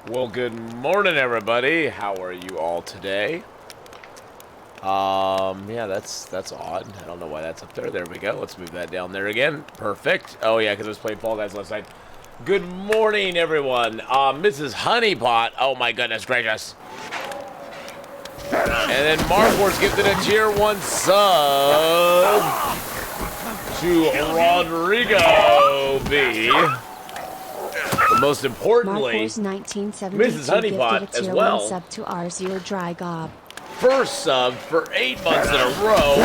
Well, good morning, everybody. How are you all today? Yeah, that's odd. I don't know why that's up there. There we go. Let's move that down there again. Perfect. Oh, yeah, because I was playing Fall Guys last night. Good morning, everyone. Mrs. Honeypot. Oh, my goodness gracious. And then Marfor's gifted a tier 1 sub to Rodrigo B. But most importantly, Mrs. Honeypot as well. Sub to Arzio Dry Gob. First sub for 8 months in a row.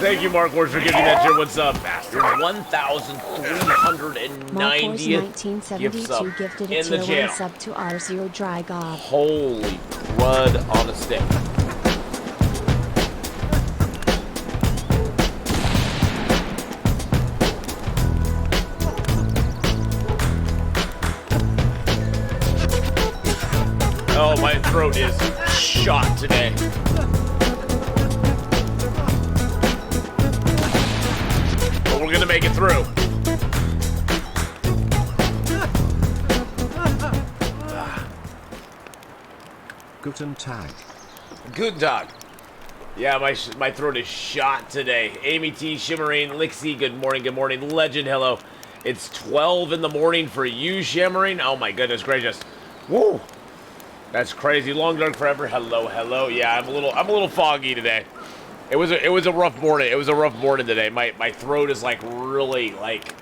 Thank you, Mark Wars, for giving that tier 1 sub. Your 1,390th gift sub gifted a in the tier 1 channel. sub to Arzio Dry Gob. Holy blood on a stick. Oh, my throat is shot today. But we're gonna make it through. Guten Tag. Good dog. Yeah, my throat is shot today. Amy T, Shimmering, Lixie, good morning. Legend, hello. It's 12 in the morning for you, Shimmering. Oh my goodness gracious. Woo! That's crazy. Long dark forever. Hello. Yeah, I'm a little foggy today. It was a rough morning. It was a rough morning today. My throat is like really like,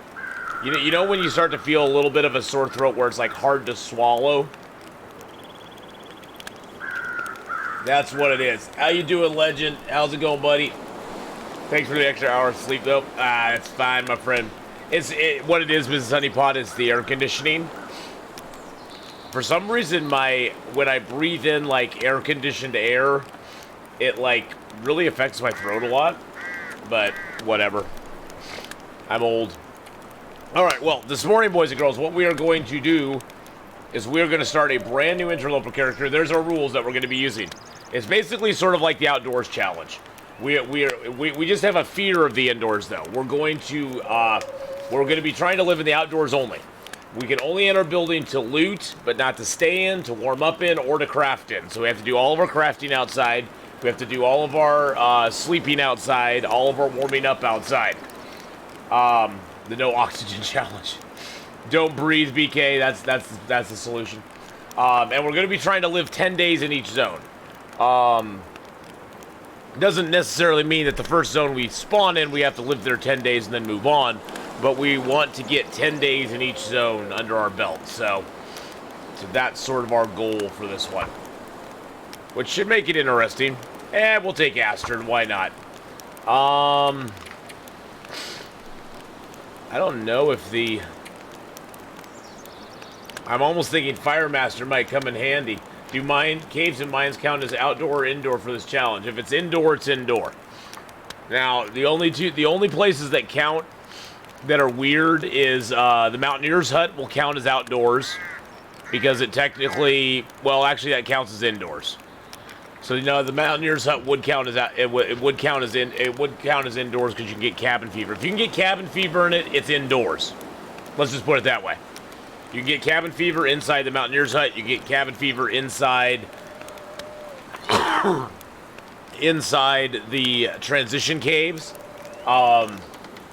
you know when you start to feel a little bit of a sore throat where it's like hard to swallow. That's what it is. How you doing, Legend? How's it going, buddy? Thanks for the extra hour of sleep, though. It's fine, my friend. What it is, Mrs. Honeypot, is the air conditioning. For some reason, when I breathe in like air-conditioned air, it like really affects my throat a lot. But whatever. I'm old. All right. Well, this morning, boys and girls, what we are going to do is we are going to start a brand new Interloper character. There's our rules that we're going to be using. It's basically sort of like the outdoors challenge. We just have a fear of the indoors, though. We're going to be trying to live in the outdoors only. We can only enter a building to loot, but not to stay in, to warm up in, or to craft in. So we have to do all of our crafting outside. We have to do all of our sleeping outside, all of our warming up outside. The no oxygen challenge. Don't breathe, BK. That's the solution. And we're going to be trying to live 10 days in each zone. Doesn't necessarily mean that the first zone we spawn in, we have to live there 10 days and then move on. But we want to get 10 days in each zone under our belt. So that's sort of our goal for this one. Which should make it interesting. We'll take Astrid. Why not? I don't know if I'm almost thinking Firemaster might come in handy. Do caves and mines count as outdoor or indoor for this challenge? If it's indoor, it's indoor. Now, the only places that count that are weird is the Mountaineer's Hut will count as outdoors because it technically, well, actually that counts as indoors. So the Mountaineer's Hut would count as it would count as indoors because you can get cabin fever. If you can get cabin fever in it, it's indoors. Let's just put it that way. You can get cabin fever inside the Mountaineer's Hut. You get cabin fever inside the transition caves.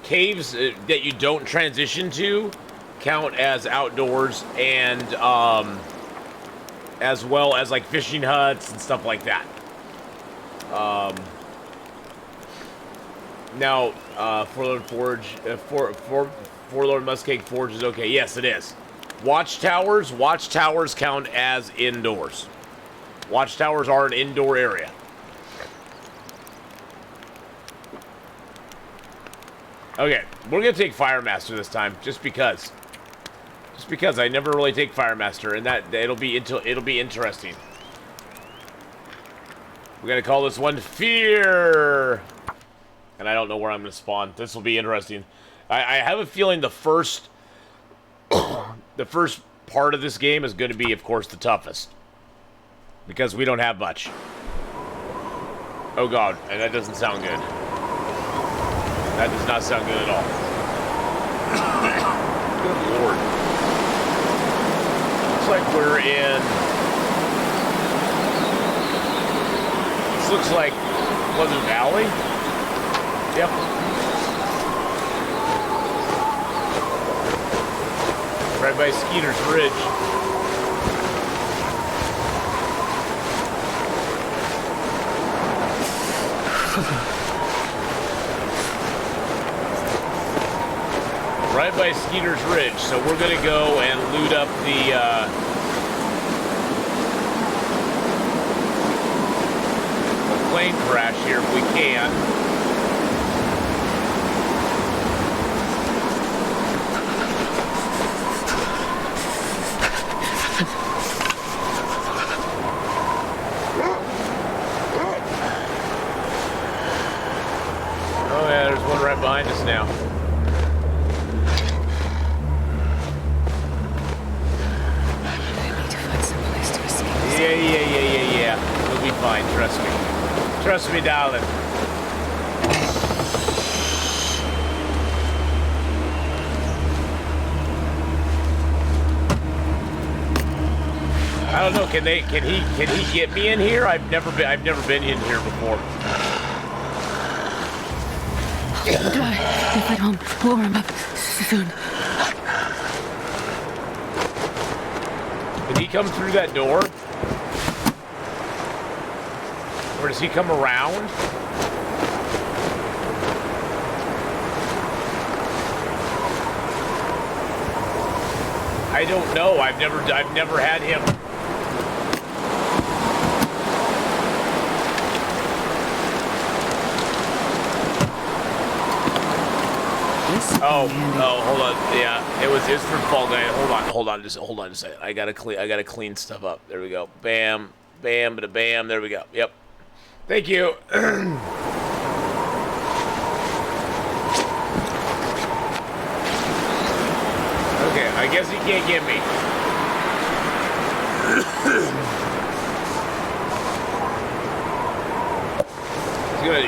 Caves that you don't transition to count as outdoors, and as well as like fishing huts and stuff like that. Now, Forlorn Muskeg Forge is okay. Yes, it is. Watchtowers count as indoors. Watchtowers are an indoor area. Okay, we're gonna take Firemaster this time, just because. Just because I never really take Firemaster, and it'll be interesting. We're gonna call this one Fear, and I don't know where I'm gonna spawn. This will be interesting. I have a feeling the first part of this game is going to be, of course, the toughest, because we don't have much. Oh god, and that doesn't sound good. That does not sound good at all. like we're in... This looks like Pleasant Valley? Yep. Right by Skeeter's Ridge. Right by Skeeter's Ridge, so we're gonna go and loot up the plane crash here if we can. Oh yeah, there's one right behind us now. Yeah. We'll be fine, trust me. Trust me, darling. I don't know, can he get me in here? I've never been in here before. If I don't warm up soon. Did he come through that door? Or does he come around? I don't know. I've never had him. Oh, hold on. Yeah, it's from Fall Guy. Hold on just a second. I gotta clean stuff up. There we go. Bam, bam, bada bam. There we go. Yep. Thank you. Okay, I guess he can't get me.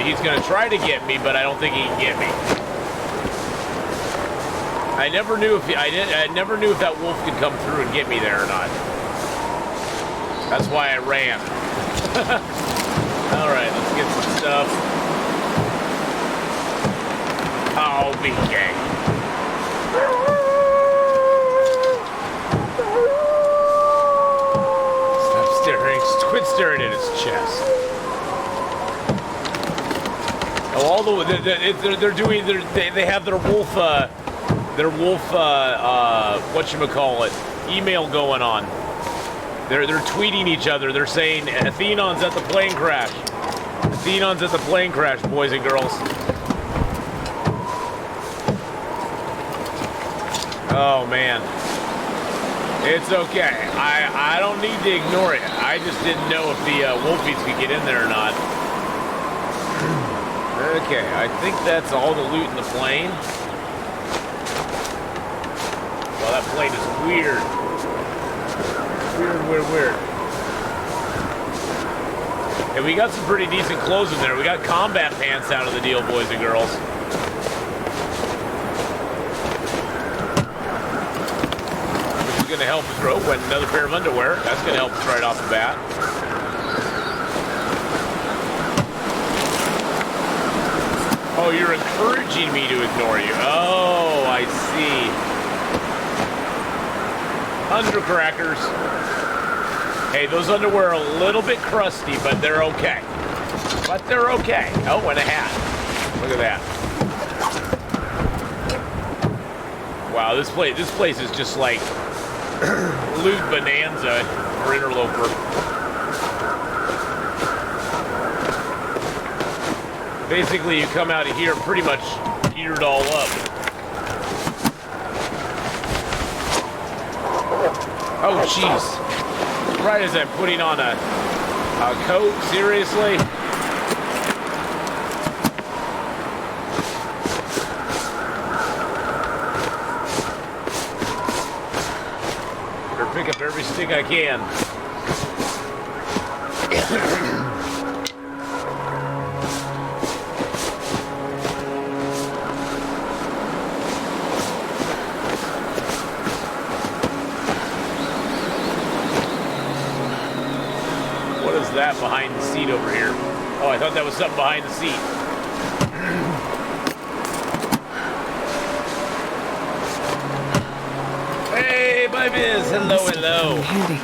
He's gonna try to get me, but I don't think he can get me. I never knew if I never knew if that wolf could come through and get me there or not. That's why I ran. All right, let's get some stuff. Oh, BK. Stop staring. Quit staring at his chest. Oh, all they have their wolf. Whatchamacallit, email going on. They're tweeting each other. They're saying, Atheenon's at the plane crash. Atheenon's at the plane crash, boys and girls. Oh, man. It's okay. I don't need to ignore it. I just didn't know if the wolfies could get in there or not. Okay, I think that's all the loot in the plane. Well, that plane is weird. Weird. And we got some pretty decent clothes in there. We got combat pants out of the deal, boys and girls. Which is going to help us grow. And another pair of underwear. That's going to help us right off the bat. Oh, you're encouraging me to ignore you. Oh, I see. Undercrackers. Hey, those underwear are a little bit crusty, but they're okay. Oh, and a hat. Look at that. Wow, this place is just like loot bonanza for Interloper. Basically, you come out of here pretty much geared all up. Oh, jeez. Right as I'm putting on a coat, seriously? Better pick up every stick I can. that behind the seat over here? Oh, I thought that was something behind the seat. Hey, my biz. Hello, hello. Handy.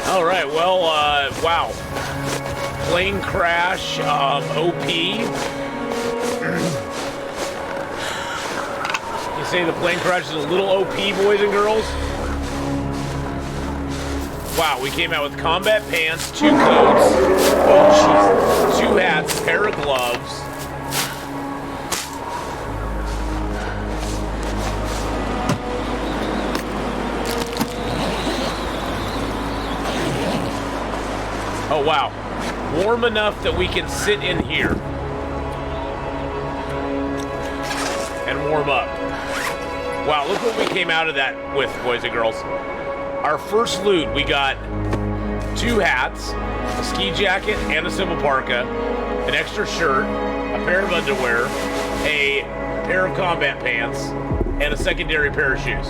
All right, well, wow. Plane crash, OP. You say the plane crash is a little OP, boys and girls? Wow, we came out with combat pants, 2 coats, oh jeez, 2 hats, pair of gloves. Oh wow, warm enough that we can sit in here and warm up. Wow, look what we came out of that with, boys and girls. Our first loot, we got 2 hats, a ski jacket and a simple parka, an extra shirt, a pair of underwear, a pair of combat pants, and a secondary pair of shoes.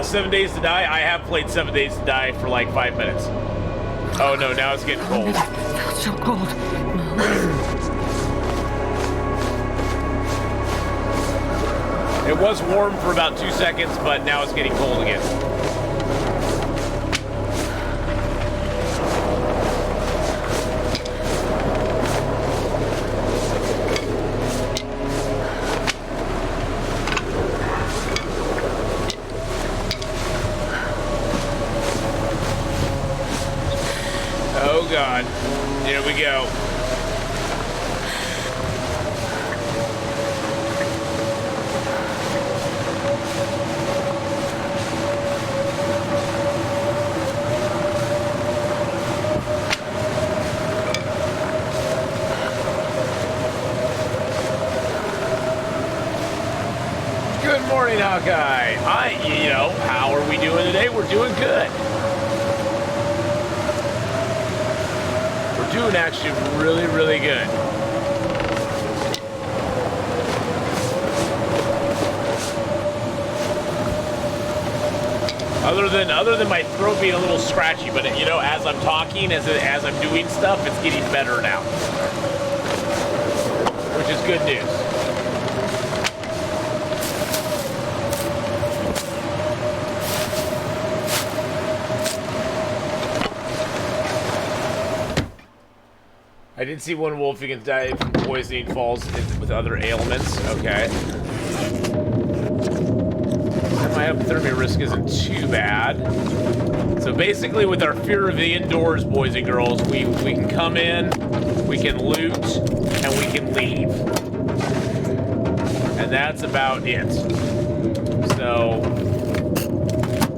7 Days to Die. I have played 7 Days to Die for like 5 minutes. Oh no, now it's getting cold. It felt so cold. It was warm for about 2 seconds, but now it's getting cold again. Oh God, here we go. Good morning, Hawkeye. How are we doing today? We're doing good. We're doing actually really, really good. Other than my throat being a little scratchy, but as I'm talking, as I'm doing stuff, it's getting better now, which is good news. I did see one wolf who can die from poisoning falls with other ailments. Okay. My hypothermia risk isn't too bad. So basically with our fear of the indoors, boys and girls, we can come in, we can loot, and we can leave. And that's about it. So,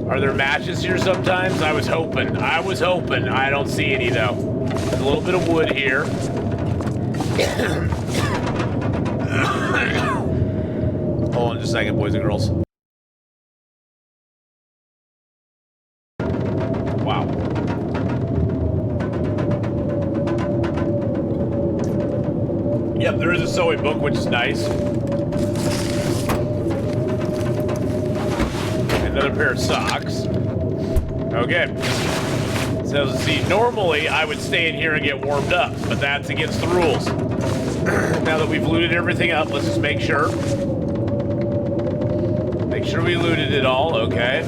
are there matches here sometimes? I was hoping. I don't see any though. There's a little bit of wood here. Hold on just a second, boys and girls. Wow. Yep, there is a sewing book, which is nice. Another pair of socks. Okay. So, see, normally I would stay in here and get warmed up, but that's against the rules. Now that we've looted everything up, let's just make sure. Make sure we looted it all, okay.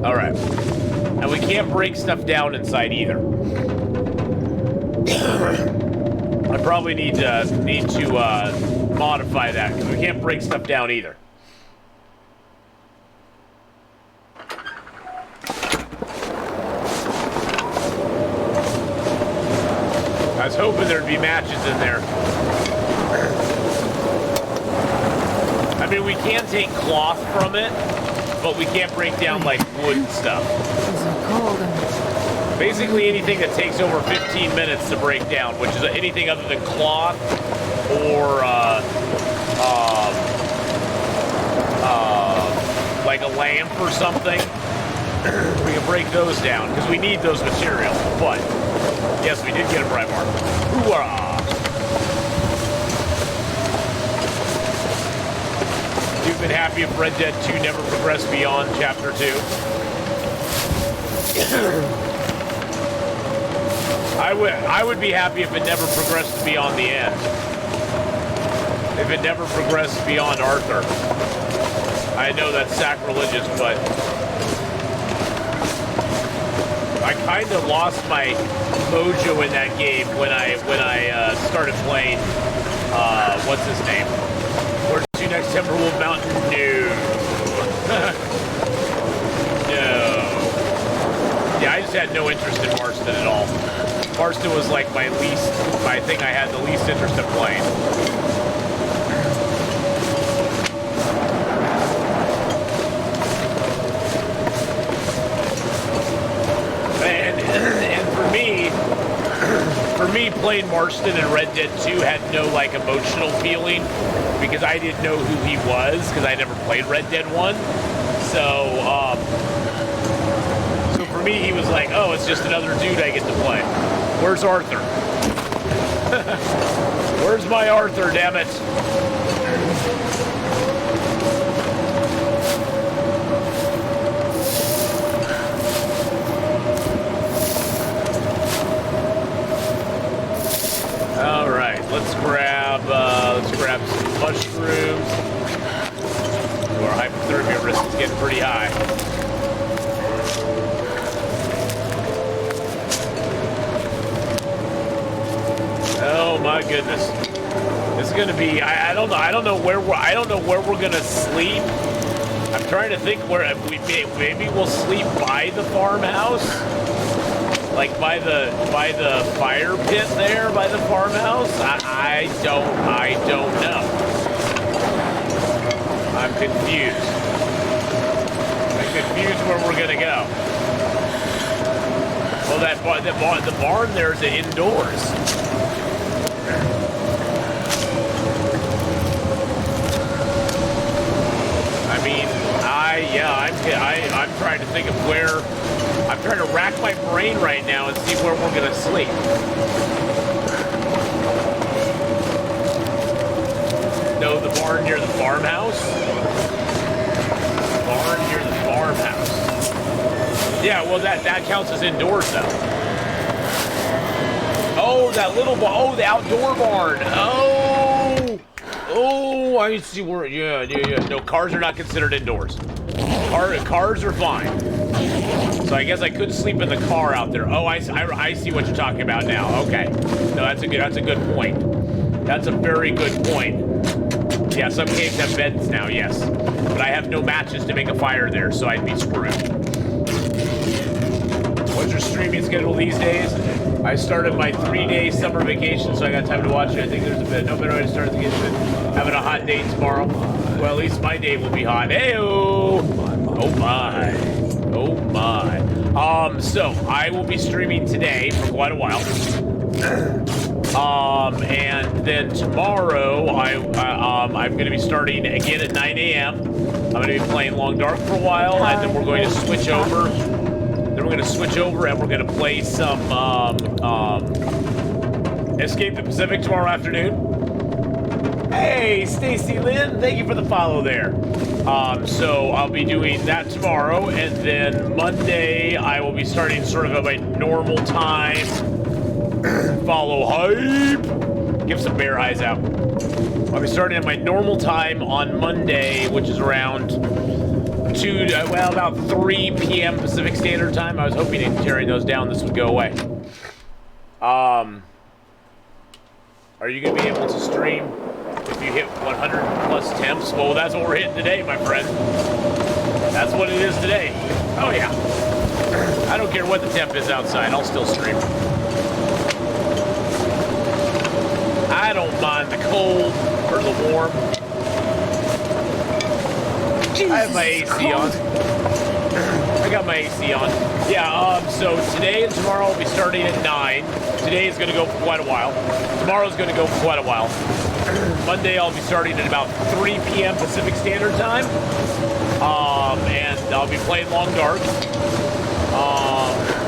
All right. And we can't break stuff down inside either. I probably need to modify that, because we can't break stuff down either. I was hoping there'd be matches in there. I mean, we can take cloth from it, but we can't break down, like, wood and stuff. It's so cold. Basically anything that takes over 15 minutes to break down, which is anything other than cloth or, like a lamp or something. We can break those down, because we need those materials. But, yes, we did get a bright mark. Hoorah! Dude, been happy if Red Dead 2 never progressed beyond Chapter 2. I would be happy if it never progressed beyond the end. If it never progressed beyond Arthur. I know that's sacrilegious, but I kind of lost my mojo in that game when I started playing. What's his name? Where's to next Timberwolf Mountain? No. No. Yeah, I just had no interest in Marston at all. Marston was like my thing I had the least interest in playing. And for me, playing Marston and Red Dead 2 had no like emotional feeling because I didn't know who he was because I never played Red Dead 1. So for me, he was like, oh, it's just another dude I get to play. Where's Arthur? Where's my Arthur, damn it? All right, let's grab some mushrooms. Our hypothermia risk is getting pretty high. Oh my goodness, this is gonna be. I don't know where we're gonna sleep. I'm trying to think where maybe we'll sleep by the farmhouse. Like by the fire pit there by the farmhouse? I don't know. I'm confused. I'm confused where we're gonna go. Well, the barn there's indoors. I mean, I'm trying to think of where. I'm trying to rack my brain right now and see where we're gonna sleep. No, the barn near the farmhouse? Barn near the farmhouse. Yeah, well that counts as indoors though. Oh, that little barn. Oh, the outdoor barn. Oh, I see where. Yeah. No, cars are not considered indoors. Cars are fine. So I guess I could sleep in the car out there. Oh, I see what you're talking about now. Okay. No, that's a good point. That's a very good point. Yeah, some caves have beds now, yes. But I have no matches to make a fire there, so I'd be screwed. What's your streaming schedule these days? I started my 3-day summer vacation, so I got time to watch it. I think there's no better way to start the game than having a hot day tomorrow. Well, at least my day will be hot. Hey-oh! Oh my. Oh my. So I will be streaming today for quite a while. And then tomorrow I'm going to be starting again at 9 a.m. I'm going to be playing Long Dark for a while, and then we're going to switch over. Then we're going to switch over and we're going to play some Escape the Pacific tomorrow afternoon. Hey, Stacy Lynn, thank you for the follow there. So I'll be doing that tomorrow, and then Monday I will be starting sort of at my normal time. Follow hype. Give some bear eyes out. I'll be starting at my normal time on Monday, which is around about 3 p.m. Pacific Standard Time. I was hoping in tearing those down this would go away. Are you going to be able to stream if you hit 100 plus temps? Well, that's what we're hitting today, my friend. That's what it is today. Oh, yeah. I don't care what the temp is outside. I'll still stream. I don't mind the cold or the warm. I have my AC on. I got my AC on. Yeah, so today and tomorrow I'll be starting at 9. Today is going to go for quite a while. Tomorrow's going to go for quite a while. Monday I'll be starting at about 3 p.m. Pacific Standard Time. And I'll be playing Long Dark.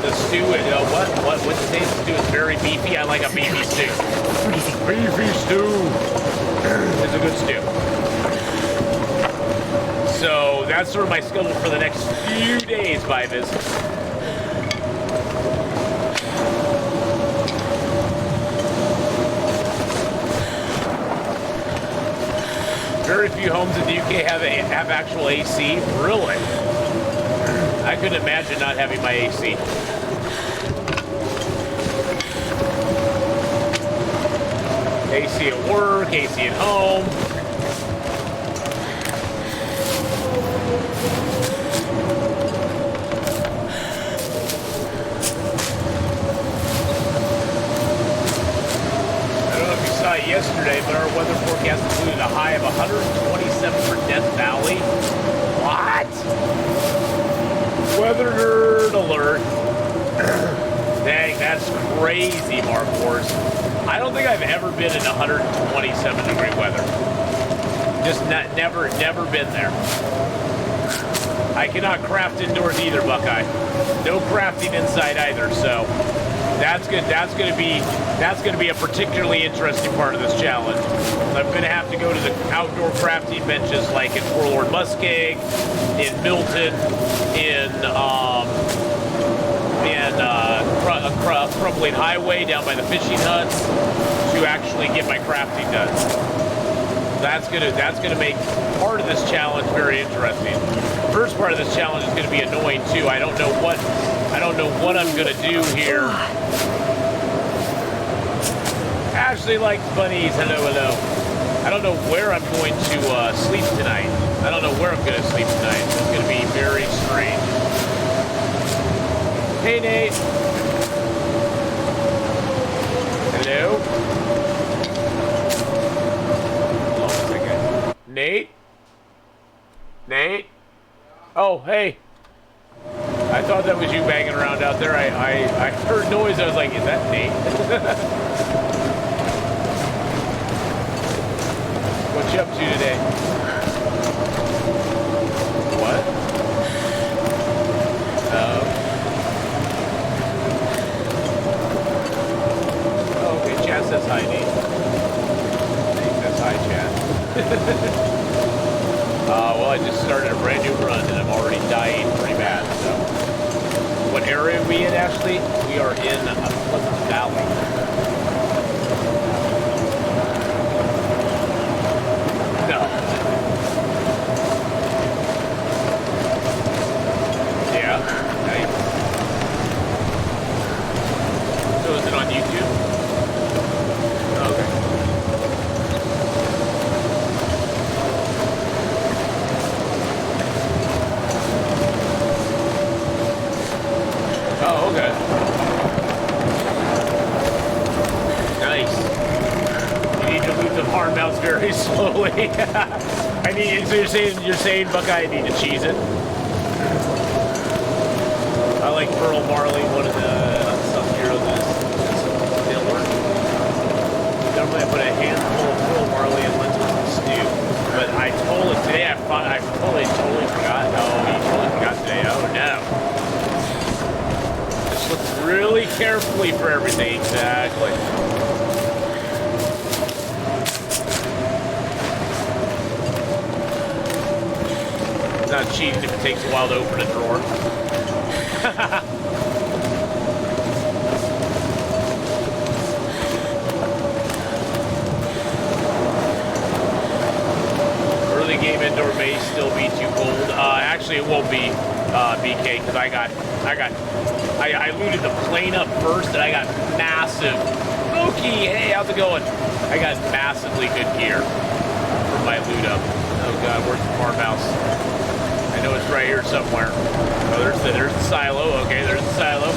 The stew, what's the taste of the stew? It's very beefy. I like a beefy stew. Beefy stew. It's a good stew. That's sort of my schedule for the next few days, Vibes. Very few homes in the UK have actual AC. Really? I couldn't imagine not having my AC. AC at work, AC at home. Yesterday, but our weather forecast included a high of 127 for Death Valley. What? Weather nerd alert. Dang, that's crazy, Mark Wars. I don't think I've ever been in 127 degree weather. Just never been there. I cannot craft indoors either, Buckeye. No crafting inside either, so that's good. That's gonna be a particularly interesting part of this challenge. I'm gonna have to go to the outdoor crafting benches like in Warlord Muskeg, in Milton, in Crumbling Highway down by the fishing huts to actually get my crafting done. That's gonna make part of this challenge very interesting. First part of this challenge is gonna be annoying too. I don't know what I'm gonna do here. Ashley likes bunnies. Hello, hello. I don't know where I'm going to sleep tonight. I don't know where I'm going to sleep tonight. It's going to be very strange. Hey, Nate. Hello. Hold on a second. Nate? Nate? Oh, hey. I thought that was you banging around out there. I heard noise. I was like, is that Nate? What you up to today? What? Oh, okay. Chad says hi, Nate. Nate says hi, Chad. Well, I just started a brand new run and I'm already dying pretty bad, so. What area are we in, Ashley? We are in Pleasant Valley. No. Yeah, nice. So is it on YouTube? Okay. Oh, okay. Nice. You need to move the farm mounts very slowly. I need. So you're saying, Buckeye, I need to cheese it. I like Pearl Marley, one of the unsung heroes of this diller. Normally I put a handful of Pearl Marley and lentils in the stew, but I totally today I totally forgot. Oh, you totally forgot today. Oh no. Look really carefully for everything. Exactly. It's not cheating if it takes a while to open a drawer. Early game indoor may still be too cold. Actually, it won't be, BK, because I looted the plane up first, and I got massive. Mookie, hey, how's it going? I got massively good gear for my loot up. Oh God, where's the farmhouse? I know it's right here somewhere. Oh, there's the silo. Okay, there's the silo.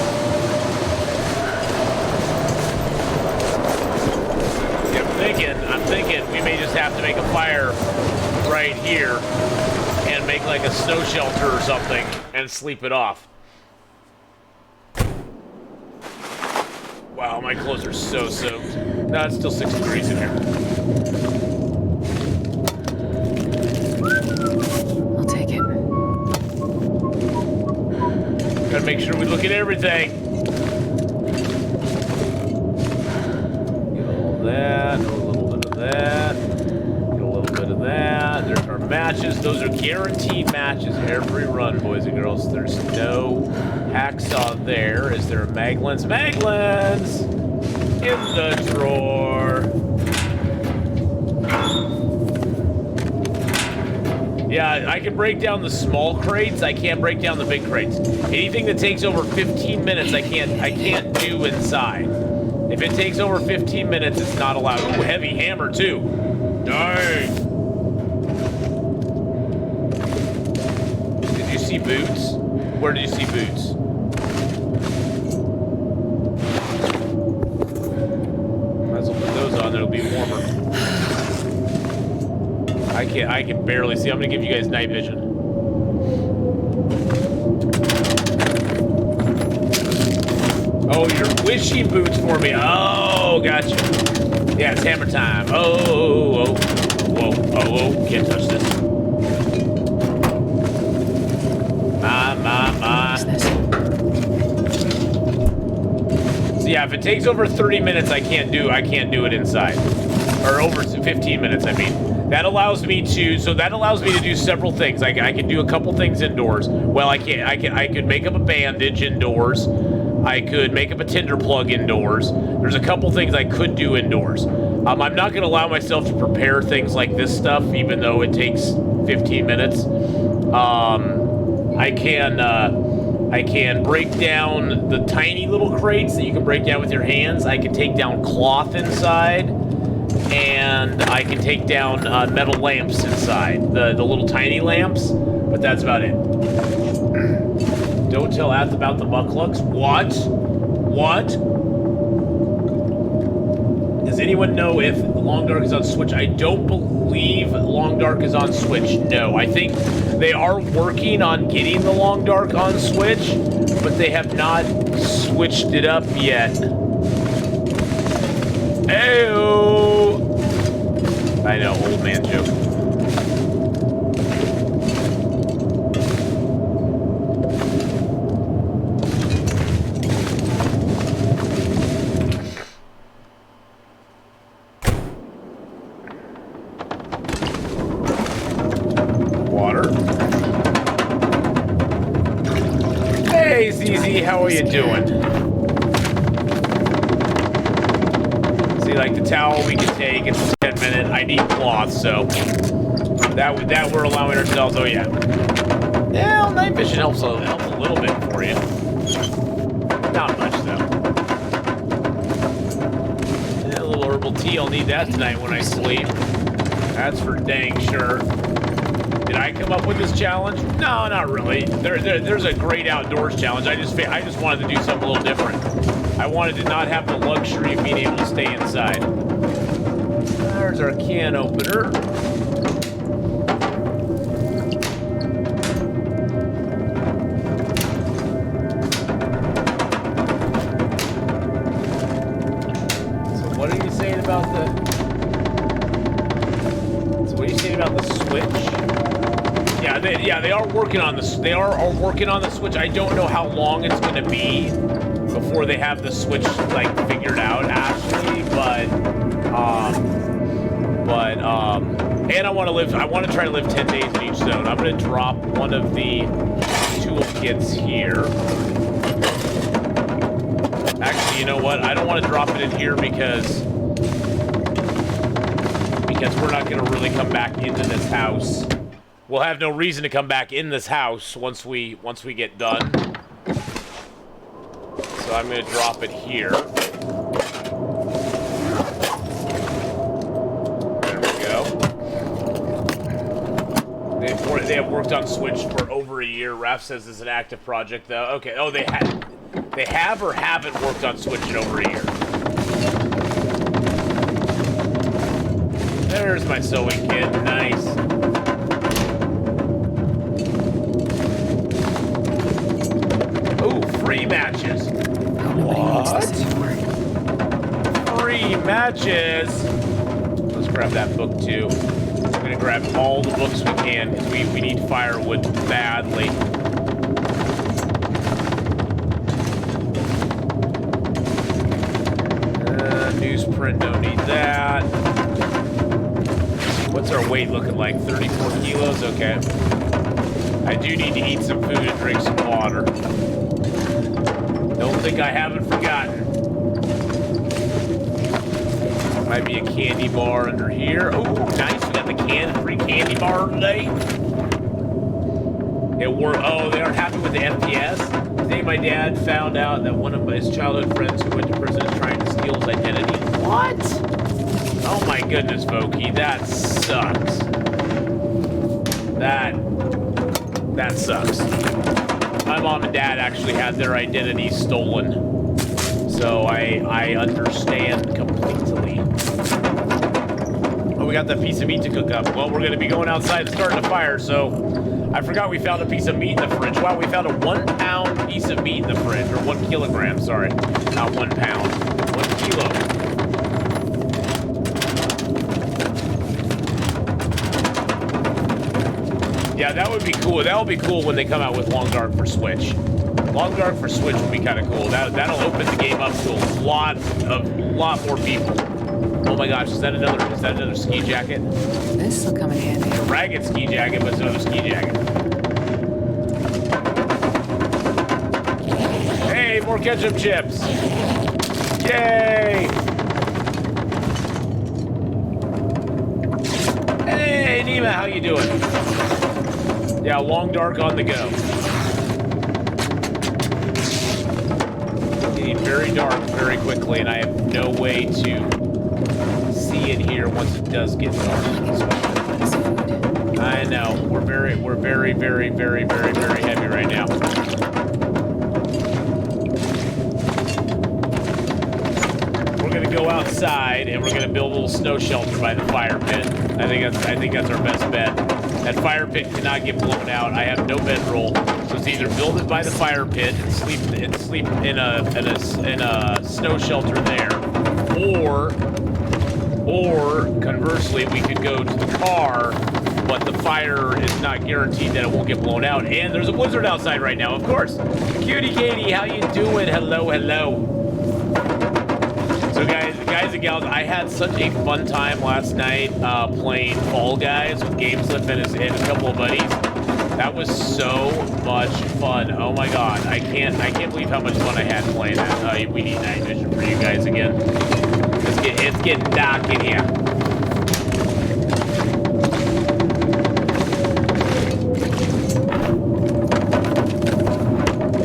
I'm thinking we may just have to make a fire right here and make like a snow shelter or something and sleep it off. Wow, my clothes are so soaked. No, it's still 6 degrees in here. I'll take it. Gotta make sure we look at everything. Get a little of that, a little bit of that, get a little bit of that. There's our map matches. Those are guaranteed matches every run, boys and girls. There's no hacksaw there. Is there a mag lens? Mag lens in the drawer. Yeah, I can break down the small crates. I can't break down the big crates. Anything that takes over 15 minutes, I can't do inside. If it takes over 15 minutes, it's not allowed. Ooh, heavy hammer too. Dang. Did you see boots? Where did you see boots? Might as well put those on. It'll be warmer. I can barely see. I'm gonna give you guys night vision. Oh, you're wishing boots for me. Oh, gotcha. Yeah, it's hammer time. Oh, whoa. Can't touch this. My. So yeah, if it takes over 30 minutes, I can't do it inside. Or over 15 minutes, I mean. That allows me to do several things. I can do a couple things indoors. Well, I could make up a bandage indoors. I could make up a tinder plug indoors. There's a couple things I could do indoors. I'm not going to allow myself to prepare things like this stuff, even though it takes 15 minutes. I can break down the tiny little crates that you can break down with your hands. I can take down cloth inside. And I can take down metal lamps inside, the little tiny lamps, but that's about it. Don't tell Ath about the mucklucks. What? Does anyone know if Long Dark is on Switch? I don't believe Long Dark is on Switch. No, I think they are working on getting the Long Dark on Switch, but they have not switched it up yet. Ayo! I know, old man joke. Water. Hey, ZZ, how are you doing? Like the towel we can take, it's 10 minutes. I need cloth, so that we're allowing ourselves. Oh yeah. Yeah, night vision helps a little bit for you. Not much though. Yeah, a little herbal tea. I'll need that tonight when I sleep. That's for dang sure. Did I come up with this challenge? No, not really. There's a great outdoors challenge. I just wanted to do something a little different. I wanted to not have the luxury of being able to stay inside. There's our can opener. So what are you saying about the Switch? Yeah, they are working on this. They are working on the Switch. I don't know how long it's going to be before they have the Switch like figured out, actually, and I want to try to live 10 days in each zone. I'm going to drop one of the toolkits here. Actually, you know what? I don't want to drop it in here because we're not going to really come back into this house. We'll have no reason to come back in this house once we get done. So I'm going to drop it here. There we go. They have worked on Switch for over a year. Raph says it's an active project, though. Okay. Oh, they have or haven't worked on Switch in over a year. There's my sewing kit. Nice. Ooh, free matches. What? Free matches. Let's grab that book too. We're gonna grab all the books we can because we need firewood badly. Newsprint, don't need that. What's our weight looking like? 34 kilos? Okay. I do need to eat some food and drink some water. Don't think I haven't forgotten. Might be a candy bar under here. Oh, nice. We got the free candy bar today. Oh, they aren't happy with the FPS? Today my dad found out that one of his childhood friends who went to prison is trying to steal his identity. What? Oh my goodness, Voki, that sucks. That sucks. My mom and dad actually had their identities stolen. So I understand completely. Oh, we got that piece of meat to cook up. Well, we're going to be going outside and starting a fire, so I forgot we found a piece of meat in the fridge. Wow, we found a 1 pound piece of meat in the fridge, or 1 kilogram, sorry. Not 1 pound, 1 kilo. Yeah, that would be cool. That would be cool when they come out with Long Dark for Switch. Long Dark for Switch would be kind of cool. That'll open the game up to a lot more people. Oh my gosh, is that another ski jacket? This will come in handy. A ragged ski jacket, but it's another ski jacket. Hey, more ketchup chips! Yay! Hey, Nima, how you doing? Yeah, Long Dark on the go. Getting very dark very quickly, and I have no way to see it here once it does get dark. I know. We're very heavy right now. We're gonna go outside and we're gonna build a little snow shelter by the fire pit. I think that's our best bet. That fire pit cannot get blown out. I have no bedroll, so it's either build it by the fire pit and sleep in a snow shelter there, or conversely, we could go to the car, but the fire is not guaranteed that it won't get blown out. And there's a blizzard outside right now, of course. Cutie Katie, how you doing? Hello, hello. So guys and gals, I had such a fun time last night playing Fall Guys with GameSlip and a couple of buddies. That was so much fun. Oh my god, I can't believe how much fun I had playing that. We need night vision for you guys again. It's getting dark in here.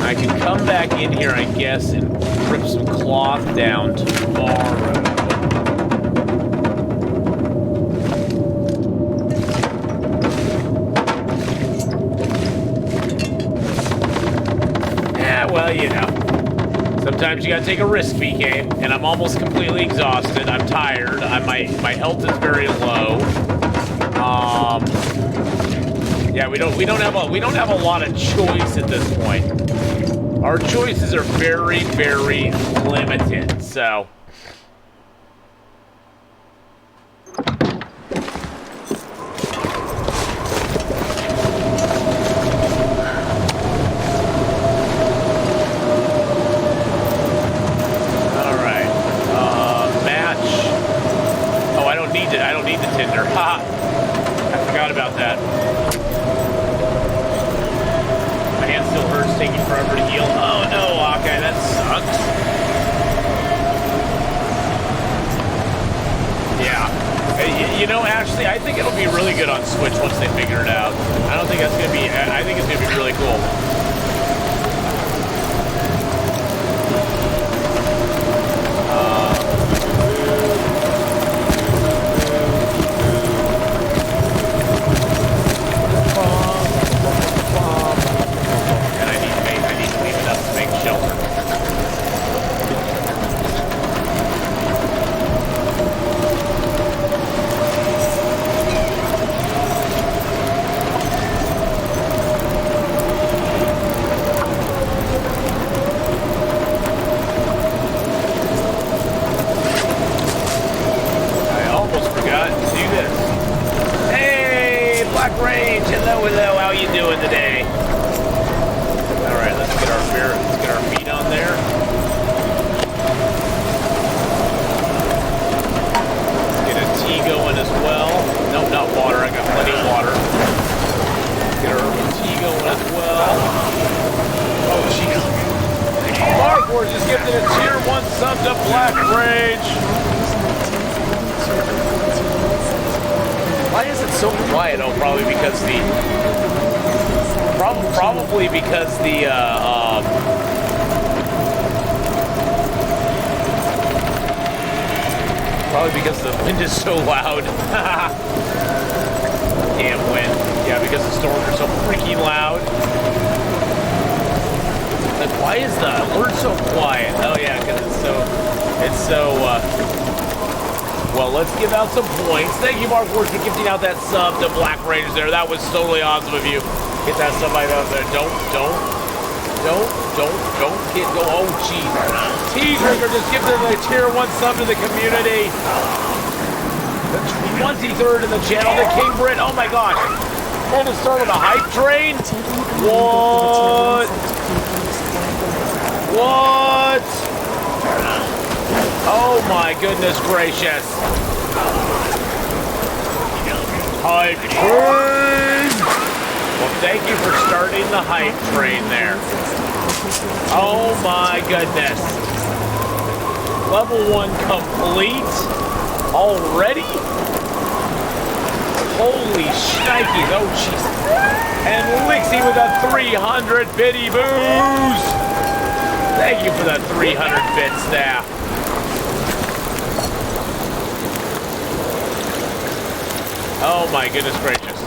I can come back in here, I guess, and rip some cloth down tomorrow. Yeah, well, you know. Sometimes you gotta take a risk, BK, and I'm almost completely exhausted. I'm tired. My health is very low. Yeah, we don't have a lot of choice at this point. Our choices are very, very limited. So. I think it'll be really good on Switch once they figure it out. I don't think that's gonna be. I think it's gonna be really cool. And I need to leave enough to make shelter. Hello, how you doing today? All right, let's get our feet on there. Let's get a tea going as well. No, so quiet. Oh, probably because the probably because the probably because the wind is so loud. Damn wind. Yeah, because the storms are so freaking loud. Like, why is the alert so quiet? Oh yeah, because it's so well, let's give out some points. Thank you, Mark Ward, for gifting out that sub to Black Range there. That was totally awesome of you. Get that sub right out there. Don't get, go. Oh, jeez. T-Drinker just gifted a tier 1 sub to the community. The 23rd in the channel, the King Brit. Oh my gosh. And to start with a hype train? What? What? Oh my goodness gracious. Hype train! Well, thank you for starting the hype train there. Oh my goodness. Level 1 complete? Already? Holy shnikes. Oh, jeez. And Lixie with a 300 bitty boost. Thank you for that 300 bits there. Oh my goodness gracious.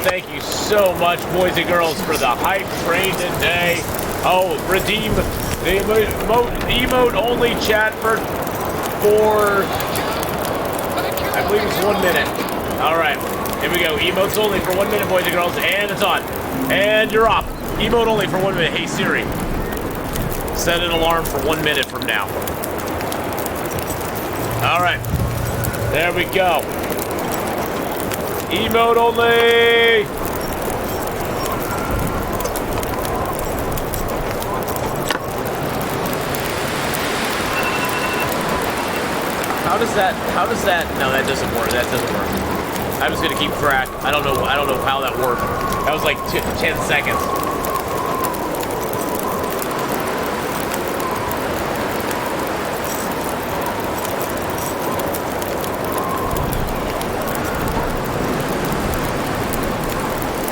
Thank you so much, boys and girls, for the hype train today. Oh, redeem the emote only chat for I believe it's 1 minute. Alright, here we go. Emotes only for 1 minute, boys and girls, and it's on. And you're off. Emote only for 1 minute. Hey Siri, set an alarm for 1 minute from now. Alright. There we go. Emote only! How does that, no, that doesn't work, I was gonna keep track. I don't know how that worked. That was like 10 seconds.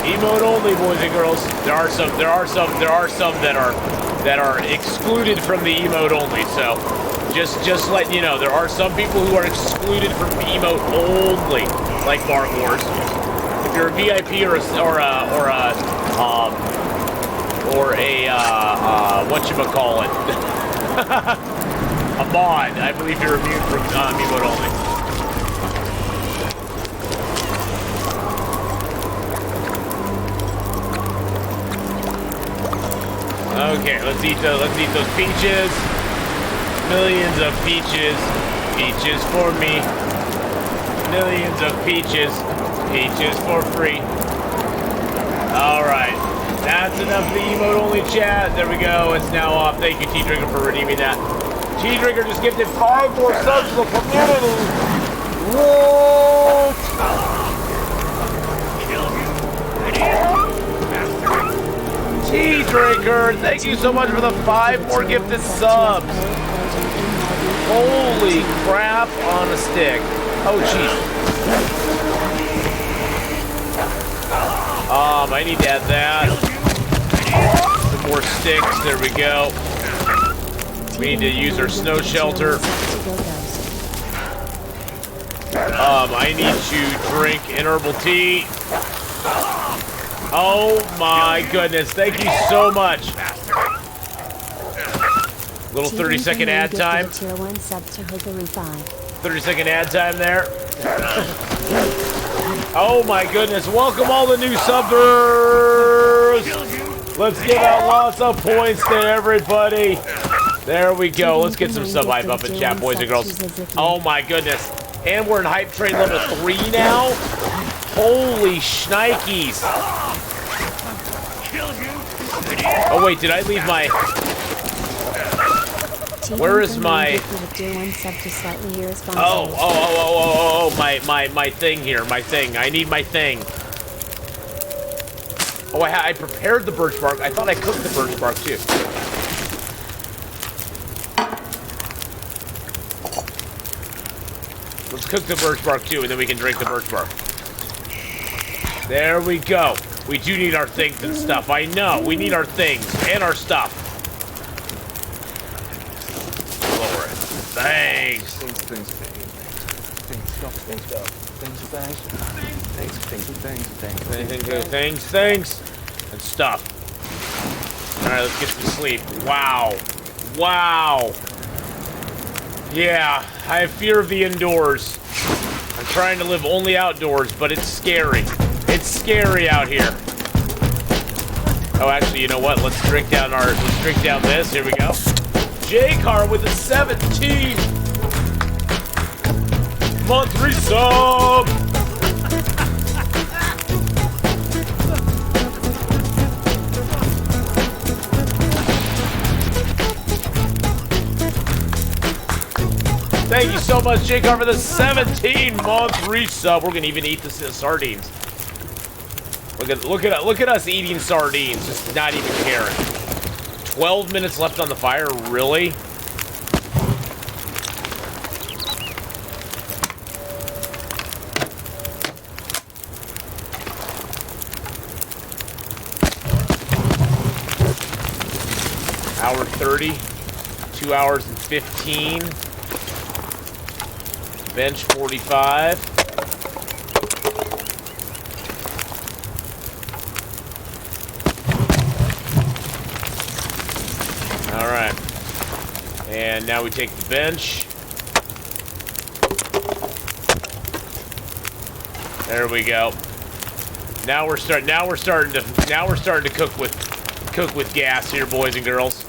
Emote only, boys and girls. There are some that are excluded from the emote only. So, just letting you know, there are some people who are excluded from emote only, like Mark Wars. If you're a VIP or a whatchamacallit, a mod, I believe you're immune from emote only. Okay, let's eat those peaches. Millions of peaches. Peaches for me. Millions of peaches. Peaches for free. Alright. That's enough of the emote only chat. There we go. It's now off. Thank you, T-Drinker, for redeeming that. T-Drinker just gifted 5 more subs to the community. What? T-Drinker, thank you so much for the 5 more gifted subs. Holy crap on a stick. Oh, jeez. I need to add that. Some more sticks. There we go. We need to use our snow shelter. I need to drink an herbal tea. Oh my goodness, thank you so much. Little 30-second ad time. 30-second ad time there. Oh my goodness, welcome all the new subbers. Let's give out lots of points to everybody. There we go. Let's get some sub hype up in chat, boys and girls. Oh my goodness. And we're in hype train level 3 now. Holy shnikes. Oh wait, did I leave my... Where is my... Oh, my thing here, my thing. I need my thing. Oh, I prepared the birch bark. I thought I cooked the birch bark too. Let's cook the birch bark too, and then we can drink the birch bark. There we go. We do need our things and stuff. I know. We need our things and our stuff. Lower it. Thanks. Things. And stuff. Alright, let's get some sleep. Wow. Wow. Yeah, I have fear of the indoors. I'm trying to live only outdoors, but it's scary. It's scary out here. Oh, actually, you know what? Let's drink down this. Here we go. J-Car with a 17-month resub. Thank you so much, J-Car, for the 17-month resub. We're gonna even eat the sardines. Look at us eating sardines, just not even caring. 12 minutes left on the fire, really? Hour 30, 2 hours and 15. Bench 45. All right. And now we take the bench. There we go. Now we're starting to cook with gas here, boys and girls.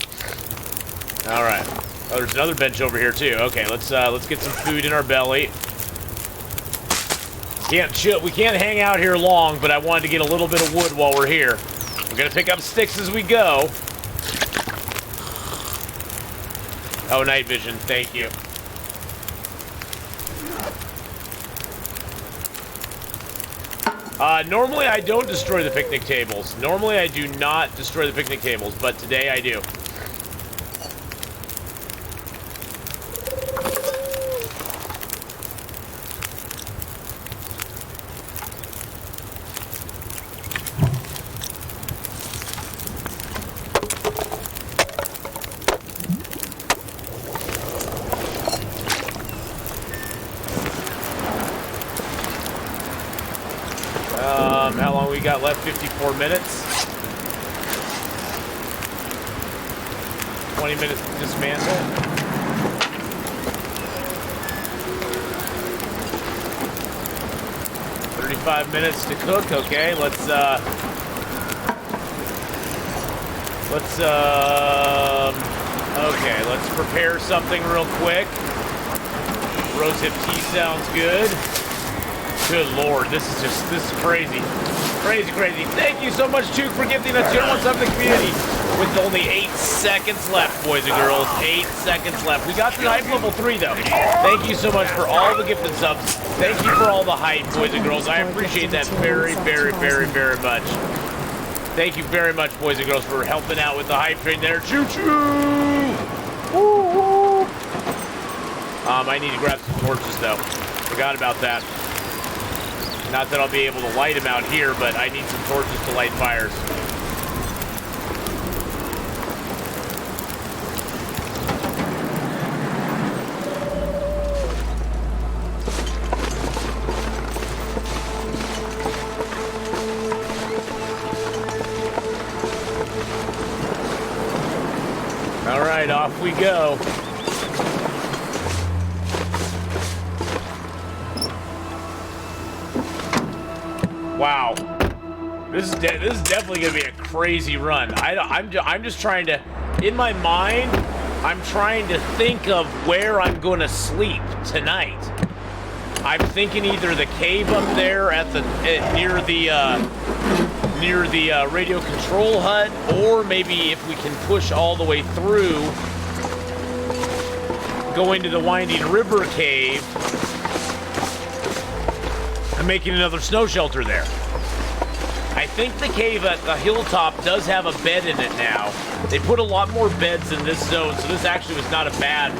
All right. Oh, there's another bench over here too. Okay, let's get some food in our belly. We can't hang out here long, but I wanted to get a little bit of wood while we're here. We're gonna pick up sticks as we go. Oh, night vision. Thank you. Normally I don't destroy the picnic tables. Normally I do not destroy the picnic tables, but today I do. How long we got left? 54 minutes. 20 minutes to dismantle. $35 minutes to cook. Okay, let's prepare something real quick. Rosehip tea sounds good. Good Lord, this is crazy. Crazy. Thank you so much, Duke, for gifting us your one sub to the community. With only 8 seconds left, boys and girls. 8 seconds left. We got to hype level 3, though. Thank you so much for all the gifted subs. Thank you for all the hype, boys and girls. I appreciate that very much. Thank you very much, boys and girls, for helping out with the hype train there. Choo-choo! Woo-hoo! I need to grab some torches, though. Forgot about that. Not that I'll be able to light them out here, but I need some torches to light fires. All right, off we go. Wow, this is definitely gonna be a crazy run. I'm just trying to, in my mind, I'm trying to think of where I'm gonna sleep tonight. I'm thinking either the cave up there at the near the radio control hut, or maybe if we can push all the way through, go into the Winding River cave. I'm making another snow shelter there. I think the cave at the hilltop does have a bed in it now. They put a lot more beds in this zone, so this actually was not a bad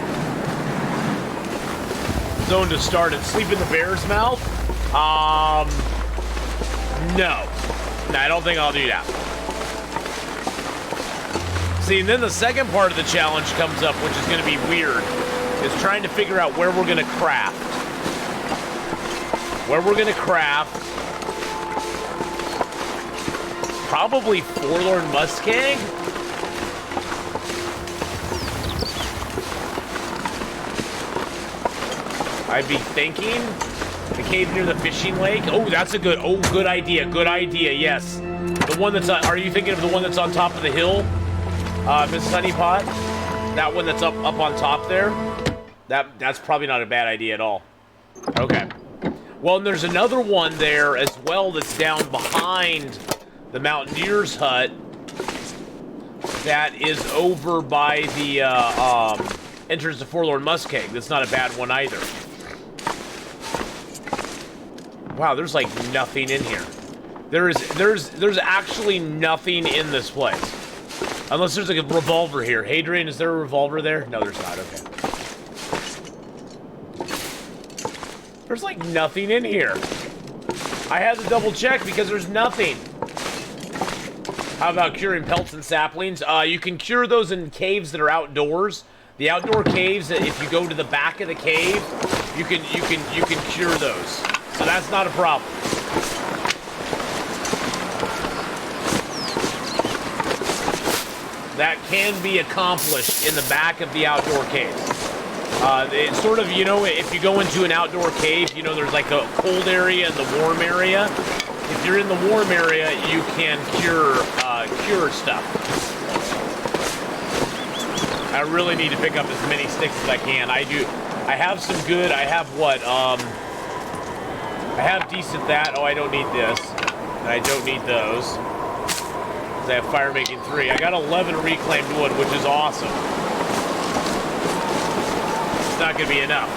zone to start and sleep in the bear's mouth. No. No, I don't think I'll do that. See, and then the second part of the challenge comes up, which is going to be weird, is trying to figure out where we're going to craft. Where we're going to craft. Probably Forlorn Muskeg? I'd be thinking the cave near the fishing lake. Oh, that's a good, good idea. Good idea, yes. The one that's on, are you thinking of the one that's on top of the hill? Mrs. Honeypot? That one that's up on top there? That's probably not a bad idea at all. Okay. Well, and there's another one there as well that's down behind the Mountaineer's hut that is over by the entrance to Forlorn Muskeg. That's not a bad one either. Wow, there's like nothing in here. There's actually nothing in this place. Unless there's like a revolver here. Hadrian, is there a revolver there? No, there's not. Okay. There's like nothing in here. I had to double check because there's nothing. How about curing pelts and saplings? You can cure those in caves that are outdoors. The outdoor caves, if you go to the back of the cave, you can cure those. So that's not a problem. That can be accomplished in the back of the outdoor cave. It's sort of, you know, if you go into an outdoor cave, you know, there's like a cold area and the warm area. If you're in the warm area, you can cure stuff. I really need to pick up as many sticks as I can. I do. I have some good. I have what? I have decent that. Oh, I don't need this. And I don't need those. I have fire making 3. I got 11 reclaimed wood, which is awesome. It's not going to be enough.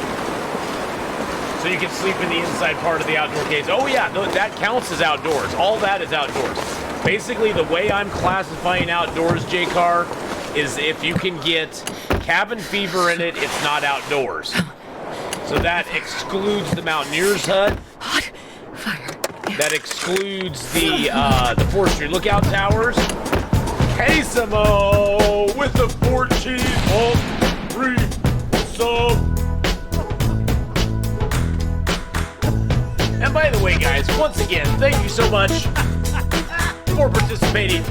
So you can sleep in the inside part of the outdoor caves. Oh yeah, no, that counts as outdoors. All that is outdoors. Basically, the way I'm classifying outdoors, J-Car, is if you can get cabin fever in it, it's not outdoors. So that excludes the Mountaineer's hut. Hot fire. That excludes the forestry lookout towers. Quesamo with the 14 volt 3 sub. And by the way, guys, once again, thank you so much for participating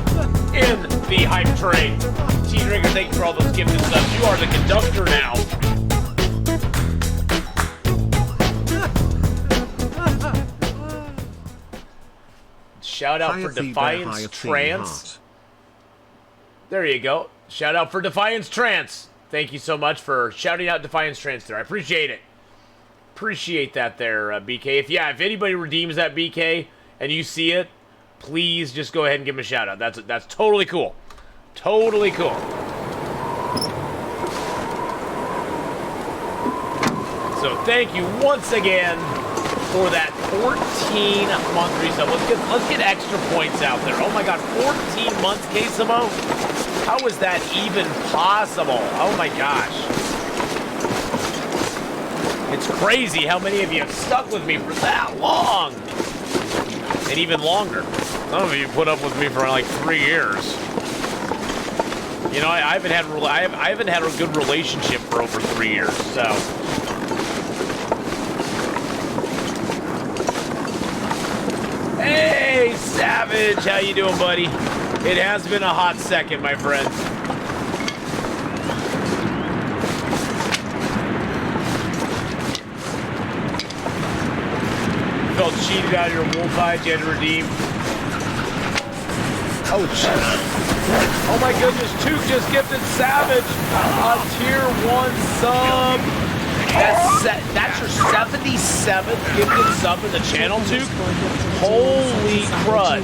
in the hype train. T-Drinker, thank you for all those gifted subs. You are the conductor now. Shout out for Defiance Trance. There you go. Shout out for Defiance Trance. Thank you so much for shouting out Defiance Trance there. I appreciate it. Appreciate that there, BK. If anybody redeems that BK and you see it, please just go ahead and give him a shout out. That's totally cool. Totally cool. So thank you once again for that 14-month resub. Let's get extra points out there. Oh my God, 14 months, Quesamo? How is that even possible? Oh my gosh. It's crazy how many of you have stuck with me for that long. And even longer. Some of you put up with me for like 3 years. You know, I haven't had a good relationship for over 3 years, so. Hey, Savage, how you doing, buddy? It has been a hot second, my friend. Felt cheated out of your wolf hide, you had to redeem. Oh, oh my goodness, Took just gifted Savage a tier 1 sub. That's your 77th gifted sub in the channel, Took? Holy crud.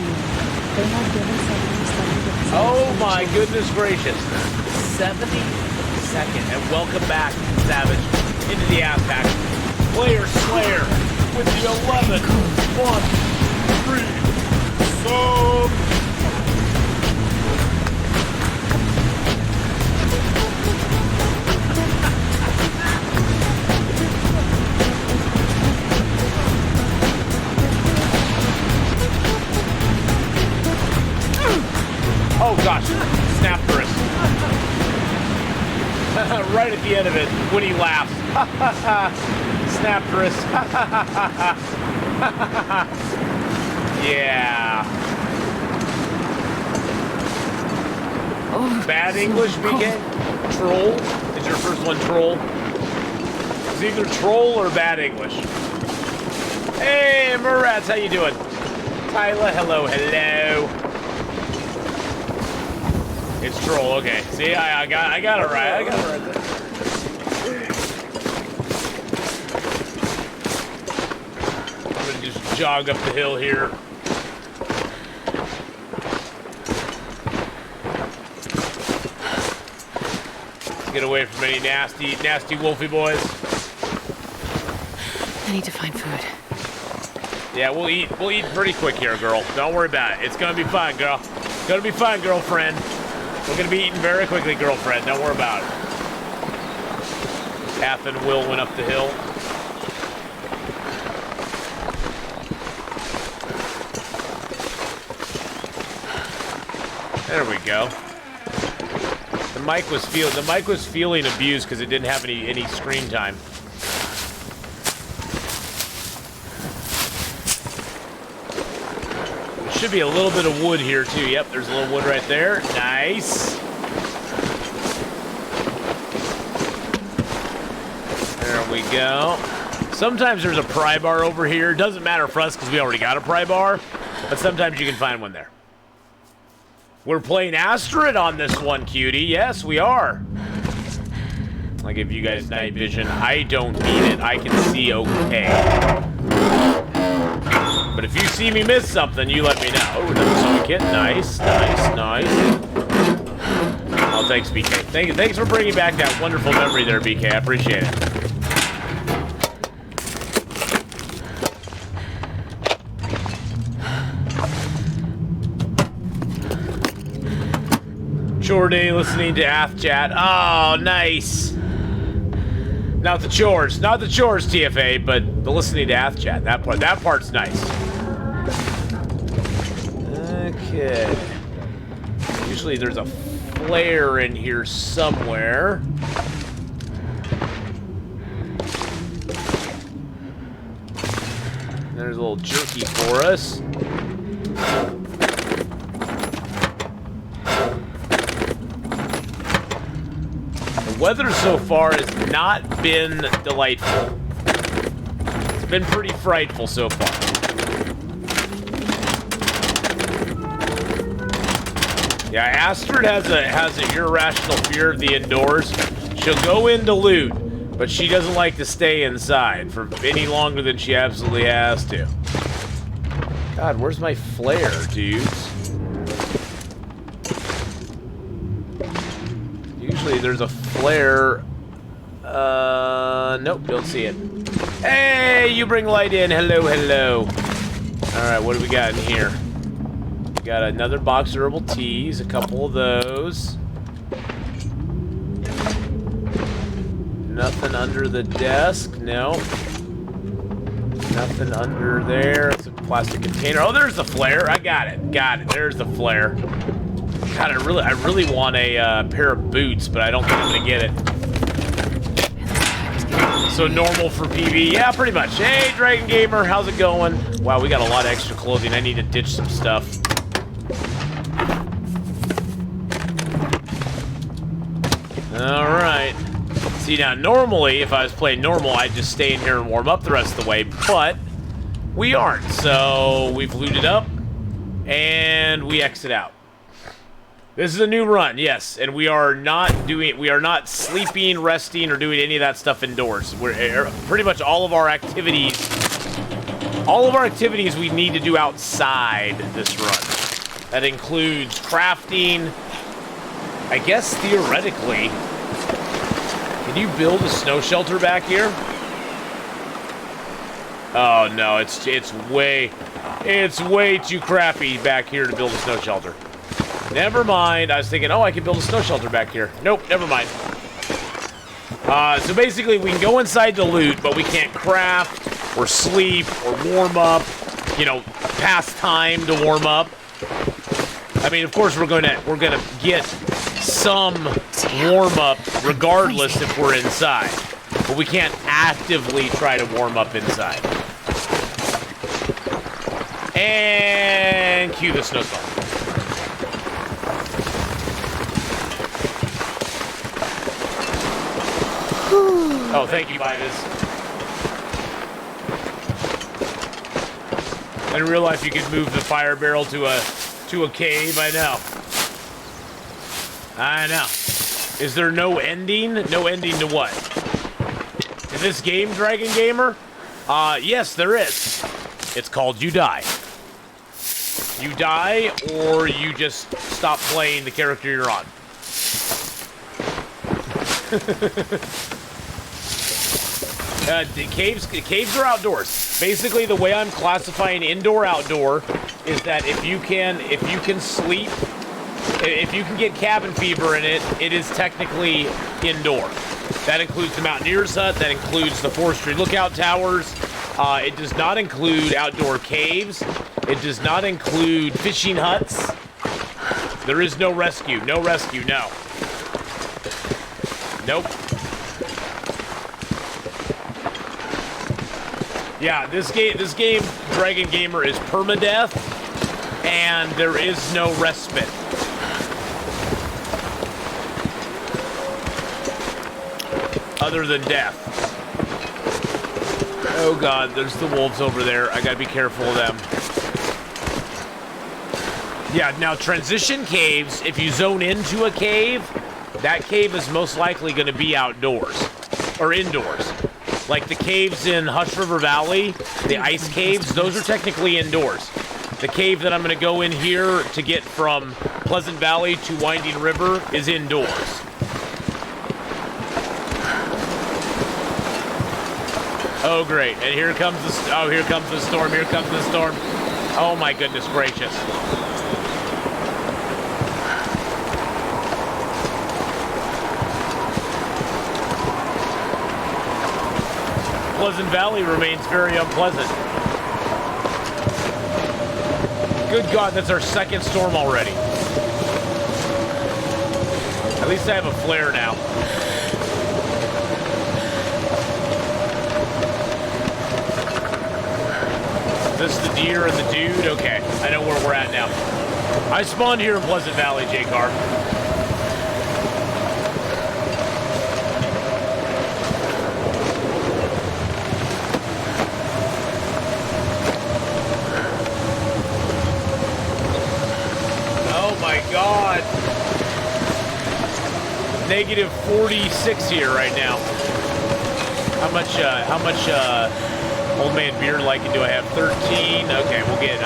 Oh my goodness gracious. 72nd. And welcome back, Savage, into the ass pack. Player Slayer with the 11 1 3 sub. the end of it when he laughs. Snaptress. Yeah. Oh, Bad English, BK? Troll? Is your first one troll? It's either troll or bad English. Hey, Murats, how you doing? Tyler, hello, hello. It's troll, okay. See, I got it right. I got it right there. I'm gonna just jog up the hill here. Get away from any nasty wolfy boys. I need to find food. Yeah, we'll eat pretty quick here, girl. Don't worry about it. It's gonna be fine, girl. It's gonna be fine, girlfriend. We're gonna be eating very quickly, girlfriend. Don't worry about it. Ath and Will went up the hill. There we go. The mic was feeling abused because it didn't have any screen time. There should be a little bit of wood here too. Yep, there's a little wood right there. Nice. There we go. Sometimes there's a pry bar over here. Doesn't matter for us because we already got a pry bar, but sometimes you can find one there. We're playing Astrid on this one, cutie. Yes, we are. I'll give you guys night vision. I don't need it. I can see okay. But if you see me miss something, you let me know. Oh, another sewing kit. Nice, nice, nice. Oh, thanks, BK. Thanks for bringing back that wonderful memory there, BK. I appreciate it. Jordy listening to Ath chat. Oh, nice. Not the chores, TFA, but the listening to Ath chat. That part's nice. Okay. Usually there's a flare in here somewhere. There's a little jerky for us. The weather so far has not been delightful. It's been pretty frightful so far. Yeah, Astrid has an irrational fear of the indoors. She'll go in to loot, but she doesn't like to stay inside for any longer than she absolutely has to. God, where's my flare, dudes? Usually there's a flare. Nope, don't see it. Hey, you bring light in. Hello, hello. All right, what do we got in here? We got another box of herbal teas, a couple of those. Nothing under the desk, no. Nothing under there. It's a plastic container. Oh, there's the flare. I got it. There's the flare. God, I really want a pair of boots, but I don't think I'm gonna get it. So normal for PV? Yeah, pretty much. Hey, Dragon Gamer, how's it going? Wow, we got a lot of extra clothing. I need to ditch some stuff. All right. See, now, normally, if I was playing normal, I'd just stay in here and warm up the rest of the way, but we aren't. So we've looted up, and we exit out. This is a new run, yes, and we are not sleeping, resting, or doing any of that stuff indoors. We're pretty much all of our activities we need to do outside this run. That includes crafting. I guess theoretically, can you build a snow shelter back here? Oh no, it's way too crappy back here to build a snow shelter. Never mind. I was thinking, oh, I can build a snow shelter back here. Nope, never mind. So basically, we can go inside to loot, but we can't craft, or sleep, or warm up. You know, pass time to warm up. I mean, of course, we're gonna get some warm-up regardless if we're inside. But we can't actively try to warm up inside. And cue the snowstorm. Oh, thank you, Vivis. I didn't realize you could move the fire barrel to a cave. I know. Is there no ending? No ending to what? In this game, Dragon Gamer? Yes, there is. It's called You Die. You die, or you just stop playing the character you're on. The caves are outdoors. Basically, the way I'm classifying indoor-outdoor is that if you can sleep, if you can get cabin fever in it, it is technically indoor. That includes the Mountaineer's Hut. That includes the Forestry Lookout Towers. It does not include outdoor caves. It does not include fishing huts. There is no rescue. No rescue, no. Nope. Yeah, this game, Dragon Gamer, is permadeath, and there is no respite. Other than death. Oh god, there's the wolves over there. I gotta be careful of them. Yeah, now transition caves, if you zone into a cave, that cave is most likely gonna be outdoors. Or indoors. Like the caves in Hush River Valley, the ice caves, those are technically indoors. The cave that I'm gonna go in here to get from Pleasant Valley to Winding River is indoors. Oh great, and here comes the storm, here comes the storm. Oh my goodness gracious. Pleasant Valley remains very unpleasant. Good God, that's our second storm already. At least I have a flare now. Is this the deer and the dude? Okay, I know where we're at now. I spawned here in Pleasant Valley, J-Car. Oh my God. Negative 46 here right now. How much Old Man Beer liking do I have? 13. Okay, we'll get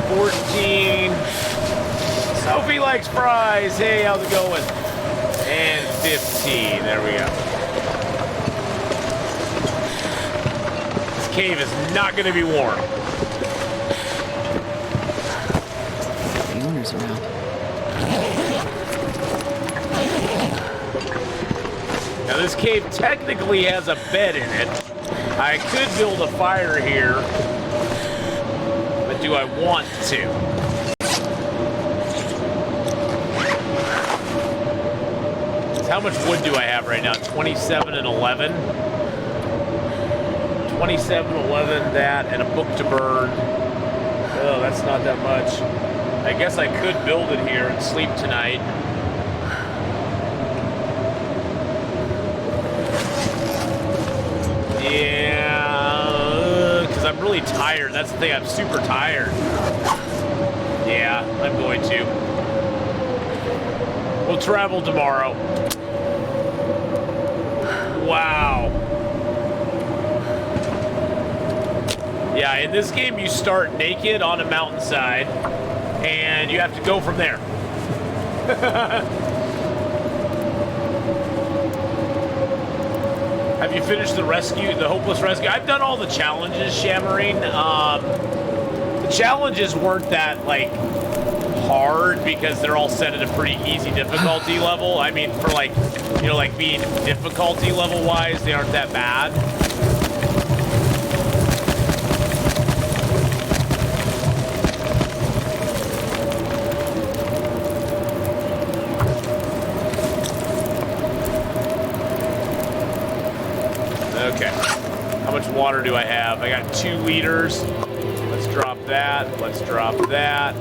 14. Sophie likes fries. Hey, how's it going? And 15. There we go. This cave is not going to be warm. The owner's around. Now this cave technically has a bed in it. I could build a fire here, but do I want to? How much wood do I have right now? 27 and 11? 27, 11, that, and a book to burn. Oh, that's not that much. I guess I could build it here and sleep tonight. Yeah, because I'm really tired. That's the thing, I'm super tired. Yeah, I'm going to. We'll travel tomorrow. Wow. Yeah, in this game you start naked on a mountainside, and you have to go from there. Have you finished the rescue, the hopeless rescue? I've done all the challenges, Shamarine. The challenges weren't that, like, hard because they're all set at a pretty easy difficulty level. I mean, for, like, you know, like being difficulty level-wise, they aren't that bad. water do I have? I got 2 liters. Let's drop that. Let's drop that.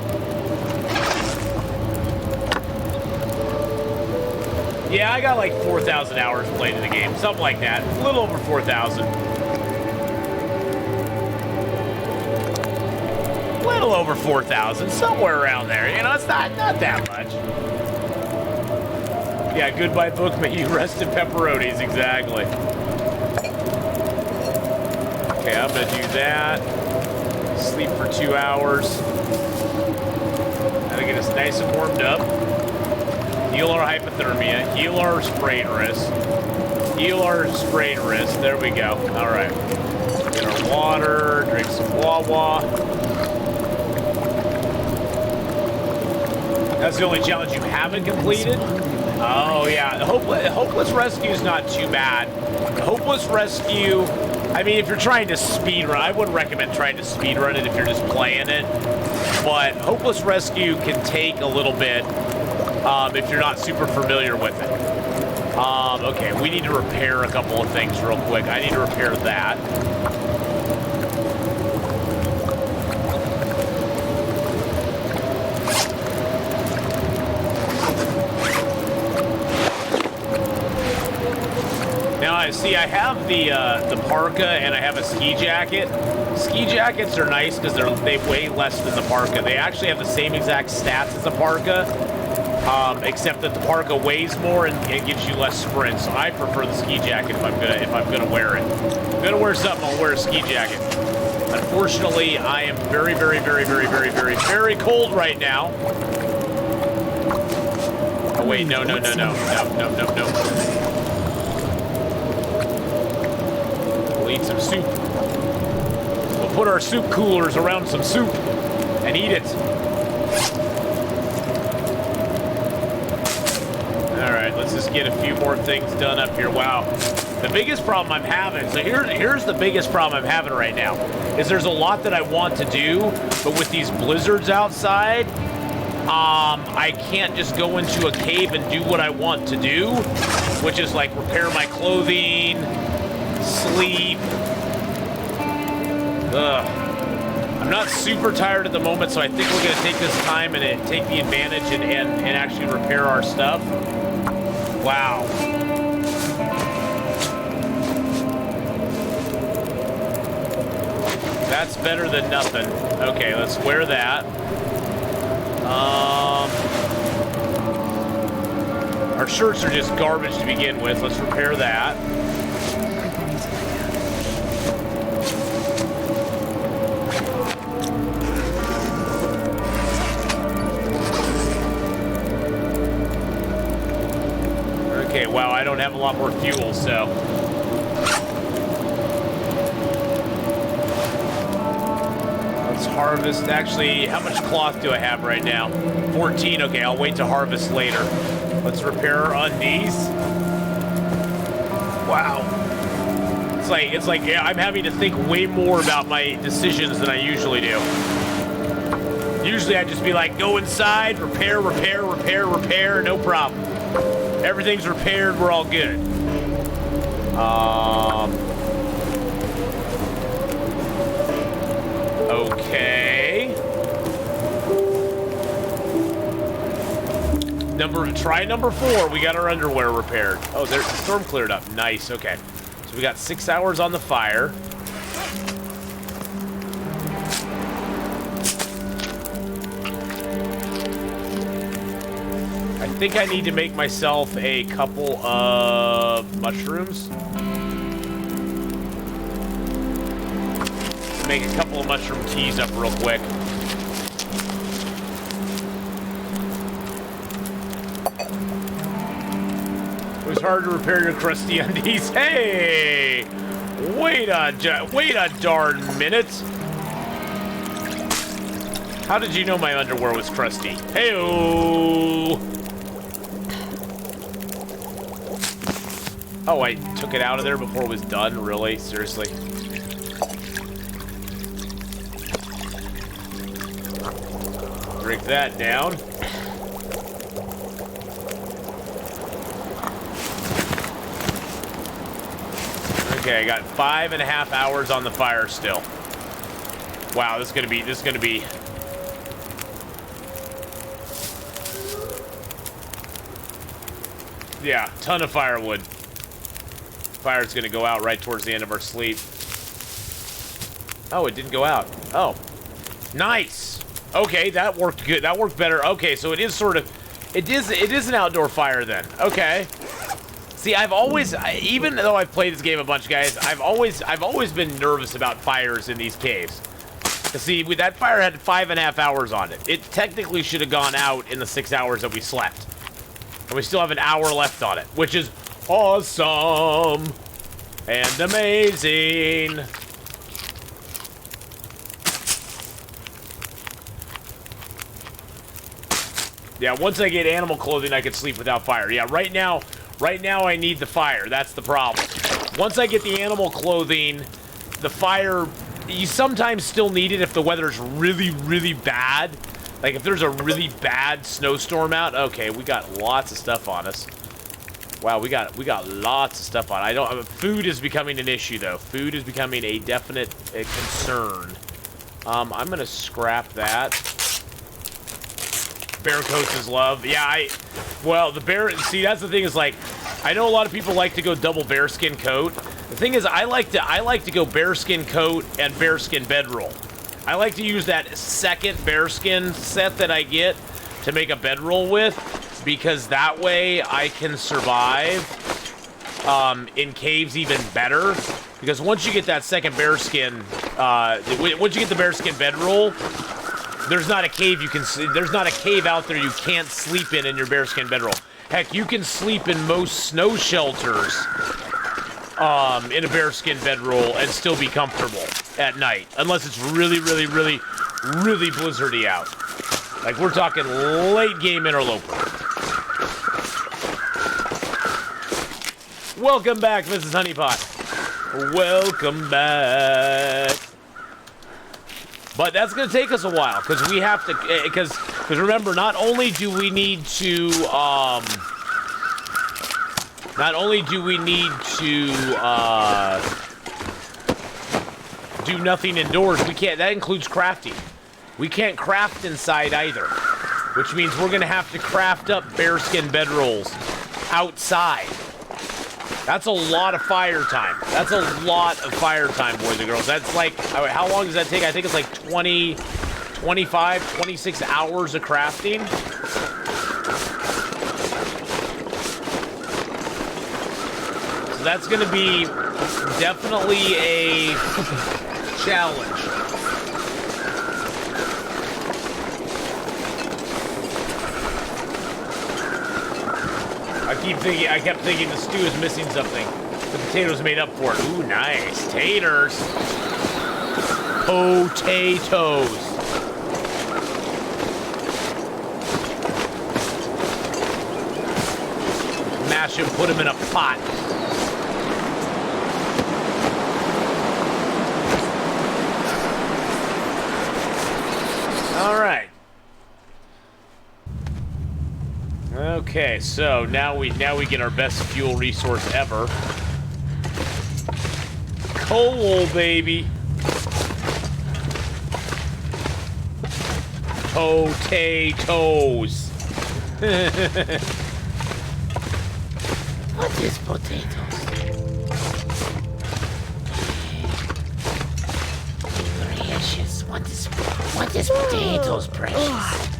Yeah, I got like 4,000 hours played in the game. Something like that. A little over 4,000. A little over 4,000. Somewhere around there. You know, it's not that much. Yeah, goodbye book, may you rest in pepperonis. Exactly. Okay, I'm going to do that. Sleep for 2 hours. That'll get us nice and warmed up. Heal our hypothermia. Heal our sprain wrist. Heal our sprain wrist. There we go. All right. Get our water. Drink some Wawa. That's the only challenge you haven't completed? Oh, yeah. The Hopeless Rescue is not too bad. The Hopeless Rescue, I mean, if you're trying to speedrun, I wouldn't recommend trying to speedrun it if you're just playing it. But Hopeless Rescue can take a little bit if you're not super familiar with it. Okay, we need to repair a couple of things real quick. I need to repair that. Now, I see I have the parka and I have a ski jacket. Ski jackets are nice because they weigh less than the parka. They actually have the same exact stats as the parka, except that the parka weighs more and it gives you less sprint. So I prefer the ski jacket if I'm gonna wear it. If I'm gonna wear something, I'll wear a ski jacket. Unfortunately, I am very, very, very, very, very, very, very cold right now. Oh wait, no. We'll eat some soup. We'll put our soup coolers around some soup and eat it. All right, let's just get a few more things done up here. Wow. The biggest problem I'm having, so here's the biggest problem I'm having right now, is there's a lot that I want to do, but with these blizzards outside, I can't just go into a cave and do what I want to do, which is like repair my clothing, sleep. Ugh. I'm not super tired at the moment, so I think we're going to take this time and take the advantage and actually repair our stuff. Wow. That's better than nothing. Okay, let's wear that. Our shirts are just garbage to begin with. Let's repair that. Okay, wow, I don't have a lot more fuel, so... Let's harvest. Actually, how much cloth do I have right now? 14. Okay, I'll wait to harvest later. Let's repair our undies. Wow. It's like yeah, I'm having to think way more about my decisions than I usually do. Usually I'd just be like, go inside, repair, no problem. Everything's repaired, we're all good. Okay. Try number 4. We got our underwear repaired. Oh, there's the storm cleared up. Nice. Okay. So we got 6 hours on the fire. I think I need to make myself a couple of mushrooms. Make a couple of mushroom teas up real quick. It was hard to repair your crusty undies. Hey! Wait a darn minute. How did you know my underwear was crusty? Hey-oh! Oh, I took it out of there before it was done? Really? Seriously? Break that down. Okay, I got 5.5 hours on the fire still. Wow, this is gonna be. Yeah, ton of firewood. Fire's gonna go out right towards the end of our sleep. Oh, it didn't go out. Oh, nice. Okay, that worked good. That worked better. Okay, so it is sort of, it is an outdoor fire then. Okay. See, I've always, even though I've played this game a bunch, guys, I've always been nervous about fires in these caves. See, that fire had 5.5 hours on it. It technically should have gone out in the 6 hours that we slept. And we still have an hour left on it, which is awesome and amazing. Yeah, once I get animal clothing, I can sleep without fire. Yeah, right now I need the fire. That's the problem. Once I get the animal clothing, the fire, you sometimes still need it if the weather's really, really bad. Like if there's a really bad snowstorm out. Okay, we got lots of stuff on us. Wow, we got lots of stuff on. Food is becoming an issue though. Food is becoming a definite concern. I'm gonna scrap that. Bear coats is love. Yeah, well, the bear, see, that's the thing is like, I know a lot of people like to go double bearskin coat. The thing is, I like to go bearskin coat and bearskin bedroll. I like to use that second bearskin set that I get to make a bedroll with, because that way I can survive in caves even better. Because once you get that second bearskin, once you get the bearskin bedroll, there's not a cave there's not a cave out there you can't sleep in your bearskin bedroll. Heck, you can sleep in most snow shelters in a bearskin bedroll and still be comfortable at night, unless it's really, really, really, really blizzardy out. Like we're talking late game Interloper. Welcome back, Mrs. Honeypot. Welcome back. But that's going to take us a while, because we have to, because remember, not only do we need to do nothing indoors, that includes crafting. We can't craft inside either, which means we're going to have to craft up bearskin bedrolls outside. That's a lot of fire time. That's a lot of fire time, boys and girls. That's like, how long does that take? I think it's like 20, 25, 26 hours of crafting. So that's going to be definitely a challenge. I kept thinking the stew is missing something. The potatoes made up for it. Ooh, nice. Taters. Potatoes. Mash them, put them in a pot. All right. Okay, so now we get our best fuel resource ever. Coal, baby. Potatoes. What is potatoes? Precious. What is potatoes, precious?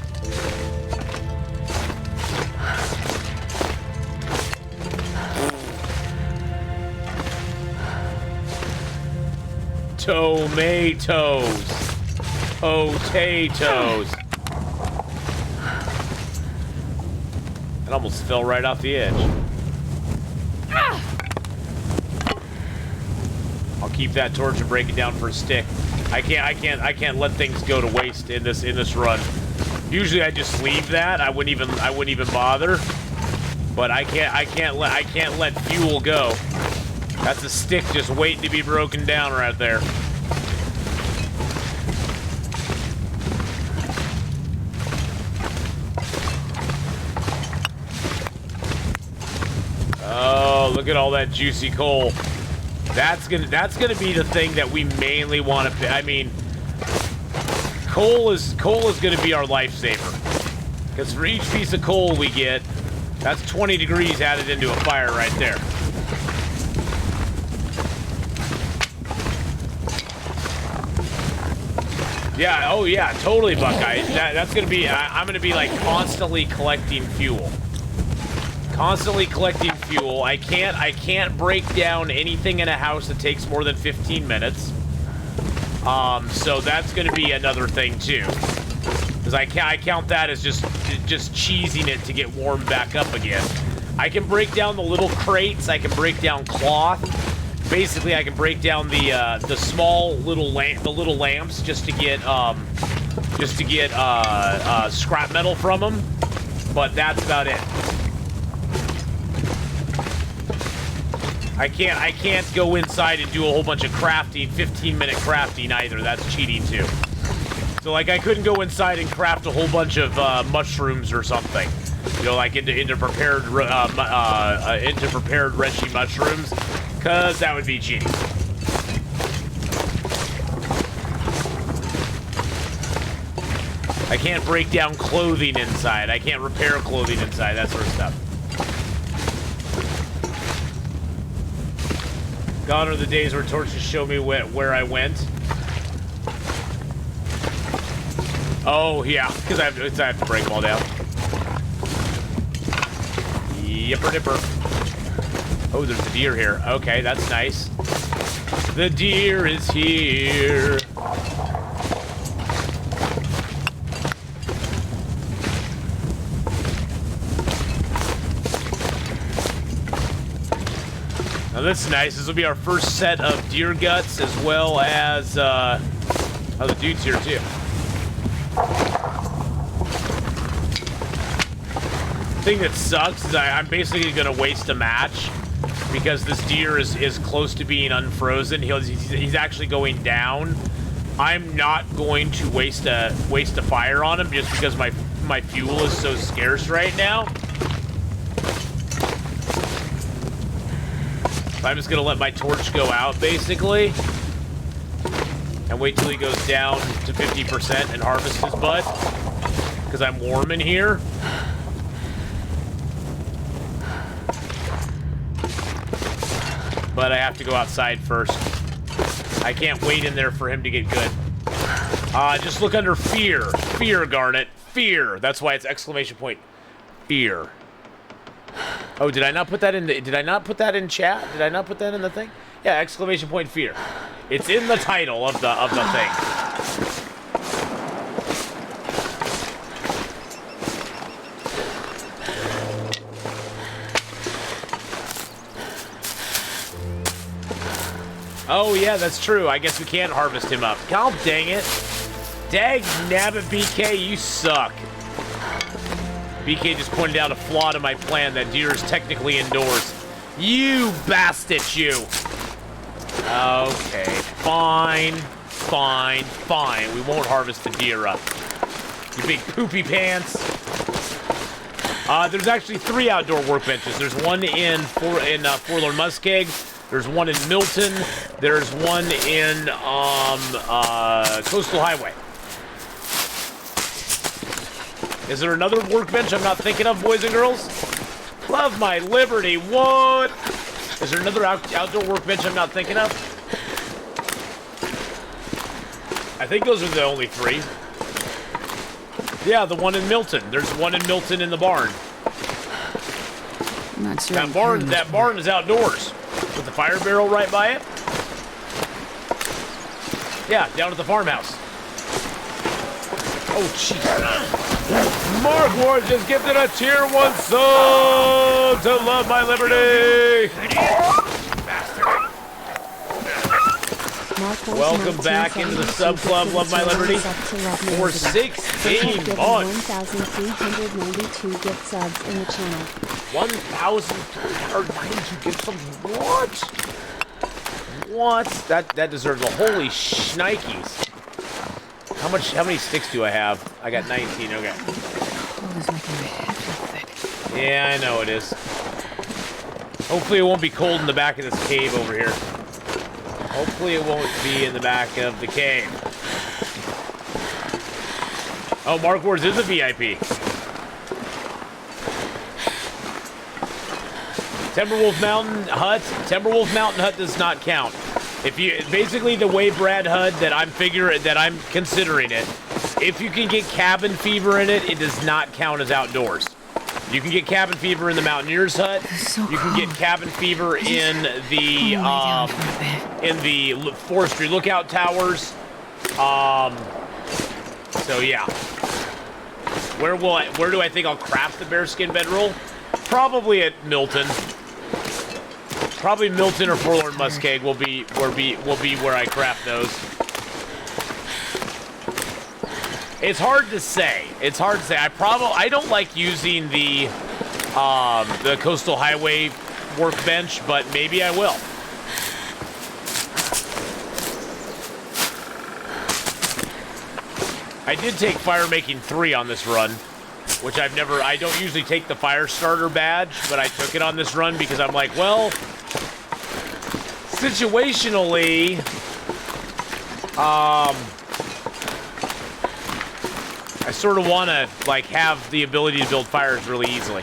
Tomatoes. Potatoes. It almost fell right off the edge. I'll keep that torch and break it down for a stick. I can't let things go to waste in this run. Usually I just leave that. I wouldn't even bother. But I can't let fuel go. That's a stick just waiting to be broken down right there. Oh, look at all that juicy coal. That's gonna be the thing that we mainly want to. I mean, coal is gonna be our lifesaver. Because for each piece of coal we get, that's 20 degrees added into a fire right there. Yeah, oh yeah, totally, Buckeye. That's gonna be, I'm gonna be like constantly collecting fuel. Constantly collecting fuel. I can't break down anything in a house that takes more than 15 minutes. So that's gonna be another thing too. Because I count that as just cheesing it to get warmed back up again. I can break down the little crates, I can break down cloth. Basically, I can break down the small little lamps just to get scrap metal from them, but that's about it. I can't go inside and do a whole bunch of crafting, 15-minute crafting either. That's cheating too. So like I couldn't go inside and craft a whole bunch of mushrooms or something, you know, like into prepared Reggie mushrooms. Because that would be cheating. I can't break down clothing inside. I can't repair clothing inside. That sort of stuff. Gone are the days where torches show me where I went. Oh, yeah. Because I have to break them all down. Yipper dipper. Oh, there's a deer here. Okay, that's nice. The deer is here. Now this is nice. This will be our first set of deer guts as well as oh, the dude's here too. The thing that sucks is I'm basically gonna waste a match. Because this deer is close to being unfrozen. He's actually going down. I'm not going to waste a fire on him just because my fuel is so scarce right now. So I'm just gonna let my torch go out basically, and wait till he goes down to 50% and harvest his butt because I'm warm in here. But I have to go outside first. I can't wait in there for him to get good. Just look under fear. Fear, Garnet. Fear. That's why it's exclamation point. Fear. Oh, did I not put that in did I not put that in chat? Did I not put that in the thing? Yeah, exclamation point fear. It's in the title of the thing. Oh, yeah, that's true. I guess we can't harvest him up. God dang it. Dag nabbit, BK, you suck. BK just pointed out a flaw to my plan that deer is technically indoors. You bastard, you. Okay, fine. Fine, fine. We won't harvest the deer up. You big poopy pants. There's actually 3 outdoor workbenches. There's one in Forlorn Muskeg. There's one in Milton. There's one in Coastal Highway. Is there another workbench I'm not thinking of, boys and girls? Love my liberty. What? Is there another outdoor workbench I'm not thinking of? I think those are the only 3. Yeah, the one in Milton. There's one in Milton in the barn. I'm not sure. That barn is outdoors. With the fire barrel right by it? Yeah, down at the farmhouse. Oh, jeez. Mark Ward just gifted a tier 1 sub to Love My Liberty. Welcome back into the sub club, Love My Liberty, for 16 months. 1,392 gift subs in the channel. 1,392 gift subs. What? What? That deserves a holy shnikes. How many sticks do I have? I got 19. Okay. Oh, this might be thick. Yeah, I know it is. Hopefully it won't be cold in the back of this cave over here. Hopefully it won't be in the back of the cave. Oh, Mark Wars is a VIP. Timberwolf Mountain Hut does not count. If you basically the way Brad HUD that I'm considering it, if you can get cabin fever in it, it does not count as outdoors. You can get cabin fever in the Mountaineers hut. So you can get cabin fever in the forestry lookout towers. So yeah. Where do I think I'll craft the bearskin bedroll? Probably at Milton. Probably Milton or Forlorn Muskeg will be where I craft those. It's hard to say. I don't like using the Coastal Highway workbench, but maybe I will. I did take Fire Making 3 on this run, which I don't usually take the Fire Starter badge, but I took it on this run because I'm like, well, situationally, I sort of want to, like, have the ability to build fires really easily.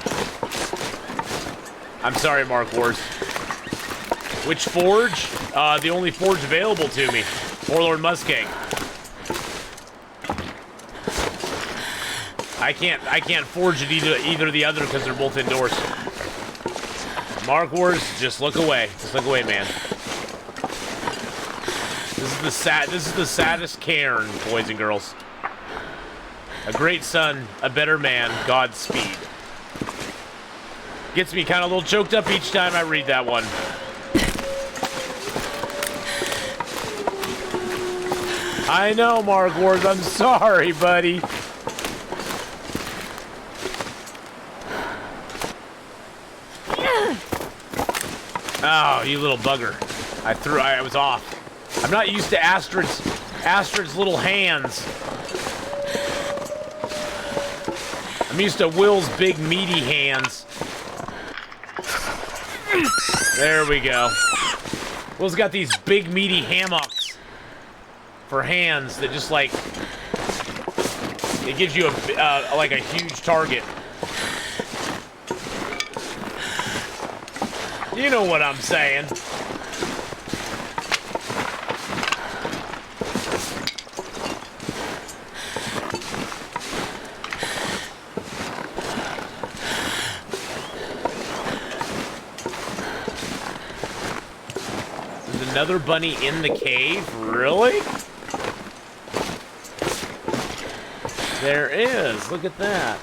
I'm sorry, Mark Wars. Which forge? The only forge available to me. Forlorn Muskeg. I can't forge it either or the other because they're both indoors. Mark Wars, just look away. Just look away, man. This is the saddest cairn, boys and girls. A great son, a better man, Godspeed. Gets me kind of a little choked up each time I read that one. I know, Mark Wars, I'm sorry, buddy. Oh, you little bugger. I was off. I'm not used to Astrid's little hands. I'm used to Will's big meaty hands. There we go. Will's got these big meaty hammocks for hands that just like, it gives you like a huge target. You know what I'm saying. There's another bunny in the cave? Really? There is. Look at that.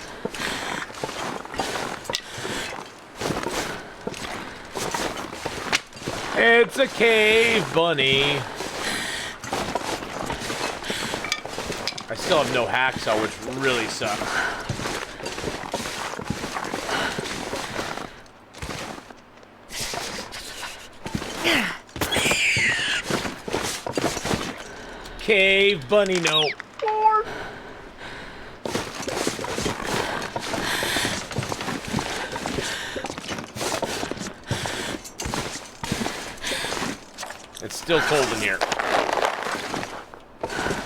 It's a cave bunny. I still have no hacksaw, which really sucks. Cave bunny, no. It's still cold in here.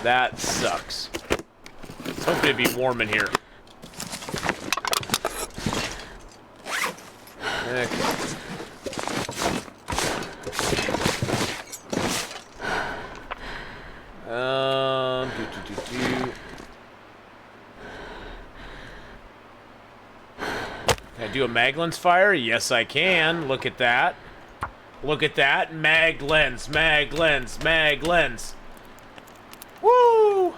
That sucks. Let's hope it'd be warm in here. Okay. Can I do a Maglens fire? Yes, I can. Look at that. Look at that. Mag lens, mag lens, mag lens. Woo!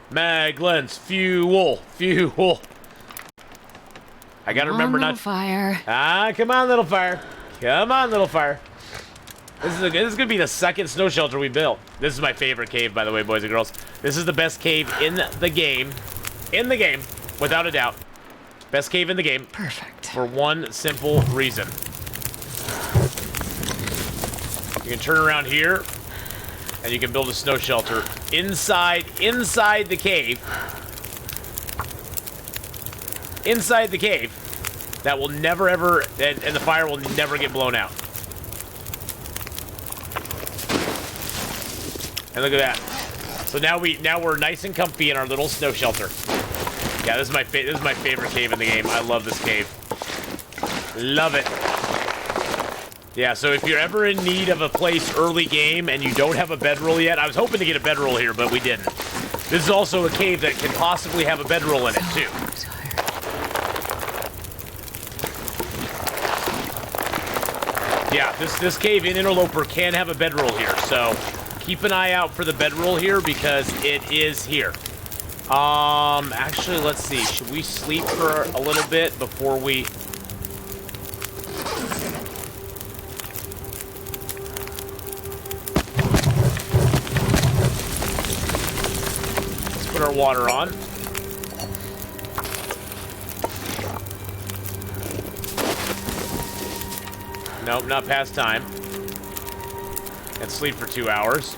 Mag lens, fuel, fuel. I gotta remember not. Fire. Ah, come on, little fire. Come on, little fire. This is gonna be the second snow shelter we built. This is my favorite cave, by the way, boys and girls. This is the best cave in the game. In the game, without a doubt. Best cave in the game. Perfect. For one simple reason. You can turn around here, and you can build a snow shelter inside the cave. Inside the cave, that will never ever, and the fire will never get blown out. And look at that. So now we're nice and comfy in our little snow shelter. Yeah, this is my favorite cave in the game. I love this cave. Love it. Yeah, so if you're ever in need of a place early game and you don't have a bedroll yet, I was hoping to get a bedroll here, but we didn't. This is also a cave that can possibly have a bedroll in it, too. Yeah, this cave in Interloper can have a bedroll here, so keep an eye out for the bedroll here because it is here. Actually, let's see. Should we sleep for a little bit before we... Put our water on. Nope, not past time. And sleep for 2 hours.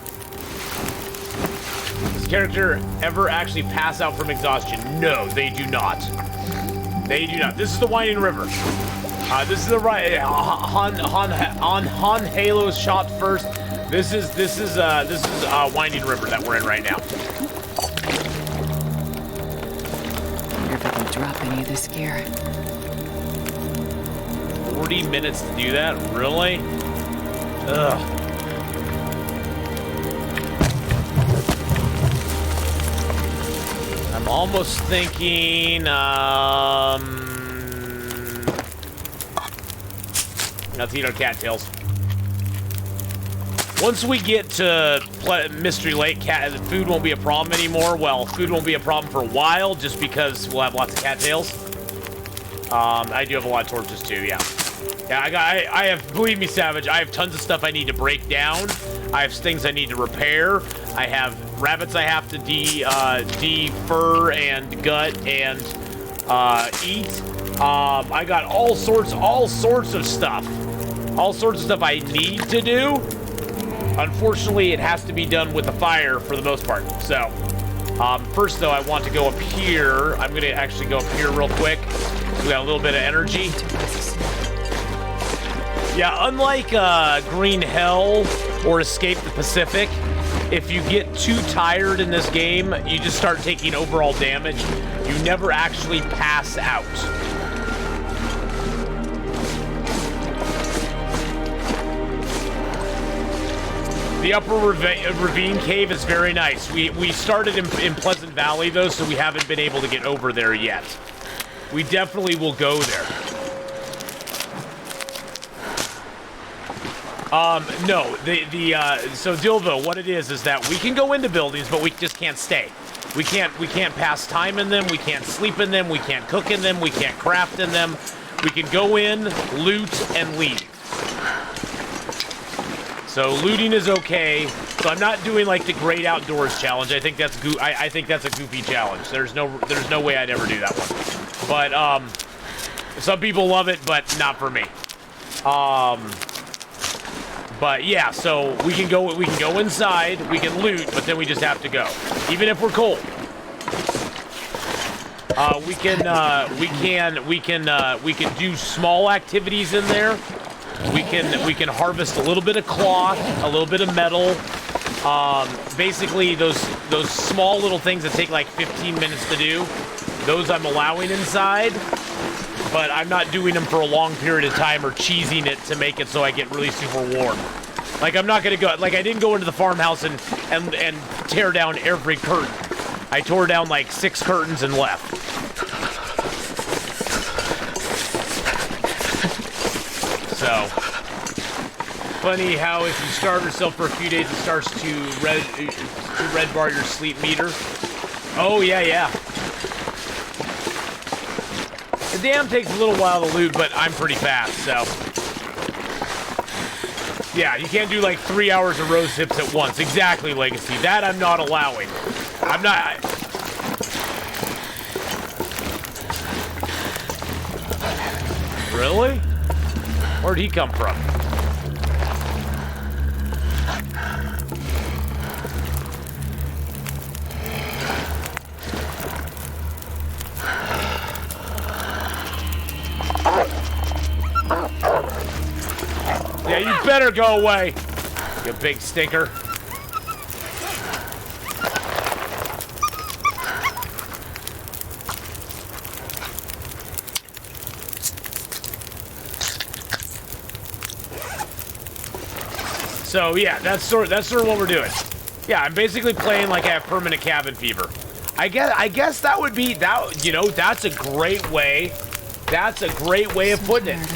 Does character ever actually pass out from exhaustion? No, they do not. They do not. This is the Winding River. This is the right Han Halo's shot first. This is Winding River that we're in right now. If I can drop any of this gear. 40 minutes to do that? Really? Ugh. I'm almost thinking, Atheenon cattails. Once we get to Mystery Lake, food won't be a problem anymore. Well, food won't be a problem for a while, just because we'll have lots of cattails. I do have a lot of torches too, yeah. Yeah, I have, believe me, Savage, I have tons of stuff I need to break down. I have things I need to repair. I have rabbits I have to defur and gut and eat. I got all sorts of stuff. All sorts of stuff I need to do. Unfortunately, it has to be done with the fire for the most part. So, first though, I want to go up here. I'm gonna actually go up here real quick. So we got a little bit of energy. Yeah, unlike Green Hell or Escape the Pacific, if you get too tired in this game, you just start taking overall damage. You never actually pass out. The upper ravine cave is very nice. We started in Pleasant Valley, though, so we haven't been able to get over there yet. We definitely will go there. No, so Dilvo, what it is that we can go into buildings, but we just can't stay. We can't pass time in them, we can't sleep in them, we can't cook in them, we can't craft in them. We can go in, loot, and leave. So looting is okay. So I'm not doing like the Great Outdoors challenge. I think that's I think that's a goofy challenge. There's no way I'd ever do that one. But some people love it, but not for me. But yeah, so we can go inside, we can loot, but then we just have to go, even if we're cold. We can do small activities in there. We can harvest a little bit of cloth, a little bit of metal. Basically those small little things that take like 15 minutes to do, those I'm allowing inside. But I'm not doing them for a long period of time or cheesing it to make it so I get really super warm. Like I'm not gonna go, like I didn't go into the farmhouse and tear down every curtain. I tore down like 6 curtains and left. So, funny how if you starve yourself for a few days, it starts to red bar your sleep meter. Oh yeah. The dam takes a little while to loot, but I'm pretty fast, so. Yeah, you can't do like 3 hours of rose hips at once. Exactly, Legacy. That I'm not allowing. I'm not... Really? Where'd he come from? Yeah, you better go away, you big stinker. So yeah, that's sort of what we're doing. Yeah, I'm basically playing like I have permanent cabin fever. I guess that would be that. You know, that's a great way. That's a great way of putting it.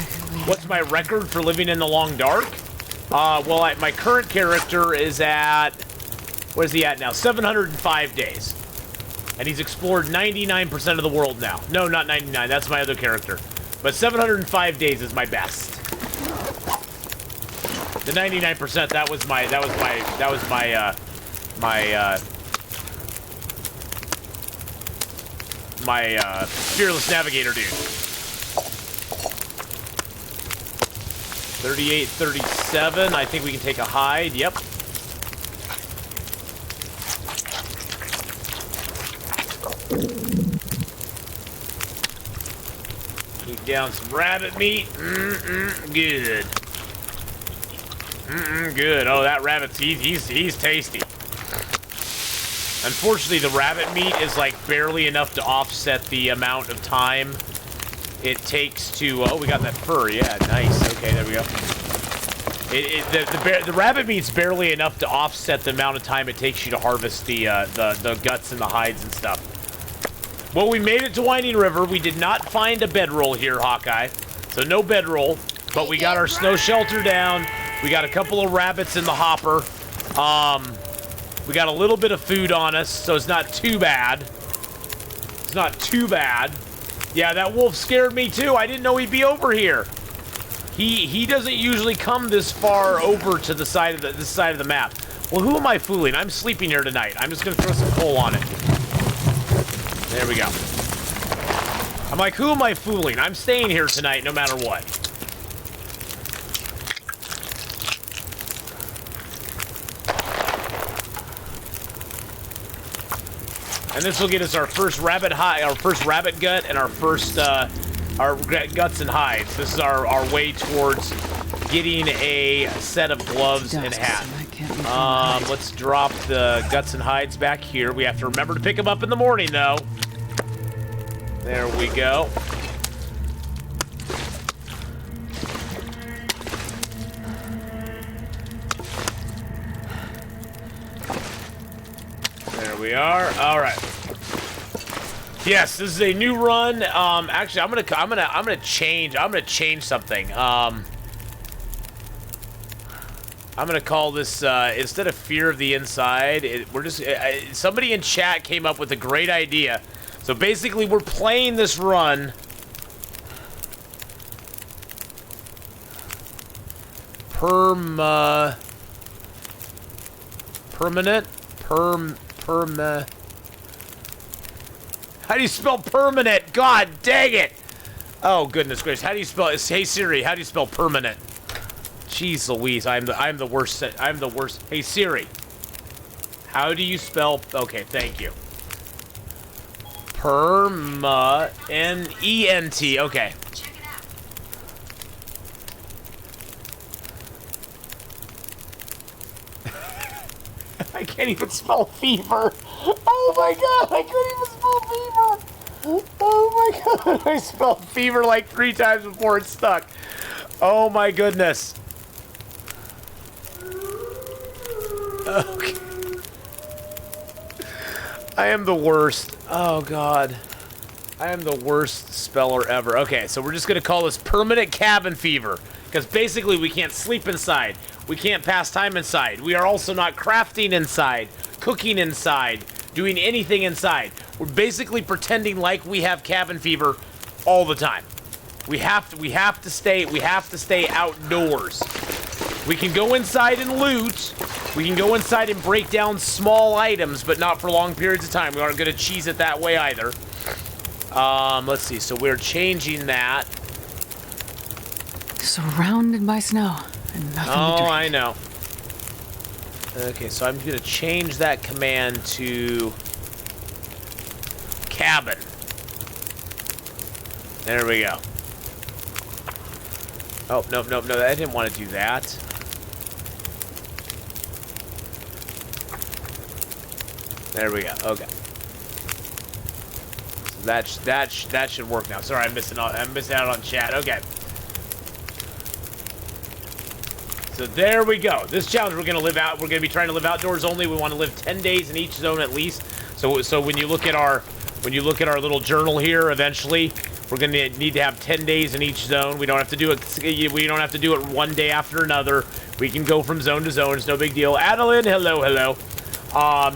What's my record for living in the long dark? Well, my current character is at, what is he at now? 705 days. And he's explored 99% of the world now. No, not 99. That's my other character. But 705 days is my best. The 99%, that was my fearless navigator dude. 38, 37. I think we can take a hide. Yep. Eat down some rabbit meat. Good. Good. Oh, that rabbit's he's tasty. Unfortunately, the rabbit meat is like barely enough to offset the amount of time it takes to. Oh, we got that fur. Yeah, nice. Okay, there we go. The rabbit meat's barely enough to offset the amount of time it takes you to harvest the guts and the hides and stuff. Well, we made it to Winding River. We did not find a bedroll here, Hawkeye. So no bedroll, but we got our snow shelter down. We got a couple of rabbits in the hopper. We got a little bit of food on us, so it's not too bad. It's not too bad. Yeah, that wolf scared me too. I didn't know he'd be over here. He doesn't usually come this far over to the side of this side of the map. Well, who am I fooling? I'm sleeping here tonight. I'm just gonna throw some coal on it. There we go. I'm like, who am I fooling? I'm staying here tonight no matter what. And this will get us our first rabbit gut, and our first our guts and hides. This is our way towards getting a set of gloves and hat. Let's drop the guts and hides back here. We have to remember to pick them up in the morning, though. There we go. There we are. All right. Yes, this is a new run. Actually, I'm gonna change something. I'm gonna call this instead of Fear of the Inside. Somebody in chat came up with a great idea. So basically, we're playing this run. Permanent. How do you spell permanent? God dang it! Oh goodness gracious! How do you spell? Hey Siri, how do you spell permanent? Jeez Louise, I'm the worst. I'm the worst. Hey Siri, how do you spell? Okay, thank you. N-E-N-T. Okay. Check it out. I can't even spell fever. Oh my god, I couldn't even spell fever. Oh my god, I spelled fever like 3 times before it stuck. Oh my goodness. Okay. I am the worst. Oh god. I am the worst speller ever. Okay, so we're just gonna call this permanent cabin fever. Because basically we can't sleep inside. We can't pass time inside. We are also not crafting inside, cooking inside, doing anything inside. We're basically pretending like we have cabin fever all the time. We have to stay outdoors. We can go inside and loot. We can go inside and break down small items, but not for long periods of time. We aren't going to cheese it that way either. Let's see. So we're changing that. Surrounded by snow and nothing to drink. Oh, I know. Okay, so I'm going to change that command to cabin. There we go. Oh, no, I didn't want to do that. There we go. Okay. So that should work now. Sorry, I'm missing out on chat. Okay. So there we go. This challenge we're gonna live out. We're gonna be trying to live outdoors only. We want to live 10 days in each zone at least. So when you look at our little journal here, eventually we're gonna need to have 10 days in each zone. We don't have to do it. We don't have to do it one day after another. We can go from zone to zone. It's no big deal. Adeline, hello, hello.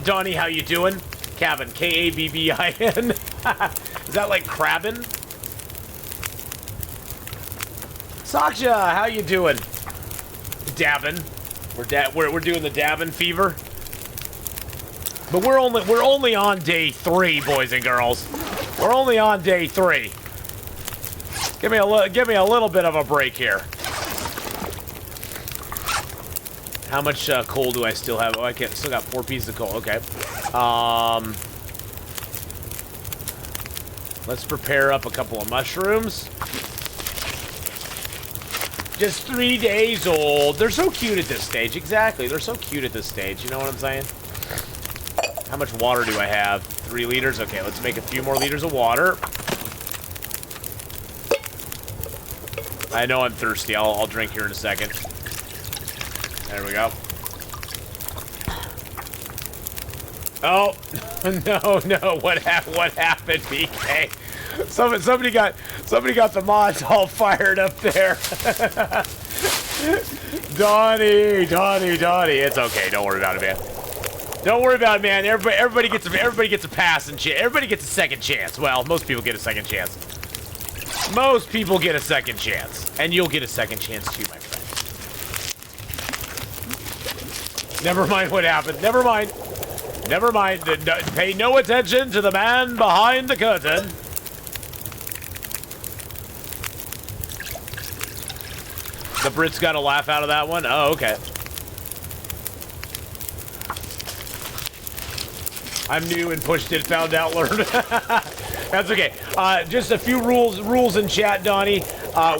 Donnie, how you doing? Cabin, K-A-B-B-I-N. Is that like crabbin? Saksha, how you doing? Dabbing. We're doing the dabbing fever. But we're only on day 3, boys and girls. We're only on day 3. Give me a little bit of a break here. How much coal do I still have? Oh, I still got 4 pieces of coal. Okay. Let's prepare up a couple of mushrooms. Just 3 days old. They're so cute at this stage. Exactly. They're so cute at this stage. You know what I'm saying? How much water do I have? 3 liters? Okay, let's make a few more liters of water. I know I'm thirsty. I'll drink here in a second. There we go. Oh, no. What happened, BK? Somebody got the mods all fired up there. Donnie. It's okay. Don't worry about it, man. Don't worry about it, man. Everybody gets a pass and everybody gets a second chance. Well, most people get a second chance. Most people get a second chance, and you'll get a second chance too, my friend. Never mind what happened. Never mind. Pay no attention to the man behind the curtain. The Brits got a laugh out of that one? Oh, okay. I'm new and pushed it, found out, learned. That's okay. Just a few rules in chat, Donnie.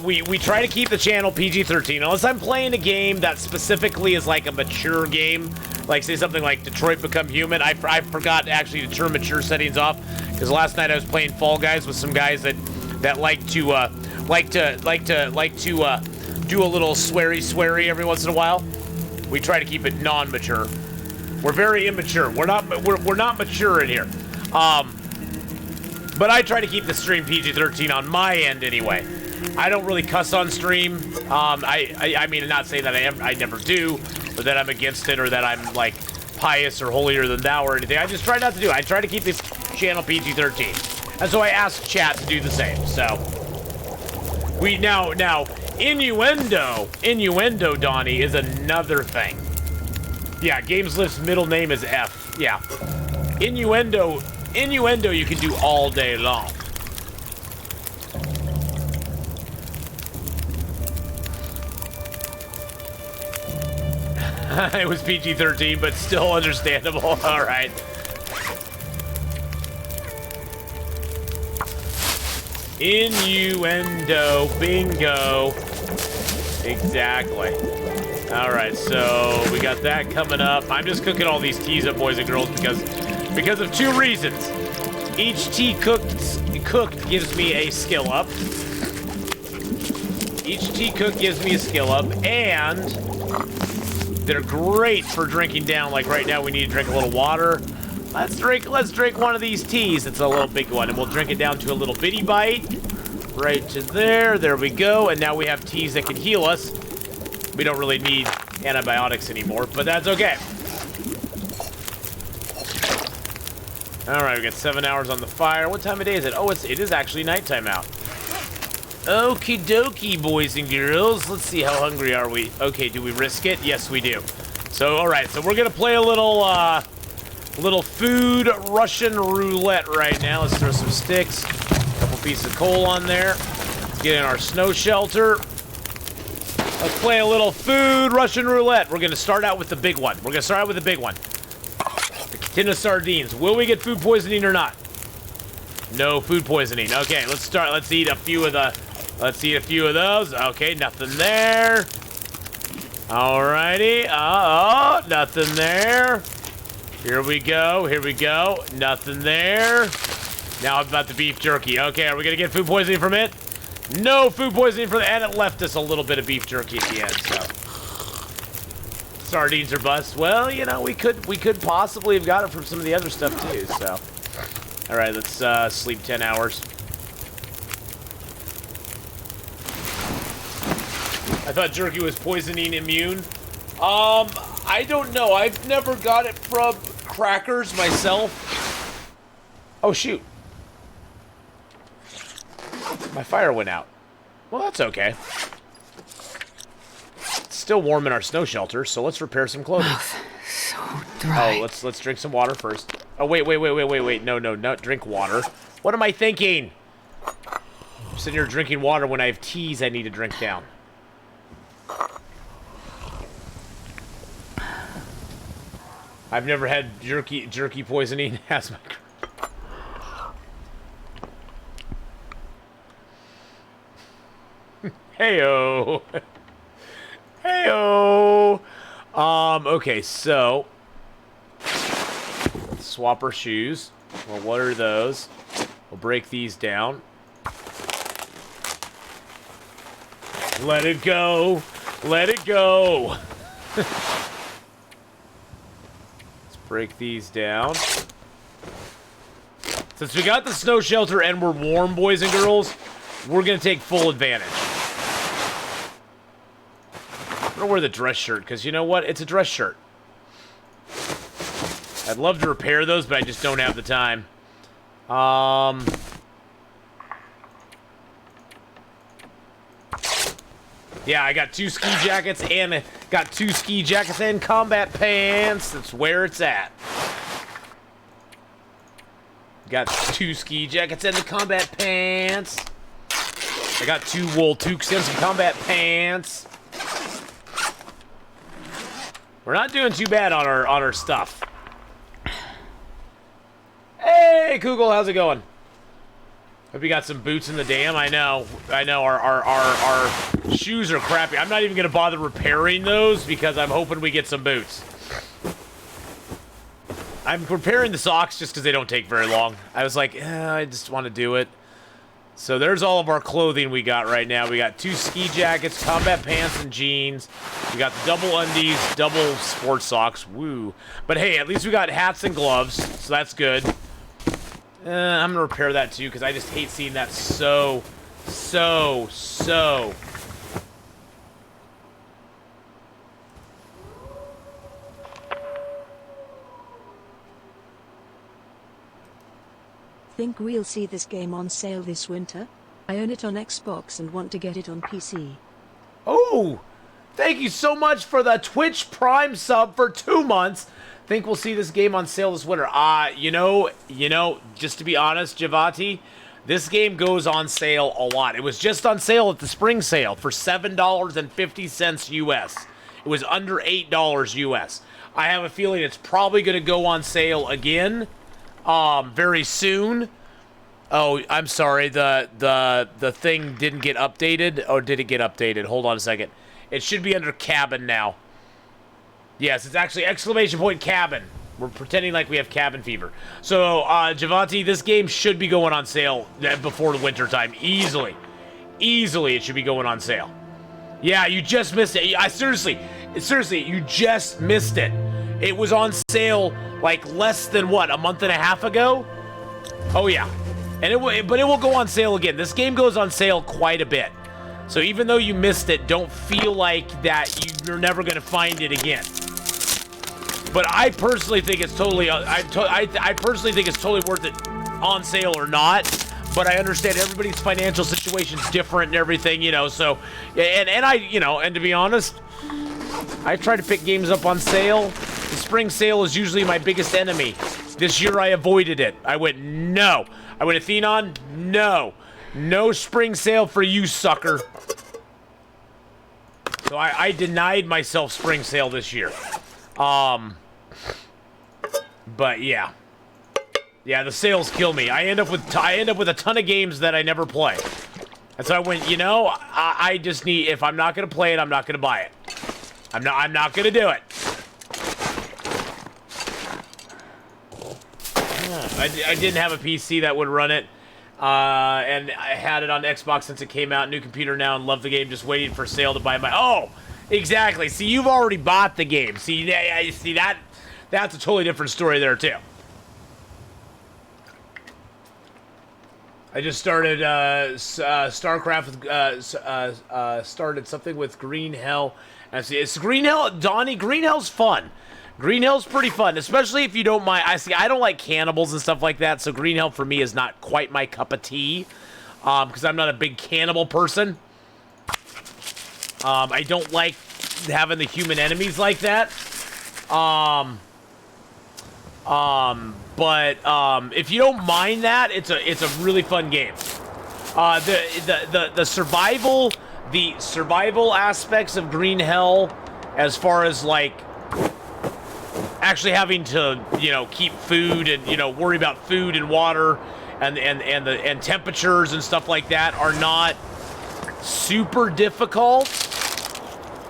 We try to keep the channel PG-13, unless I'm playing a game that specifically is like a mature game. Like, say something like Detroit Become Human. I forgot actually to turn mature settings off, because last night I was playing Fall Guys with some guys that like to do a little sweary every once in a while. We try to keep it non-mature. We're very immature. We're not mature in here. But I try to keep the stream PG-13 on my end anyway. I don't really cuss on stream. I mean, not saying that I never do, or that I'm against it, or that I'm like pious or holier than thou or anything. I just try not to do it. I try to keep this channel PG-13, and so I ask chat to do the same. So we now innuendo, Donnie, is another thing. Yeah, GamesLift's middle name is F. Yeah, innuendo you can do all day long. It was PG-13, but still understandable. All right. Innuendo, bingo. Exactly. All right, so we got that coming up. I'm just cooking all these teas up, boys and girls, because of 2 reasons. Each tea cooked gives me a skill up. Each tea cooked gives me a skill up, and they're great for drinking down. Like right now, we need to drink a little water. Let's drink one of these teas. It's a little big one, and we'll drink it down to a little bitty bite. Right to there. There we go. And now we have teas that can heal us. We don't really need antibiotics anymore, but that's okay. All right, we got 7 hours on the fire. What time of day is it? Oh, it is actually nighttime out. Okie dokie, boys and girls. Let's see, how hungry are we? Okay, do we risk it? Yes, we do. So, all right, so we're gonna play a little food Russian roulette right now. Let's throw some sticks, a couple pieces of coal on there. Let's get in our snow shelter. Let's play a little food Russian roulette. We're gonna start out with the big one. The tin of sardines. Will we get food poisoning or not? No food poisoning. Okay, let's start. Let's eat a few of those. Okay, nothing there. Alrighty. Nothing there. Here we go. Nothing there. Now about the beef jerky. Okay, are we gonna get food poisoning from it? No food poisoning from it, and it left us a little bit of beef jerky at the end, so. Sardines are bust. Well, you know, we could possibly have got it from some of the other stuff too. So, all right, let's sleep 10 hours. I thought jerky was poisoning immune. I don't know. I've never got it from crackers myself. Oh shoot. My fire went out. Well, that's okay. It's still warm in our snow shelter, so let's repair some clothing. So dry. Oh, let's drink some water first. Oh, wait. No, not drink water. What am I thinking? I'm sitting here drinking water when I have teas I need to drink down. I've never had jerky poisoning as my... Heyo. Heyo. Okay, so swap our shoes. Well, what are those? We'll break these down. Let it go. Let it go. Let's break these down. Since we got the snow shelter and we're warm, boys and girls, we're going to take full advantage. I'm going to wear the dress shirt, because you know what? It's a dress shirt. I'd love to repair those, but I just don't have the time. Yeah, I got 2 ski jackets and combat pants. That's where it's at. Got 2 ski jackets and the combat pants. I got 2 wool toques and some combat pants. We're not doing too bad on our stuff. Hey, Kugel, how's it going? Hope you got some boots in the dam. I know. Our shoes are crappy. I'm not even gonna bother repairing those because I'm hoping we get some boots. I'm repairing the socks just because they don't take very long. I was like, I just want to do it. So there's all of our clothing we got right now. We got 2 ski jackets, combat pants, and jeans. We got the double undies, double sports socks. Woo. But hey, at least we got hats and gloves, so that's good. I'm going to repair that too, because I just hate seeing that so. Think we'll see this game on sale this winter? I own it on Xbox and want to get it on PC. Oh, thank you so much for the Twitch Prime sub for 2 months. Think we'll see this game on sale this winter. You know, just to be honest, Javati, this game goes on sale a lot. It was just on sale at the spring sale for $7.50 US. It was under $8 US. I have a feeling it's probably going to go on sale again very soon. Oh, I'm sorry. The thing didn't get updated. Or did it get updated? Hold on a second. It should be under cabin now. Yes, it's actually / cabin. We're pretending like we have cabin fever. So, Javante, this game should be going on sale before the winter time. Easily it should be going on sale. Yeah, you just missed it. Seriously, you just missed it. It was on sale like less than what, a month and a half ago? Oh yeah, but it will go on sale again. This game goes on sale quite a bit. So even though you missed it, don't feel like that you're never going to find it again. But I personally think it's totally, I personally think it's totally worth it on sale or not. But I understand everybody's financial situation's different and everything, you know. So, and to be honest, I try to pick games up on sale. The spring sale is usually my biggest enemy. This year I avoided it. I went, no. I went, Atheenon, no. No spring sale for you, sucker. So I denied myself spring sale this year. But yeah. Yeah, the sales kill me. I end up with a ton of games that I never play. And so I went, I just need, if I'm not going to play it, I'm not going to buy it. I'm not going to do it. I didn't have a PC that would run it. And I had it on Xbox since it came out. New computer now and love the game. Just waiting for sale to buy my... Oh! Exactly. See, you've already bought the game. See, see that? That's a totally different story there too. I just started StarCraft with started something with Green Hell. And see, it's Green Hell, Donnie. Green Hell's fun. Green Hell's pretty fun, especially if you don't mind. I don't like cannibals and stuff like that, so Green Hell for me is not quite my cup of tea, because I'm not a big cannibal person. I don't like having the human enemies like that. But if you don't mind that, it's a really fun game. The survival aspects of Green Hell, as far as like actually having to, you know, keep food and, you know, worry about food and water and temperatures and stuff like that, are not super difficult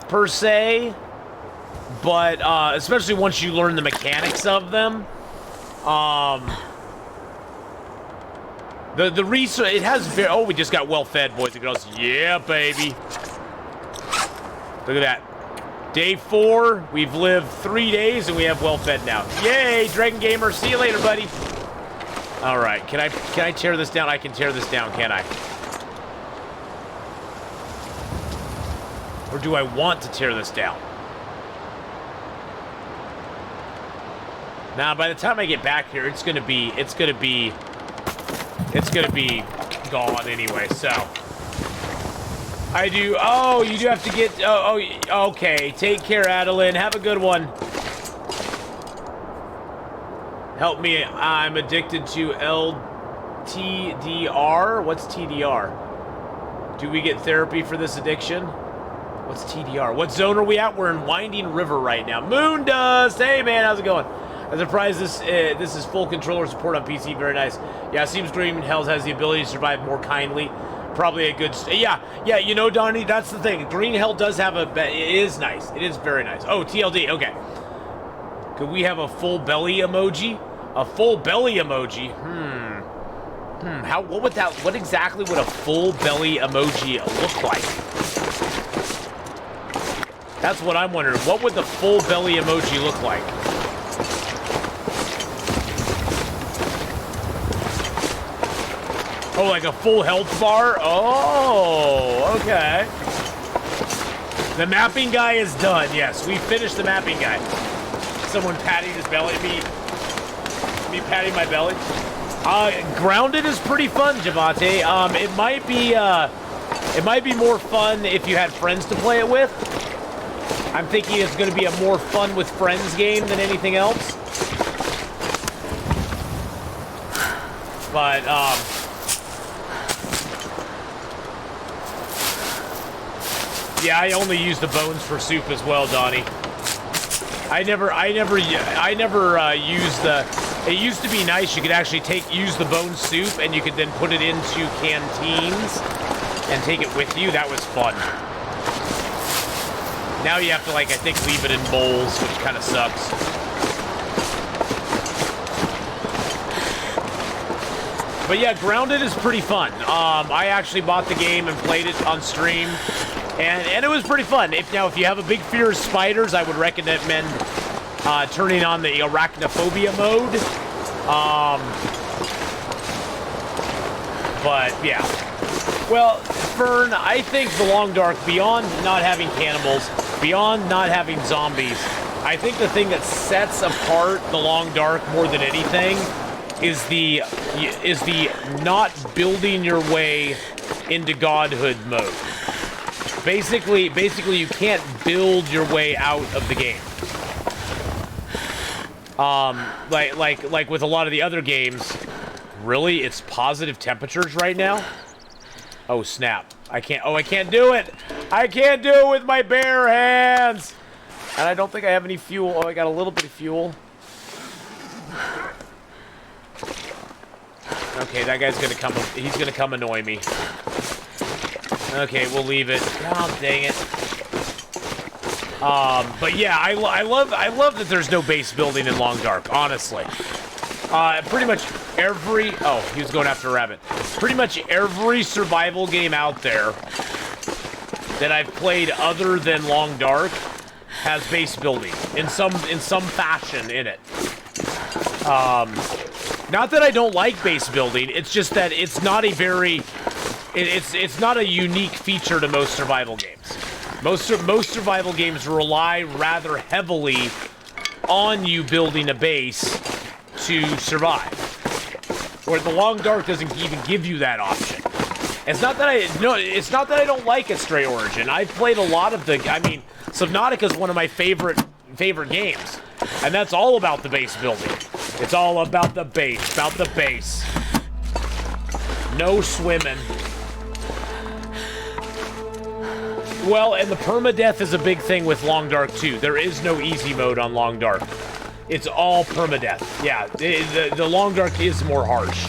per se, but especially once you learn the mechanics of them. The research, it has very, oh, we just got well fed, boys and girls. Yeah, baby. Look at that. Day 4, we've lived 3 days and we have well fed now. Yay, Dragon Gamer. See you later, buddy. All right, can I tear this down? I can tear this down, can't I? Or do I want to tear this down? Now, by the time I get back here, it's gonna be gone anyway. So I do. Oh, you do have to get. Oh, okay. Take care, Adeline. Have a good one. Help me. I'm addicted to LTDR. What's TDR? Do we get therapy for this addiction? What's TDR? What zone are we at? We're in Winding River right now. Moon Dust. Hey, man. How's it going? I'm surprised this is full controller support on PC. Very nice. Yeah, it seems Green Hell has the ability to survive more kindly. Probably a good... Yeah, you know, Donnie, that's the thing. Green Hell does have a... It is nice. It is very nice. Oh, TLD. Okay. Could we have a full belly emoji? A full belly emoji? What would that... What exactly would a full belly emoji look like? That's what I'm wondering. What would the full belly emoji look like? Oh, like a full health bar? Oh, okay. The mapping guy is done. Yes, we finished the mapping guy. Someone patting his belly. Me patting my belly. Grounded is pretty fun, Javante. It might be more fun if you had friends to play it with. I'm thinking it's going to be a more fun with friends game than anything else. But yeah, I only use the bones for soup as well, Donnie. I never use the... It used to be nice. You could actually use the bone soup, and you could then put it into canteens and take it with you. That was fun. Now you have to, like, I think, leave it in bowls, which kind of sucks. But yeah, Grounded is pretty fun. I actually bought the game and played it on stream. And it was pretty fun. If you have a big fear of spiders, I would recommend turning on the arachnophobia mode. But yeah. Well, Fern, I think The Long Dark, beyond not having cannibals, beyond not having zombies, I think the thing that sets apart The Long Dark more than anything is the not building your way into godhood mode. Basically, you can't build your way out of the game. Like with a lot of the other games. Really, it's positive temperatures right now. Oh snap! I can't do it. I can't do it with my bare hands. And I don't think I have any fuel. Oh, I got a little bit of fuel. Okay, that guy's gonna come. He's gonna come annoy me. Okay, we'll leave it. Oh, dang it. But yeah, I love that there's no base building in Long Dark, honestly. Pretty much every... Oh, he was going after a rabbit. Pretty much every survival game out there that I've played other than Long Dark has base building in some fashion in it. Not that I don't like base building, it's just that it's not a very it's not a unique feature to most survival games. Most survival games rely rather heavily on you building a base to survive. Where the Long Dark doesn't even give you that option. It's not that I don't like a Stray Origin. I've played a lot of Subnautica is one of my favorite games, and that's all about the base building. It's all about the base, No swimming. Well, and the permadeath is a big thing with Long Dark too. There is no easy mode on Long Dark. It's all permadeath. Yeah, the Long Dark is more harsh.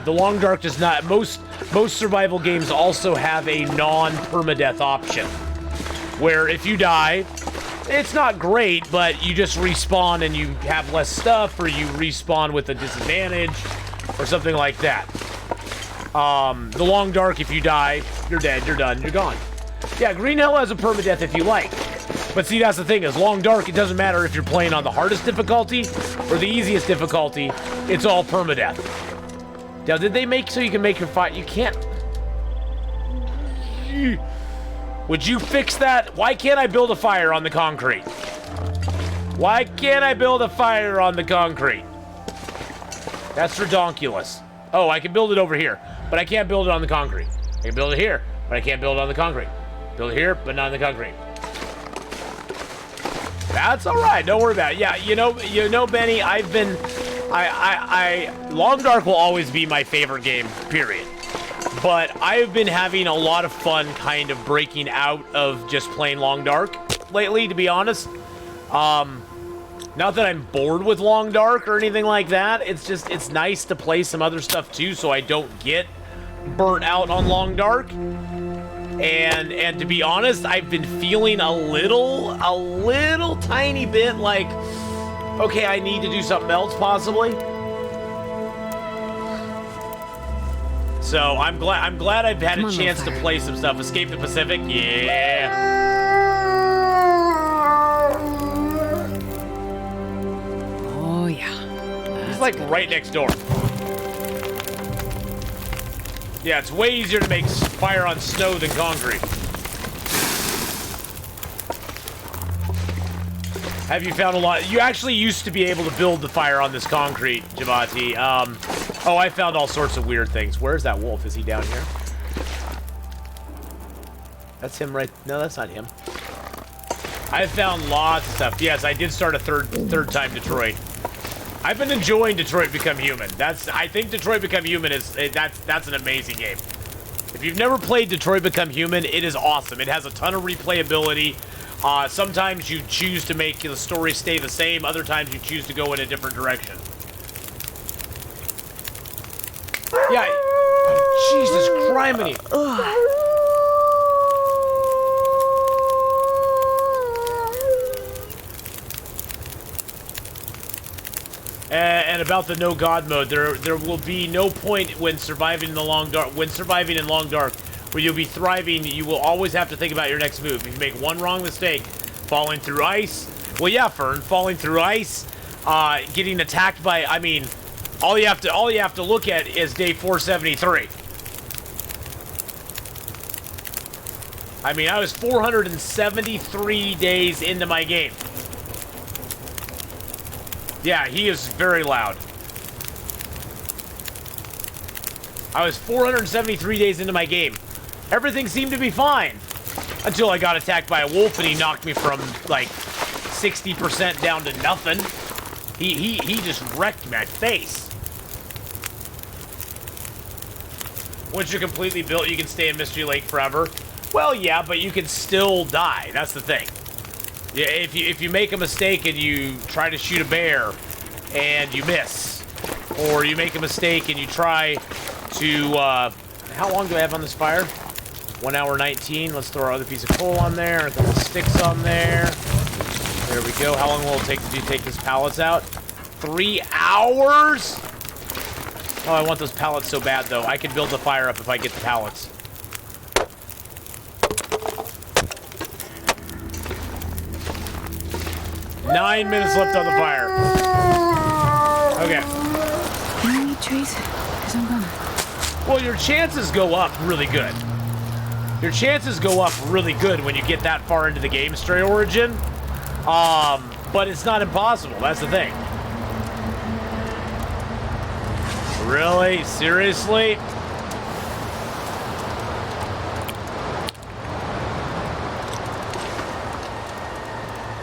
The Long Dark does not. Most survival games also have a non-permadeath option, where if you die, it's not great, but you just respawn and you have less stuff, or you respawn with a disadvantage, or something like that. The Long Dark, if you die, you're dead, you're done, you're gone. Yeah, Green Hell has a permadeath if you like. But see, that's the thing, is Long Dark, it doesn't matter if you're playing on the hardest difficulty or the easiest difficulty, it's all permadeath. Now, did they make so you can make your fire? You can't. Would you fix that? Why can't I build a fire on the concrete? Why can't I build a fire on the concrete? That's redonkulous. Oh, I can build it over here, but I can't build it on the concrete. I can build it here, but I can't build it on the concrete. Build it here, but not on the concrete. That's all right. Don't worry about it. Yeah, you know, Benny, Long Dark will always be my favorite game, period. But I've been having a lot of fun kind of breaking out of just playing Long Dark lately, to be honest. Not that I'm bored with Long Dark or anything like that. It's just, it's nice to play some other stuff too, so I don't get burnt out on Long Dark. And to be honest, I've been feeling a little tiny bit like, okay, I need to do something else possibly. So I'm glad I've had a chance to play some stuff. Escape the Pacific, yeah. Oh yeah. He's like right next door. Yeah, it's way easier to make fire on snow than concrete. Have you found a lot? You actually used to be able to build the fire on this concrete, Javati. Oh, I found all sorts of weird things. Where's that wolf? Is he down here? That's him right... No, that's not him. I found lots of stuff. Yes, I did start a third time Detroit. I've been enjoying Detroit Become Human. I think Detroit Become Human is... That's an amazing game. If you've never played Detroit Become Human, it is awesome. It has a ton of replayability. Sometimes you choose to make the story stay the same. Other times you choose to go in a different direction. Yeah. Jesus criminy. And about the no god mode, there will be no point when surviving in the Long Dark. When surviving in Long Dark, where you'll be thriving, you will always have to think about your next move. If you make one wrong mistake, falling through ice. Well, yeah, Fern, falling through ice, getting attacked by. I mean, all you have to look at is day 473. I mean, I was 473 days into my game. Yeah, he is very loud. I was 473 days into my game. Everything seemed to be fine. Until I got attacked by a wolf and he knocked me from, like, 60% down to nothing. He just wrecked my face. Once you're completely built, you can stay in Mystery Lake forever. Well, yeah, but you can still die. That's the thing. Yeah, if you make a mistake and you try to shoot a bear and you miss, or you make a mistake and you try to how long do I have on this fire? 1 hour 19. Let's throw our other piece of coal on there, a couple sticks on there. There we go. How long will it take to take these pallets out? 3 hours? Oh, I want those pallets so bad though. I can build the fire up if I get the pallets. 9 minutes left on the fire. Okay. Can you eat trees? Because I'm gonna. Well, your chances go up really good. Your chances go up really good when you get that far into the game, Stray Origin. But it's not impossible. That's the thing. Really? Seriously?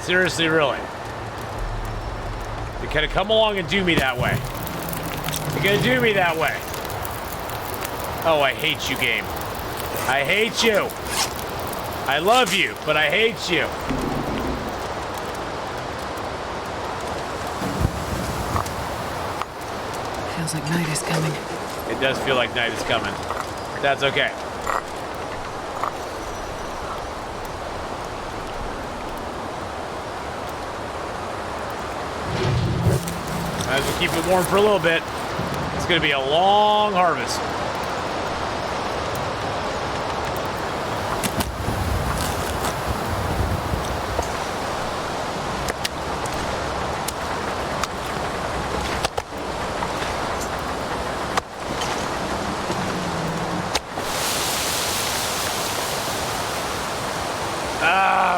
Seriously, really? You're gonna come along and do me that way. You're gonna do me that way. Oh, I hate you, game. I hate you. I love you, but I hate you. Feels like night is coming. It does feel like night is coming. That's okay. Might as well keep it warm for a little bit. It's going to be a long harvest.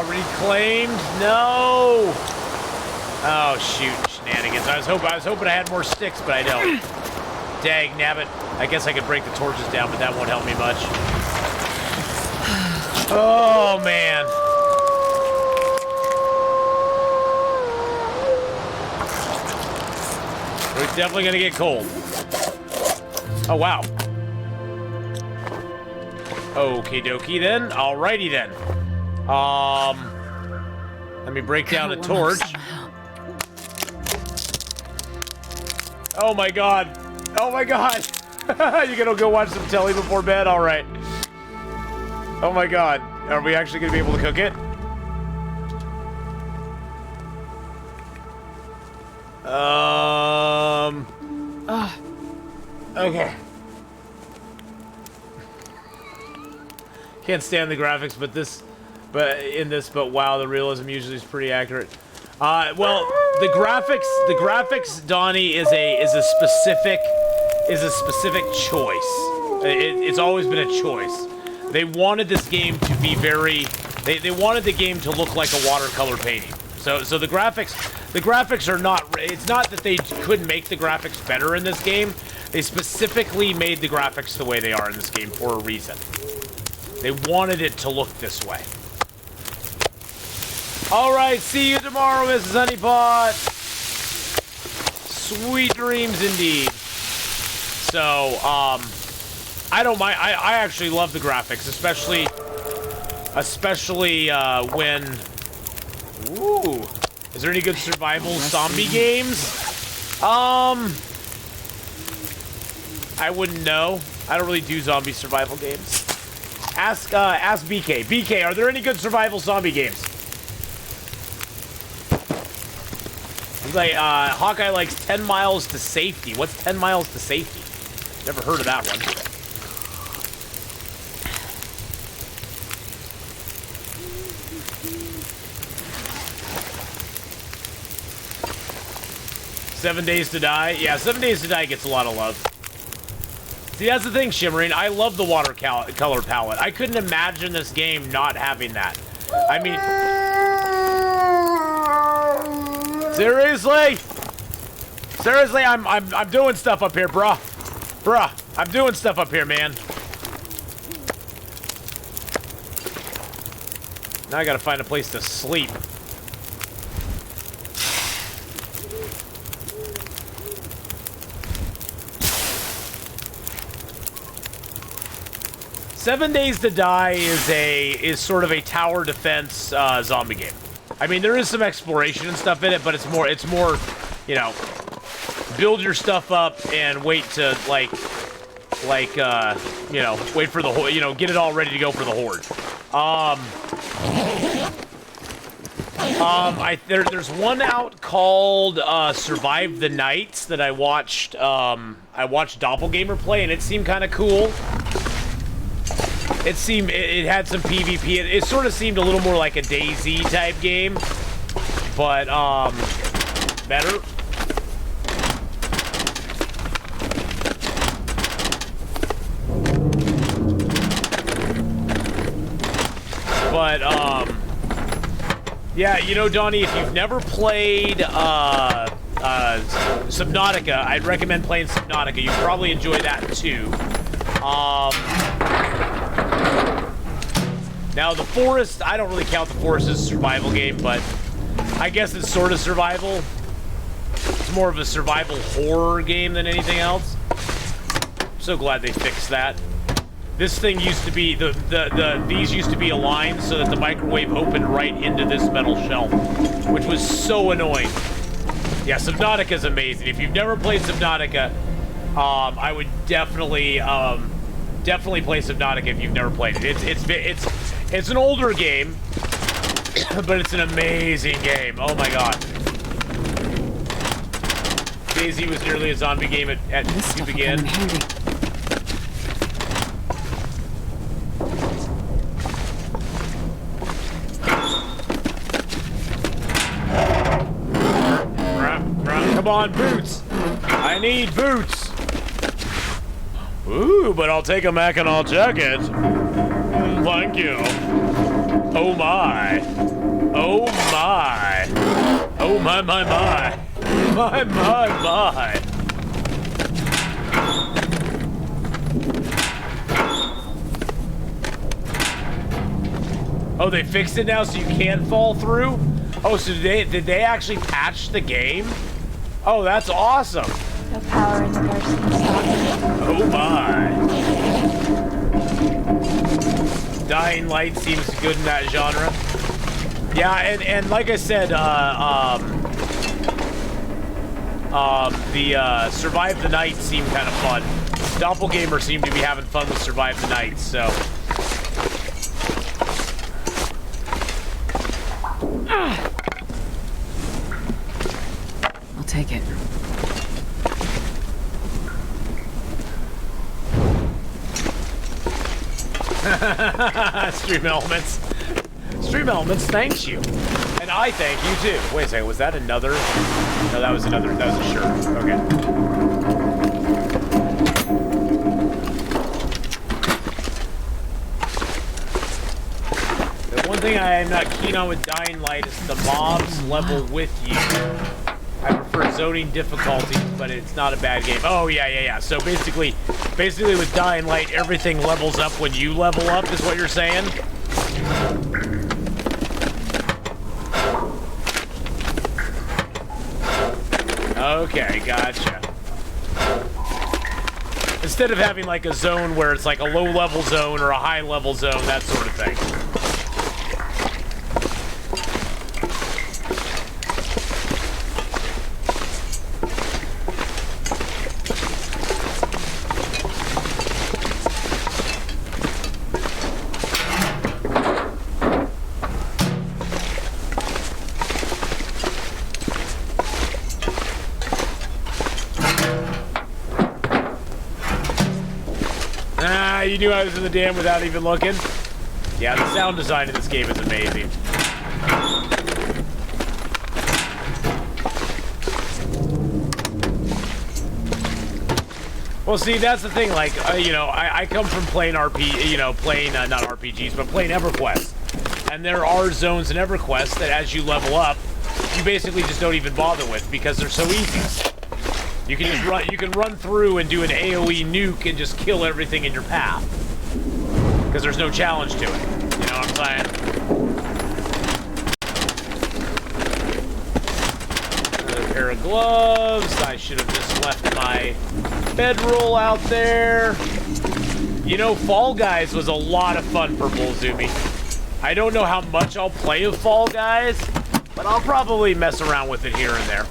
Reclaimed? No. Oh shoot, shenanigans. I was hoping I had more sticks, but I don't. Dang nabbit. I guess I could break the torches down, but that won't help me much. Oh man. It's definitely gonna get cold. Oh wow. Okie dokie then. Alrighty then. Let me break down a torch. Oh my god. Oh my god. You're gonna go watch some telly before bed? Alright. Oh my god. Are we actually gonna be able to cook it? Okay. Can't stand the graphics, but wow, the realism usually is pretty accurate. Well, the graphics, Donnie, is a specific choice. It's always been a choice. They wanted this game to be they wanted the game to look like a watercolor painting. So the graphics are not. It's not that they couldn't make the graphics better in this game. They specifically made the graphics the way they are in this game for a reason. They wanted it to look this way. Alright, see you tomorrow, Mrs. Honeypot. Sweet dreams indeed. So, I don't mind. I actually love the graphics, especially when... Ooh. Is there any good survival zombie games? I wouldn't know. I don't really do zombie survival games. Ask BK. BK, are there any good survival zombie games? He's like, Hawkeye likes 10 miles to safety. What's 10 miles to safety? Never heard of that one. Seven Days to Die? Yeah, 7 Days to Die gets a lot of love. See, that's the thing, Shimmering. I love the watercolor palette. I couldn't imagine this game not having that. I mean... Seriously? Seriously, I'm doing stuff up here, bruh. Bruh, I'm doing stuff up here, man. Now I gotta find a place to sleep. Seven Days to Die is sort of a tower defense zombie game. I mean, there is some exploration and stuff in it, but it's more, you know, build your stuff up and wait to you know, wait for the horde, you know, get it all ready to go for the horde. There's one out called Survive the Nights that I watched Doppelgamer play, and it seemed kind of cool. It had some PvP. It sort of seemed a little more like a DayZ type game. But, better. But, yeah, you know, Donnie, if you've never played, Subnautica, I'd recommend playing Subnautica. You'd probably enjoy that, too. Now, the Forest, I don't really count the Forest as a survival game, but I guess it's sort of survival. It's more of a survival horror game than anything else. I'm so glad they fixed that. This thing used to be, these used to be aligned so that the microwave opened right into this metal shelf, which was so annoying. Yeah, Subnautica is amazing. If you've never played Subnautica, I would definitely play Subnautica if you've never played it. It's an older game, but it's an amazing game. Oh my god. DayZ was nearly a zombie game at to begin. Come on, boots! I need boots! Ooh, but I'll take them back and I'll check it. Thank you. Oh my. Oh my. Oh my, my, my. My, my, my. Oh, they fixed it now so you can't fall through? Oh, so did they actually patch the game? Oh, that's awesome. The power in the person stops. Oh my. Dying Light seems good in that genre. Yeah, and like I said, the Survive the Night seemed kind of fun. Doppelgamer seemed to be having fun with Survive the Night, so. I'll take it. Stream Elements. Stream Elements thanks you. And I thank you too. Wait a second, was that another? No, that was another, that was a shirt. Okay. The one thing I am not keen on with Dying Light is the mobs level with you. I prefer zoning difficulties, but it's not a bad game. Oh, yeah. So basically with Dying Light, everything levels up when you level up, is what you're saying? Okay, gotcha. Instead of having like a zone where it's like a low-level zone or a high-level zone, that sort of thing. You knew I was in the dam without even looking? Yeah, the sound design in this game is amazing. Well, see, that's the thing, like, you know, I come from playing not RPGs, but playing EverQuest. And there are zones in EverQuest that as you level up, you basically just don't even bother with because they're so easy. You can just run through and do an AoE nuke and just kill everything in your path. Because there's no challenge to it. You know what I'm saying? Another pair of gloves. I should have just left my bedroll out there. You know, Fall Guys was a lot of fun for Bullzoomy. I don't know how much I'll play with Fall Guys, but I'll probably mess around with it here and there.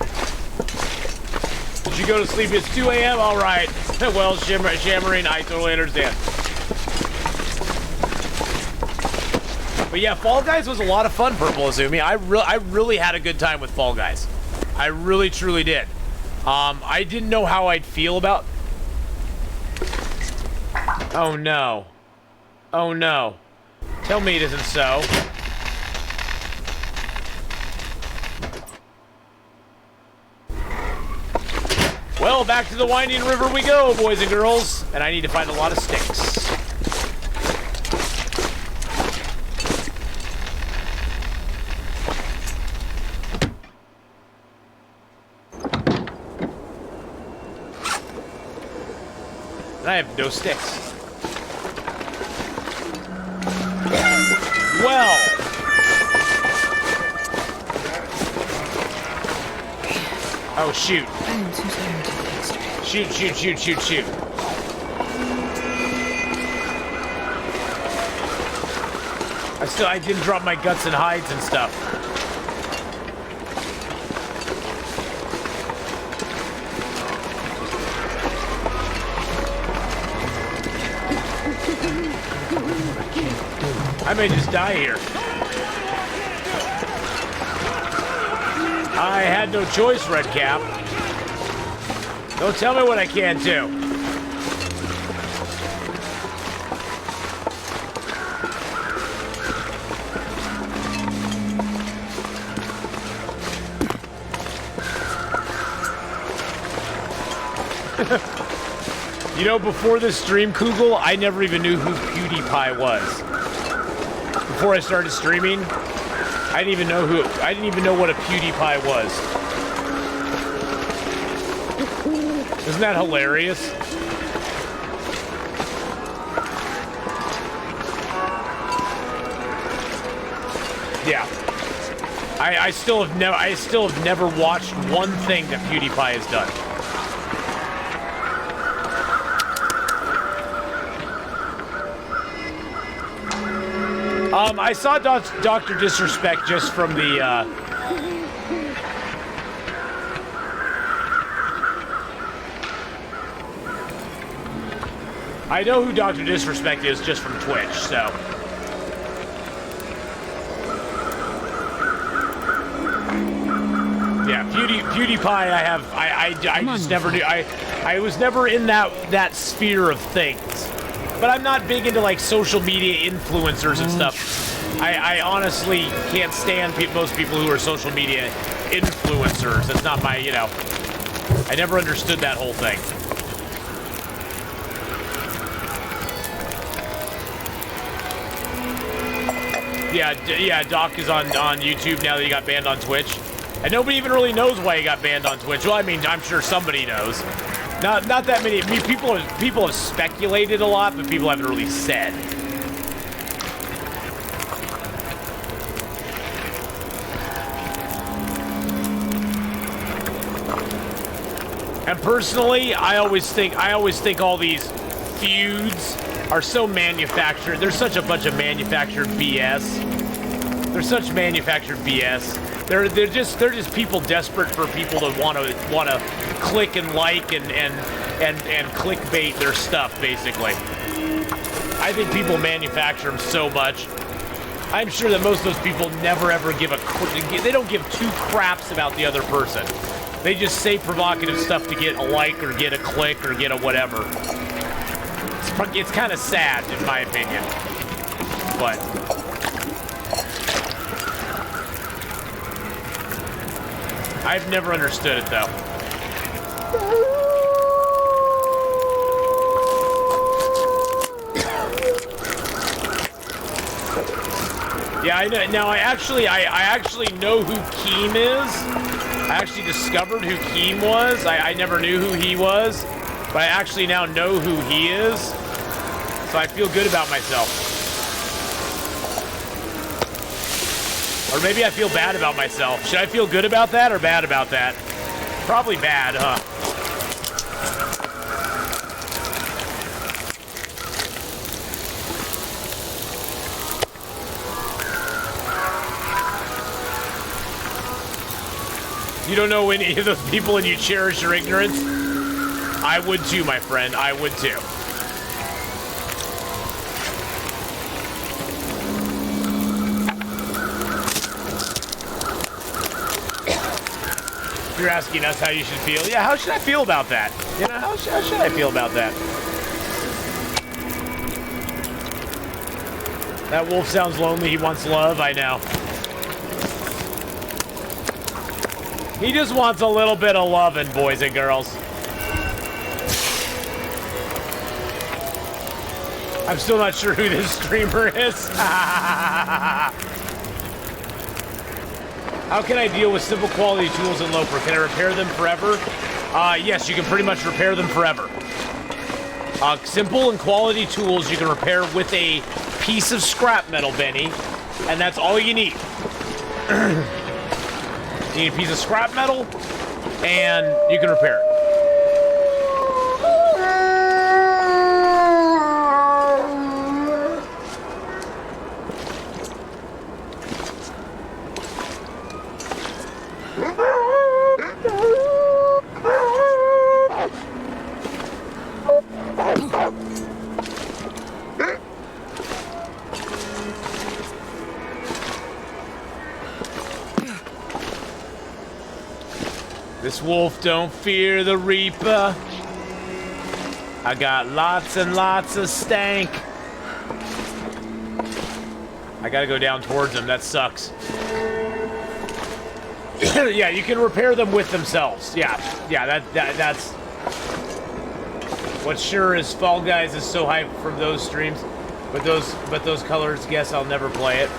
Did you go to sleep? It's 2 a.m.? All right. Well, Shammering, I totally understand. But yeah, Fall Guys was a lot of fun for Bullzoomy. I really had a good time with Fall Guys. I really, truly did. I didn't know how I'd feel about... Oh, no. Oh, no. Tell me it isn't so. Well, back to the winding river we go, boys and girls. And I need to find a lot of sticks. And I have no sticks. Well. Oh, shoot. I am too tired to think straight. Shoot, shoot, shoot, shoot, shoot. I didn't drop my guts and hides and stuff. I may just die here. I had no choice, Redcap. Don't tell me what I can't do. You know, before this stream, Kugel, I never even knew who PewDiePie was. Before I started streaming, I didn't even know what a PewDiePie was. Isn't that hilarious? Yeah. I still have never watched one thing that PewDiePie has done. I saw Dr. Disrespect just from the, I know who Dr. Disrespect is just from Twitch, so. Yeah, PewDiePie I just never knew, I was never in that sphere of things. But I'm not big into, like, social media influencers and stuff. I honestly can't stand most people who are social media influencers. It's not my, I never understood that whole thing. Yeah, Doc is on YouTube now that he got banned on Twitch. And nobody even really knows why he got banned on Twitch. Well, I mean, I'm sure somebody knows. Not that many. I mean, people have speculated a lot, but people haven't really said. And personally, I always think all these feuds are so manufactured. There's such a bunch of manufactured BS. There's such manufactured BS. They're just people desperate for people to want to click and like and clickbait their stuff, basically. I think people manufacture them so much. I'm sure that most of those people never ever they don't give two craps about the other person. They just say provocative stuff to get a like or get a click or get a whatever. It's kind of sad, in my opinion. But I've never understood it, though. Yeah, I know. Now I actually know who Keem is. I actually discovered who Keem was. I never knew who he was, but I actually now know who he is. So I feel good about myself. Or maybe I feel bad about myself. Should I feel good about that or bad about that? Probably bad, huh? You don't know any of those people and you cherish your ignorance? I would too, my friend. I would too. You're asking us how you should feel. Yeah, how should I feel about that? You know, how should I feel about that? That wolf sounds lonely. He wants love. I know. He just wants a little bit of loving, boys and girls. I'm still not sure who this streamer is. How can I deal with simple quality tools in Loper? Can I repair them forever? Yes, you can pretty much repair them forever. Simple and quality tools you can repair with a piece of scrap metal, Benny. And that's all you need. You need a piece of scrap metal, and you can repair it. This wolf don't fear the reaper. I got lots and lots of stank. I gotta go down towards them. That sucks. Yeah, you can repair them with themselves. Yeah, that's. What's sure is Fall Guys is so hyped from those streams, but those colors. Guess I'll never play it.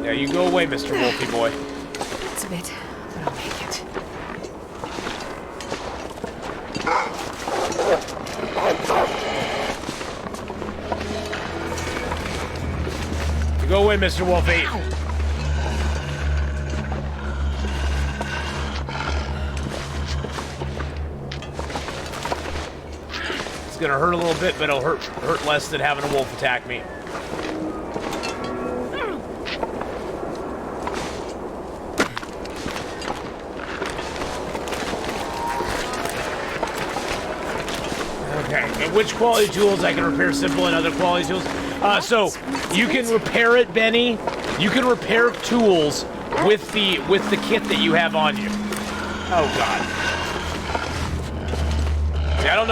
Yeah, you go away, Mr. Wolfie boy. It's a bit, but I'll make it. You go away, Mr. Wolfie. It's gonna hurt a little bit, but it'll hurt less than having a wolf attack me. And which quality tools I can repair simple and other quality tools? So you can repair it, Benny. You can repair tools with the kit that you have on you. Oh God. See, I don't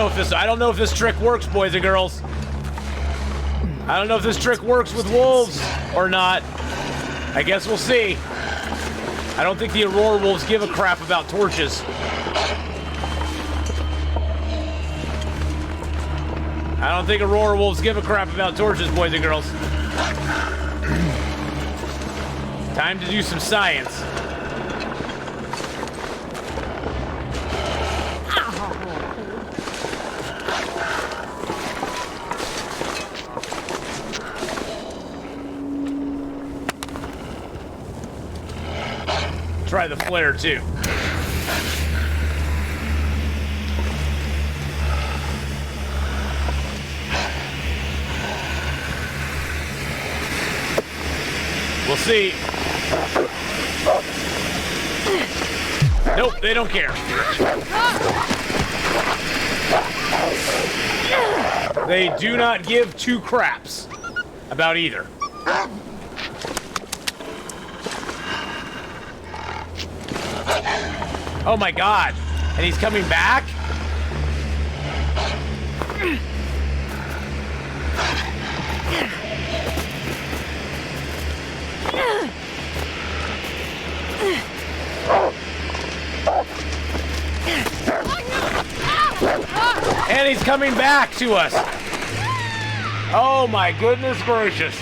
know if this trick works, boys and girls. I don't know if this trick works with wolves or not. I guess we'll see. I don't think the Aurora wolves give a crap about torches. I don't think Aurora wolves give a crap about torches, boys and girls. Time to do some science. Try the flare too. We'll see. Nope, they don't care. They do not give two craps about either. Oh my God. And he's coming back? And he's coming back to us. Oh my goodness gracious.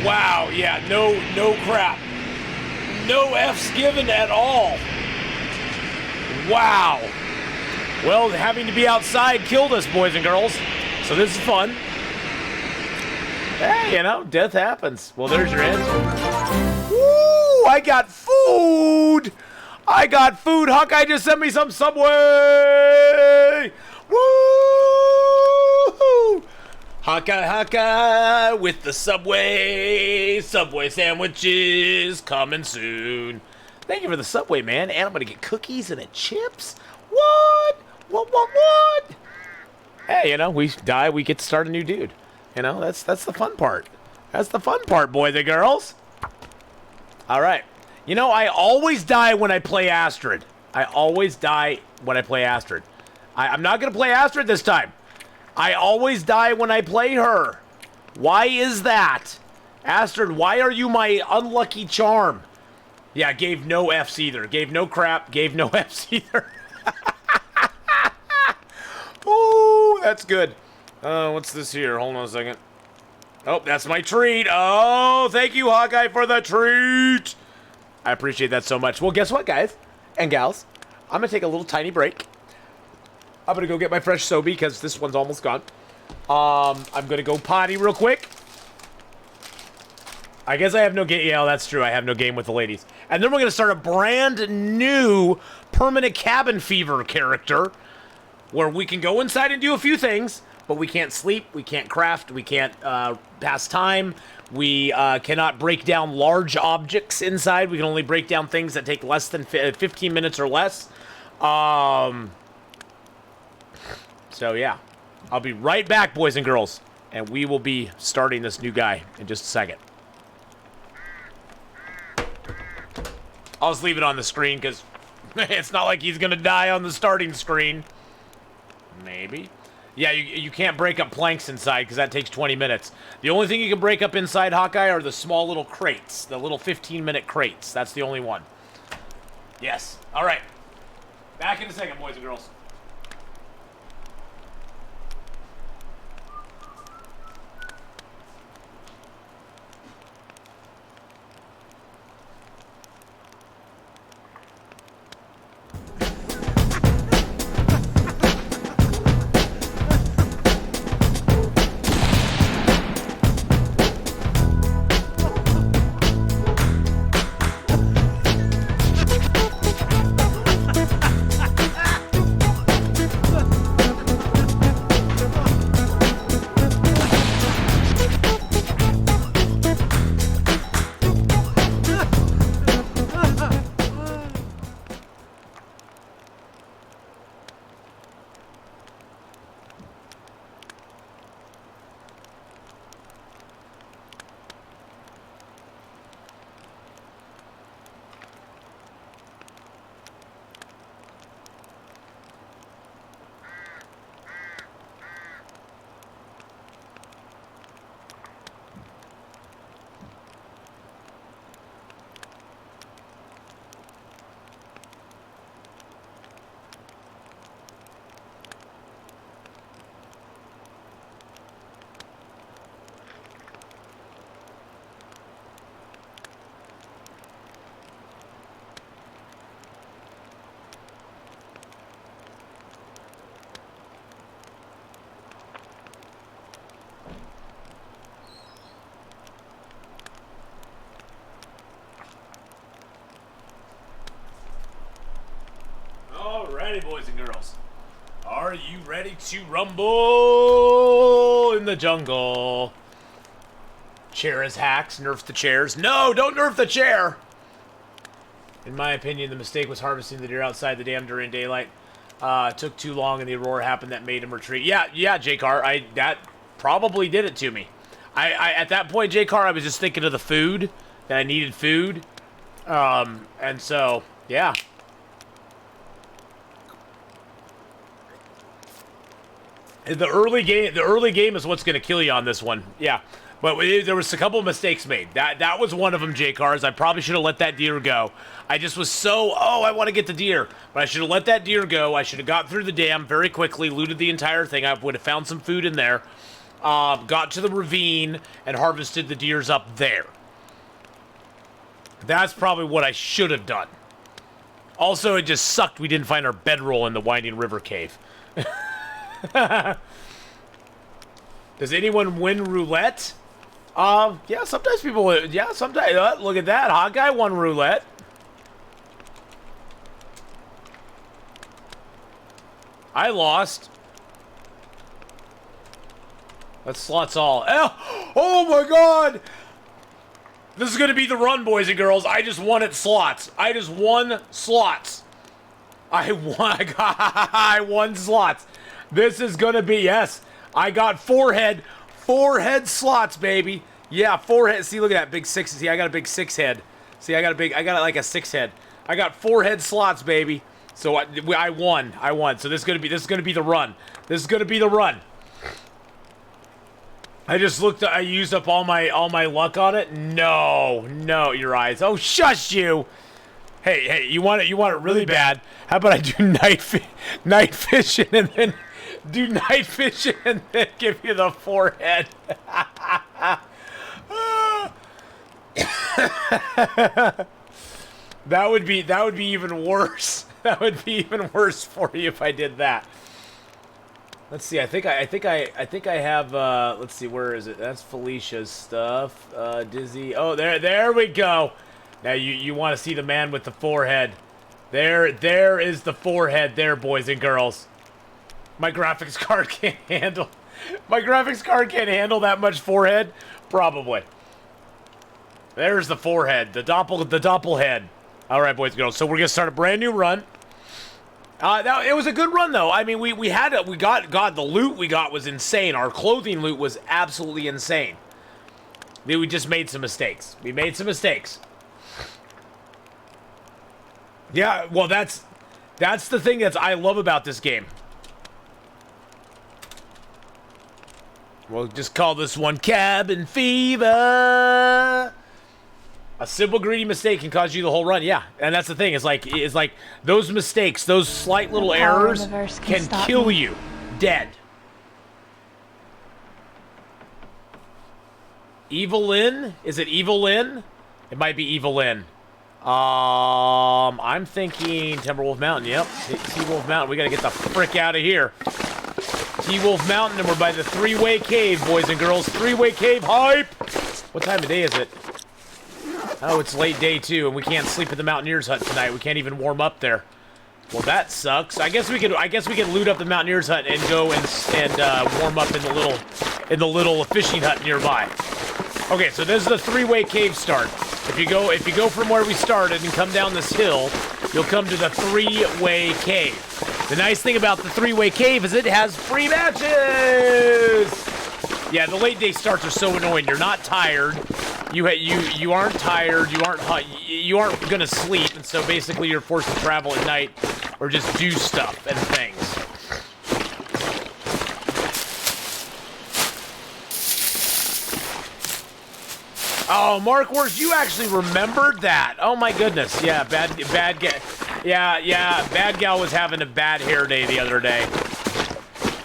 Wow, yeah, no crap. No F's given at all. Wow. Well, having to be outside killed us, boys and girls. So this is fun. Hey, you know, death happens. Well, there's your answer. Woo! I got food! I got food! Hawkeye just sent me some Subway! Woo! Hawkeye with the Subway sandwiches coming soon. Thank you for the Subway, man. And I'm gonna get cookies and chips. What? What? Hey, you know, we die, we get to start a new dude. You know, that's the fun part. That's the fun part, boys and girls. All right. You know, I always die when I play Astrid. I always die when I play Astrid. I'm not gonna play Astrid this time. I always die when I play her. Why is that? Astrid, why are you my unlucky charm? Yeah, gave no Fs either. Gave no crap, gave no Fs either. Ooh, that's good. What's this here? Hold on a second. Oh, that's my treat. Oh, thank you, Hawkeye, for the treat. I appreciate that so much. Well, guess what, guys and gals? I'm going to take a little tiny break. I'm going to go get my fresh Sobe because this one's almost gone. I'm going to go potty real quick. I guess I have no game. Yeah, that's true. I have no game with the ladies. And then we're going to start a brand new permanent cabin fever character where we can go inside and do a few things, but we can't sleep, we can't craft, we can't pass time, we cannot break down large objects inside. We can only break down things that take less than 15 minutes or less. So, yeah. I'll be right back, boys and girls, and we will be starting this new guy in just a second. I'll just leave it on the screen because it's not like he's going to die on the starting screen. Maybe. Yeah, you can't break up planks inside because that takes 20 minutes. The only thing you can break up inside Hawkeye are the small little crates. The little 15-minute crates. That's the only one. Yes. All right. Back in a second, boys and girls. Alrighty, boys and girls. Are you ready to rumble in the jungle? Chair is hacks. Nerf the chairs. No, don't nerf the chair! In my opinion, the mistake was harvesting the deer outside the dam during daylight. Took too long and the Aurora happened that made him retreat. Yeah, JCar, that probably did it to me. At that point, JCar, I was just thinking of the food, that I needed food. And so, yeah. The early game is what's going to kill you on this one. Yeah. But there was a couple of mistakes made. That was one of them, JCars. I probably should have let that deer go. I just was so, I want to get the deer. But I should have let that deer go. I should have got through the dam very quickly, looted the entire thing. I would have found some food in there. Got to the ravine and harvested the deers up there. That's probably what I should have done. Also, it just sucked we didn't find our bedroll in the Winding River Cave. Does anyone win roulette? Yeah, sometimes people, yeah, sometimes, look at that, Hawkeye won roulette. I lost. That's slots all. Oh my god! This is gonna be the run, boys and girls. I just won at slots. I just won slots. I won slots. This is gonna be, yes. I got four head slots, baby. Yeah, 4 head. See, look at that big 6. See, I got a big 6 head. See, I got like a 6 head. I got 4 head slots, baby. So I won. So this is gonna be the run. This is gonna be the run. I just looked. I used up all my luck on it. No, your eyes. Oh, shush you. Hey, you want it really bad? How about I do night vision and then do night vision and then give you the forehead? That would be even worse. That would be even worse for you if I did that. Let's see. I think I have. Let's see. Where is it? That's Felicia's stuff. Dizzy. Oh, there we go. Now you want to see the man with the forehead. There is the forehead there, boys and girls. My graphics card can't handle. My graphics card can't handle that much forehead. Probably. There's the forehead. The doppelhead. All right, boys and girls. So we're gonna start a brand new run. It was a good run though. I mean, we got the loot we got was insane. Our clothing loot was absolutely insane. We just made some mistakes. We made some mistakes. Yeah, well, that's the thing I love about this game. We'll just call this one Cabin Fever. A simple greedy mistake can cause you the whole run. Yeah, and that's the thing. It's like those mistakes, those slight little errors can kill you dead. Evelyn? Is it Evelyn? It might be Evelyn. I'm thinking Timberwolf Mountain. Yep, T-Wolf Mountain. We gotta get the frick out of here. T-Wolf Mountain, and we're by the three-way cave, boys and girls. Three-way cave hype. What time of day is it? Oh, it's late day too, and we can't sleep at the Mountaineers hut tonight. We can't even warm up there. Well, that sucks. I guess we could loot up the Mountaineers hut and go and warm up in the little fishing hut nearby. Okay, so this is the three-way cave start. If you go from where we started and come down this hill, you'll come to the three-way cave. The nice thing about the three-way cave is it has free matches. Yeah, the late day starts are so annoying. You're not tired. You aren't tired. You aren't gonna sleep, and so basically you're forced to travel at night or just do stuff and things. Oh, Mark Worth, you actually remembered that. Oh my goodness. Yeah, bad gal. Yeah, bad gal was having a bad hair day the other day.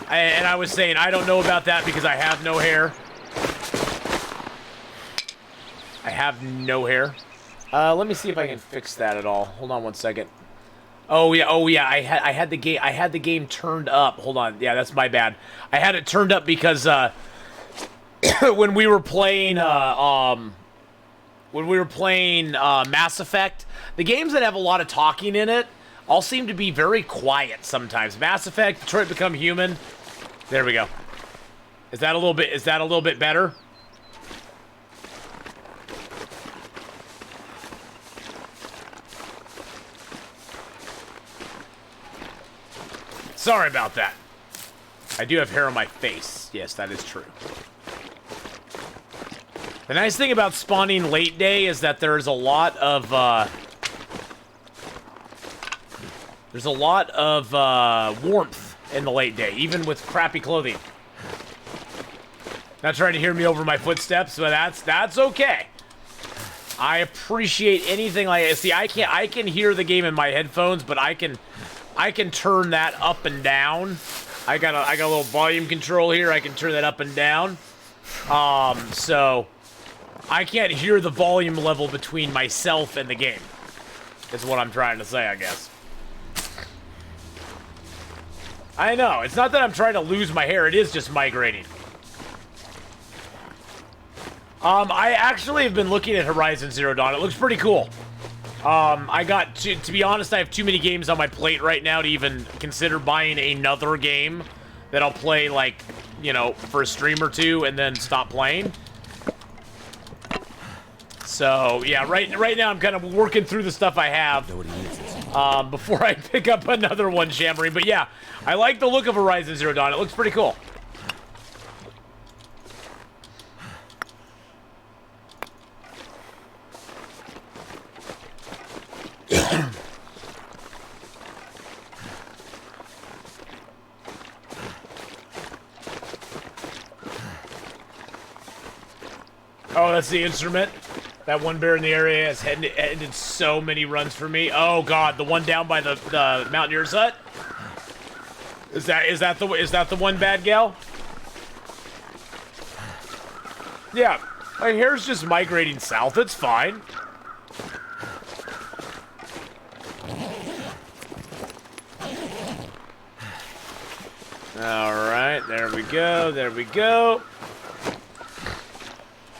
And I was saying, I don't know about that because I have no hair. I have no hair. Let me see if I can fix that at all. Hold on one second. Oh yeah. I had the game turned up. Hold on. Yeah, that's my bad. I had it turned up because when we were playing Mass Effect, the games that have a lot of talking in it all seem to be very quiet sometimes. Mass Effect, Detroit Become Human. There we go. Is that a little bit better? Sorry about that. I do have hair on my face. Yes, that is true. The nice thing about spawning late day is that there's a lot of warmth in the late day, even with crappy clothing. Not trying to hear me over my footsteps, but that's okay. I appreciate anything like see. I can hear the game in my headphones, but I can turn that up and down. I got a little volume control here. I can turn that up and down. So I can't hear the volume level between myself and the game. Is what I'm trying to say, I guess. I know. It's not that I'm trying to lose my hair. It is just migrating. I actually have been looking at Horizon Zero Dawn. It looks pretty cool. I got to be honest, I have too many games on my plate right now to even consider buying another game that I'll play, like, you know, for a stream or two and then stop playing. So yeah, right now I'm kind of working through the stuff I have before I pick up another one, Shammering. But yeah, I like the look of Horizon Zero Dawn. It looks pretty cool. Oh, that's the instrument. That one bear in the area has ended so many runs for me. Oh God, the one down by the mountaineer's hut. Is that the one bad gal? Yeah, my hair's just migrating south. It's fine. All right, there we go. There we go.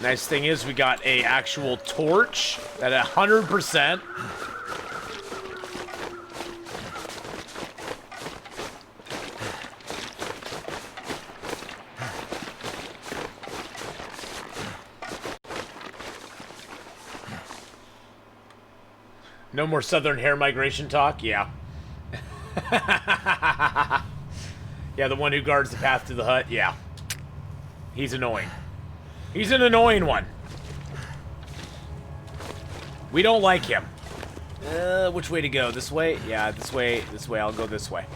Nice thing is we got a actual torch at 100%. No more southern hair migration talk? Yeah. Yeah, the one who guards the path to the hut? Yeah. He's annoying. He's an annoying one. We don't like him. Which way to go? This way? Yeah, this way. This way. I'll go this way.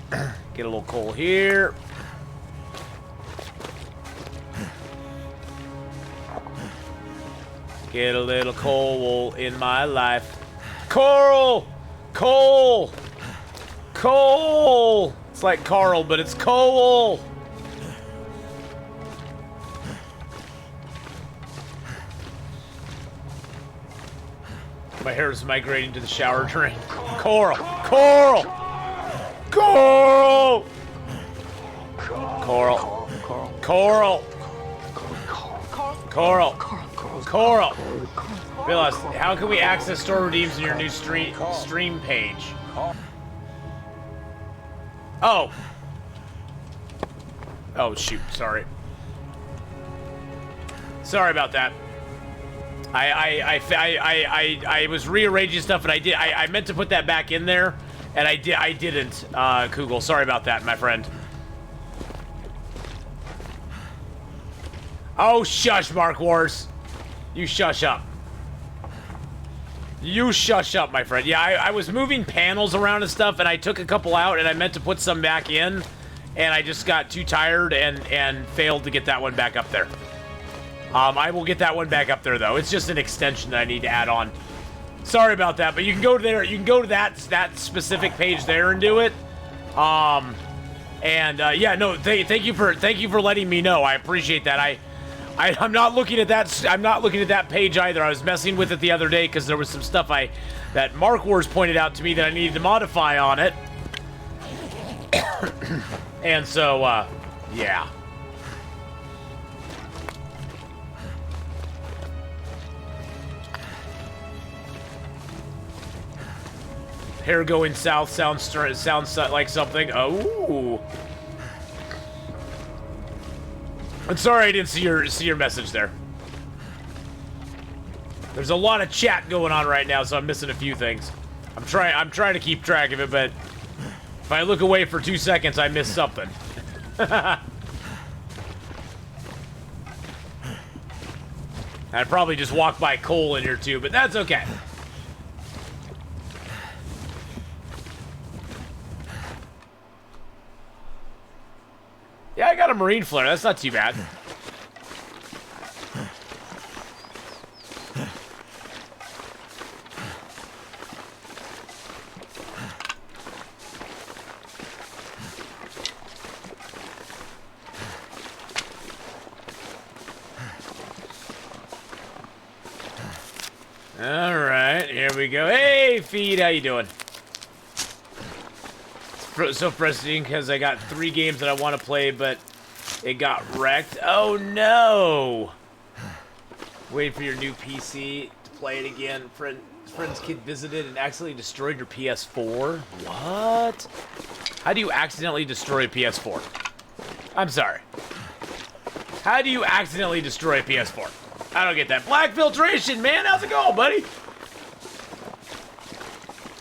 Get a little coal here. Get a little coal in my life. Coral! Coal! Coal! It's like Carl, but it's coal! My hair is migrating to the shower drain. Coral! Coral! Coral! Coral. Coral. Coral. Coral. Realize, how can we access store redeems in your new stream page? Oh. Oh, shoot. Sorry. Sorry about that. I was rearranging stuff, and I meant to put that back in there, and I didn't, Kugel. Sorry about that, my friend. Oh, shush, Mark Wars. You shush up. You shush up, my friend. Yeah, I was moving panels around and stuff, and I took a couple out, and I meant to put some back in, and I just got too tired and failed to get that one back up there. I will get that one back up there, though. It's just an extension that I need to add on. Sorry about that, but you can go there. You can go to that specific page there and do it. Yeah, no, thank you for letting me know. I appreciate that. I'm not looking at that. I'm not looking at that page either. I was messing with it the other day because there was some stuff that Mark Wars pointed out to me that I needed to modify on it. And so, yeah. Hair going south sounds like something. Oh. I'm sorry I didn't see your message there. There's a lot of chat going on right now, so I'm missing a few things. I'm trying to keep track of it, but if I look away for 2 seconds, I miss something. I'd probably just walk by coal in here too, but that's okay. Yeah, I got a marine flare. That's not too bad. All right, here we go. Hey, Feed, how you doing? So frustrating because I got 3 games that I want to play, but it got wrecked. Oh no! Wait for your new PC to play it again. Friend's kid visited and accidentally destroyed your PS4. What? How do you accidentally destroy a PS4? I'm sorry. How do you accidentally destroy a PS4? I don't get that. Black Filtration, man, how's it going, buddy?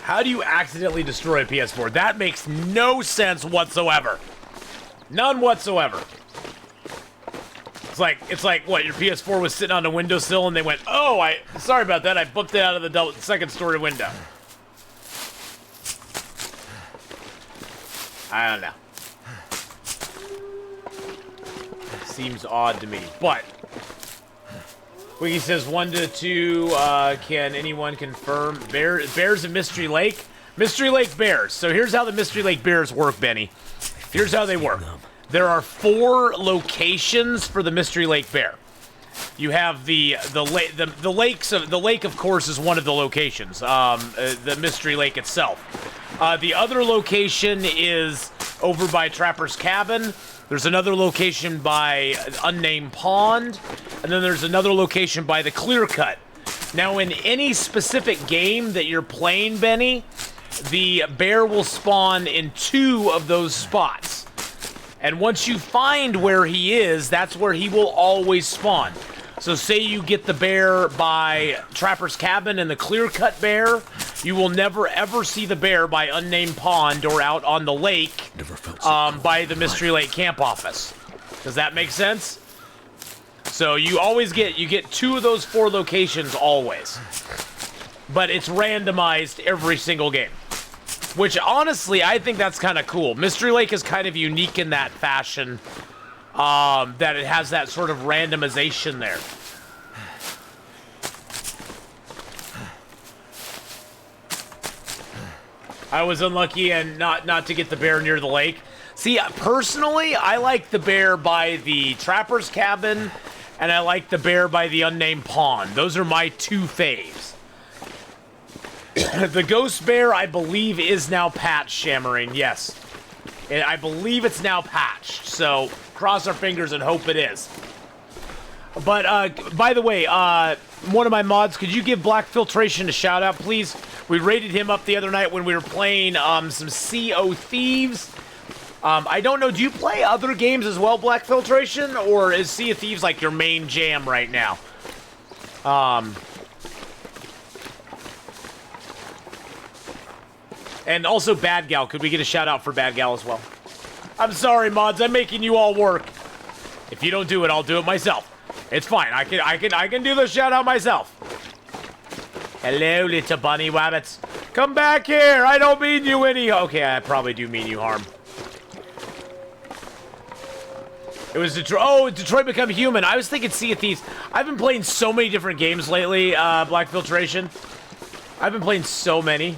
How do you accidentally destroy a PS4? That makes no sense whatsoever. None whatsoever. It's like what, your PS4 was sitting on a windowsill and they went, oh, sorry about that, I bumped it out of the second story window. I don't know. Seems odd to me, but Wiki says 1 to 2. Can anyone confirm? Bears of Mystery Lake? Mystery Lake Bears. So here's how the Mystery Lake Bears work, Benny. Here's how they work. There are 4 locations for the Mystery Lake Bear. You have the lake, of course, is one of the locations. The Mystery Lake itself. The other location is over by Trapper's Cabin. There's another location by Unnamed Pond, and then there's another location by the Clear Cut. Now, in any specific game that you're playing, Benny, the bear will spawn in 2 of those spots. And once you find where he is, that's where he will always spawn. So say you get the bear by Trapper's Cabin and the Clear Cut bear, you will never ever see the bear by Unnamed Pond or out on the lake by the Mystery Lake Camp Office. Does that make sense? So you always get 2 of those 4 locations always. But it's randomized every single game. Which honestly, I think that's kind of cool. Mystery Lake is kind of unique in that fashion. That it has that sort of randomization there. I was unlucky and not to get the bear near the lake. See, personally, I like the bear by the Trapper's Cabin, and I like the bear by the Unnamed Pond. Those are my 2 faves. The ghost bear, I believe, is now patched, Shammering. Yes. I believe it's now patched, so cross our fingers and hope it is. But, by the way, one of my mods, could you give Black Filtration a shout-out, please? We rated him up the other night when we were playing some CO Thieves. I don't know, do you play other games as well, Black Filtration? Or is Sea of Thieves like your main jam right now? And also Bad Gal. Could we get a shout out for Bad Gal as well? I'm sorry, mods. I'm making you all work. If you don't do it, I'll do it myself. It's fine. I can do the shout out myself. Hello, little bunny wabbits. Come back here. I don't mean you any. Okay, I probably do mean you harm. It was Detroit. Oh, Detroit Become Human. I was thinking Sea of Thieves. I've been playing so many different games lately, Black Filtration. I've been playing so many.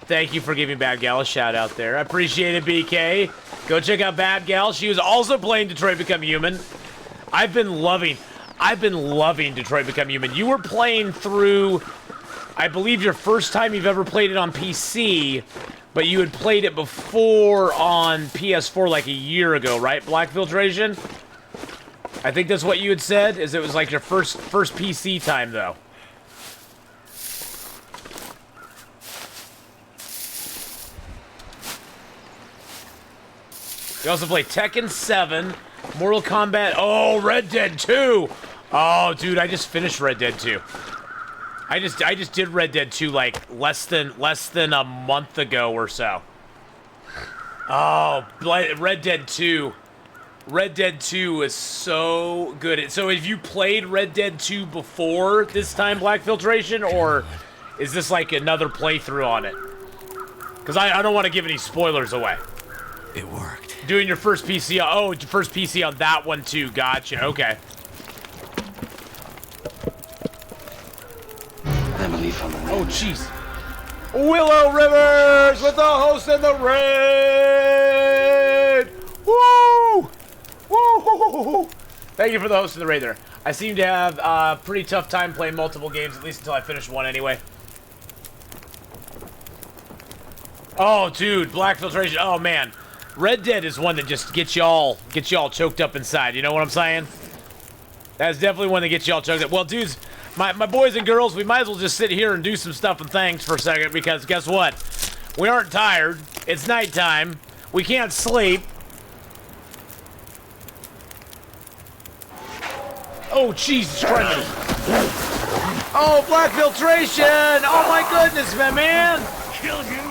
Thank you for giving Bad Gal a shout out there. I appreciate it, BK. Go check out Bad Gal. She was also playing Detroit Become Human. I've been loving Detroit Become Human. You were playing through, I believe, your first time you've ever played it on PC, but you had played it before on PS4 like a year ago, right, Black Filtration? I think that's what you had said, is it was like your first PC time, though. You also play Tekken 7, Mortal Kombat, oh, Red Dead 2! Oh, dude, I just finished Red Dead 2. I just did Red Dead 2 like less than a month ago or so. Oh, Red Dead 2. Red Dead 2 is so good. So have you played Red Dead 2 before this time, Black Filtration, or is this like another playthrough on it? Because I don't want to give any spoilers away. It worked. Doing your first PC on, oh, your first PC on that one too. Gotcha, okay. Oh, jeez. Willow Rivers with the host in the raid! Woo! Woo! Thank you for the host in the raid there. I seem to have a pretty tough time playing multiple games, at least until I finish one anyway. Oh, dude, Black Filtration. Oh, man. Red Dead is one that just gets y'all choked up inside. You know what I'm saying? That's definitely one that gets y'all choked up. Well, dudes, my boys and girls, we might as well just sit here and do some stuff and things for a second, because guess what? We aren't tired. It's nighttime. We can't sleep. Oh, Jesus Christ. Oh, Black Filtration. Oh, my goodness, my man. Killed you.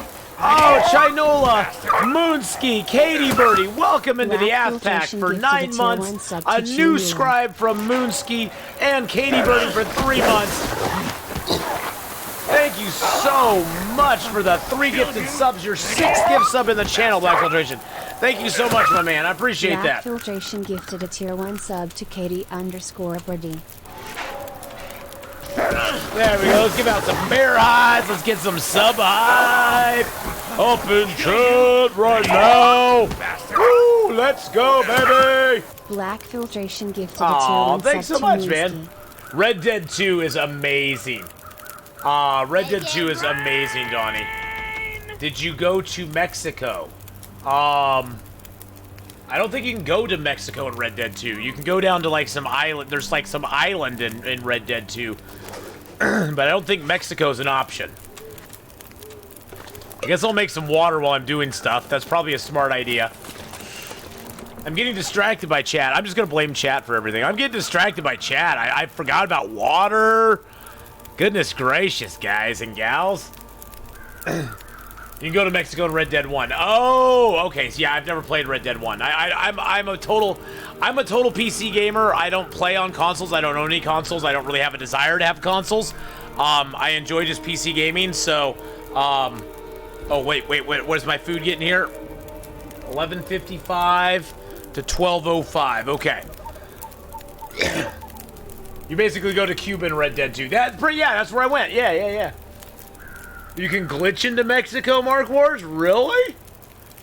Oh, Chinola, Moonski, Katie Birdie, welcome into the Ath Pack for 9 months. A new scribe from Moonski and Katie Birdie for 3 months. Thank you so much for the 3 gifted subs, your 6th gift sub in the channel, Black Filtration. Thank you so much, my man. I appreciate that. Black Filtration gifted a tier 1 sub to Katie_Birdie. There we go. Let's give out some bear hides. Let's get some sub hide. Up in chat right now. Woo, let's go, baby. Black Filtration gifted a Aw, tier 1 thanks so sub to much, Moonsky. man. Red Dead 2 is amazing. Red Dead 2 is amazing, Donnie. Did you go to Mexico? I don't think you can go to Mexico in Red Dead 2. You can go down to like some island. There's like some island in Red Dead 2. But I don't think Mexico's an option. I guess I'll make some water while I'm doing stuff. That's probably a smart idea. I'm getting distracted by chat. I'm just going to blame chat for everything. I'm getting distracted by chat. I forgot about water. Goodness gracious, guys and gals. You can go to Mexico in Red Dead 1. Oh, okay. So yeah, I've never played Red Dead 1. I'm a total PC gamer. I don't play on consoles. I don't own any consoles. I don't really have a desire to have consoles. I enjoy just PC gaming. So, oh wait. What is my food getting here? 11:55 to 12:05. Okay. You basically go to Cuba in Red Dead 2. Yeah, that's where I went. Yeah. You can glitch into Mexico, Mark Wars? Really?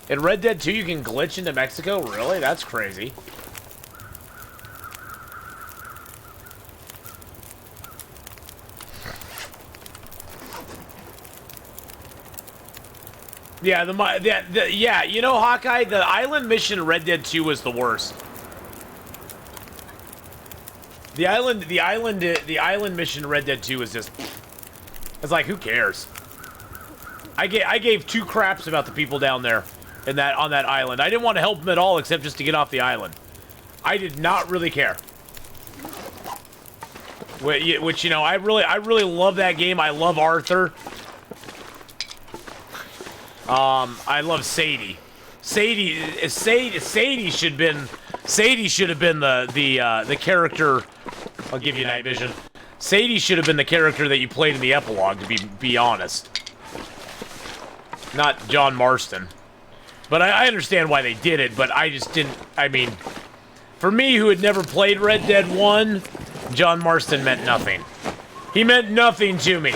In Red Dead 2, you can glitch into Mexico? Really? That's crazy. Yeah, yeah, you know, Hawkeye, the island mission in Red Dead 2 was the worst. The island mission in Red Dead 2 was just... It's like, who cares? I gave two craps about the people down there on that island. I didn't want to help them at all except just to get off the island. I did not really care. Which, you know, I really love that game. I love Arthur. I love Sadie. Sadie should have been the character. I'll give you night vision. Sadie should have been the character that you played in the epilogue, to be honest. Not John Marston. But I understand why they did it, but I just didn't... I mean, for me, who had never played Red Dead 1, John Marston meant nothing. He meant nothing to me.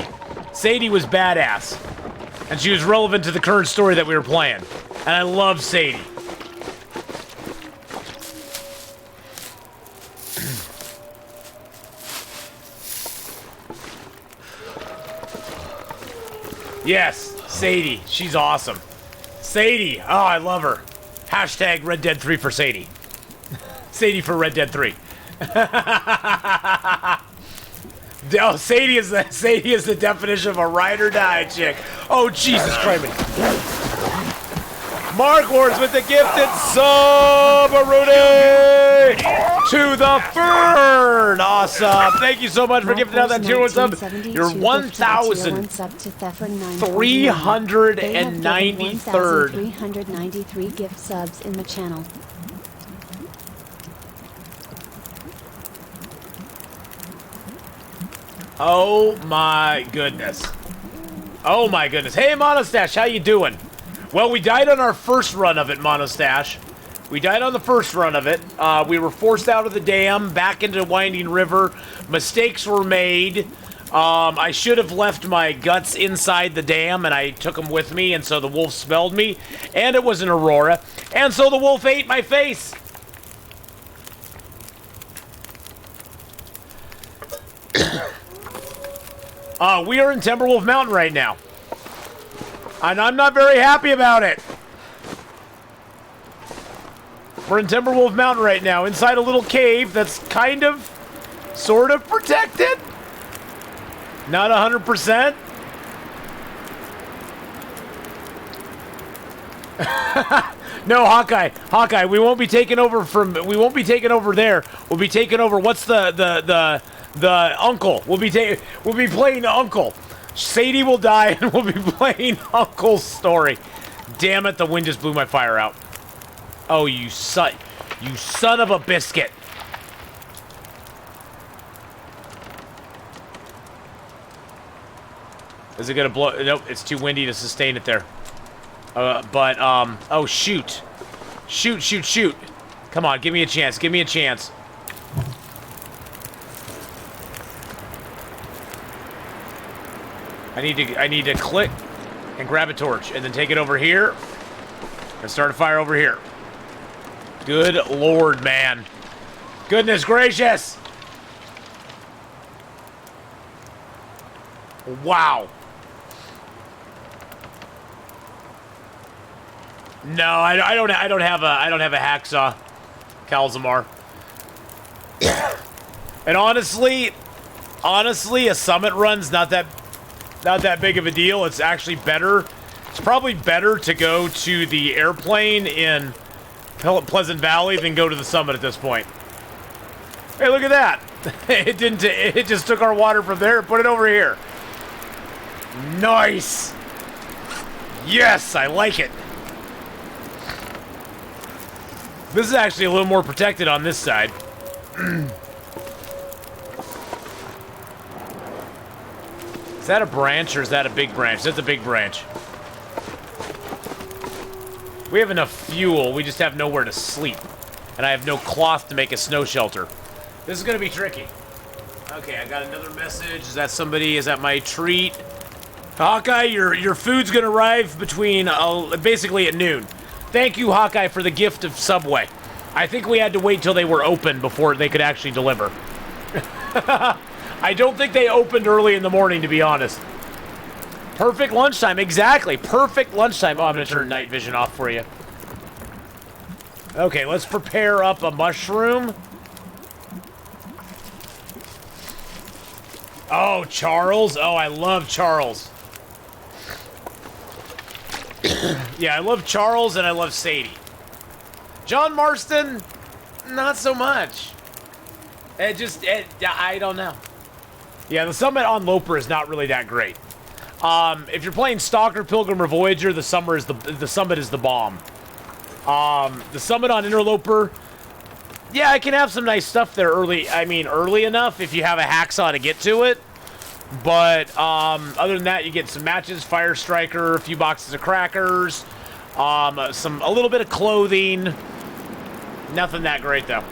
Sadie was badass. And she was relevant to the current story that we were playing. And I love Sadie. Yes, Sadie. She's awesome. Sadie. Oh, I love her. Hashtag Red Dead 3 for Sadie. Sadie for Red Dead 3. Oh, Sadie is the definition of a ride or die chick. Oh, Jesus Christ. Mark Wars with the gifted sub, Rudy! To the Fern! Awesome. Thank you so much for gifting out that tier 1 sub. You're 1,393rd. 393 gift subs in the channel. Oh my goodness. Oh my goodness. Hey, Monostache, how you doing? Well, we died on our first run of it, Monostache. We died on the first run of it. We were forced out of the dam, back into Winding River. Mistakes were made. I should have left my guts inside the dam, and I took them with me, and so the wolf smelled me. And it was an Aurora. And so the wolf ate my face. We are in Timberwolf Mountain right now. And I'm not very happy about it. We're in Timberwolf Mountain right now, inside a little cave that's kind of, sort of protected. Not 100%. No, Hawkeye, we won't be taking over there. We'll be taking over, what's the uncle. We'll be playing Uncle. Sadie will die and we'll be playing Uncle's story. Damn it, the wind just blew my fire out. Oh, you son of a biscuit. Is it gonna blow? Nope, it's too windy to sustain it there. Oh shoot. Shoot. Come on, give me a chance, I need to click and grab a torch and then take it over here and start a fire over here. Good Lord, man. Goodness gracious. Wow. No, I don't have a hacksaw, Calzamar. And honestly, a summit run's not that big of a deal. It's actually better. It's probably better to go to the airplane in Pleasant Valley than go to the summit at this point. Hey, look at that. It just took our water from there and put it over here. Nice. Yes, I like it. This is actually a little more protected on this side. Is that a branch or is that a big branch? That's a big branch. We have enough fuel, we just have nowhere to sleep. And I have no cloth to make a snow shelter. This is gonna be tricky. Okay, I got another message. Is that somebody? Is that my treat? Hawkeye, your food's gonna arrive between, basically at noon. Thank you, Hawkeye, for the gift of Subway. I think we had to wait till they were open before they could actually deliver. I don't think they opened early in the morning, to be honest. Perfect lunchtime, exactly. Perfect lunchtime. Oh, I'm gonna turn night vision off for you. Okay, let's prepare up a mushroom. Oh, Charles. Oh, I love Charles. Yeah, I love Charles and I love Sadie. John Marston, not so much. I don't know. Yeah, the summit on Loper is not really that great. If you're playing Stalker, Pilgrim, or Voyager, the summit is the bomb. The summit on Interloper, yeah, I can have some nice stuff there early. I mean, early enough if you have a hacksaw to get to it. But other than that, you get some matches, Fire Striker, a few boxes of crackers, a little bit of clothing. Nothing that great though.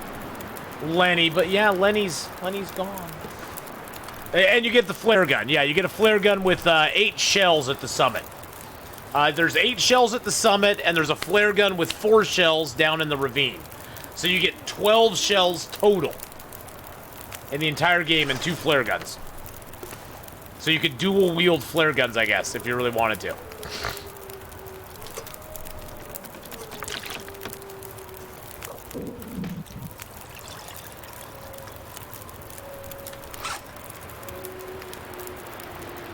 Lenny, but yeah, Lenny's gone. And you get the flare gun. Yeah, you get a flare gun with 8 shells at the summit. There's 8 shells at the summit, and there's a flare gun with 4 shells down in the ravine. So you get 12 shells total in the entire game and 2 flare guns. So you could dual wield flare guns, I guess, if you really wanted to.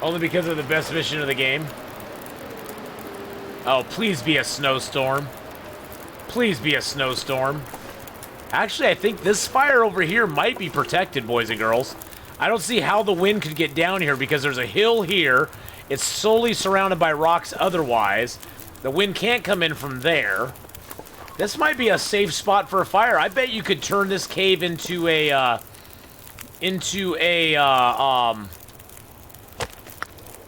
Only because of the best mission of the game. Oh, please be a snowstorm. Please be a snowstorm. Actually, I think this fire over here might be protected, boys and girls. I don't see how the wind could get down here because there's a hill here. It's solely surrounded by rocks otherwise. The wind can't come in from there. This might be a safe spot for a fire. I bet you could turn this cave into a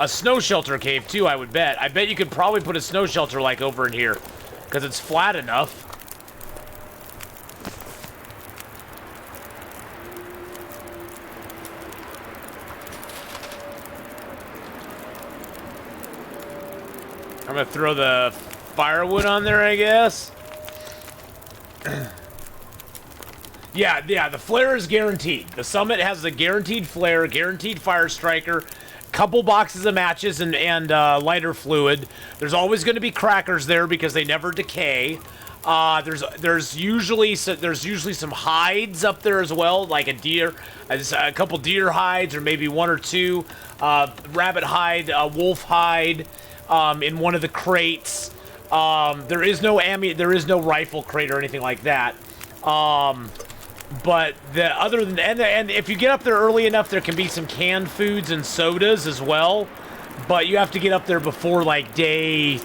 snow shelter cave too, I would bet. I bet you could probably put a snow shelter like over in here because it's flat enough. I'm gonna throw the firewood on there, I guess. Yeah, the flare is guaranteed. The summit has a guaranteed flare, guaranteed fire striker, couple boxes of matches and lighter fluid. There's always going to be crackers there because they never decay. There's usually some hides up there as well, like a deer, a couple deer hides, or maybe 1 or 2 rabbit hide, wolf hide. In one of the crates. There is no rifle crate or anything like that. But and if you get up there early enough, there can be some canned foods and sodas as well. But you have to get up there before like day.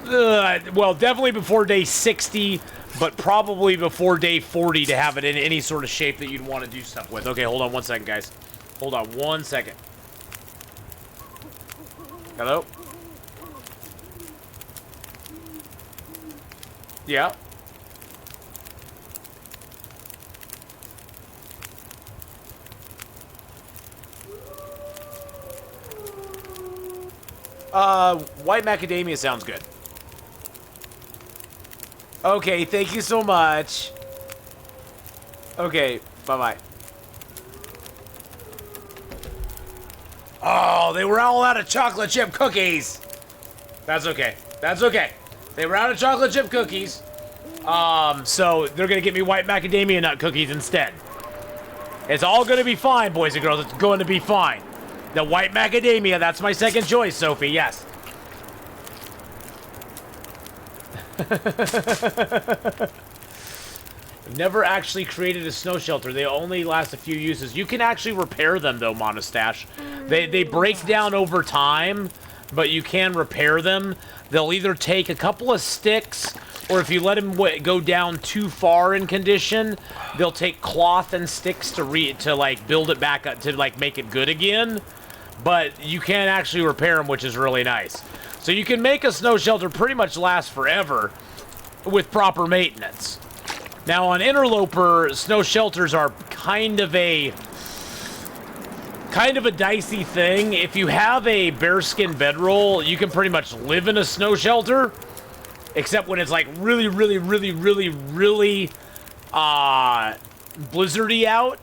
Well, definitely before day 60, but probably before day 40 to have it in any sort of shape that you'd want to do stuff with. Okay, hold on 1 second, guys. Hold on 1 second. Hello? Yeah. White macadamia sounds good. Okay, thank you so much. Okay, bye-bye. Oh, they were all out of chocolate chip cookies. That's okay. That's okay. They were out of chocolate chip cookies. So they're gonna get me white macadamia nut cookies instead. It's all gonna be fine, boys and girls. It's going to be fine. The white macadamia, that's my second choice, Sophie, yes. I've never actually created a snow shelter. They only last a few uses. You can actually repair them, though, Monostache. They break down over time, but you can repair them. They'll either take a couple of sticks, or if you let them go down too far in condition, they'll take cloth and sticks to like build it back up, to like make it good again. But you can actually repair them, which is really nice. So you can make a snow shelter pretty much last forever with proper maintenance. Now on Interloper, snow shelters are kind of a dicey thing. If you have a bearskin bedroll, you can pretty much live in a snow shelter, except when it's like really blizzardy out.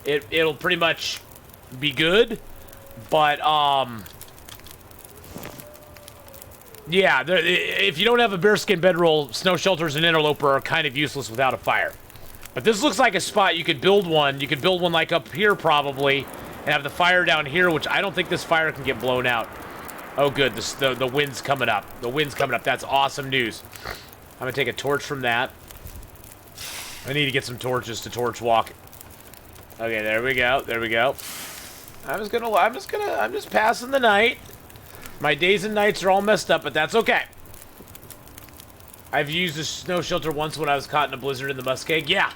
It'll pretty much be good. But, yeah, if you don't have a bearskin bedroll, snow shelters and Interloper are kind of useless without a fire. But this looks like a spot you could build one. You could build one like up here probably, and have the fire down here, which I don't think this fire can get blown out. Oh, good, the wind's coming up. The wind's coming up. That's awesome news. I'm gonna take a torch from that. I need to get some torches to torch walk. Okay, there we go. There we go. I'm just passing the night. My days and nights are all messed up, but that's okay. I've used a snow shelter once when I was caught in a blizzard in the Muskeg. Yeah.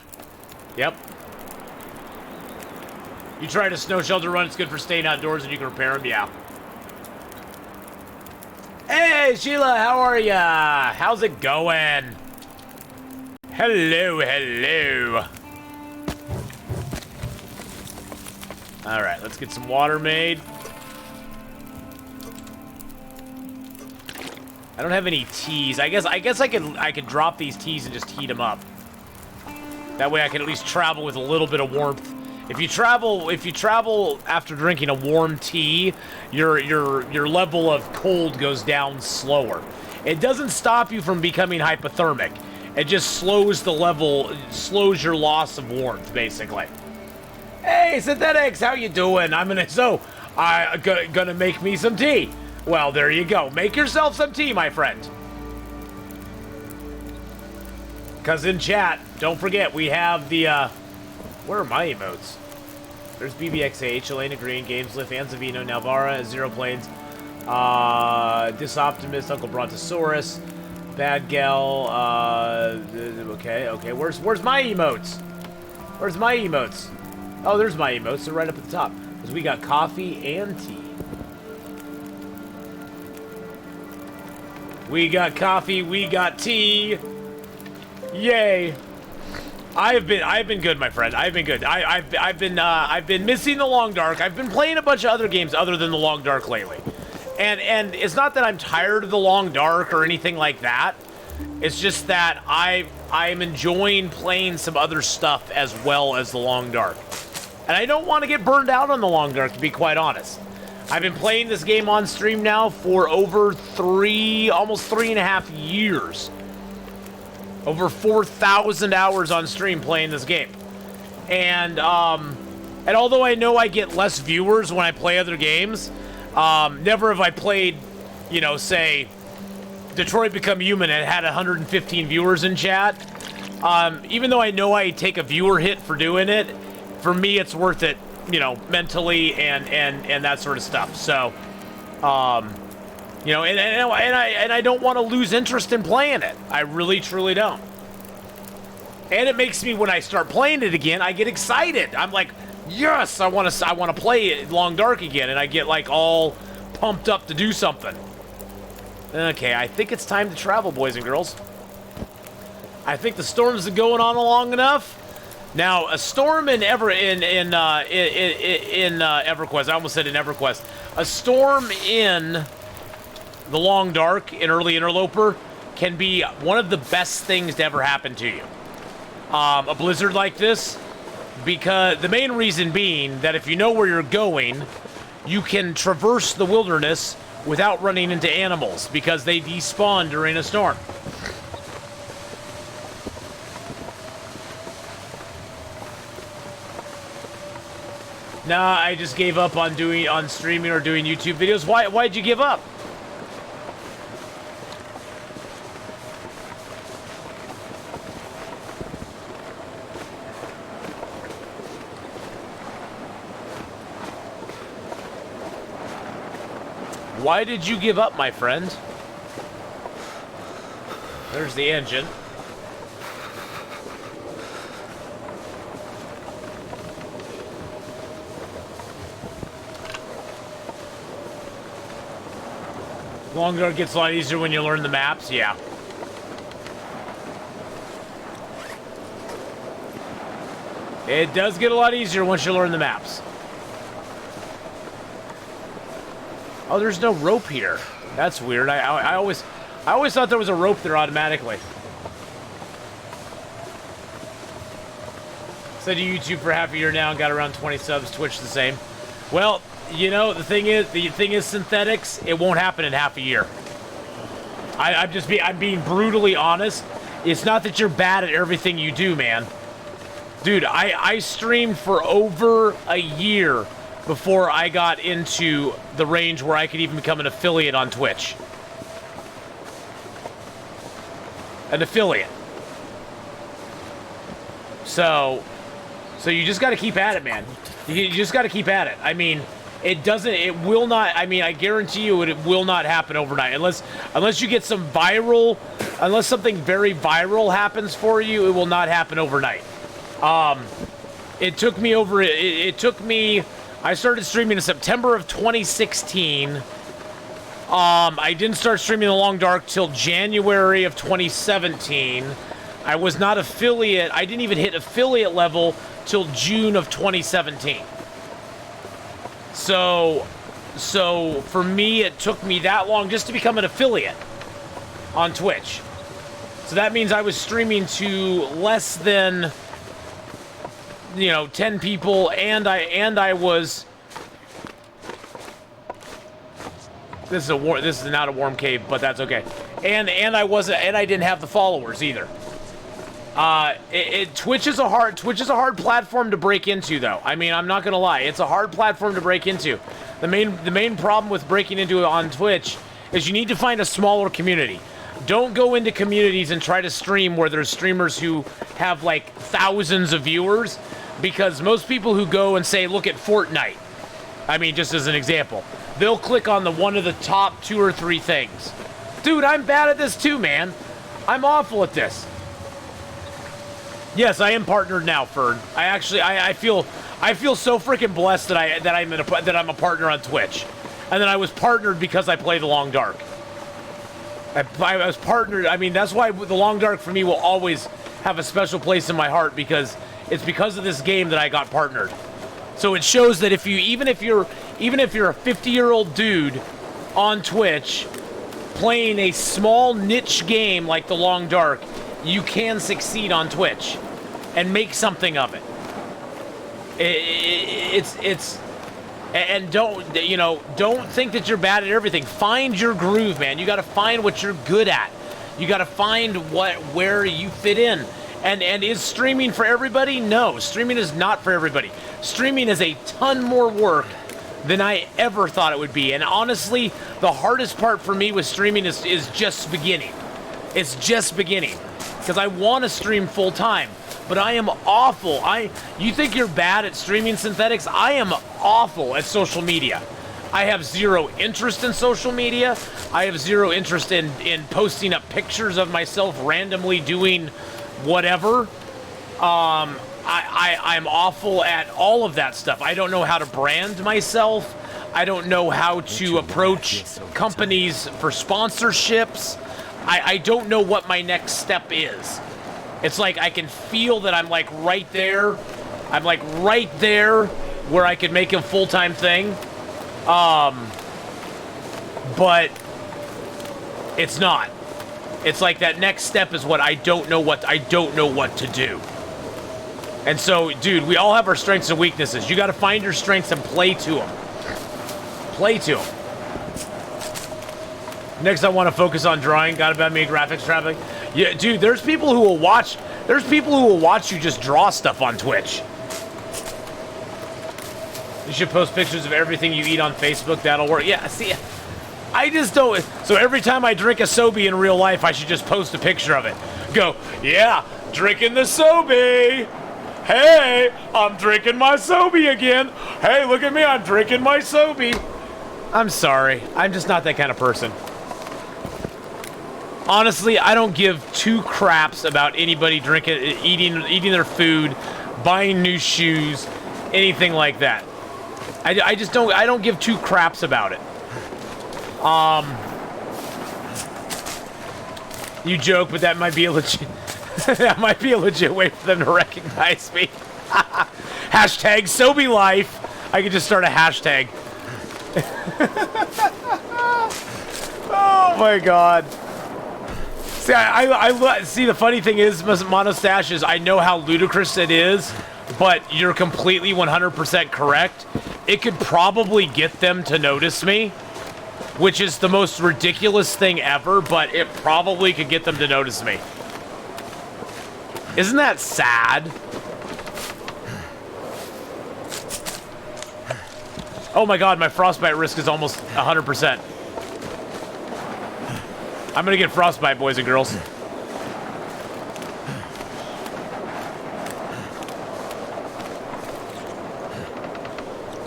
Yep. You tried a snow shelter run, it's good for staying outdoors and you can repair them, yeah. Hey, Sheila, how are ya? How's it going? Hello, hello. All right, let's get some water made. I don't have any teas. I guess I could drop these teas and just heat them up. That way I can at least travel with a little bit of warmth. If you travel after drinking a warm tea, your level of cold goes down slower. It doesn't stop you from becoming hypothermic. It just slows your loss of warmth, basically. Hey, Synthetics, how you doing? I'm gonna make me some tea. Well, there you go. Make yourself some tea, my friend. Because in chat, don't forget, we have the, where are my emotes? There's BBXH, Elena Green, Gameslift, Anzavino, Nalvara, Zero Planes, Disoptimist, Uncle Brontosaurus, Bad Gal, okay. Where's my emotes? Where's my emotes? Oh, there's my emotes. They're right up at the top. Because we got coffee and tea. We got coffee, we got tea. Yay. I've been good, my friend. I've been good. I've been missing the Long Dark. I've been playing a bunch of other games other than the Long Dark lately. And it's not that I'm tired of the Long Dark or anything like that. It's just that I'm enjoying playing some other stuff as well as the Long Dark. And I don't want to get burned out on the Long Dark, to be quite honest. I've been playing this game on stream now for over almost 3.5 years. Over 4,000 hours on stream playing this game. And although I know I get less viewers when I play other games, never have I played, you know, say, Detroit Become Human and had 115 viewers in chat. Even though I know I take a viewer hit for doing it, for me it's worth it, you know, mentally and that sort of stuff. So, you know, and I don't want to lose interest in playing it. I really, truly don't. And it makes me, when I start playing it again, I get excited. I'm like, yes, I want to play Long Dark again, and I get like all pumped up to do something. Okay, I think it's time to travel, boys and girls. I think the storms are going on long enough. Now, a storm in EverQuest. I almost said in EverQuest. A storm in the long dark in early Interloper can be one of the best things to ever happen to you. A blizzard like this, because the main reason being that if you know where you're going, you can traverse the wilderness without running into animals because they despawn during a storm. Nah, I just gave up on streaming or doing YouTube videos. Why'd you give up? Why did you give up, my friend? There's the engine. Longer gets a lot easier when you learn the maps, yeah. It does get a lot easier once you learn the maps. Oh, there's no rope here. That's weird. I always thought there was a rope there automatically. Said to YouTube for half a year now and got around 20 subs. Twitch the same. Well, you know, the thing is synthetics, it won't happen in half a year. I'm being brutally honest. It's not that you're bad at everything you do, man. Dude, I streamed for over a year before I got into the range where I could even become an affiliate on Twitch. An affiliate. So you just got to keep at it, man. You just got to keep at it. I mean, it will not, I mean, I guarantee you it will not happen overnight. Unless you get some viral, unless something very viral happens for you, it will not happen overnight. It took me, I started streaming in September of 2016. I didn't start streaming The Long Dark till January of 2017. I was not affiliate, I didn't even hit affiliate level till June of 2017. So for me, it took me that long just to become an affiliate on Twitch. So that means I was streaming to less than, 10 people, and I was. This is not a warm cave, but that's okay. And I didn't have the followers either. Twitch is a hard platform to break into, though. I mean, I'm not gonna lie, it's a hard platform to break into. The main problem with breaking into it on Twitch is you need to find a smaller community. Don't go into communities and try to stream where there's streamers who have like thousands of viewers, because most people who go and say, look at Fortnite, I mean, just as an example, they'll click on one of the top 2 or 3 things. Dude, I'm bad at this too, man. I'm awful at this. Yes, I am partnered now, Fern. I feel so freaking blessed that I'm a partner on Twitch, and then I was partnered because I play The Long Dark. I was partnered. I mean, that's why The Long Dark for me will always have a special place in my heart, because it's because of this game that I got partnered. So it shows that even if you're a 50-year-old dude on Twitch playing a small niche game like The Long Dark, you can succeed on Twitch and make something of it. And don't think that you're bad at everything. Find your groove, man. You got to find what you're good at. You got to find where you fit in. And is streaming for everybody? No, streaming is not for everybody. Streaming is a ton more work than I ever thought it would be. And honestly, the hardest part for me with streaming is just beginning. It's just beginning. Because I want to stream full time, but I am awful. You think you're bad at streaming synthetics? I am awful at social media. I have zero interest in social media. I have zero interest in posting up pictures of myself randomly doing whatever. I'm awful at all of that stuff. I don't know how to brand myself. I don't know how to approach companies for sponsorships. I don't know what my next step is. It's like I can feel that I'm like right there. I'm like right there where I could make a full-time thing. But It's not. It's like that next step is what I don't know what to do. And so, dude, we all have our strengths and weaknesses. You got to find your strengths and play to them. Play to them. Next, I want to focus on drawing. Got about me graphics traveling. Yeah, dude, there's people who will watch. There's people who will watch you just draw stuff on Twitch. You should post pictures of everything you eat on Facebook. That'll work. Yeah, see, I just don't. So every time I drink a Sobe in real life, I should just post a picture of it. Go, yeah, drinking the Sobe. Hey, I'm drinking my Sobe again. Hey, look at me, I'm drinking my Sobe. I'm sorry, I'm just not that kind of person. Honestly, I don't give two craps about anybody eating their food, buying new shoes, anything like that. I just don't. I don't give two craps about it. You joke, but that might be a legit. That might be a legit way for them to recognize me. Hashtag Sobe Life. I could just start a hashtag. Oh my god. See, I see. The funny thing is, Monostache, is I know how ludicrous it is, but you're completely 100% correct. It could probably get them to notice me, which is the most ridiculous thing ever, but it probably could get them to notice me. Isn't that sad? Oh my god, my frostbite risk is almost 100%. I'm gonna get frostbite, boys and girls.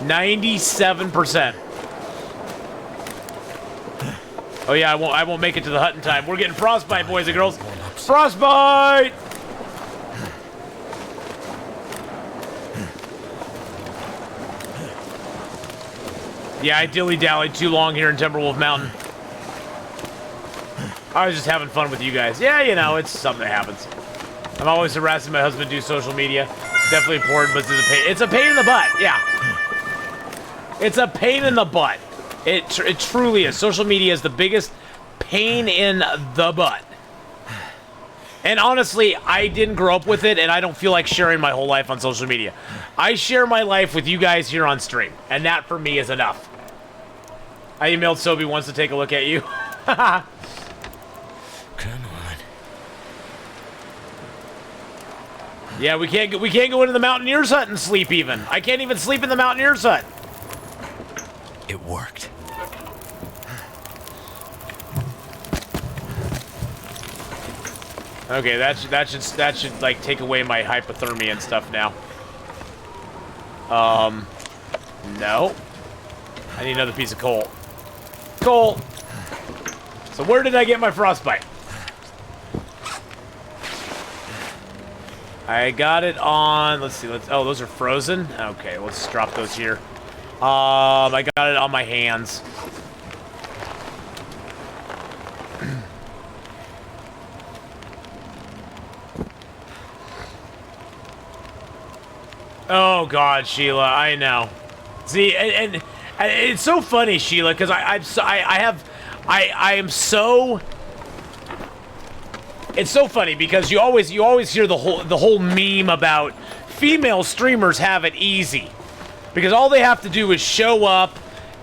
$97%. Oh yeah, I won't make it to the hut in time. We're getting frostbite, boys and girls. Frostbite! Yeah, I dilly-dallied too long here in Timberwolf Mountain. I was just having fun with you guys. Yeah, you know, it's something that happens. I'm always harassing my husband to do social media. It's definitely important, but it's a pain in the butt. Yeah. It's a pain in the butt. It truly is. Social media is the biggest pain in the butt. And honestly, I didn't grow up with it, and I don't feel like sharing my whole life on social media. I share my life with you guys here on stream, and that for me is enough. I emailed Sobe once to take a look at you. Come on. Yeah, we can't go into the Mountaineers hut and sleep even. I can't even sleep in the Mountaineers hut. It worked. Okay, that should like take away my hypothermia and stuff now. No. I need another piece of coal. Coal. So where did I get my frostbite? I got it on, let's see, oh, those are frozen? Okay, let's drop those here. I got it on my hands. Oh God, Sheila, I know. See, and it's so funny, Sheila, because it's so funny because you always hear the whole meme about female streamers have it easy because all they have to do is show up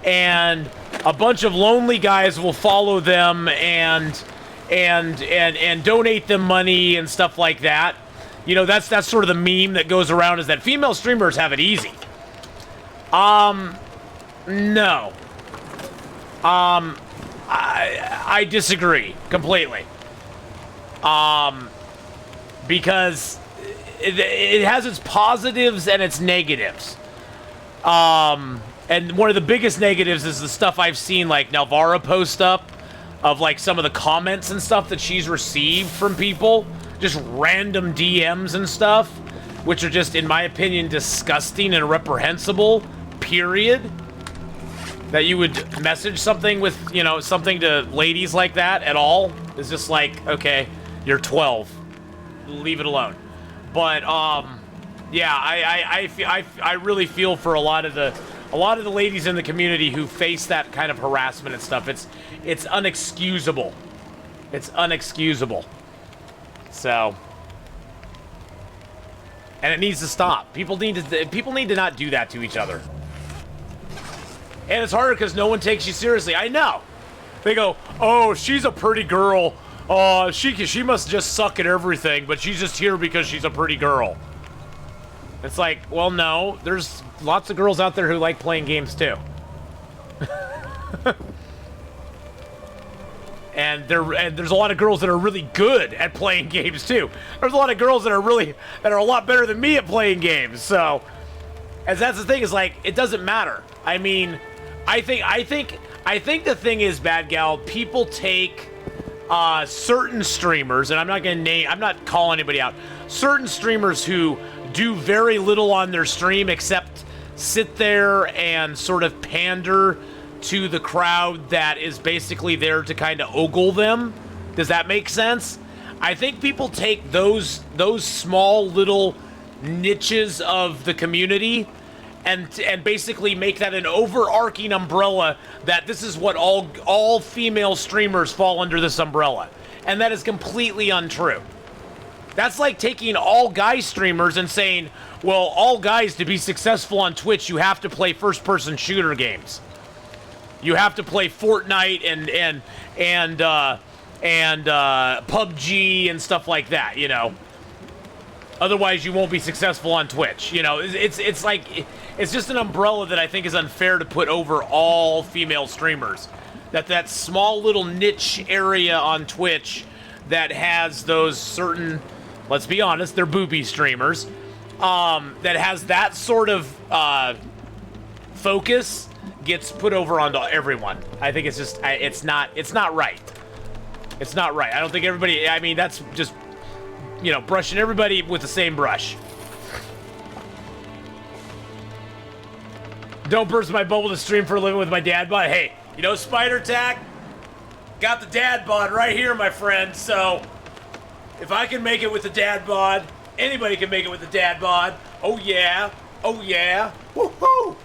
and a bunch of lonely guys will follow them and donate them money and stuff like that. You know, that's sort of the meme that goes around, is that female streamers have it easy. No. I disagree completely. Because it has its positives and its negatives. And one of the biggest negatives is the stuff I've seen, like, Nalvara post up of, like, some of the comments and stuff that she's received from people. Just random DMs and stuff, which are just, in my opinion, disgusting and reprehensible, period. That you would message something with, you know, something to ladies like that at all is just like, okay, you're 12. Leave it alone. But, yeah, I really feel for a lot of the ladies in the community who face that kind of harassment and stuff. It's unexcusable. It's unexcusable. So, and it needs to stop. People need to not do that to each other. And it's harder because no one takes you seriously. I know. They go, "Oh, she's a pretty girl. She must just suck at everything, but she's just here because she's a pretty girl." It's like, well, no. There's lots of girls out there who like playing games too. And there's a lot of girls that are really good at playing games too. There's a lot of girls that are a lot better than me at playing games. So, as that's the thing, is like, it doesn't matter. I mean, I think the thing is, Bad Gal, people take certain streamers, and I'm not calling anybody out. Certain streamers who do very little on their stream except sit there and sort of pander to the crowd that is basically there to kind of ogle them. Does that make sense? I think people take those small little niches of the community and basically make that an overarching umbrella that this is what all female streamers fall under this umbrella. And that is completely untrue. That's like taking all guy streamers and saying, well, all guys, to be successful on Twitch, you have to play first-person shooter games. You have to play Fortnite and PUBG and stuff like that, you know. Otherwise, you won't be successful on Twitch. You know, it's like, it's just an umbrella that I think is unfair to put over all female streamers. That small little niche area on Twitch that has those certain, let's be honest, they're booby streamers, that has that sort of focus gets put over onto everyone. I think it's just, it's not right. It's not right. I don't think everybody, I mean, that's just, you know, brushing everybody with the same brush. Don't burst my bubble to stream for a living with my dad bod. Hey, you know, Spider Tack, got the dad bod right here, my friend. So, if I can make it with the dad bod, anybody can make it with the dad bod. Oh yeah, oh yeah, woohoo!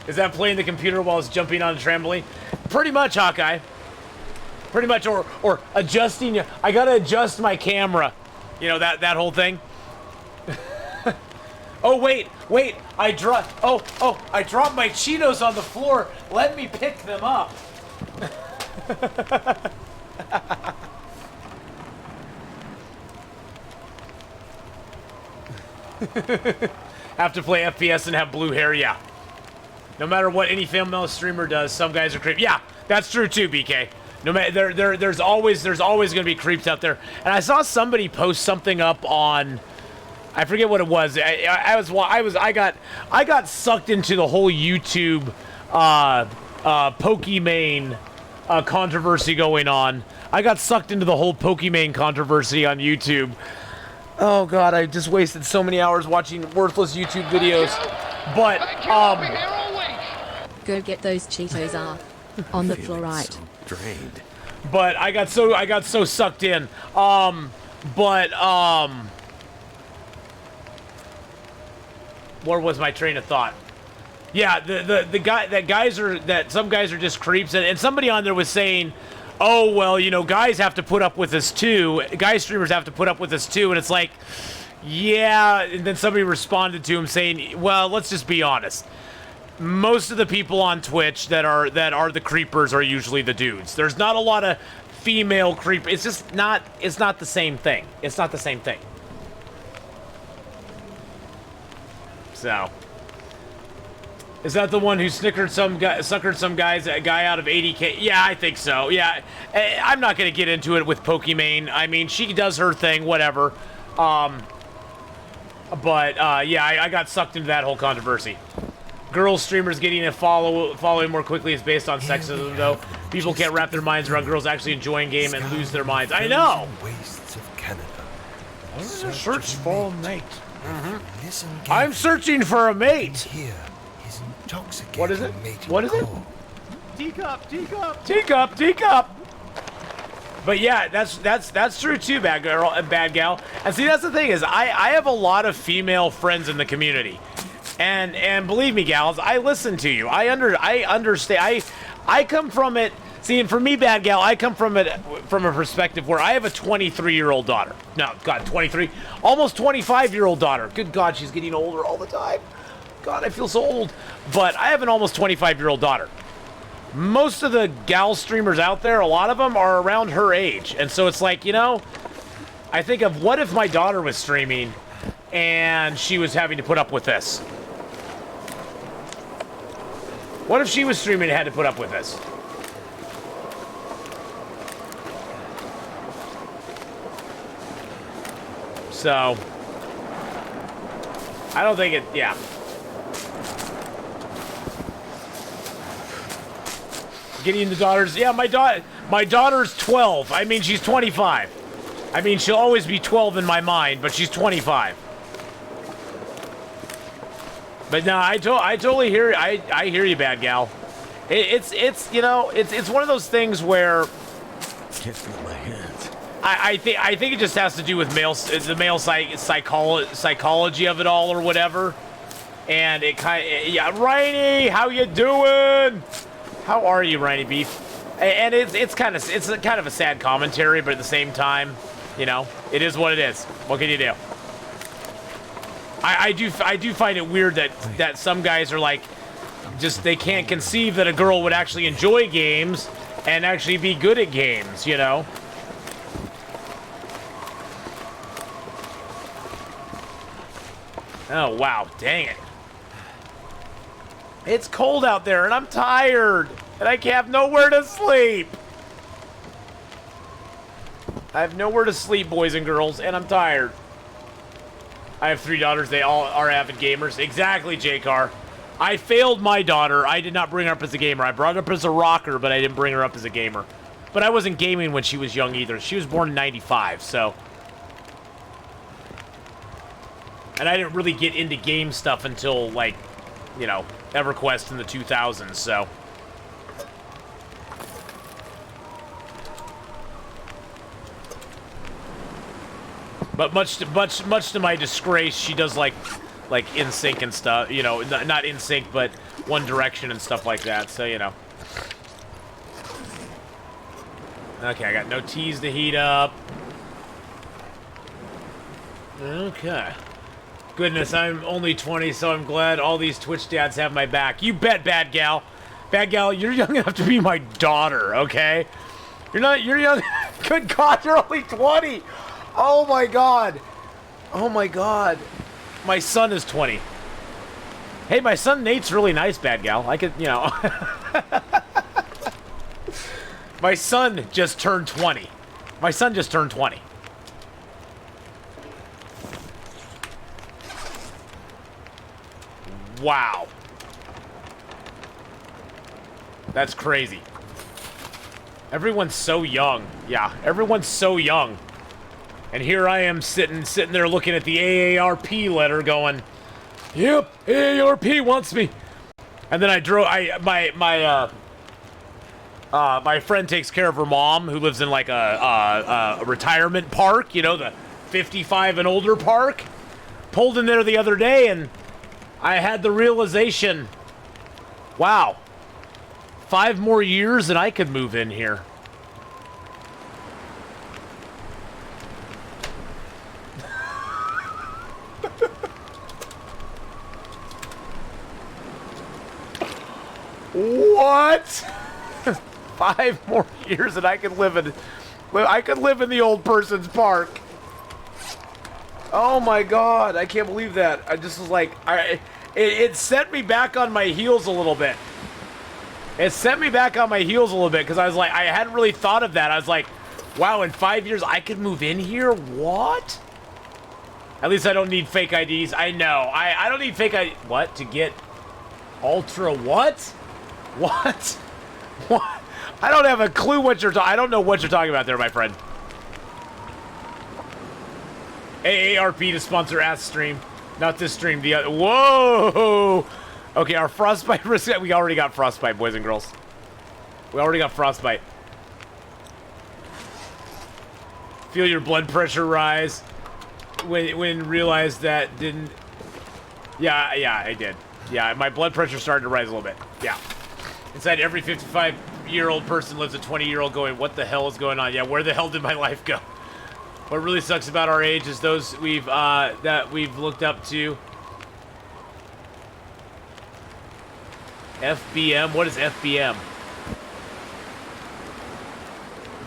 Is that playing the computer while it's jumping on a trampoline? Pretty much, Hawkeye. Pretty much, or adjusting. I gotta adjust my camera. You know, that whole thing. Oh wait, I dropped my Cheetos on the floor. Let me pick them up. Have to play FPS and have blue hair, yeah. No matter what any female streamer does, some guys are creep. Yeah, that's true too, BK. No matter there's always gonna be creeps out there. And I saw somebody post something up on, I forget what it was. I got sucked into the whole YouTube Pokimane controversy going on. I got sucked into the whole Pokimane controversy on YouTube. Oh god, I just wasted so many hours watching worthless YouTube videos. But Go get those Cheetos off. On the floor, right. So drained. But I got so sucked in. Where was my train of thought? Yeah, some guys are just creeps, and somebody on there was saying, oh well, you know, guys have to put up with this too. Guy streamers have to put up with this too, and it's like, yeah. And then somebody responded to him saying, well, let's just be honest. Most of the people on Twitch that are the creepers are usually the dudes. There's not a lot of female creep. It's just not. It's not the same thing. It's not the same thing. So, is that the one who suckered some guy out of 80K? Yeah, I think so. Yeah, I'm not gonna get into it with Pokimane. I mean, she does her thing, whatever. Yeah, I got sucked into that whole controversy. Girl streamers getting a following more quickly is based on sexism, though. People can't wrap their minds around girls actually enjoying game and lose their minds. I know. Wastes of Canada. Search for a mate. Listen I'm searching for a mate. here. His intoxicating What is it? mating What is it? call. Teacup. But yeah, that's true too, bad gal. And see, that's the thing is, I have a lot of female friends in the community. And believe me, gals, I listen to you. I understand. I come from it. See, and for me, bad gal, I come from it from a perspective where I have a 23-year-old daughter. No, God, 23, almost 25-year-old daughter. Good God, she's getting older all the time. God, I feel so old. But I have an almost 25-year-old daughter. Most of the gal streamers out there, a lot of them are around her age. And so it's like, you know, I think of what if my daughter was streaming and she was having to put up with this? What if she was streaming and had to put up with this? So, I don't think it, yeah. Getting the daughters, yeah, my daughter's 12. I mean, she's 25. I mean, she'll always be 12 in my mind, but she's 25. But no, I totally hear, I hear you, bad gal. It's you know, it's one of those things where Can't feel my hands. I think it just has to do with the male psychology of it all or whatever, and it kind of, yeah. Rainy, how you doing? How are you, Rainy Beef? And it's kind of a sad commentary, but at the same time, you know, it is what it is. What can you do? I do find it weird that some guys are like, just they can't conceive that a girl would actually enjoy games and actually be good at games, you know. Oh, wow. Dang it. It's cold out there, and I'm tired. And I have nowhere to sleep. I have nowhere to sleep, boys and girls, and I'm tired. I have 3 daughters. They all are avid gamers. Exactly, J-Car. I failed my daughter. I did not bring her up as a gamer. I brought her up as a rocker, but I didn't bring her up as a gamer. But I wasn't gaming when she was young either. She was born in 95, so... And I didn't really get into game stuff until, like, you know, EverQuest in the 2000s, so... But much to my disgrace, she does, like NSYNC and stuff, you know, not NSYNC, but One Direction and stuff like that, so, you know. Okay, I got no teas to heat up. Okay. Goodness, I'm only 20, so I'm glad all these Twitch dads have my back. You bet, bad gal. Bad gal, you're young enough to be my daughter, okay? You're young. Good God, you're only 20. Oh my God. Oh my God. My son is 20. Hey, my son Nate's really nice, bad gal. I could, you know. My son just turned 20. My son just turned 20. Wow. That's crazy. Everyone's so young. Yeah, everyone's so young. And here I am sitting there looking at the AARP letter going, yep, AARP wants me. And then I drove, my friend takes care of her mom, who lives in like a retirement park, you know, the 55 and older park. Pulled in there the other day and I had the realization, wow, 5 more years and I could move in here. What? 5 more years and I could live in the old person's park. Oh my God, I can't believe that. I just was like, it sent me back on my heels a little bit. It sent me back on my heels a little bit because I was like, I hadn't really thought of that. I was like, wow, in 5 years I could move in here? What? At least I don't need fake IDs. I know. I don't need fake IDs. What? To get Ultra what? What? What? I don't have a clue what you're talking. I don't know what you're talking about there, my friend. AARP to sponsor Ass stream. Not this stream, the other. Whoa! Okay, our frostbite risk. We already got frostbite, boys and girls. We already got frostbite. Feel your blood pressure rise. When realized that didn't. Yeah, I did. Yeah, my blood pressure started to rise a little bit. Yeah. Inside every 55-year-old person lives a 20-year-old going, what the hell is going on? Yeah, where the hell did my life go? What really sucks about our age is those that we've looked up to. FBM? What is FBM?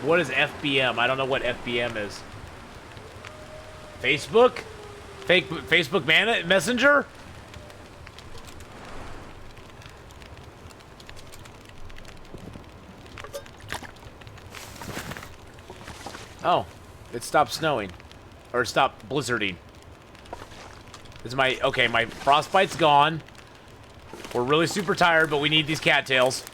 What is FBM? I don't know what FBM is. Facebook? Facebook Messenger? Oh, it stopped snowing. Or stopped blizzarding. Okay, my frostbite's gone. We're really super tired, but we need these cattails.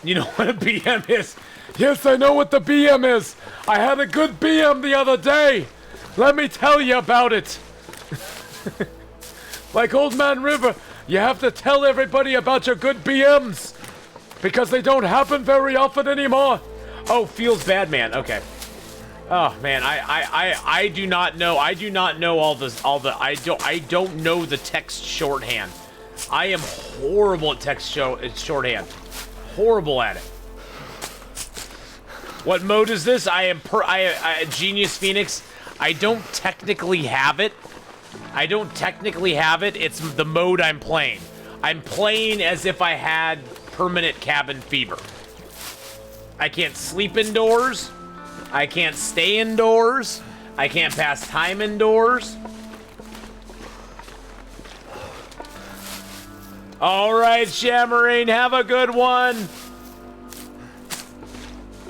You know what a BM is? Yes, I know what the BM is. I had a good BM the other day. Let me tell you about it. Like Old Man River, you have to tell everybody about your good BMs. Because they don't happen very often anymore. Oh, feels bad, man. Okay. Oh man, I do not know. I do not know I don't know the text shorthand. I am horrible at text shorthand. Horrible at it. What mode is this? Genius Phoenix. I don't technically have it. It's the mode I'm playing. I'm playing as if I had permanent cabin fever. I can't sleep indoors. I can't stay indoors. I can't pass time indoors. All right, Shamarine, have a good one.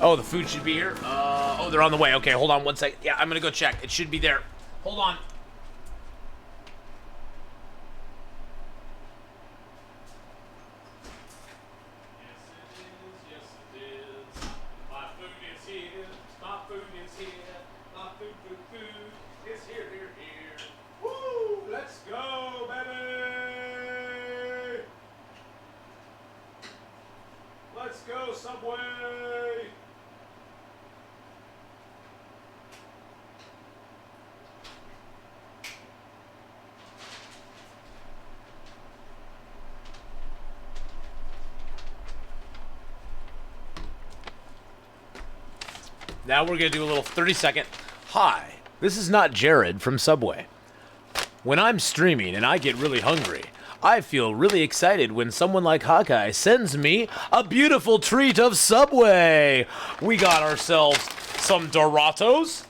Oh, the food should be here. Oh, they're on the way. Okay, hold on one second. Yeah, I'm gonna go check. It should be there. Hold on. Subway! Now we're gonna do a little 30-second. Hi, this is not Jared from Subway. When I'm streaming and I get really hungry, I feel really excited when someone like Hawkeye sends me a beautiful treat of Subway. We got ourselves some Doritos.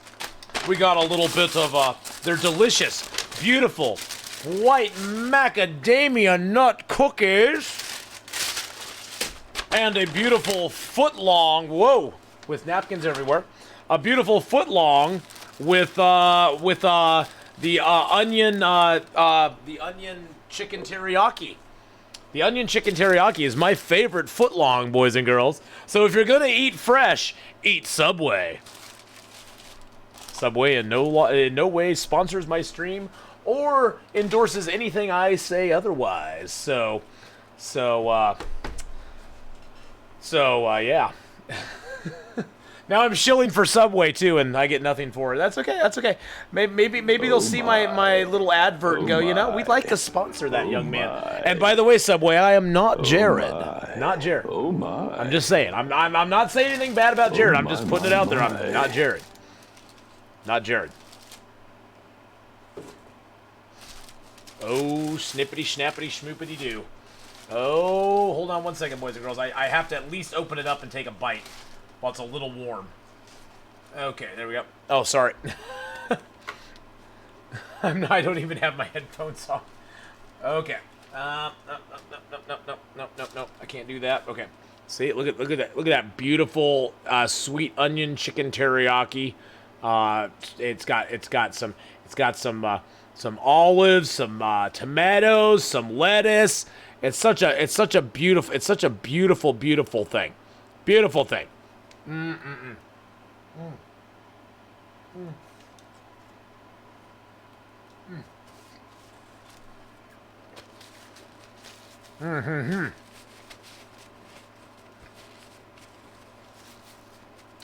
We got a little bit of, they're delicious, beautiful, white macadamia nut cookies. And a beautiful foot-long, whoa, with napkins everywhere. A beautiful foot-long with the onion chicken teriyaki. The onion chicken teriyaki is my favorite footlong, boys and girls. So if you're gonna eat fresh, eat Subway. Subway in no way sponsors my stream or endorses anything I say otherwise. So yeah. Now I'm shilling for Subway too, and I get nothing for it. That's okay. That's okay. Maybe they'll see my little advert and go, you know, we'd like to sponsor that young man. And by the way, Subway, I am not Jared. Not Jared. Oh my. I'm just saying. I'm not saying anything bad about Jared. I'm just putting it out there. I'm not Jared. Not Jared. Oh, snippity snappity schmoopity doo. Oh, hold on one second, boys and girls. I have to at least open it up and take a bite. While it's a little warm. Okay, there we go. Oh, sorry. I don't even have my headphones on. Okay. No. I can't do that. Okay. See, look at that. Look at that beautiful sweet onion chicken teriyaki. It's got some olives, some tomatoes, some lettuce. It's such a beautiful thing. Beautiful thing.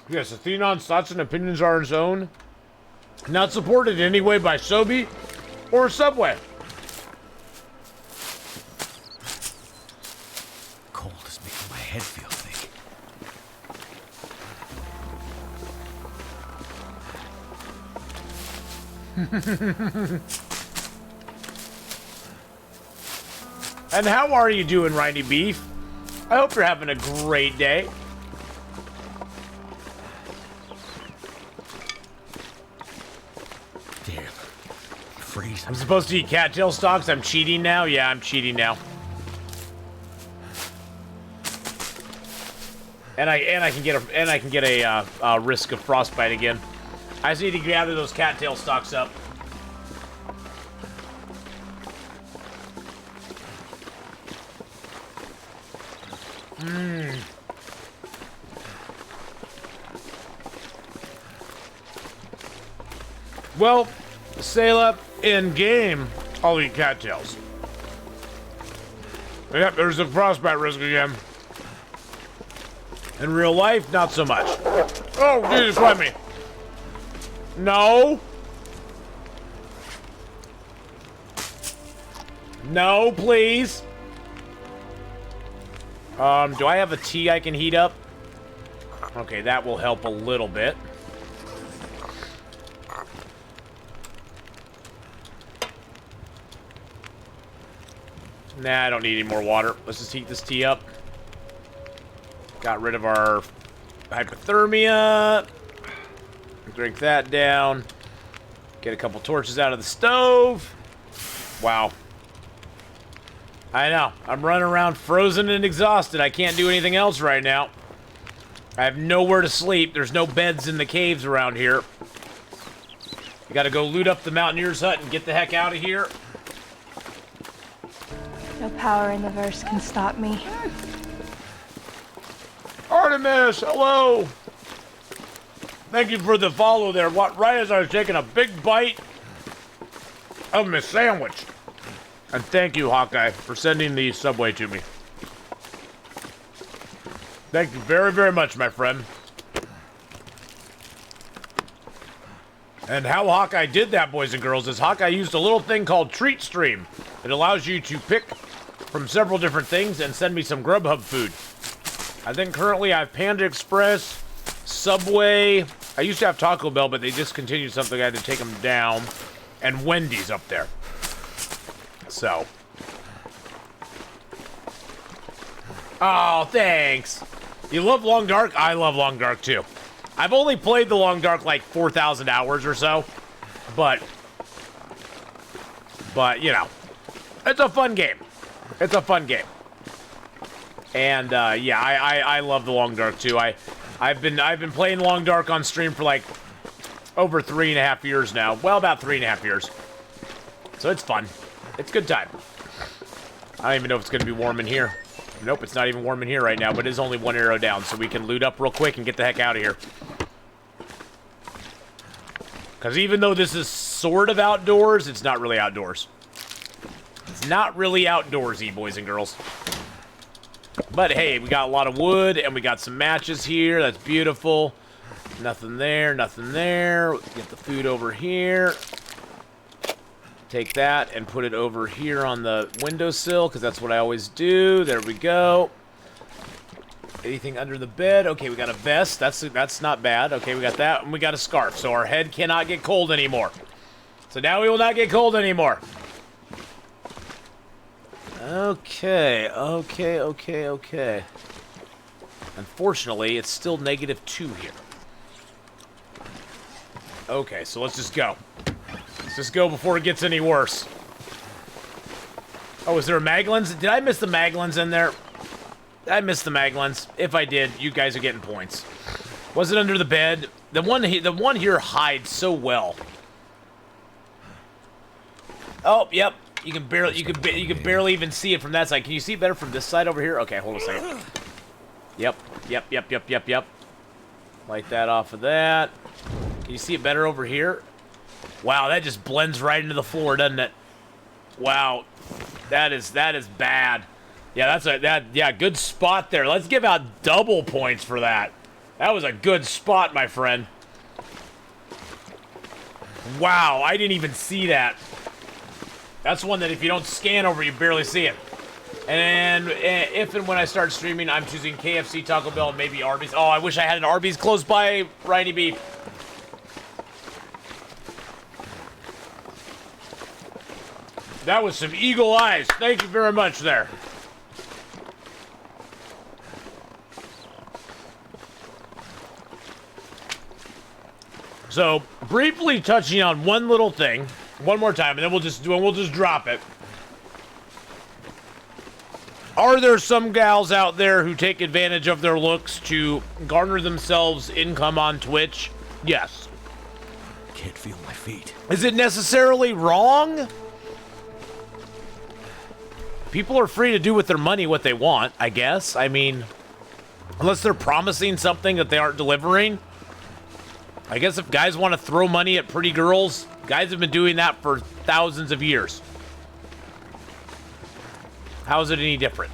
Yes, Atheenon's thoughts and opinions are his own. Not supported in any way by Sobe or Subway. And how are you doing, Riney Beef? I hope you're having a great day. Damn. Freeze. I'm supposed to eat cattail stalks. I'm cheating now. Yeah, I'm cheating now. And I can get a risk of frostbite again. I just need to gather those cattail stalks up. Well, sail up in game. I'll eat cattails. Yep, there's a frostbite risk again. In real life, not so much. Oh, Jesus, let me. No. No, please. Do I have a tea I can heat up? Okay, that will help a little bit. Nah, I don't need any more water. Let's just heat this tea up. Got rid of our hypothermia. Drink that down. Get a couple torches out of the stove. Wow. I know. I'm running around frozen and exhausted. I can't do anything else right now. I have nowhere to sleep. There's no beds in the caves around here. I gotta go loot up the Mountaineer's hut and get the heck out of here. No power in the verse can stop me. Artemis, hello. Thank you for the follow there. Right as I was taking a big bite of my sandwich. And thank you, Hawkeye, for sending the Subway to me. Thank you very, very much, my friend. And how Hawkeye did that, boys and girls, is Hawkeye used a little thing called Treat Stream. It allows you to pick from several different things and send me some Grubhub food. I think currently I have Panda Express, Subway. I used to have Taco Bell, but they discontinued something. I had to take them down. And Wendy's up there. So. Oh, thanks. You love Long Dark? I love Long Dark, too. I've only played the Long Dark like 4,000 hours or so. But, you know, it's a fun game. It's a fun game. And, yeah, I love the Long Dark, too. I've been playing Long Dark on stream for like over 3.5 years now. Well, about 3.5 years. So it's fun. It's a good time. I don't even know if it's going to be warm in here. Nope, it's not even warm in here right now, but it is only one arrow down, so we can loot up real quick and get the heck out of here. Because even though this is sort of outdoors, it's not really outdoors. It's not really outdoorsy, boys and girls. But hey, we got a lot of wood, and we got some matches here. That's beautiful. Nothing there, nothing there. Get the food over here. Take that and put it over here on the windowsill, because that's what I always do. There we go. Anything under the bed? Okay, we got a vest. That's not bad. Okay, we got that, and we got a scarf. So our head cannot get cold anymore. So now we will not get cold anymore. Okay. Unfortunately, it's still -2 here. Okay, so let's just go. Let's just go before it gets any worse. Oh, is there a Maglins? Did I miss the Maglins in there? I missed the Maglins. If I did, you guys are getting points. Was it under the bed? The one here hides so well. Oh, yep. You can barely even see it from that side. Can you see it better from this side over here? Okay, hold on a second. Yep. Light that off of that. Can you see it better over here? Wow, that just blends right into the floor, doesn't it? Wow, that is bad. Yeah, good spot there. Let's give out double points for that. That was a good spot, my friend. Wow, I didn't even see that. That's one that if you don't scan over, you barely see it. And if and when I start streaming, I'm choosing KFC, Taco Bell, and maybe Arby's. Oh, I wish I had an Arby's close by, Riney Beef. That was some eagle eyes. Thank you very much there. So, briefly touching on one little thing, one more time, and then we'll just drop it. Are there some gals out there who take advantage of their looks to garner themselves income on Twitch? Yes. Can't feel my feet. Is it necessarily wrong? People are free to do with their money what they want, I guess. I mean, unless they're promising something that they aren't delivering. I guess if guys want to throw money at pretty girls, guys have been doing that for thousands of years. How is it any different?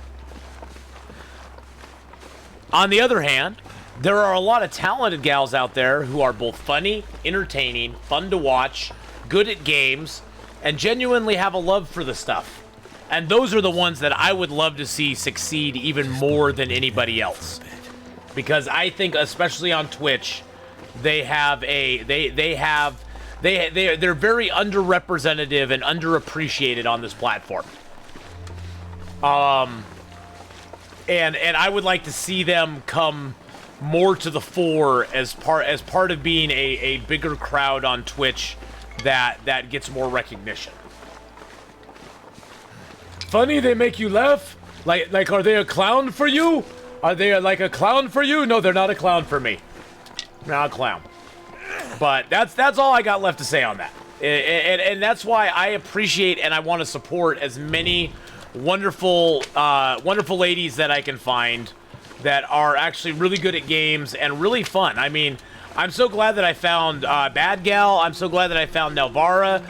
On the other hand, there are a lot of talented gals out there who are both funny, entertaining, fun to watch, good at games, and genuinely have a love for the stuff. And those are the ones that I would love to see succeed even more than anybody else. Because I think, especially on Twitch, they're very underrepresented and underappreciated on this platform. And I would like to see them come more to the fore as part of being a bigger crowd on Twitch that gets more recognition. Funny, they make you laugh? Like are they a clown for you? Are they like a clown for you? No, they're not a clown for me. Not a clown. But that's all I got left to say on that. And that's why I appreciate and I want to support as many wonderful ladies that I can find that are actually really good at games and really fun. I mean, I'm so glad that I found Bad Gal. I'm so glad that I found Nara,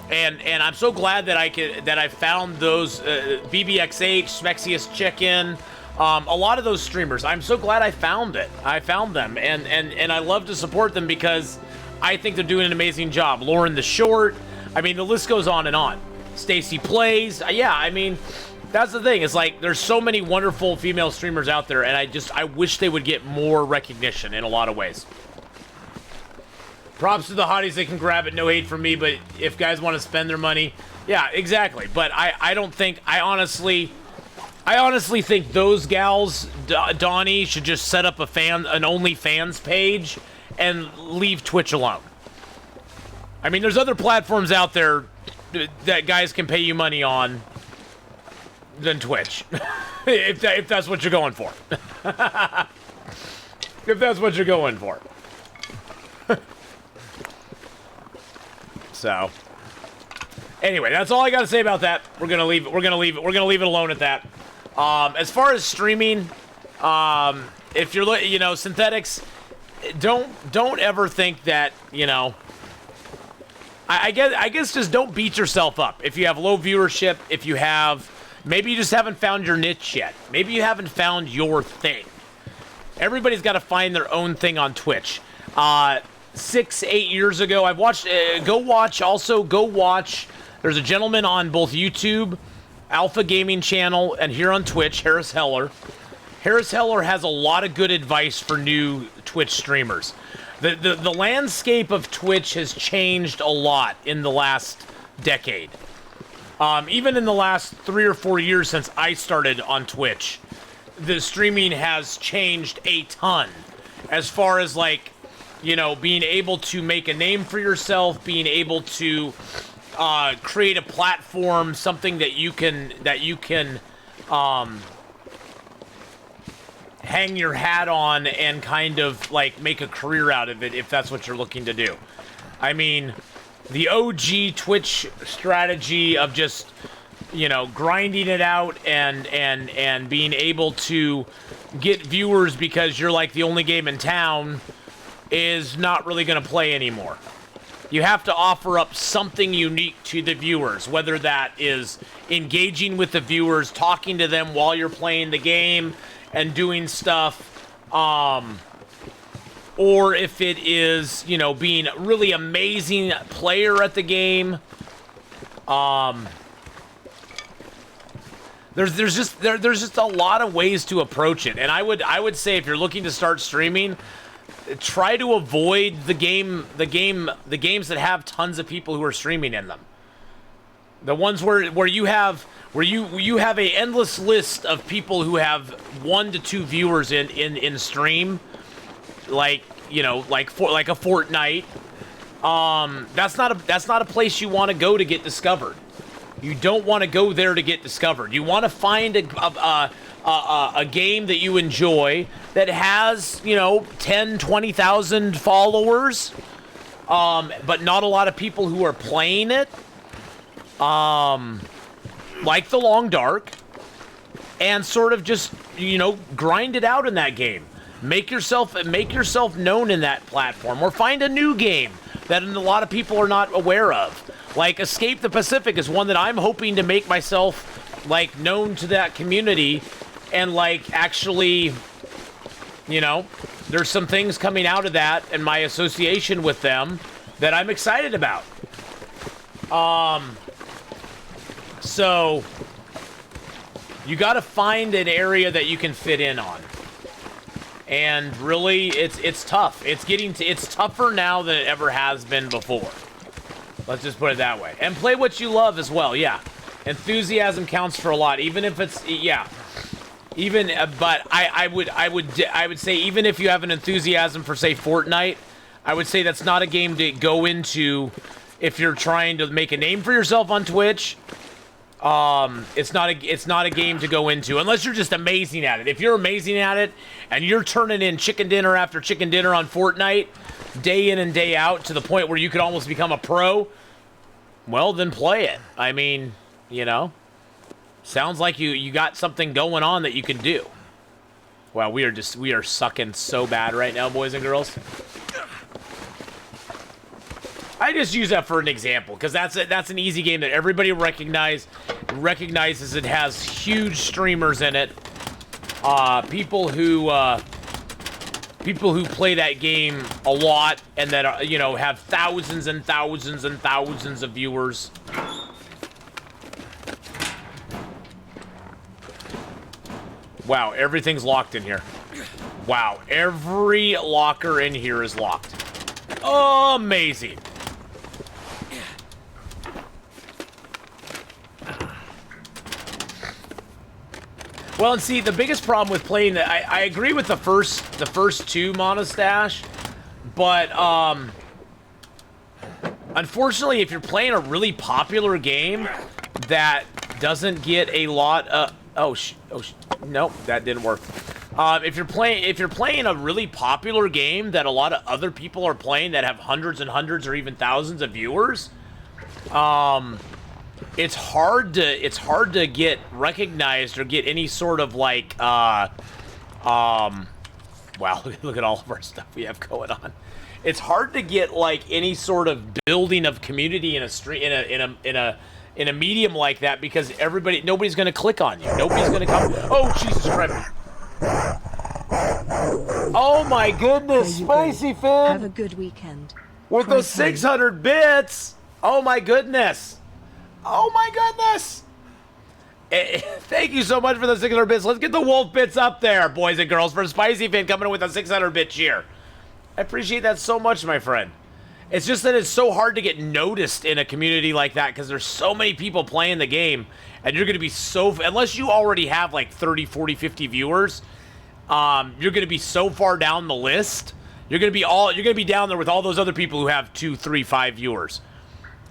and I'm so glad that I found those BBXH, Smexius Chicken, a lot of those streamers. I'm so glad I found them, and I love to support them because I think they're doing an amazing job. Lauren the Short, I mean, the list goes on and on. Stacy Plays, yeah, I mean, that's the thing. It's like there's so many wonderful female streamers out there, and I wish they would get more recognition in a lot of ways. Props to the hotties, they can grab it, no hate from me, but if guys want to spend their money, yeah, exactly. But I honestly think those gals, Donnie, should just set up an OnlyFans page and leave Twitch alone. I mean, there's other platforms out there that guys can pay you money on than Twitch. if that's what you're going for. If that's what you're going for. So, anyway, that's all I got to say about that. We're gonna leave it alone at that. As far as streaming, if you're synthetics, don't ever think that I guess just don't beat yourself up if you have low viewership. If you have, maybe you just haven't found your niche yet. Maybe you haven't found your thing. Everybody's got to find their own thing on Twitch. 6-8 years ago, I've watched. Go watch. There's a gentleman on both YouTube, Alpha Gaming Channel, and here on Twitch, Harris Heller. Harris Heller has a lot of good advice for new Twitch streamers. The landscape of Twitch has changed a lot in the last decade. Even in the last 3 or 4 years since I started on Twitch, the streaming has changed a ton. As far as being able to make a name for yourself, being able to create a platform, something that you can hang your hat on and kind of make a career out of it if that's what you're looking to do. I mean, the OG Twitch strategy of just grinding it out and being able to get viewers because you're the only game in town is not really going to play anymore. You have to offer up something unique to the viewers, whether that is engaging with the viewers, talking to them while you're playing the game and doing stuff, or if it is, being a really amazing player at the game. There's just a lot of ways to approach it, and I would say if you're looking to start streaming, try to avoid the games that have tons of people who are streaming in them. The ones where you have a endless list of people who have 1 to 2 viewers in stream, like like a Fortnite. That's not a place you want to go to get discovered. You don't want to go there to get discovered. You want to find a game that you enjoy that has 10, 20,000 followers, but not a lot of people who are playing it. Like The Long Dark, and sort of just grind it out in that game. Make yourself known in that platform, or find a new game that a lot of people are not aware of. Like Escape the Pacific is one that I'm hoping to make myself known to that community, and actually, there's some things coming out of that and my association with them that I'm excited about. So you got to find an area that you can fit in on. And really, it's tough. It's tougher now than it ever has been before. Let's just put it that way. And play what you love as well. Yeah, enthusiasm counts for a lot, even if it's but I would say even if you have an enthusiasm for, say, Fortnite, I would say that's not a game to go into if you're trying to make a name for yourself on Twitch. It's not a game to go into unless you're just amazing at it. If you're amazing at it and you're turning in chicken dinner after chicken dinner on Fortnite, day in and day out, to the point where you could almost become a pro, well, then play it. I mean, sounds like you got something going on that you can do. Wow, we are sucking so bad right now, boys and girls. I just use that for an example because that's an easy game that everybody recognizes. It has huge streamers in it. People who play that game a lot and that have thousands and thousands and thousands of viewers. Wow, everything's locked in here. Wow, every locker in here is locked. Amazing. Well, and see, the biggest problem with playing that, I agree with the first two Monostash, but unfortunately, if you're playing a really popular game that doesn't get a lot of nope, that didn't work. If you're playing a really popular game that a lot of other people are playing that have hundreds and hundreds or even thousands of viewers, it's hard to get recognized or get any sort of wow, look at all of our stuff we have going on. It's hard to get any sort of building of community in a stream in a medium like that, because nobody's going to click on you. Nobody's going to come. Oh, Jesus Christ. Oh my goodness, Spicy Finn. Have a good weekend. With those 600 bits. Oh my goodness. Oh my goodness! Thank you so much for the 600 bits. Let's get the wolf bits up there, boys and girls, for Spicy Finn coming in with a 600-bit cheer. I appreciate that so much, my friend. It's just that it's so hard to get noticed in a community like that because there's so many people playing the game, and you're going to be unless you already have 30, 40, 50 viewers, you're going to be so far down the list. You're going to be down there with all those other people who have 2, 3, 5 viewers.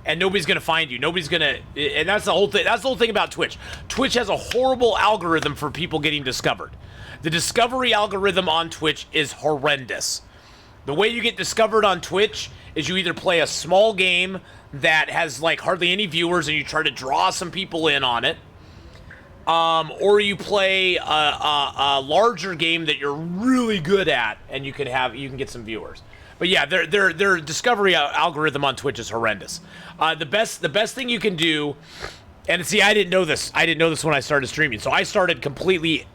And nobody's going to find you. Nobody's going to... And that's the whole thing. That's the whole thing about Twitch. Twitch has a horrible algorithm for people getting discovered. The discovery algorithm on Twitch is horrendous. The way you get discovered on Twitch is you either play a small game that has, hardly any viewers and you try to draw some people in on it, or you play a larger game that you're really good at and you can get some viewers. But yeah, their discovery algorithm on Twitch is horrendous. The best thing you can do, and see, I didn't know this when I started streaming, so I started completely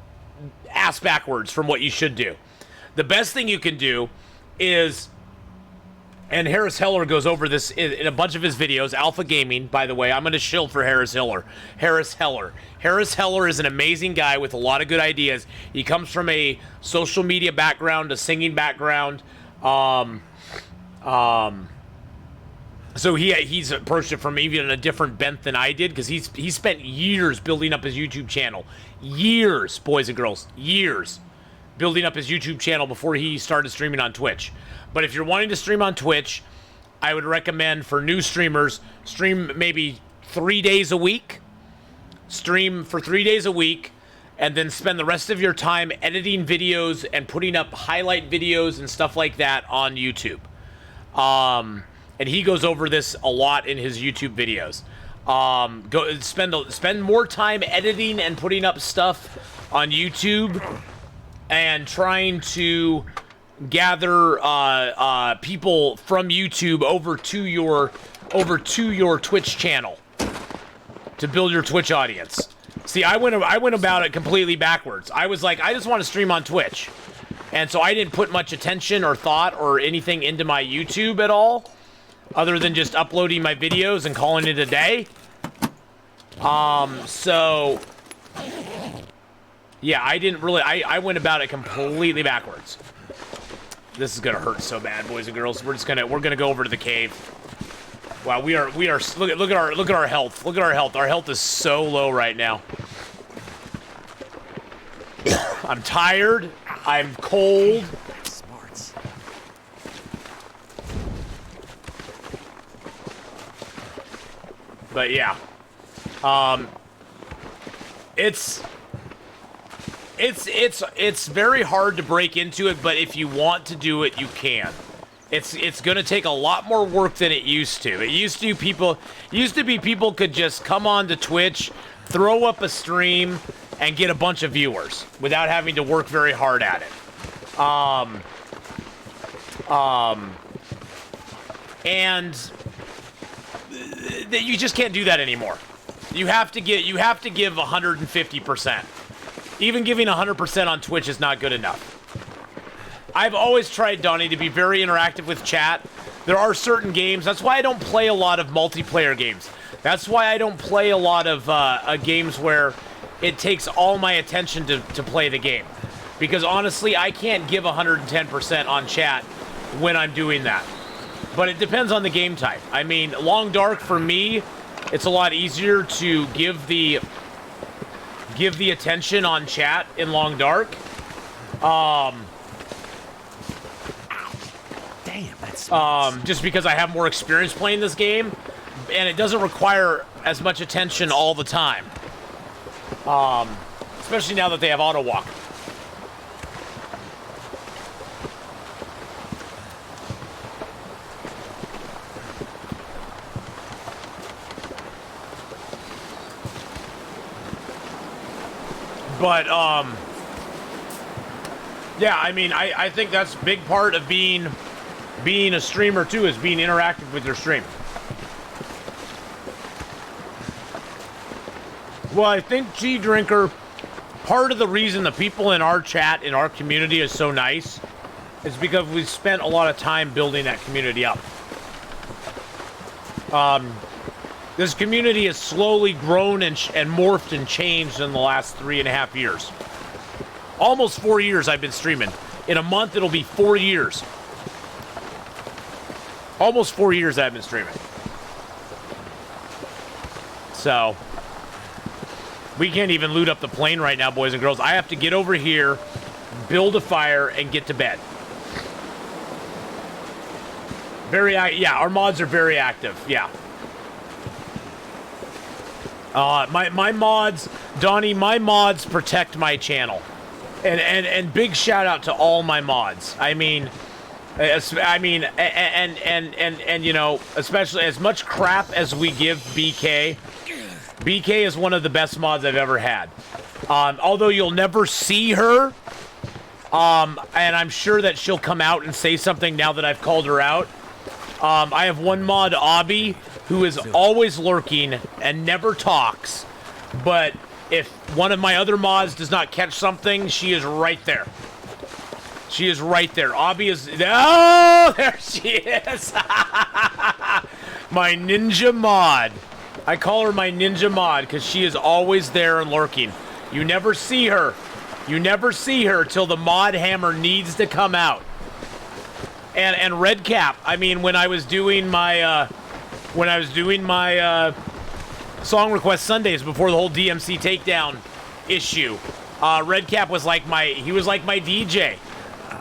ass backwards from what you should do. The best thing you can do is, and Harris Heller goes over this in a bunch of his videos. Alpha Gaming, by the way, I'm going to shill for Harris Heller. Harris Heller is an amazing guy with a lot of good ideas. He comes from a social media background, a singing background. So he's approached it from even a different bent than I did, because he spent years building up his YouTube channel. Years, boys and girls, years building up his YouTube channel before he started streaming on Twitch. But if you're wanting to stream on Twitch, I would recommend for new streamers, stream maybe 3 days a week. Stream for 3 days a week, and then spend the rest of your time editing videos and putting up highlight videos and stuff like that on YouTube. And he goes over this a lot in his YouTube videos. Go spend more time editing and putting up stuff on YouTube, and trying to gather people from YouTube over to your Twitch channel to build your Twitch audience. See, I went about it completely backwards. I was like, I just want to stream on Twitch, and so I didn't put much attention or thought or anything into my YouTube at all, other than just uploading my videos and calling it a day. So yeah, I didn't really, I went about it completely backwards. This is gonna hurt so bad, boys and girls. We're gonna go over to the cave. Wow, we are look at our health. Look at our health. Our health is so low right now. I'm tired. I'm cold. Smarts. But yeah. It's very hard to break into it, but if you want to do it, you can. It's gonna take a lot more work than it used to. It used to be people could just come on to Twitch, throw up a stream, and get a bunch of viewers without having to work very hard at it. And you just can't do that anymore. You have to give 150%. Even giving 100% on Twitch is not good enough. I've always tried, Donnie, to be very interactive with chat. There are certain games. That's why I don't play a lot of multiplayer games. That's why I don't play a lot of games where it takes all my attention to play the game. Because honestly, I can't give 110% on chat when I'm doing that. But it depends on the game type. I mean, Long Dark, for me, it's a lot easier to give the attention on chat in Long Dark. Damn, that's Just because I have more experience playing this game, and it doesn't require as much attention all the time. Especially now that they have auto walk. But, yeah, I mean, I think that's a big part of being a streamer, too, is being interactive with your stream. Well, I think, G Drinker, part of the reason the people in our chat, in our community, is so nice is because we've spent a lot of time building that community up. This community has slowly grown and morphed and changed in the last 3.5 years. Almost 4 years I've been streaming. In a month, it'll be 4 years. Almost 4 years I've been streaming. So, we can't even loot up the plane right now, boys and girls. I have to get over here, build a fire, and get to bed. Yeah, our mods are very active, yeah. My mods, Donnie, my mods protect my channel. And big shout out to all my mods. I mean, you know, especially as much crap as we give BK. BK is one of the best mods I've ever had. Although you'll never see her, and I'm sure that she'll come out and say something now that I've called her out. I have one mod, Obby, who is always lurking and never talks, but if one of my other mods does not catch something, she is right there. She is right there. Obby is... Oh, there she is. My ninja mod. I call her my ninja mod because she is always there and lurking. You never see her. You never see her till the mod hammer needs to come out. And Red Cap. I mean, when I was doing my song request Sundays before the whole DMC takedown issue, Red Cap was like my DJ.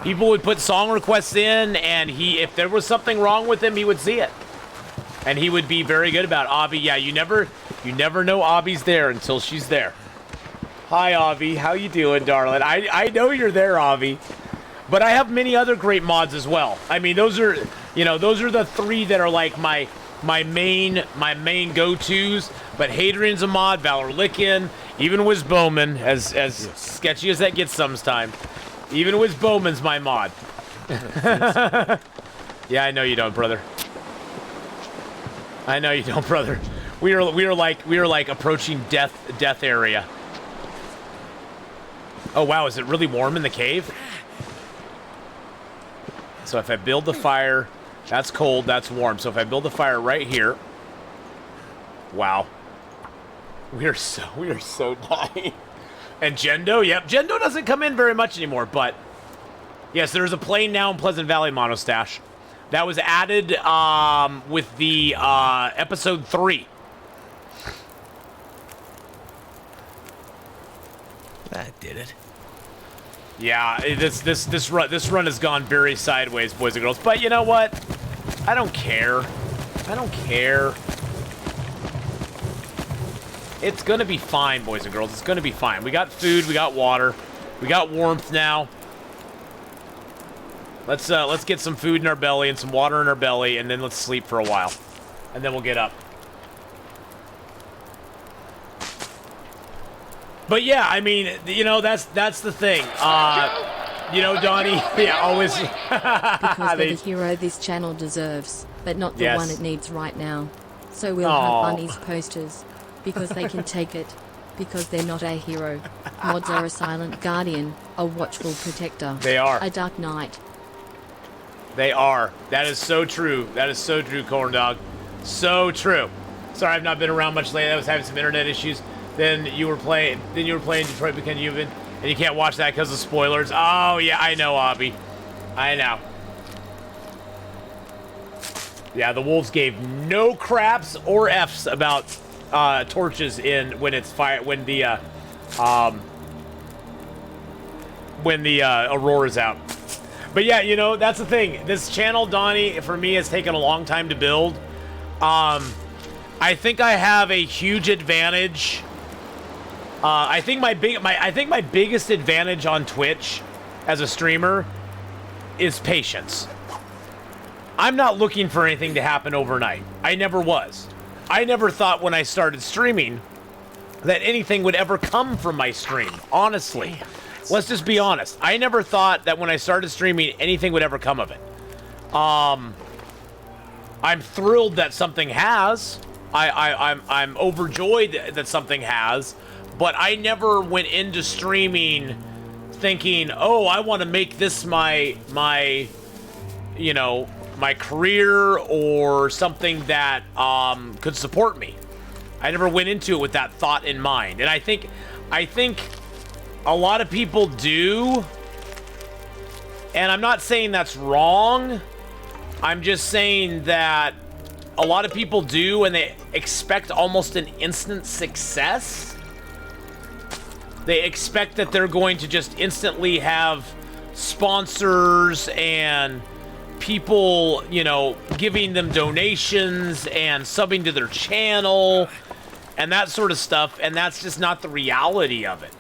People would put song requests in, and if there was something wrong with him, he would see it, and he would be very good about it. Avi. Yeah, you never know Avi's there until she's there. Hi, Avi. How you doing, darling? I know you're there, Avi. But I have many other great mods as well. I mean, those are the three that are like my main go-tos. But Hadrian's a mod, Valor Lickin, even Wiz Bowman, as sketchy as that gets sometimes. Even Wiz Bowman's my mod. Yeah, I know you don't, brother. I know you don't, brother. We are like approaching death area. Oh wow, is it really warm in the cave? So if I build the fire, that's cold, that's warm. So if I build the fire right here, wow, we are so dying. And Gendo, yep, Gendo doesn't come in very much anymore, but yes, there's a plane now in Pleasant Valley Monostash that was added with the episode 3. That did it. Yeah, this run has gone very sideways, boys and girls. But you know what? I don't care. I don't care. It's gonna be fine, boys and girls. It's gonna be fine. We got food. We got water. We got warmth now. Let's get some food in our belly and some water in our belly, and then let's sleep for a while, and then we'll get up. But yeah, I mean, you know, that's the thing. You know, Donnie, yeah, always. Because they're the hero this channel deserves, but not the one it needs right now. So we'll have bunnies posters, because they can take it, because they're not a hero. Mods are a silent guardian, a watchful protector. They are. A dark knight. They are. That is so true. That is so true, Corn Dog. So true. Sorry, I've not been around much lately. I was having some internet issues. Then you were playing Detroit Become Human, and you can't watch that because of spoilers. Oh yeah, I know, Abby. I know. Yeah, the Wolves gave no craps or Fs about torches when the Aurora's out. But yeah, you know, that's the thing. This channel, Donnie, for me, has taken a long time to build. I think I have a huge advantage. I think my biggest advantage on Twitch as a streamer is patience. I'm not looking for anything to happen overnight. I never was. I never thought when I started streaming that anything would ever come from my stream. Honestly, let's just be honest. I never thought that when I started streaming anything would ever come of it. I'm thrilled that something has. I'm overjoyed that something has. But I never went into streaming thinking, oh, I want to make this my career or something that could support me. I never went into it with that thought in mind. And I think a lot of people do. And I'm not saying that's wrong. I'm just saying that a lot of people do, and they expect almost an instant success. They expect that they're going to just instantly have sponsors and people, you know, giving them donations and subbing to their channel and that sort of stuff, and that's just not the reality of it.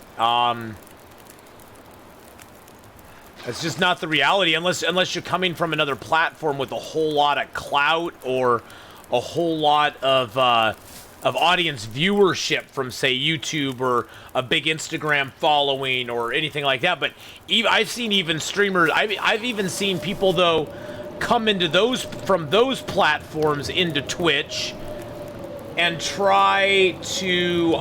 It's just not the reality unless you're coming from another platform with a whole lot of clout or a whole lot of audience viewership from, say, YouTube or a big Instagram following or anything like that. But I've seen even streamers, I've even seen people, though, come into from those platforms into Twitch and try to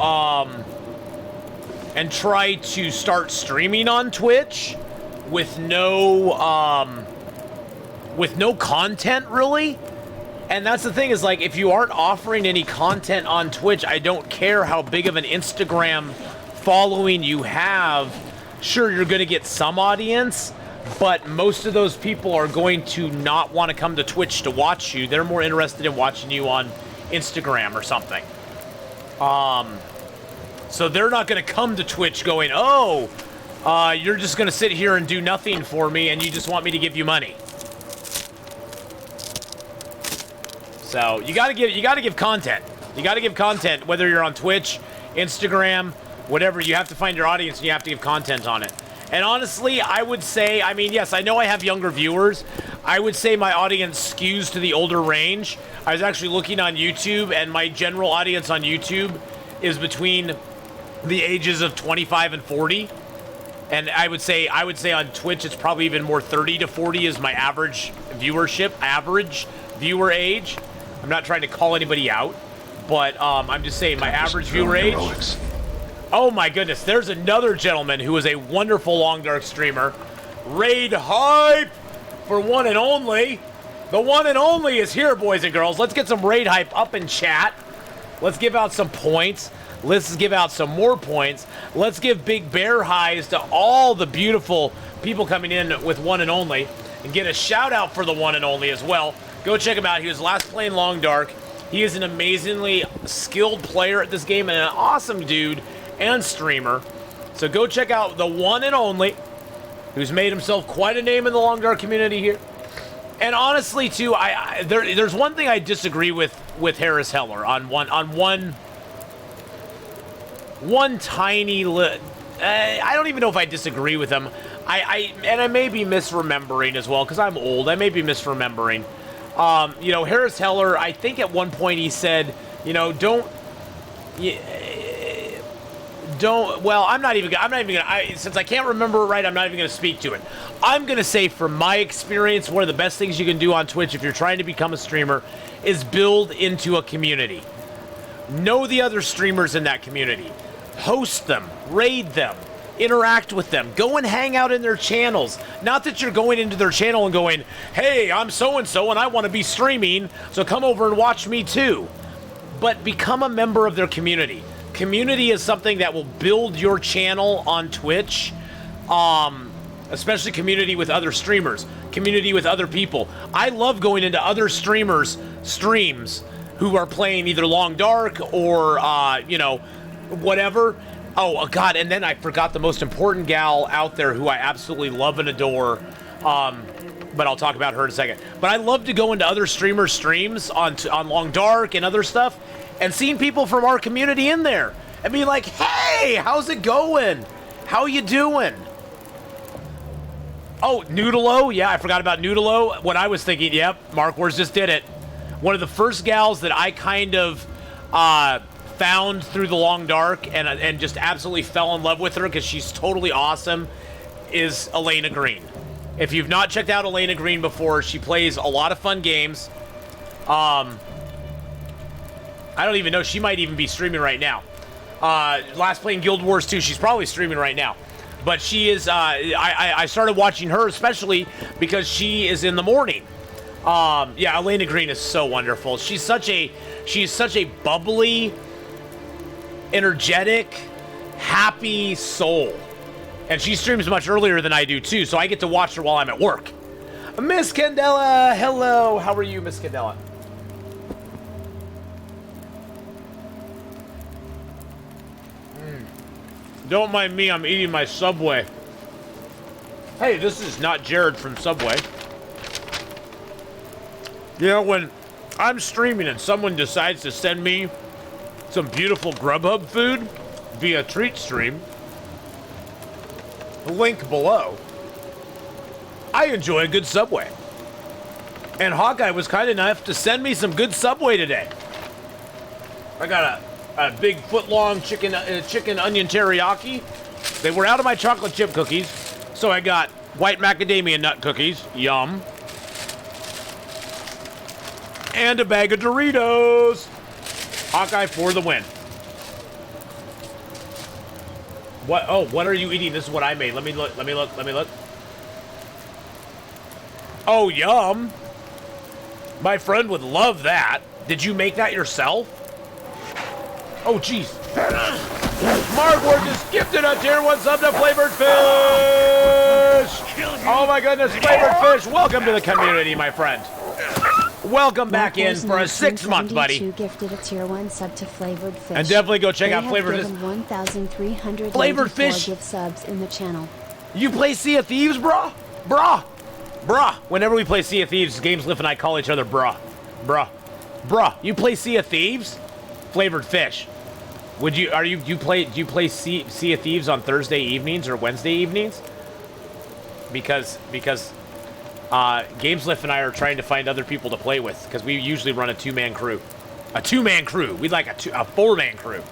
start streaming on Twitch with no content, really. And that's the thing, is like, if you aren't offering any content on Twitch, I don't care how big of an Instagram following you have. Sure, you're going to get some audience, but most of those people are going to not want to come to Twitch to watch you. They're more interested in watching you on Instagram or something. So they're not going to come to Twitch going, oh, you're just going to sit here and do nothing for me and you just want me to give you money. So you got to give content. You got to give content, whether you're on Twitch, Instagram, whatever. You have to find your audience and you have to give content on it. And honestly, I would say, I mean, yes, I know I have younger viewers. I would say my audience skews to the older range. I was actually looking on YouTube, and my general audience on YouTube is between the ages of 25 and 40. And I would say on Twitch, it's probably even more 30 to 40 is my average viewership, average viewer age. I'm not trying to call anybody out, but I'm just saying my average viewer age. Oh my goodness, there's another gentleman who is a wonderful Long Dark streamer. Raid hype for one and only. The one and only is here, boys and girls. Let's get some raid hype up in chat. Let's give out some points. Let's give out some more points. Let's give big bear highs to all the beautiful people coming in with one and only. And get a shout out for the one and only as well. Go check him out. He was last playing Long Dark. He is an amazingly skilled player at this game and an awesome dude and streamer. So go check out the one and only, who's made himself quite a name in the Long Dark community here. And honestly, too, there's one thing I disagree with Harris Heller on one tiny. I don't even know if I disagree with him. And I may be misremembering as well because I'm old. I may be misremembering. You know, Harris Heller. I think at one point he said, you know, don't. Well, I'm not even gonna, since I can't remember it right, I'm not even gonna speak to it. I'm gonna say from my experience, one of the best things you can do on Twitch if you're trying to become a streamer is build into a community. Know the other streamers in that community. Host them, raid them, interact with them, go and hang out in their channels. Not that you're going into their channel and going, hey, I'm so-and-so and I want to be streaming, so come over and watch me too. But become a member of their community. Community is something that will build your channel on Twitch, especially community with other streamers, community with other people. I love going into other streamers' streams who are playing either Long Dark or, you know, whatever. Oh, God, and then I forgot the most important gal out there who I absolutely love and adore, but I'll talk about her in a second. But I love to go into other streamers' streams on Long Dark and other stuff, and seeing people from our community in there and being like, hey, how's it going? How you doing? Oh, Noodle-O? Yeah, I forgot about Noodle-O. What I was thinking, yep, Mark Wars just did it. One of the first gals that I kind of found through the Long Dark and just absolutely fell in love with her because she's totally awesome is Elena Green. If you've not checked out Elena Green before, she plays a lot of fun games. I don't even know. She might even be streaming right now. Last playing Guild Wars 2. She's probably streaming right now. But she is, I started watching her especially because she is in the morning. Yeah, Elena Green is so wonderful. She's such a bubbly, energetic, happy soul. And she streams much earlier than I do too, so I get to watch her while I'm at work. Miss Candela, hello. How are you, Miss Candela? Don't mind me, I'm eating my Subway. Hey, this is not Jared from Subway. You know, when I'm streaming and someone decides to send me some beautiful Grubhub food via Treat Stream, link below, I enjoy a good Subway. And Hawkeye was kind enough to send me some good Subway today. I got a big foot-long chicken onion teriyaki. They were out of my chocolate chip cookies, so I got white macadamia nut cookies. Yum. And a bag of Doritos. Hawkeye for the win. What? Oh, what are you eating? This is what I made. Let me look. Oh, yum. My friend would love that. Did you make that yourself? Oh, jeez. Mark Ward just gifted a tier 1 sub to Flavored Fish. Oh my goodness, Flavored Fish, welcome to the community, my friend. Welcome back in for a 6-month, buddy. Gifted a tier 1 sub to Flavored Fish. And definitely go check out Flavored Fish. 1,300 Flavored Fish gift subs in the channel. You play Sea of Thieves, brah? Whenever we play Sea of Thieves, Gameslift and I call each other brah. You play Sea of Thieves? Flavored Fish. Do you play Sea of Thieves on Thursday evenings or Wednesday evenings? Because Gameslift and I are trying to find other people to play with, because we usually run a 2-man crew. A 2-man crew. We'd like a 4-man crew.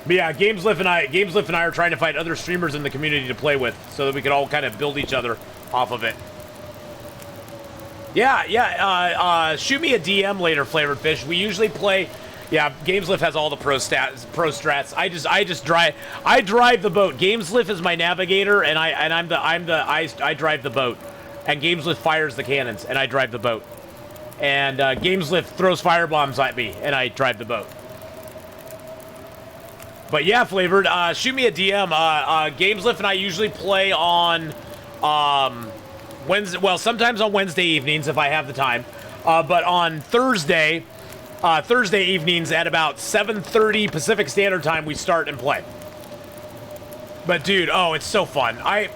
But yeah, Gameslift and I are trying to find other streamers in the community to play with, so that we can all kind of build each other off of it. Yeah. Shoot me a DM later, Flavored Fish. We usually play. Yeah, Gameslift has all the pro strats. I drive the boat. Gameslift is my navigator, and I drive the boat. And Gameslift fires the cannons, and I drive the boat. And Gameslift throws firebombs at me, and I drive the boat. But yeah, Flavored, shoot me a DM. Gameslift and I usually play on Wednesday. Well, sometimes on Wednesday evenings if I have the time. But on Thursday evenings at about 7:30 Pacific Standard Time, we start and play. But dude, oh, it's so fun. I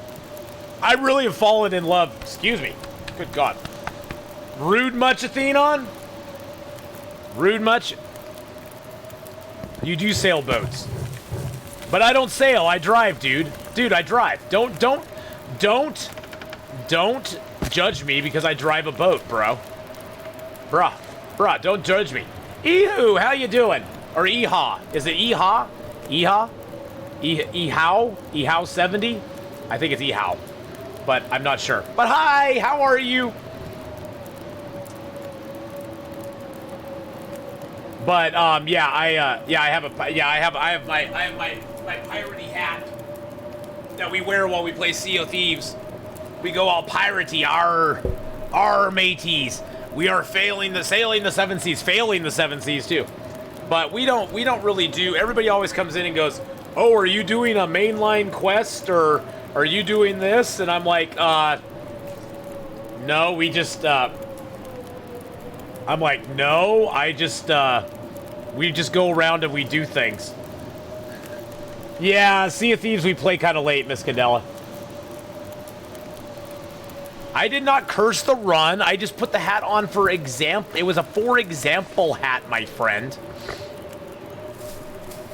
really have fallen in love. Excuse me. Good God. Rude much, Atheenon? Rude much? You do sail boats. But I don't sail, I drive, dude. Dude, I drive. Don't judge me because I drive a boat, bro. Bruh, don't judge me. Eehoo, how you doing? Or Eha. Is it Eha? Eha? Ehow? Ehow 70? I think it's Ehow. But I'm not sure. But hi, how are you? But I have my piratey hat that we wear while we play Sea of Thieves. We go all piratey, our mateys. We are sailing the 7 seas, failing the 7 seas too. But we don't really do. Everybody always comes in and goes, "Oh, are you doing a mainline quest or are you doing this?" And I'm like, no, we just I'm like, no, we just go around and we do things. Yeah, Sea of Thieves we play kind of late, Miss Candela. I did not curse the run. I just put the hat on for example. It was a for example hat, my friend.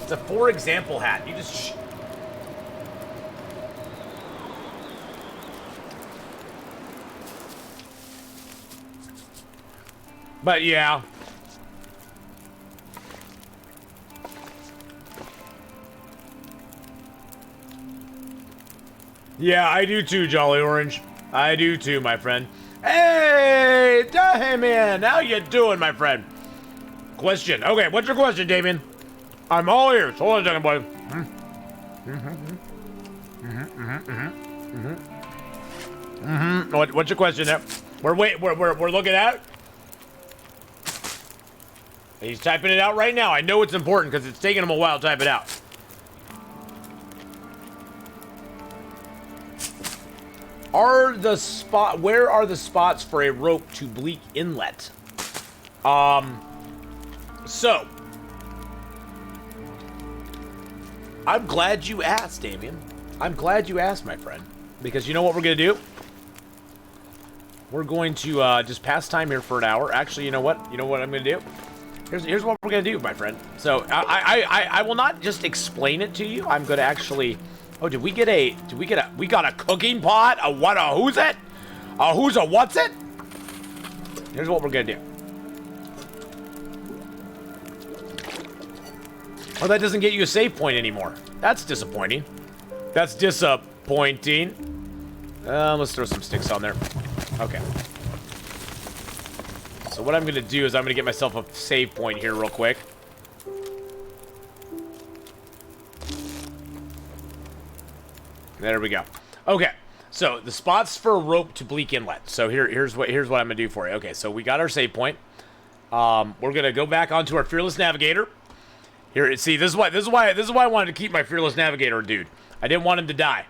It's a for example hat. You just... But yeah. Yeah, I do too, Jolly Orange. I do too, my friend. Hey, Damien, how you doing, my friend? Question. Okay, what's your question, Damien? I'm all ears. Hold on a second, boy. What's your question there? We're looking at. He's typing it out right now. I know it's important because it's taking him a while to type it out. Where are the spots for a rope to Bleak Inlet? So I'm glad you asked, Damien. I'm glad you asked, my friend, because you know what we're gonna do? We're going to just pass time here for an hour. Actually, you know what? You know what I'm gonna do? Here's what we're gonna do, my friend. So I will not just explain it to you. I'm gonna actually. Oh, we got a cooking pot? A what? A who's it? A who's a what's it? Here's what we're gonna do. Oh, that doesn't get you a save point anymore. That's disappointing. That's disappointing. Let's throw some sticks on there. Okay. So what I'm gonna do is I'm gonna get myself a save point here real quick. There we go. Okay, so the spots for a rope to Bleak Inlet. So here's what I'm gonna do for you. Okay, so we got our save point. We're gonna go back onto our Fearless Navigator. Here, see, this is why I wanted to keep my Fearless Navigator, dude. I didn't want him to die.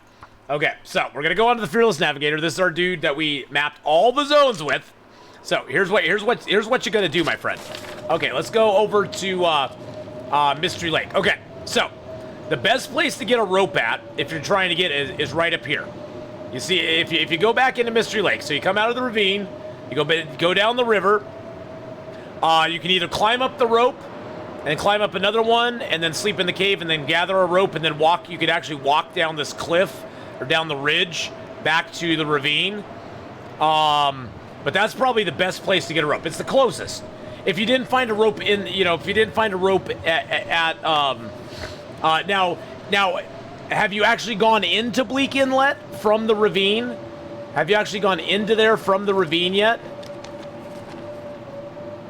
Okay, so we're gonna go on to the Fearless Navigator. This is our dude that we mapped all the zones with. So here's what you're gonna do, my friend. Okay, let's go over to Mystery Lake. Okay, so the best place to get a rope at, if you're trying to get it, is right up here. You see, if you go back into Mystery Lake, so you come out of the ravine, you go down the river. You can either climb up the rope and climb up another one, and then sleep in the cave, and then gather a rope, and then walk. You could actually walk down this cliff or down the ridge back to the ravine. But that's probably the best place to get a rope. It's the closest. If you didn't find a rope if you didn't find a rope now, have you actually gone into Bleak Inlet from the ravine? Have you actually gone into there from the ravine yet?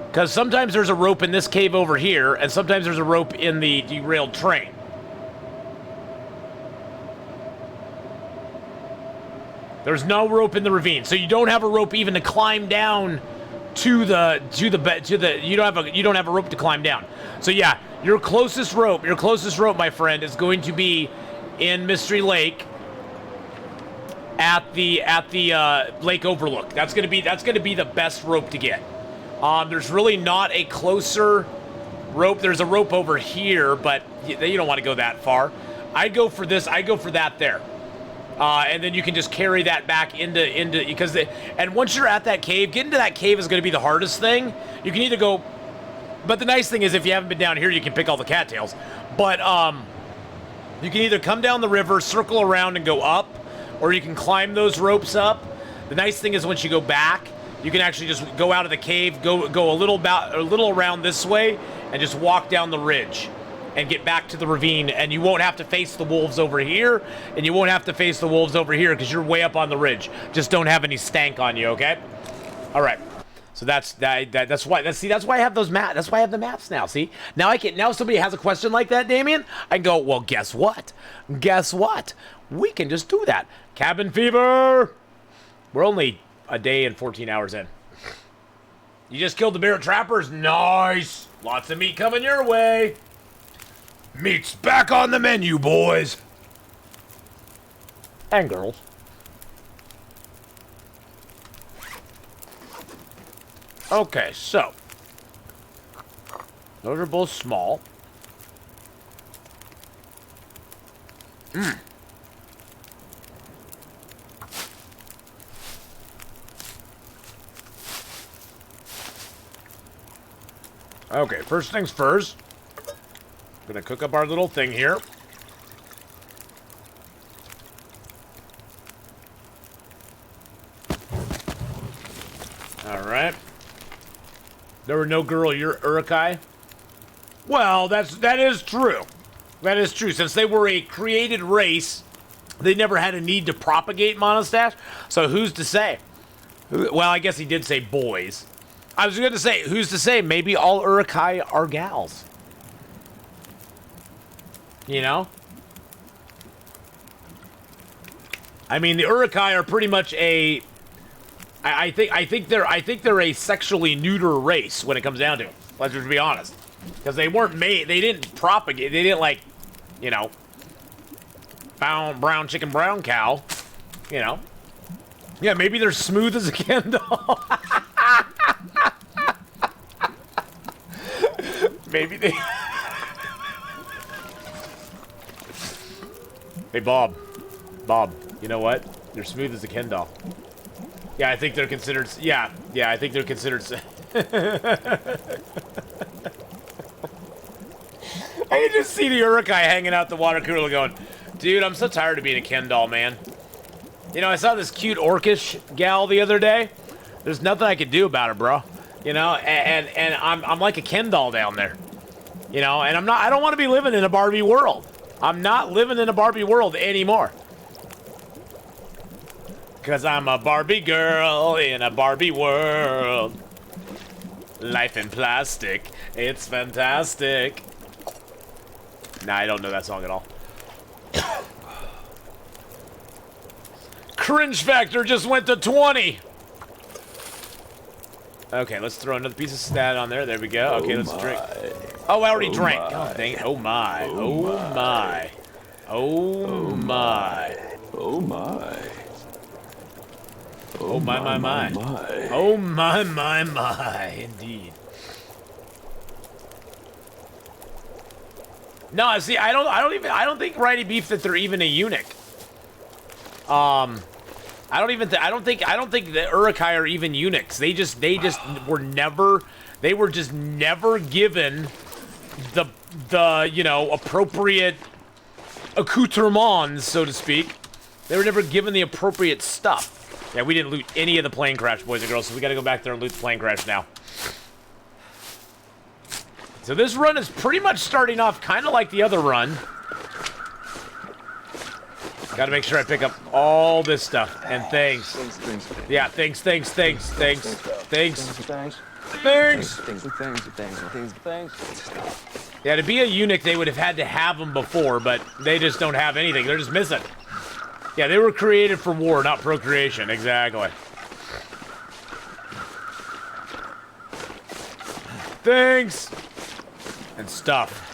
Because sometimes there's a rope in this cave over here, and sometimes there's a rope in the derailed train. There's no rope in the ravine, so you don't have a rope even to climb down you don't have a rope to climb down. So yeah, your closest rope, my friend, is going to be in Mystery Lake at the lake overlook. That's gonna be the best rope to get. There's really not a closer rope. There's a rope over here, but you don't want to go that far. I'd go for this. I go for that there. And then you can just carry that back into and once you're at that cave, getting to that cave is going to be the hardest thing. You can either go, but the nice thing is if you haven't been down here, you can pick all the cattails. But you can either come down the river, circle around, and go up, or you can climb those ropes up. The nice thing is once you go back, you can actually just go out of the cave, go a little around this way, and just walk down the ridge and get back to the ravine, and you won't have to face the wolves over here, and you won't have to face the wolves over here because you're way up on the ridge. Just don't have any stank on you, okay? All right. So that's why I have those maps. That's why I have the maps now. See, now if somebody has a question like that, Damien, I can go, well, guess what? Guess what? We can just do that. Cabin fever. We're only a day and 14 hours in. You just killed the bear trappers. Nice. Lots of meat coming your way. Meat's back on the menu, boys. And girls. Okay, so. Those are both small. Okay, first things first. Gonna cook up our little thing here. All right. There were no girl, you're Urukai. Well, that is true. That is true. Since they were a created race, they never had a need to propagate monostache. So who's to say? Well, I guess he did say boys. I was going to say, who's to say? Maybe all Urukai are gals. You know? I mean, the Urukai are pretty much a... I think they're a sexually neuter race when it comes down to it. Let's just be honest. Because they weren't made... They didn't propagate... They didn't, like... You know... Brown chicken, brown cow. You know? Yeah, maybe they're smooth as a Ken doll. Maybe they... Hey, Bob, you know what? They're smooth as a Ken doll. Yeah, I think they're considered... Yeah, I think they're considered... I can just see the Urukai hanging out the water cooler going, dude, I'm so tired of being a Ken doll, man. You know, I saw this cute orcish gal the other day. There's nothing I could do about her, bro. You know, and I'm like a Ken doll down there. You know, and I don't want to be living in a Barbie world. I'm not living in a Barbie world anymore. Because I'm a Barbie girl in a Barbie world. Life in plastic. It's fantastic. Nah, I don't know that song at all. Cringe factor just went to 20. Okay, let's throw another piece of stat on there. There we go. Okay, let's drink. Oh, I already drank. Oh, dang it. Oh, my. Oh, my. Oh, my. Oh my. Oh my. Oh my. Indeed. No, see, I don't think Righty Beef that they're even a eunuch. I don't think the Uruk-hai are even eunuchs. They just were never given the you know, appropriate accoutrements, so to speak. They were never given the appropriate stuff. Yeah, we didn't loot any of the plane crash, boys and girls, so we gotta go back there and loot the plane crash now. So this run is pretty much starting off kind of like the other run. Gotta make sure I pick up all this stuff and things. Yeah, things. Yeah, to be a eunuch, they would have had to have them before, but they just don't have anything. They're just missing. Yeah, they were created for war, not procreation. Exactly. Things and stuff.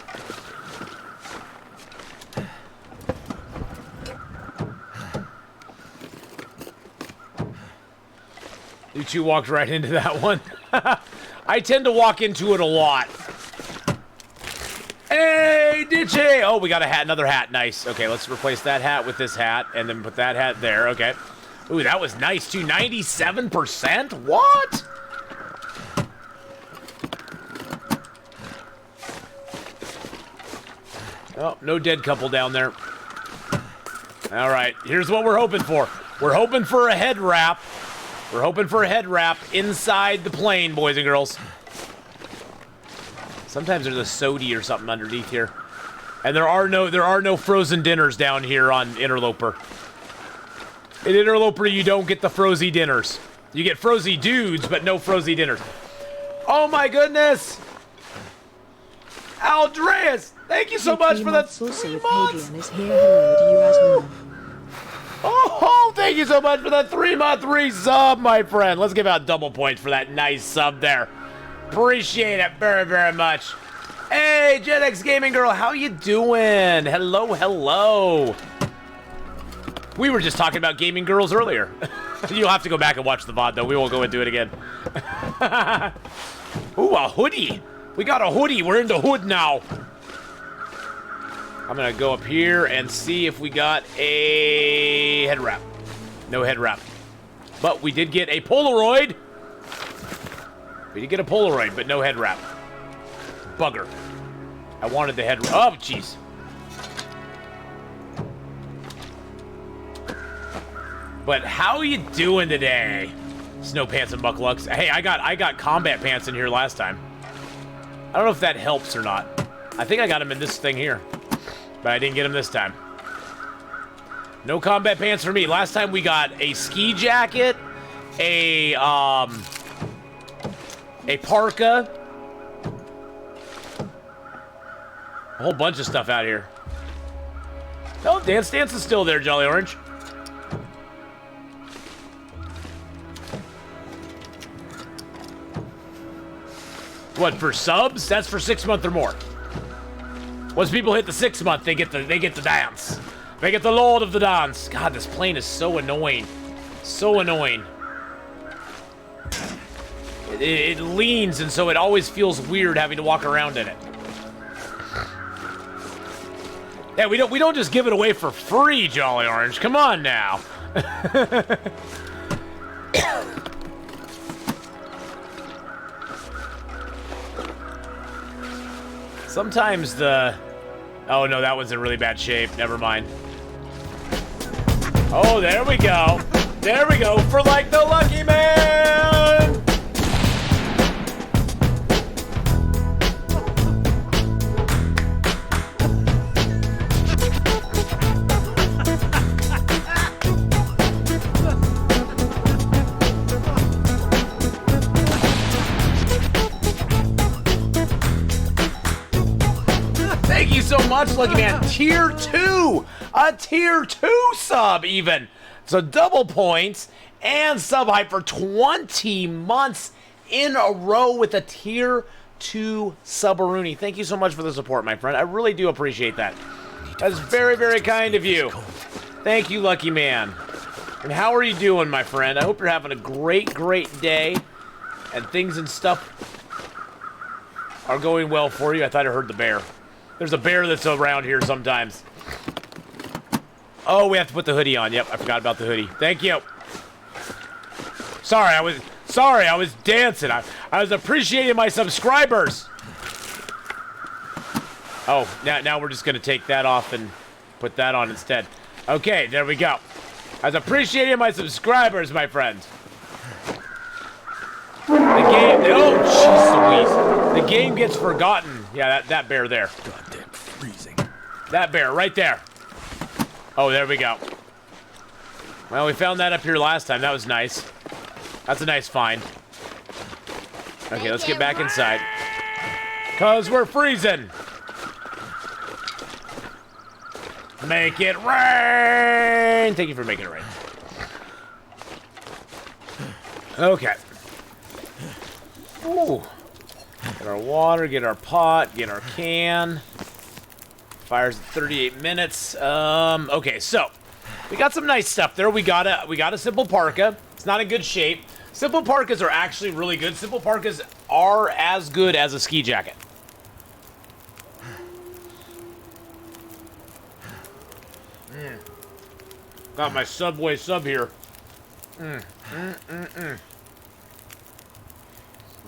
You two walked right into that one. I tend to walk into it a lot. Hey, Ditchy! Oh, we got a hat, another hat. Nice. Okay, let's replace that hat with this hat, and then put that hat there. Okay. Ooh, that was nice, too. 97%? What? Oh, no dead couple down there. All right, here's what we're hoping for. We're hoping for a head wrap. We're hoping for a head wrap inside the plane, boys and girls. Sometimes there's a sody or something underneath here. And there are no frozen dinners down here on Interloper. In Interloper, you don't get the frozy dinners. You get frozy dudes, but no frozy dinners. Oh my goodness! Aldreas, thank you so much for the 3 months! Oh, thank you so much for the 3-month resub, my friend. Let's give out double points for that nice sub there. Appreciate it very, very much. Hey, Gen X Gaming Girl, how you doing? Hello, hello. We were just talking about gaming girls earlier. You'll have to go back and watch the VOD, though. We won't go and do it again. Ooh, a hoodie. We got a hoodie. We're in the hood now. I'm going to go up here and see if we got a head wrap. No head wrap. But we did get a Polaroid. We did get a Polaroid, but no head wrap. Bugger. I wanted the head wrap. Oh, jeez. But how you doing today? Snow pants and bucklux. Hey, I got combat pants in here last time. I don't know if that helps or not. I think I got them in this thing here. But I didn't get them this time. No combat pants for me. Last time we got a ski jacket, a parka, a whole bunch of stuff out here. Oh, Dance Dance is still there, Jolly Orange. What, for subs? That's for 6 months or more. Once people hit the 6 month, they get the dance. They get the Lord of the Dance. God, this plane is so annoying. So annoying. It leans, and so it always feels weird having to walk around in it. Yeah, we don't just give it away for free, Jolly Orange. Come on now. Sometimes the... Oh, no, that one's in really bad shape. Never mind. Oh, there we go. There we go. For, like, the lucky man! Thank you so much, Lucky Man. Tier 2! A Tier 2 sub, even. So double points and sub hype for 20 months in a row with a Tier 2 Subaroonie. Thank you so much for the support, my friend. I really do appreciate that. That's very, very kind of you. Thank you, lucky man. And how are you doing, my friend? I hope you're having a great, great day. And things and stuff are going well for you. I thought I heard the bear. There's a bear that's around here sometimes. Oh, we have to put the hoodie on. Yep, I forgot about the hoodie. Thank you. Sorry, I was dancing. I was appreciating my subscribers. Oh, now we're just gonna take that off and put that on instead. Okay, there we go. I was appreciating my subscribers, my friends. The game, oh, jeez Louise. The game gets forgotten. Yeah, that bear there. Goddamn freezing. That bear right there. Oh, there we go. Well, we found that up here last time. That was nice. That's a nice find. Okay, let's get back inside. Cause we're freezing. Make it rain. Thank you for making it rain. Okay. Ooh. Get our water, get our pot, get our can. Fire's at 38 minutes. Okay, so we got some nice stuff there. We got a simple parka. It's not in good shape. Simple parkas are actually really good. Simple parkas are as good as a ski jacket. Got my Subway sub here.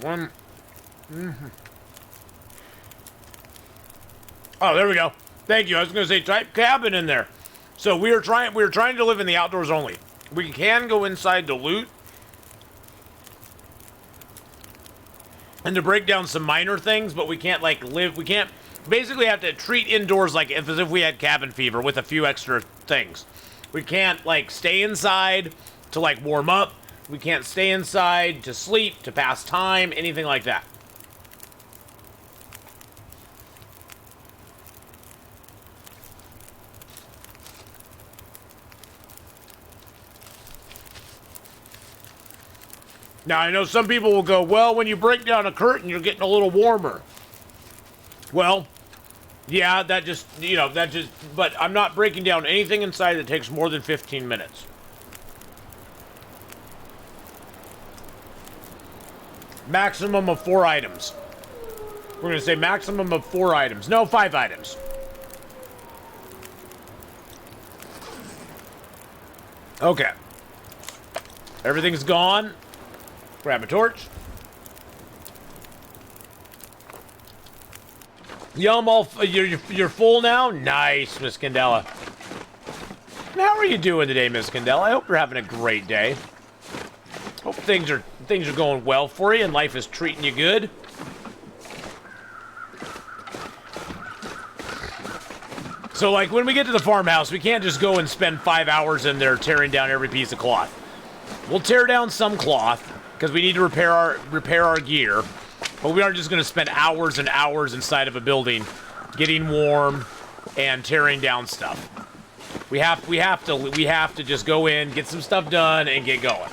One. Oh, there we go. Thank you. I was going to say type cabin in there. So we were trying to live in the outdoors only. We can go inside to loot and to break down some minor things, but we can't like live. We can't basically have to treat indoors like as if we had cabin fever with a few extra things. We can't like stay inside to like warm up. We can't stay inside to sleep, to pass time, anything like that. Now, I know some people will go, well, when you break down a curtain, you're getting a little warmer. Well, yeah, but I'm not breaking down anything inside that takes more than 15 minutes. Maximum of 4 items. We're going to say maximum of 4 items. No, 5 items. Okay. Everything's gone. Grab a torch. Yum, you're full now? Nice, Miss Candela. How are you doing today, Miss Candela? I hope you're having a great day. Hope things are going well for you and life is treating you good. So, like, when we get to the farmhouse, we can't just go and spend 5 hours in there tearing down every piece of cloth. We'll tear down some cloth because we need to repair our gear. But we aren't just going to spend hours and hours inside of a building getting warm and tearing down stuff. We have to just go in, get some stuff done, and get going.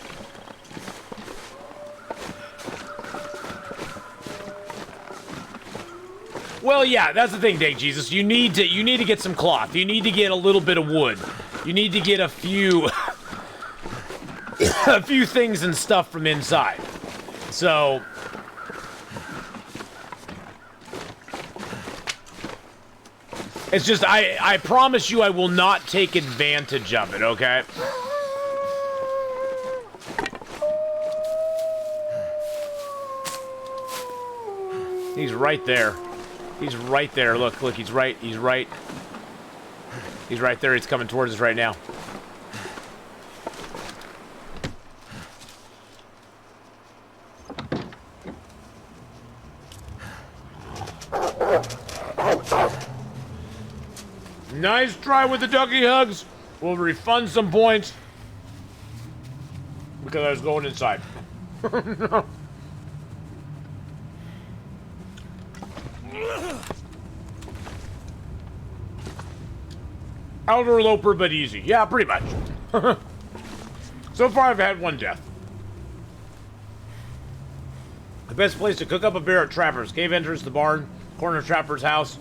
Well, yeah, that's the thing, Dave Jesus. You need to get some cloth. You need to get a little bit of wood. You need to get a few a few things and stuff from inside. So it's just I promise you I will not take advantage of it, okay? He's right there. He's right there. Look, he's right there. He's coming towards us right now. Nice try with the ducky hugs. We'll refund some points because I was going inside. Interloper, but easy. Yeah, pretty much. So far, I've had 1 death. The best place to cook up a bear at Trapper's. Cave entrance, the barn, corner of Trapper's house.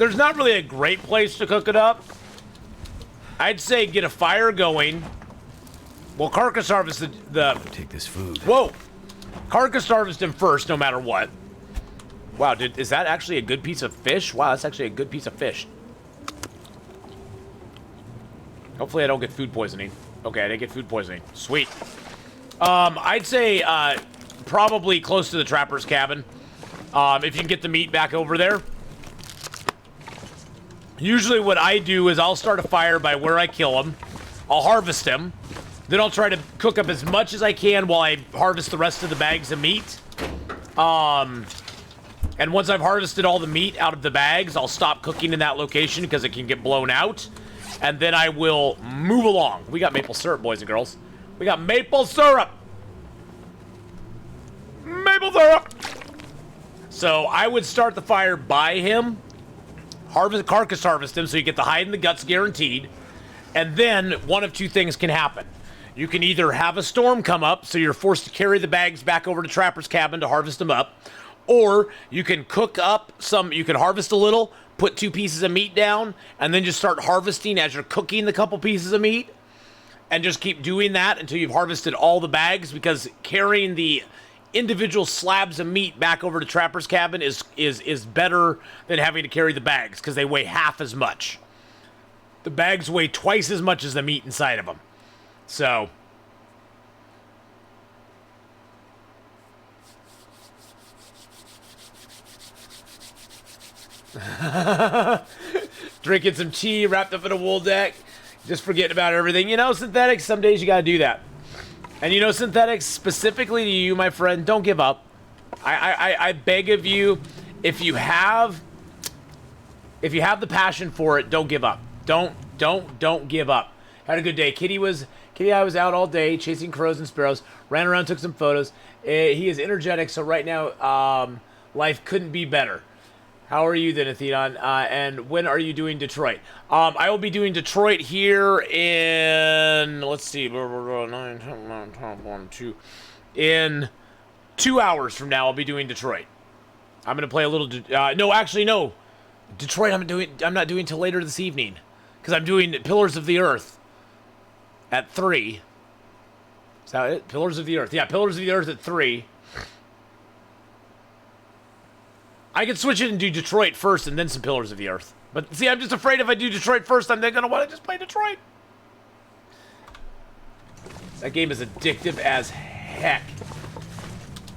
there's not really a great place to cook it up. I'd say get a fire going. Well, carcass harvest the Take this food. whoa, carcass harvest him first, no matter what. Wow, is that actually a good piece of fish? Wow, that's actually a good piece of fish. Hopefully I don't get food poisoning. Okay, I didn't get food poisoning. Sweet. I'd say probably close to the trapper's cabin. If you can get the meat back over there. Usually what I do is I'll start a fire by where I kill him. I'll harvest him. Then I'll try to cook up as much as I can while I harvest the rest of the bags of meat. And once I've harvested all the meat out of the bags, I'll stop cooking in that location because it can get blown out. And then I will move along. We got maple syrup, boys and girls. We got maple syrup. Maple syrup. So I would start the fire by him. Carcass harvest him so you get the hide and the guts guaranteed. And then one of two things can happen. You can either have a storm come up, so you're forced to carry the bags back over to Trapper's cabin to harvest them up. Or you can cook up some, you can harvest a little, put 2 pieces of meat down, and then just start harvesting as you're cooking the couple pieces of meat. And just keep doing that until you've harvested all the bags, because carrying the individual slabs of meat back over to Trapper's cabin is better than having to carry the bags, because they weigh half as much. The bags weigh twice as much as the meat inside of them. So drinking some tea wrapped up in a wool deck, just forgetting about everything. You know, synthetics, some days you gotta do that. And you know, synthetics, specifically to you, my friend, don't give up. I beg of you, if you have the passion for it, don't give up. Don't give up. Had a good day. Kitty and I was out all day chasing crows and sparrows. Ran around, took some photos. He is energetic, so right now, life couldn't be better. How are you then, Atheenon? And when are you doing Detroit? I will be doing Detroit here in, let's see, 9, 10, 1, 2. In 2 hours from now, I'll be doing Detroit. I'm gonna play a little. No, actually, no. Detroit, I'm not doing till later this evening, because I'm doing Pillars of the Earth at 3. Is that it? Pillars of the Earth. Yeah, Pillars of the Earth at 3. I could switch it and do Detroit first and then some Pillars of the Earth. But see, I'm just afraid if I do Detroit first, I'm then going to want to just play Detroit. That game is addictive as heck.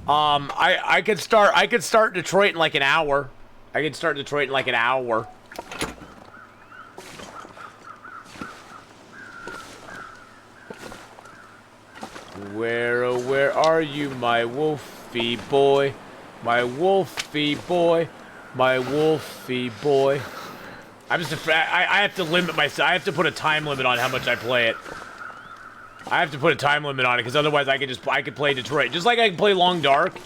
I could start Detroit in like an hour. I could start Detroit in like an hour. Where, oh, where are you, my wolfy boy? My wolfy boy, my wolfy boy. I'm just afraid. I have to limit myself. I have to put a time limit on how much I play it. I have to put a time limit on it, because otherwise I could play Detroit. Just like I can play Long Dark.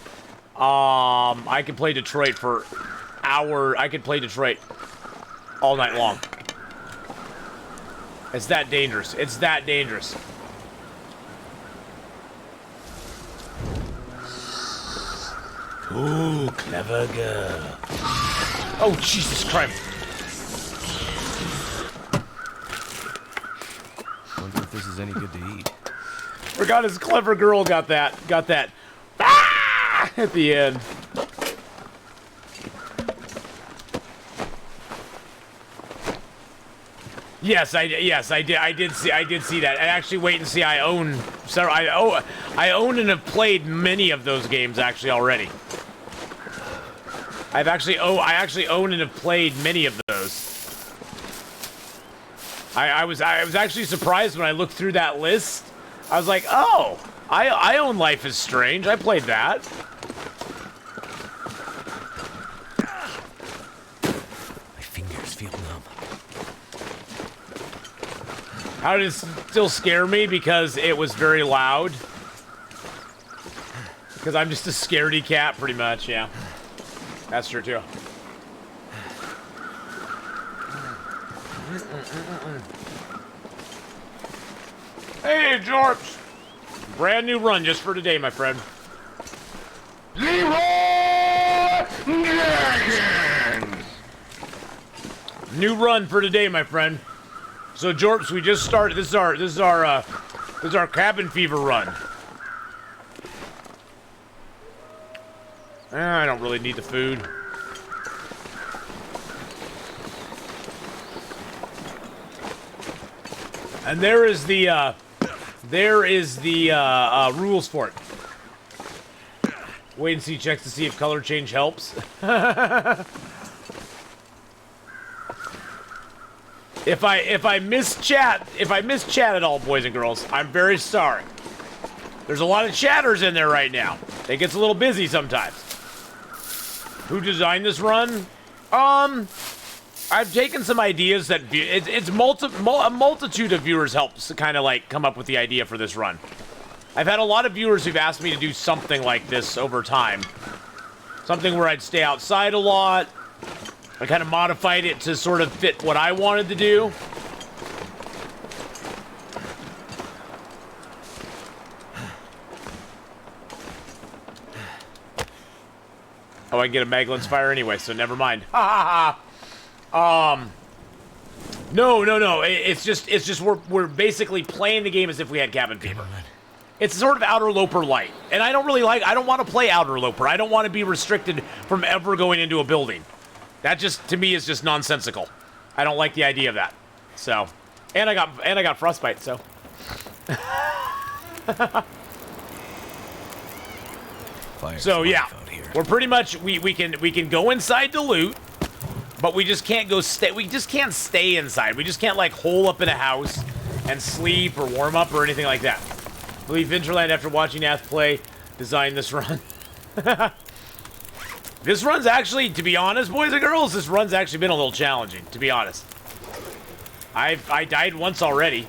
I could play Detroit for I could play Detroit all night long. It's that dangerous. It's that dangerous. Ooh, clever girl. Oh, Jesus Christ. Wonder if this is any good to eat. Forgot his clever girl got that. Ah! At the end. Yes, I did see that. And actually, wait and see. I own several. I own and have played many of those games actually already. I actually own and have played many of those. I was actually surprised when I looked through that list. I was like, oh, I own Life is Strange. I played that. My fingers feel numb. How did it still scare me? Because it was very loud. Because I'm just a scaredy cat, pretty much, yeah. That's true, too. Hey, Jorps! Brand new run just for today, my friend. Leroy Jenkins! New run for today, my friend. So Jorps, we just started. This is our cabin fever run. I don't really need the food. And there is the rules for it. Wait and see. Checks to see if color change helps. If I miss chat at all, boys and girls, I'm very sorry. There's a lot of chatters in there right now. It gets a little busy sometimes. Who designed this run? I've taken some ideas that it's a multitude of viewers helped to kind of like come up with the idea for this run. I've had a lot of viewers who've asked me to do something like this over time. Something where I'd stay outside a lot. I kind of modified it to sort of fit what I wanted to do. Oh, I can get a Maglin's fire anyway, so never mind. Ha ha ha. No. It's just we're basically playing the game as if we had cabin fever. It's sort of Interloper light, and I don't want to play Interloper. I don't want to be restricted from ever going into a building. That just, to me, is just nonsensical. I don't like the idea of that. So, and I got frostbite. So, so yeah, we're pretty much we can go inside to loot, but we just can't stay. We just can't stay inside. We just can't like hole up in a house and sleep or warm up or anything like that. I believe Vinterland, after watching Ath play, designed this run. This run's actually, to be honest, boys and girls, this run's actually been a little challenging, to be honest. I died once already.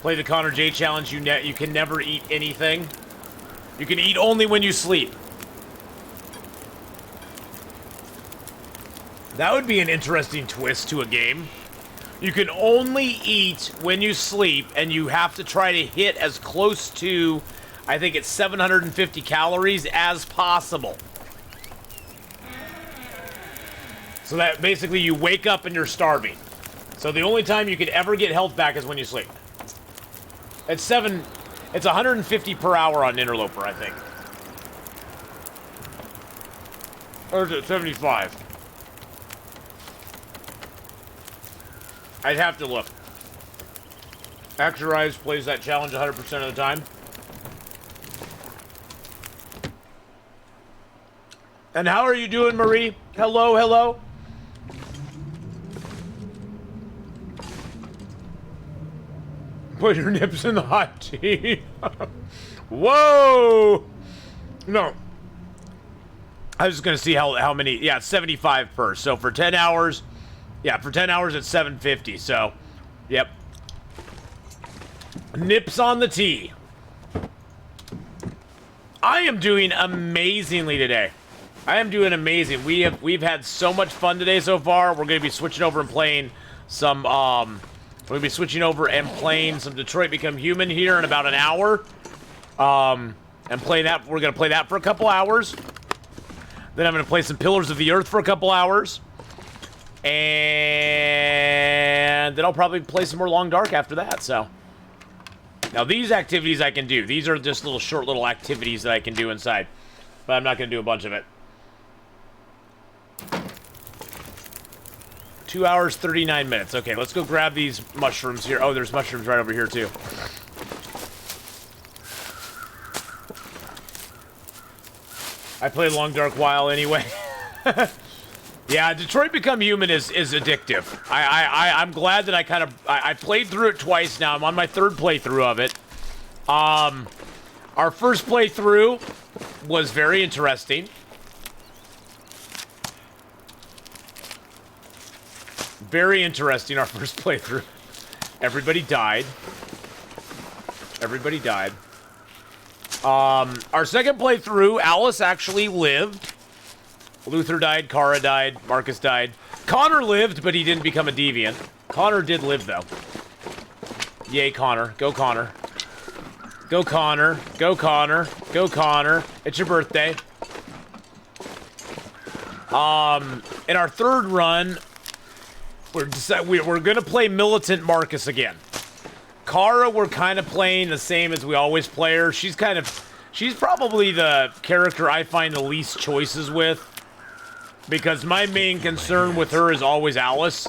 Play the Connor J challenge. You can never eat anything. You can eat only when you sleep. That would be an interesting twist to a game. You can only eat when you sleep, and you have to try to hit as close to, I think it's 750 calories as possible. So that basically you wake up and you're starving. So the only time you can ever get health back is when you sleep. It's 150 per hour on Interloper, I think. Or is it 75? I'd have to look. Actualize plays that challenge 100% of the time. And how are you doing, Marie? Hello, hello. Put your nips in the hot tea. Whoa! No. I was just gonna see how many. Yeah, 75 per. So for 10 hours, yeah, for 10 hours it's 750. So, yep. Nips on the tea. I am doing amazingly today. I am doing amazing. We've had so much fun today so far. We're gonna be switching over and playing some we're gonna be switching over and playing some Detroit Become Human here in about an hour. And playing that, we're gonna play that for a couple hours. Then I'm gonna play some Pillars of the Earth for a couple hours. And then I'll probably play some more Long Dark after that, so. Now these activities I can do. These are just short little activities that I can do inside. But I'm not gonna do a bunch of it. 2 hours, 39 minutes. Okay, let's go grab these mushrooms here. Oh, there's mushrooms right over here, too. I play Long Dark while anyway. Yeah, Detroit Become Human is addictive. I'm glad that I played through it twice now. I'm on my third playthrough of it. Our first playthrough was very interesting. Very interesting, our first playthrough. Everybody died. Everybody died. Our second playthrough, Alice actually lived. Luther died, Kara died, Marcus died. Connor lived, but he didn't become a deviant. Connor did live, though. Yay, Connor. Go, Connor. Go, Connor. Go, Connor. Go, Connor. It's your birthday. In our third run, we're gonna play Militant Marcus again. Kara, we're kind of playing the same as we always play her. She's probably the character I find the least choices with, because my main concern with her is always Alice.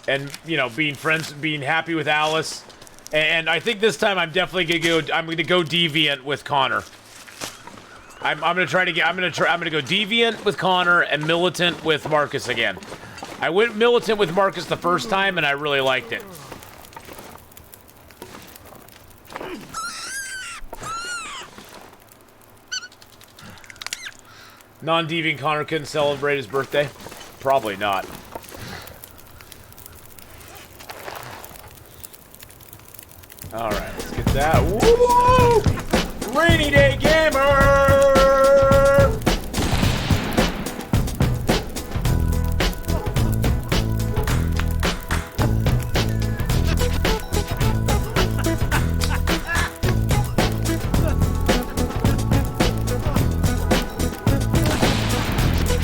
And you know, being happy with Alice. And I think this time I'm definitely gonna go Deviant with Connor. I'm gonna go Deviant with Connor and Militant with Marcus again. I went Militant with Marcus the first time and I really liked it. Non-Deviant Connor couldn't celebrate his birthday? Probably not. Alright, let's get that. Woo! Rainy Day Gamer!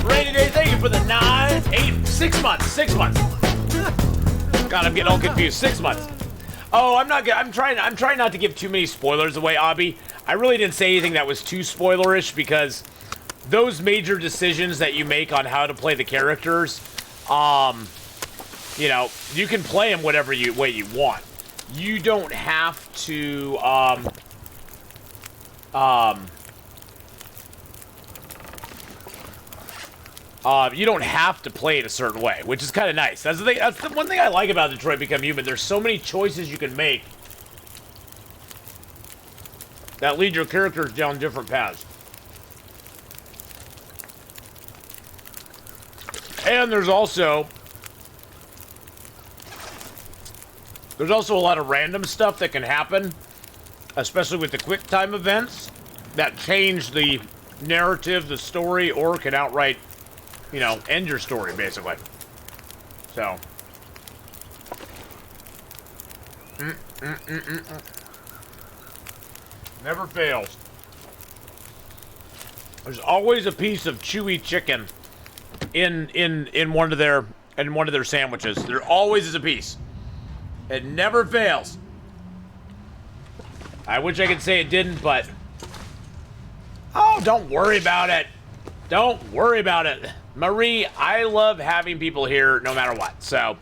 Rainy Day, thank you for the 6 months. 6 months. God, I'm getting all confused. 6 months. Oh, I'm trying not to give too many spoilers away, Abby. I really didn't say anything that was too spoilerish because those major decisions that you make on how to play the characters, you know, you can play them whatever way you want. You don't have to, you don't have to play it a certain way, which is kind of nice. That's the one thing I like about Detroit Become Human. There's so many choices you can make that lead your characters down different paths. And there's also a lot of random stuff that can happen, especially with the quick time events, that change the narrative, the story, or can outright, you know, end your story, basically. So. Never fails. There's always a piece of chewy chicken in one of their sandwiches. There always is a piece. It never fails. I wish I could say it didn't, but oh, don't worry about it. Don't worry about it. Marie, I love having people here no matter what. So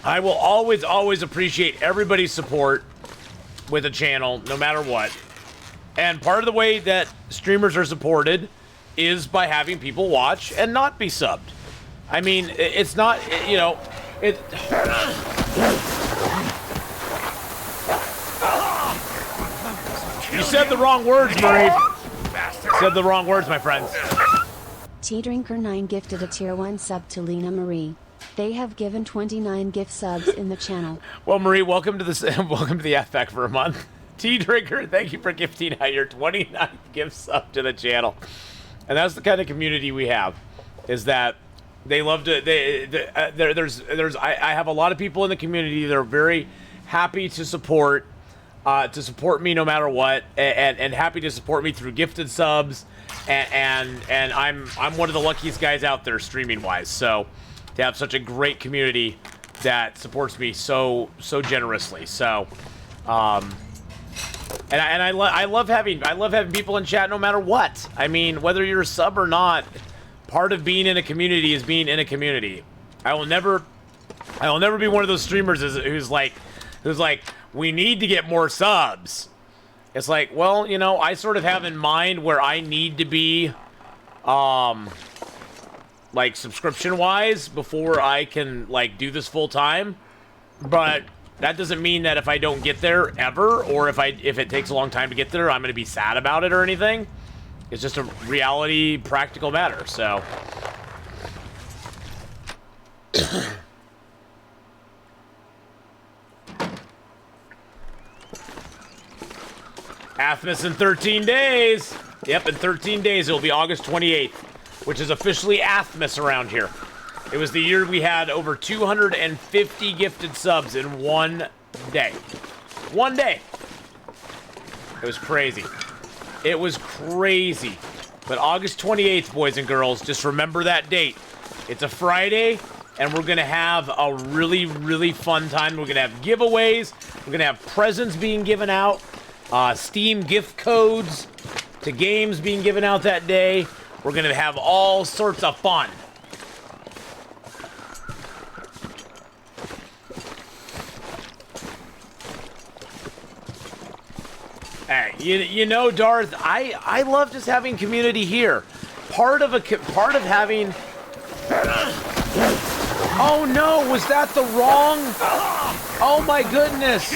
I will always appreciate everybody's support with the channel no matter what. And part of the way that streamers are supported is by having people watch and not be subbed. I mean, it's not, you know, it... You said the wrong words, Marie. Said the wrong words, my friends. T-Drinker9 gifted a tier 1 sub to Lena Marie. They have given 29 gift subs in the channel. Well, Marie, welcome to the FPAC for a month. T-Drinker, thank you for gifting out your 29th gift sub to the channel. And that's the kind of community we have, is that they love to, I have a lot of people in the community that are very happy to support me no matter what, and happy to support me through gifted subs, and I'm one of the luckiest guys out there streaming wise. So to have such a great community that supports me so generously. So I love having people in chat no matter what. I mean, whether you're a sub or not, part of being in a community is being in a community. I will never be one of those streamers who's like, we need to get more subs. It's like, well, you know, I sort of have in mind where I need to be, like, subscription-wise before I can, like, do this full-time. But that doesn't mean that if I don't get there ever, or if it takes a long time to get there, I'm going to be sad about it or anything. It's just a reality, practical matter, so... Athmas in 13 days. Yep, in 13 days. It'll be August 28th, which is officially Athmas around here. It was the year we had over 250 gifted subs in one day. One day. It was crazy. It was crazy. But August 28th, boys and girls, just remember that date. It's a Friday, and we're going to have a really, really fun time. We're going to have giveaways. We're going to have presents being given out. Steam gift codes to games being given out that day. We're going to have all sorts of fun. Hey, you know, Darth, I love just having community here. Part of having. Oh no, was that the wrong? Oh my goodness!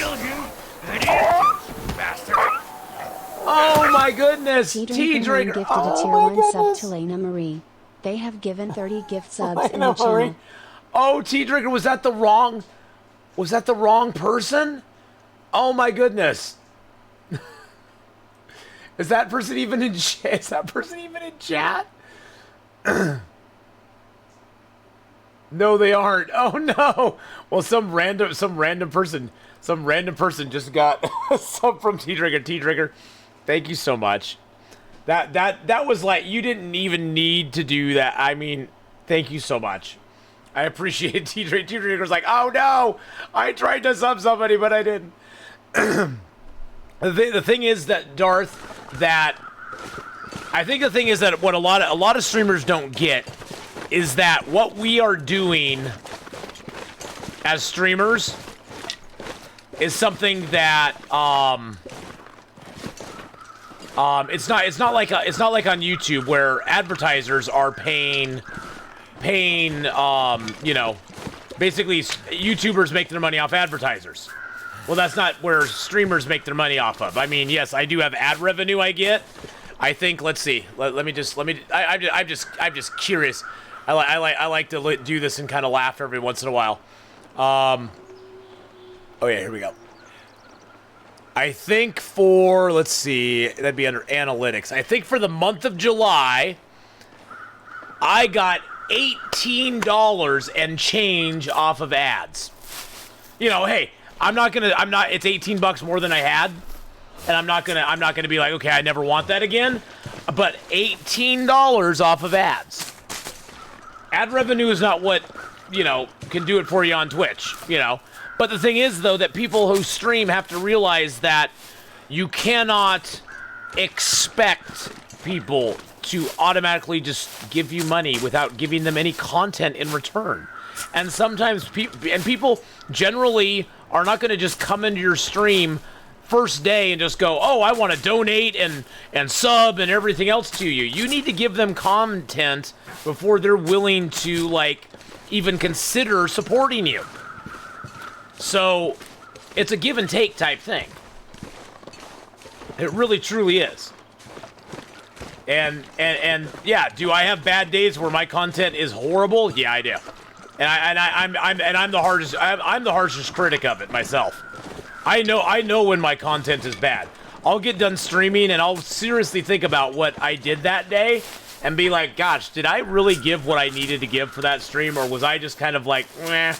Oh my goodness! T-Drinker gifted a tier 1 sub to Lena Marie. They have given 30 gift subs in the channel. Oh, T-Drinker, was that the wrong? Was that the wrong person? Oh my goodness! Is that person even in chat? Is that person even in chat? No, they aren't. Oh no! Well, some random person just got some from T-Drinker. T-Drinker, thank you so much. That was like, you didn't even need to do that. I mean, thank you so much. I appreciate it. T-Drinker's like, oh no, I tried to sub somebody, but I didn't. The thing is that, Darth, that I think the thing is that what a lot of streamers don't get is that what we are doing as streamers is something that it's not like on YouTube where advertisers are paying you know, basically YouTubers make their money off advertisers. Well, that's not where streamers make their money off of. I mean, yes, I do have ad revenue I get. I think, let's see. I'm just curious. I like to do this and kind of laugh every once in a while. Oh yeah, here we go. I think for, let's see, that'd be under analytics. I think for the month of July, I got $18 and change off of ads. You know, hey, it's $18 more than I had, and I'm not gonna be like, okay, I never want that again. But $18 off of ads. Ad revenue is not what, you know, can do it for you on Twitch, you know. But the thing is, though, that people who stream have to realize that you cannot expect people to automatically just give you money without giving them any content in return. And sometimes people generally are not going to just come into your stream first day and just go, oh, I want to donate and sub and everything else to you. You need to give them content before they're willing to, like, even consider supporting you. So it's a give and take type thing. It really truly is. And yeah, do I have bad days where my content is horrible? Yeah, I do. And I'm the harshest critic of it myself. I know when my content is bad. I'll get done streaming and I'll seriously think about what I did that day and be like, gosh, did I really give what I needed to give for that stream, or was I just kind of like, meh,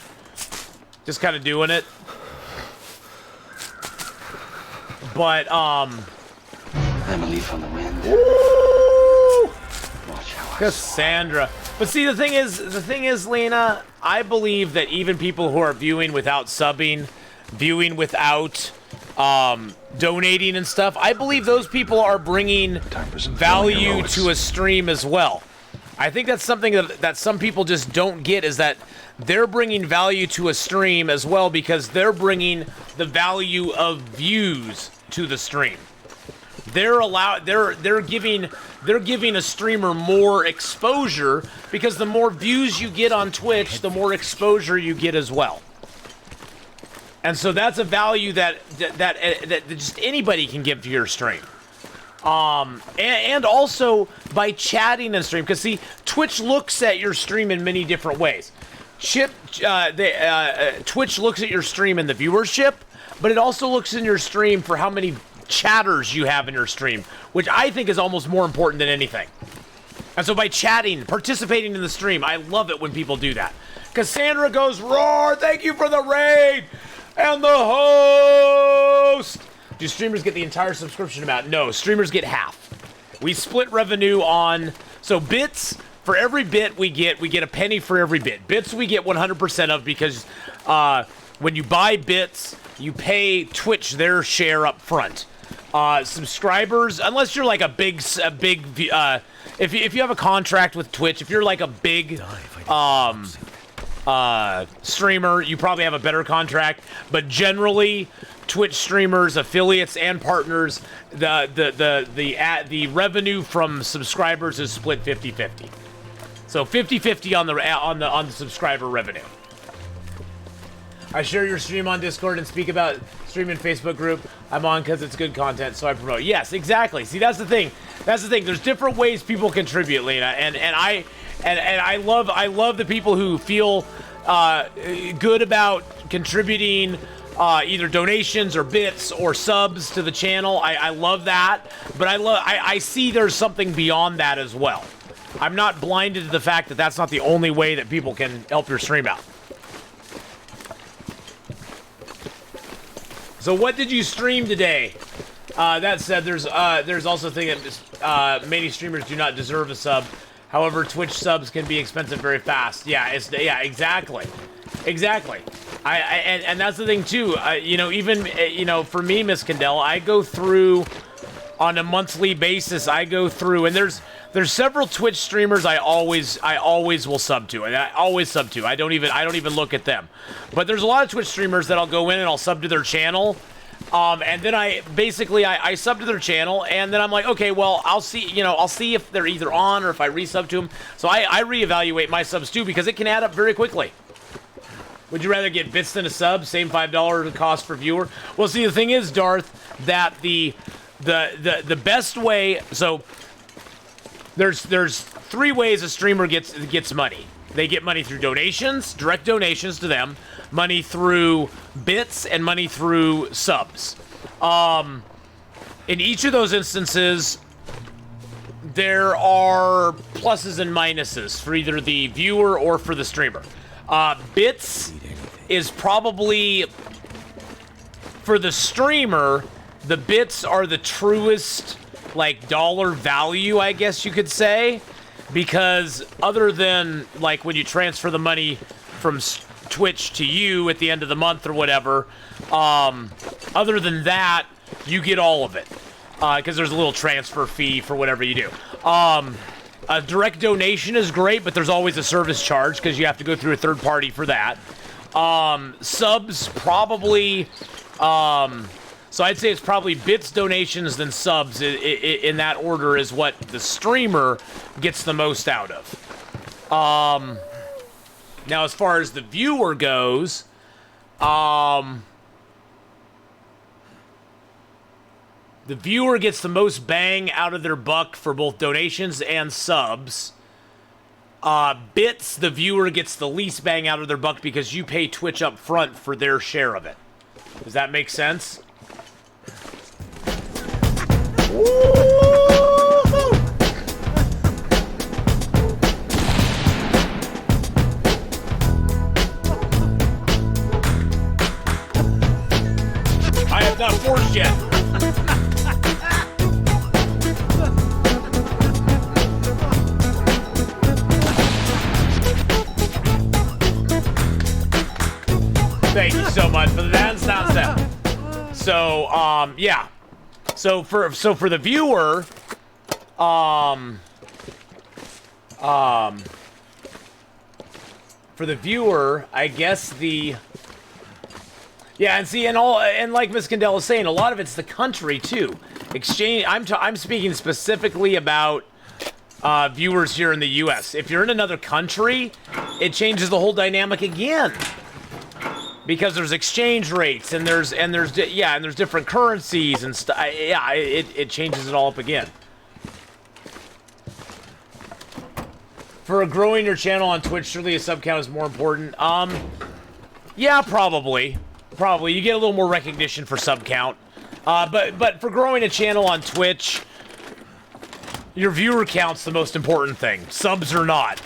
just kind of doing it? But I'm a leaf on the wind. Woo! Watch how Cassandra. But see, the thing is, Lena, I believe that even people who are viewing without subbing, viewing without donating and stuff, I believe those people are bringing value to a stream as well. I think that's something that some people just don't get, is that they're bringing value to a stream as well, because they're bringing the value of views to the stream. They're giving a streamer more exposure, because the more views you get on Twitch, the more exposure you get as well. And so that's a value that just anybody can give to your stream. And also by chatting and stream, because see, Twitch looks at your stream in many different ways. Twitch looks at your stream in the viewership, but it also looks in your stream for how many chatters you have in your stream, which I think is almost more important than anything. And so by chatting, participating in the stream, I love it when people do that. Cassandra goes, roar, thank you for the raid! And the host! Do streamers get the entire subscription amount? No, streamers get half. We split revenue on, so bits, for every bit we get a penny for every bit. Bits we get 100% of because when you buy bits, you pay Twitch their share up front. Subscribers, unless you're like a big, if you have a contract with Twitch, if you're like a big streamer, you probably have a better contract. But generally, Twitch streamers, affiliates, and partners, the revenue from subscribers is split 50-50. So 50-50 on the subscriber revenue. I share your stream on Discord and speak about streaming Facebook group I'm on because it's good content, so I promote. Yes, exactly. See, that's the thing. That's the thing. There's different ways people contribute, Lena, and I love the people who feel good about contributing either donations or bits or subs to the channel. I love that, but I see there's something beyond that as well. I'm not blinded to the fact that that's not the only way that people can help your stream out. So what did you stream today? That said, there's also a thing that many streamers do not deserve a sub. However, Twitch subs can be expensive very fast. Yeah, exactly. And that's the thing too. Even for me, Miss Candela, I go through on a monthly basis. I go through, and there's several Twitch streamers I always will sub to, and I always sub to. I don't even look at them. But there's a lot of Twitch streamers that I'll go in and I'll sub to their channel. And then I sub to their channel, and then I'm like, okay, well, I'll see if they're either on or if I resub to them. So I reevaluate my subs too, because it can add up very quickly. Would you rather get bits than a sub? Same $5 cost per viewer? Well, see, the thing is, Darth, that the best way. So there's 3 ways a streamer gets money. They get money through donations, direct donations to them, money through bits, and money through subs. In each of those instances, there are pluses and minuses for either the viewer or for the streamer. Bits is probably, for the streamer, the bits are the truest, like, dollar value, I guess you could say. Because other than, like, when you transfer the money from Twitch to you at the end of the month or whatever, other than that, you get all of it. Because there's a little transfer fee for whatever you do. A direct donation is great, but there's always a service charge because you have to go through a third party for that. Subs, probably... So I'd say it's probably bits, donations, then subs in that order is what the streamer gets the most out of. Now, as far as the viewer goes, the viewer gets the most bang out of their buck for both donations and subs. Bits, the viewer gets the least bang out of their buck because you pay Twitch up front for their share of it. Does that make sense? I have not forged yet. Thank you so much for the dance step. So, yeah. So for the viewer, I guess and like Miss Candela was saying, a lot of it's the country too. Exchange. I'm speaking specifically about viewers here in the U.S. If you're in another country, it changes the whole dynamic again. Because there's exchange rates and there's different currencies and stuff. Yeah, it changes it all up again. For growing your channel on Twitch, surely a sub count is more important. Yeah, probably. You get a little more recognition for sub count. But for growing a channel on Twitch, your viewer count's the most important thing. Subs or not.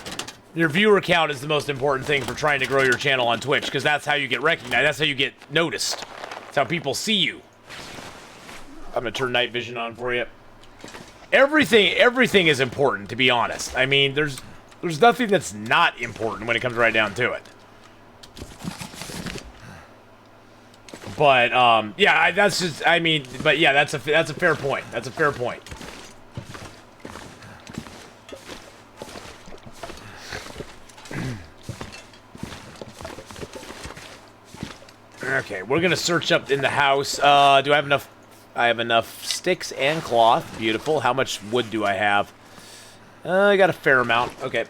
Your viewer count is the most important thing for trying to grow your channel on Twitch, because that's how you get recognized. That's how you get noticed. That's how people see you. I'm going to turn night vision on for you. everything is important, to be honest. I mean, there's nothing that's not important when it comes right down to it. But yeah, that's just, I mean, but yeah, that's a fair point. That's a fair point. Okay, we're gonna search up in the house. Do I have enough? I have enough sticks and cloth. Beautiful. How much wood do I have? I got a fair amount. Okay.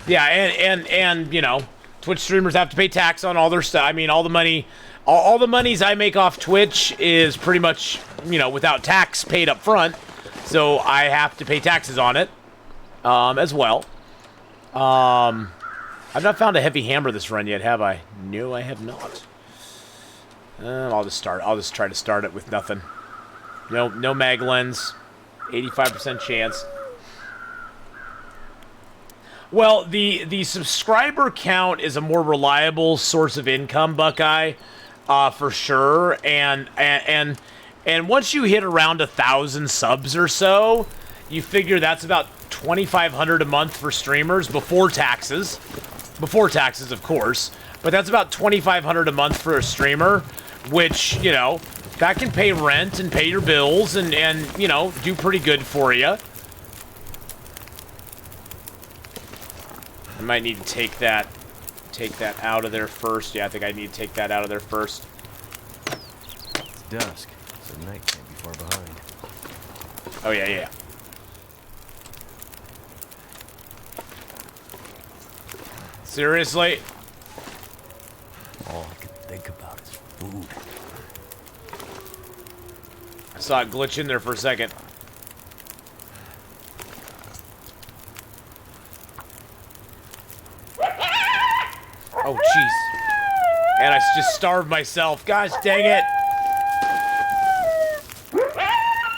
Yeah, and you know, Twitch streamers have to pay tax on all their stuff. I mean, all the money, all the monies I make off Twitch is pretty much, you know, without tax paid up front. So I have to pay taxes on it, as well. I've not found a heavy hammer this run yet, have I? No, I have not. I'll just try to start it with nothing. No mag lens. 85% chance. Well, the subscriber count is a more reliable source of income, Buckeye, for sure. And once you hit around 1,000 subs or so, you figure that's about $2,500 a month for streamers before taxes. Before taxes, of course. But that's about $2,500 a month for a streamer, which, you know, that can pay rent and pay your bills and you know, do pretty good for you. I might need to take that out of there first. Yeah, I think I need to take that out of there first. It's dusk, so night can't be far behind. Oh, yeah. Seriously? All I can think about is food. I saw it glitch in there for a second. Oh, jeez. And I just starved myself. Gosh, dang it.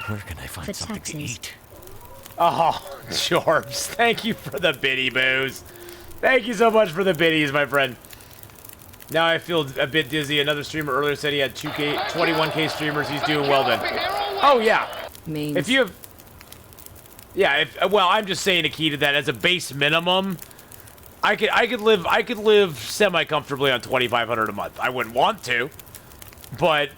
Where can I find something to eat? Oh, Jorbs, thank you for the biddy boos. Thank you so much for the biddies, my friend. Now I feel a bit dizzy. Another streamer earlier said he had 21K streamers. He's doing well then. Oh, yeah. Means. If you have... Yeah, well, I'm just saying, Akita, that as a base minimum, I could live semi-comfortably on $2,500 a month. I wouldn't want to, but...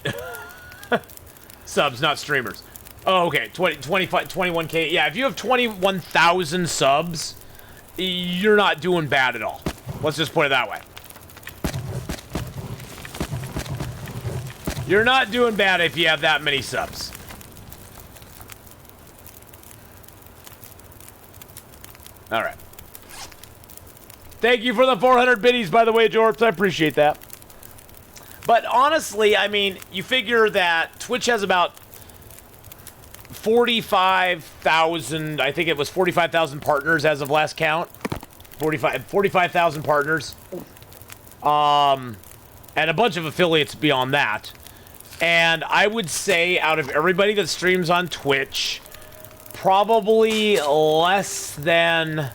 subs, not streamers. Oh, okay. 21K. Yeah, if you have 21,000 subs, you're not doing bad at all. Let's just put it that way. You're not doing bad if you have that many subs. All right. Thank you for the 400 biddies, by the way, Jorps. I appreciate that. But honestly, I mean, you figure that Twitch has about 45,000, I think it was 45,000 partners as of last count. 45,000 partners. And a bunch of affiliates beyond that. And I would say out of everybody that streams on Twitch, probably less than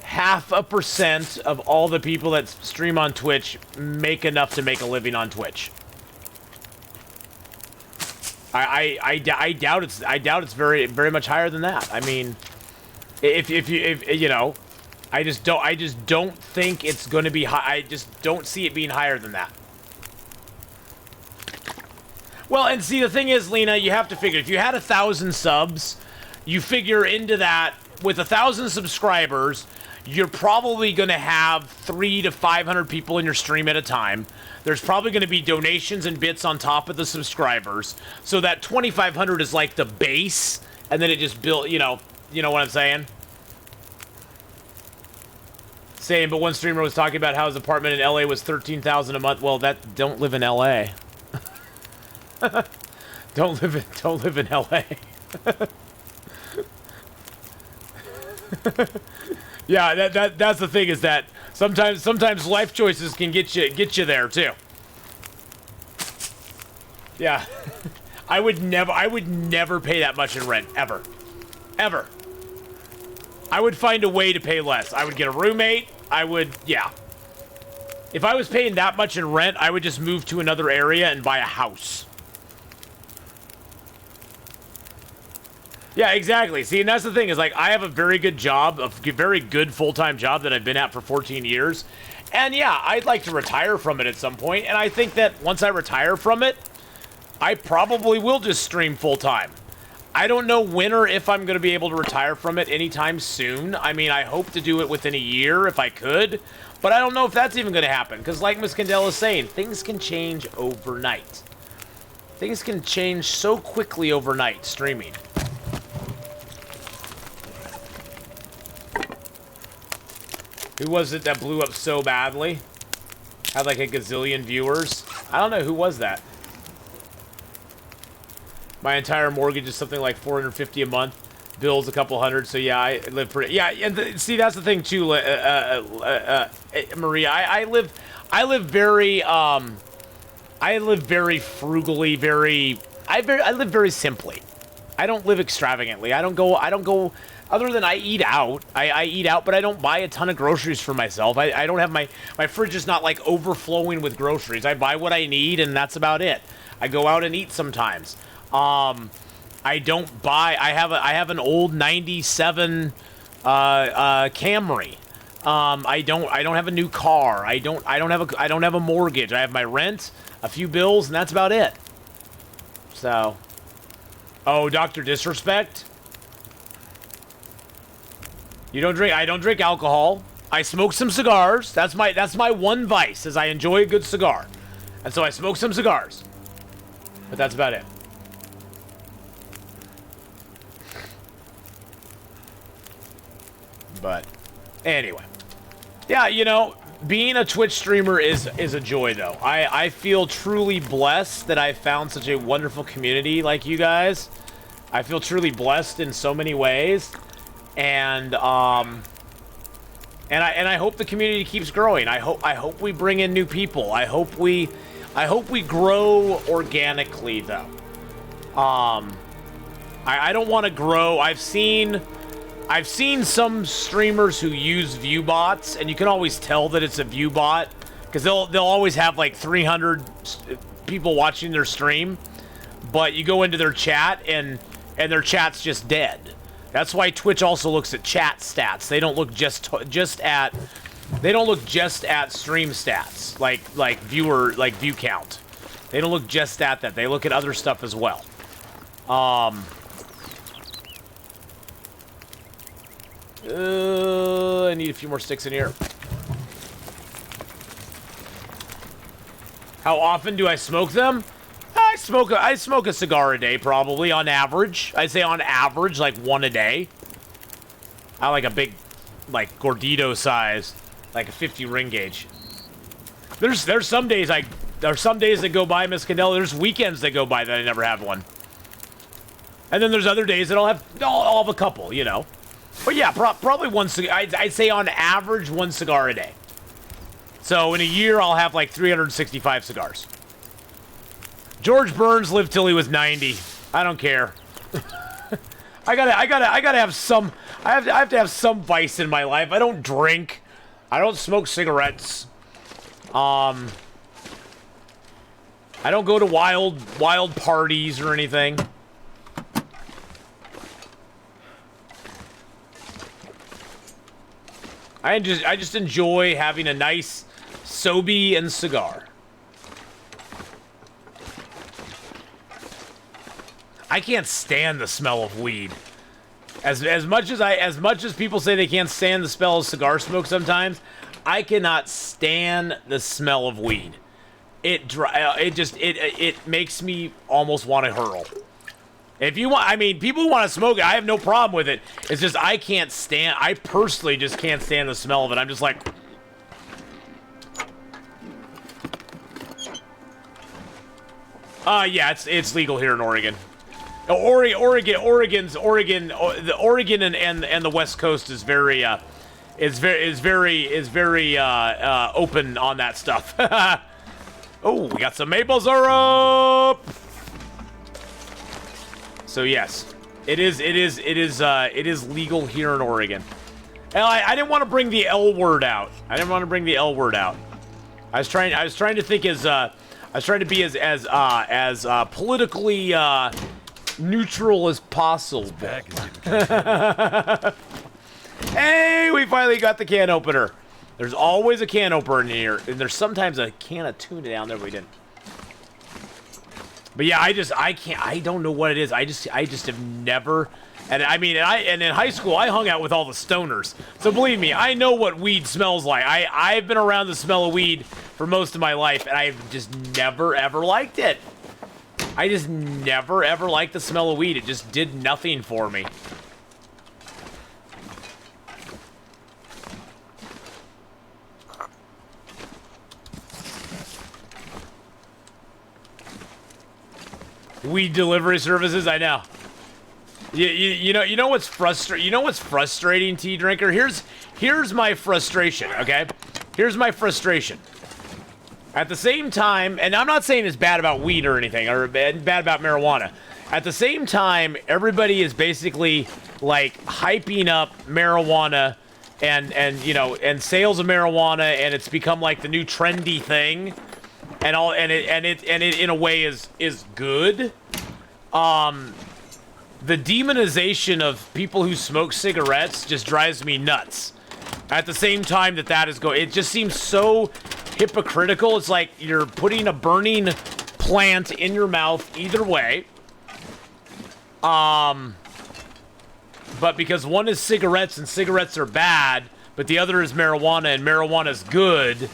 0.5% of all the people that stream on Twitch make enough to make a living on Twitch. I doubt it's very much higher than that. I mean, if you know, I just don't think it's going to be high. I just don't see it being higher than that. Well, and see, the thing is, Lena, you have to figure, if you had 1,000 subs, you figure into that, with 1,000 subscribers, you're probably going to have 300 to 500 people in your stream at a time. There's probably going to be donations and bits on top of the subscribers. So that 2,500 is like the base, and then it just built, you know what I'm saying? But one streamer was talking about how his apartment in LA was $13,000 a month. Well, don't live in LA. Don't live in LA. Yeah, that's the thing, is that sometimes life choices can get you there too. Yeah. I would never pay that much in rent, ever. I would find a way to pay less. I would get a roommate. Yeah. If I was paying that much in rent, I would just move to another area and buy a house. Yeah, exactly. See, and that's the thing is like I have a very good job, a very good full-time job that I've been at for 14 years. And yeah, I'd like to retire from it at some point. And I think that once I retire from it, I probably will just stream full-time. I don't know when or if I'm going to be able to retire from it anytime soon. I mean, I hope to do it within a year if I could. But I don't know if that's even going to happen. Because like Miss Candela is saying, things can change overnight. Things can change so quickly overnight streaming. Who was it that blew up so badly? Had like a gazillion viewers. I don't know who was that. My entire mortgage is something like $450 a month. Bills a couple hundred. So yeah, I live pretty. Yeah, and see that's the thing too, Maria. I live very frugally. I live very simply. I don't live extravagantly. I don't go. Other than I eat out, I eat out, but I don't buy a ton of groceries for myself. I don't have my fridge is not like overflowing with groceries. I buy what I need, and that's about it. I go out and eat sometimes. I don't buy. I have an old '97 Camry. I don't have a new car. I don't have a mortgage. I have my rent, a few bills, and that's about it. So, oh, Dr. Disrespect. You don't drink. I don't drink alcohol. I smoke some cigars. That's my one vice, is I enjoy a good cigar, and so I smoke some cigars. But that's about it. But anyway, yeah, you know, being a Twitch streamer is a joy, though. I feel truly blessed that I found such a wonderful community like you guys. I feel truly blessed in so many ways. And I hope the community keeps growing. I hope we bring in new people. I hope we grow organically, though. I don't want to grow. I've seen some streamers who use view bots, and you can always tell that it's a view bot because they'll always have like 300 people watching their stream, but you go into their chat and their chat's just dead. That's why Twitch also looks at chat stats. They don't look just at stream stats, like view count. They don't look just at that. They look at other stuff as well. I need a few more sticks in here. How often do I smoke them? I smoke a cigar a day, probably, on average. I'd say on average, like one a day. I like a big, like, gordito size, like a 50 ring gauge. There's some days that go by, Miss Candela. There's weekends that go by that I never have one. And then there's other days that I'll have a couple, you know. But yeah, probably one cigar. I'd say on average one cigar a day. So in a year, I'll have like 365 cigars. George Burns lived till he was 90. I don't care. I gotta have some. I have to have some vice in my life. I don't drink. I don't smoke cigarettes. I don't go to wild parties or anything. I just enjoy having a nice Sobe and cigar. I can't stand the smell of weed. As much as people say they can't stand the smell of cigar smoke sometimes, I cannot stand the smell of weed. It makes me almost want to hurl. If you want, I mean, people who want to smoke it, I have no problem with it. It's just I personally just can't stand the smell of it. I'm just like, yeah, it's legal here in Oregon. Oregon and the West Coast is very open on that stuff. Oh, we got some maple syrup. So yes, it is legal here in Oregon. And I didn't want to bring the L word out. I was trying to think I was trying to be as politically neutral as possible. Back is getting Hey, we finally got the can opener. There's always a can opener in here, and there's sometimes a can of tuna down there. We didn't. But yeah, I don't know what it is. I just have never, and I mean, and in high school, I hung out with all the stoners. So believe me, I know what weed smells like. I've been around the smell of weed for most of my life, and I've just never, ever liked it. I just never, ever liked the smell of weed. It just did nothing for me. Weed delivery services, I know. You know what's frustrating, tea drinker? Here's my frustration, okay? Here's my frustration. At the same time, and I'm not saying it's bad about weed or anything, or bad about marijuana. At the same time, everybody is basically like hyping up marijuana and you know, and sales of marijuana, and it's become like the new trendy thing. And it in a way is good. The demonization of people who smoke cigarettes just drives me nuts. At the same time that is going, it just seems so hypocritical. It's like you're putting a burning plant in your mouth either way. But because one is cigarettes and cigarettes are bad, but the other is marijuana and marijuana is good.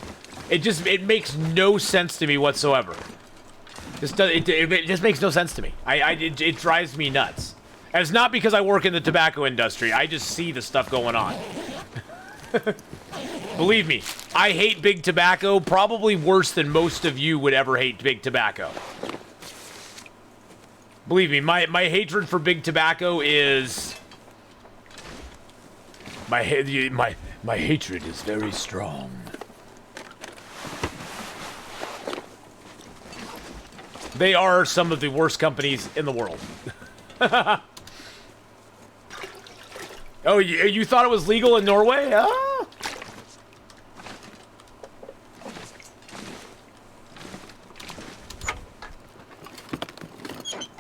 It makes no sense to me whatsoever. It just makes no sense to me. It drives me nuts. And it's not because I work in the tobacco industry. I just see the stuff going on. Believe me, I hate big tobacco probably worse than most of you would ever hate big tobacco. Believe me, my hatred for big tobacco is... My hatred is very strong. They are some of the worst companies in the world. Oh, you thought it was legal in Norway? Ah.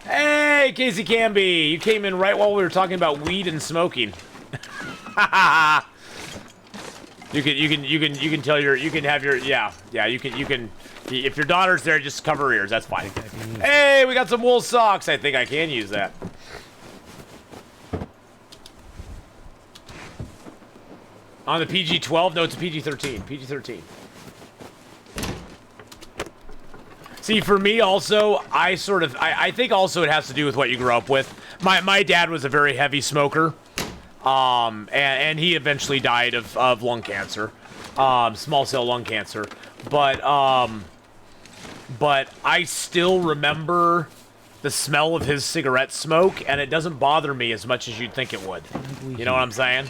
Hey, Casey Canby, you came in right while we were talking about weed and smoking. You can tell you can have your you can if your daughter's there, just cover her ears. That's fine. Hey, we got some wool socks. I think I can use that. On the PG-12? No, it's a PG-13. PG-13. See, for me also, I think also it has to do with what you grew up with. My dad was a very heavy smoker. And he eventually died of lung cancer. Small cell lung cancer. But I still remember the smell of his cigarette smoke, and it doesn't bother me as much as you'd think it would. You know what I'm saying?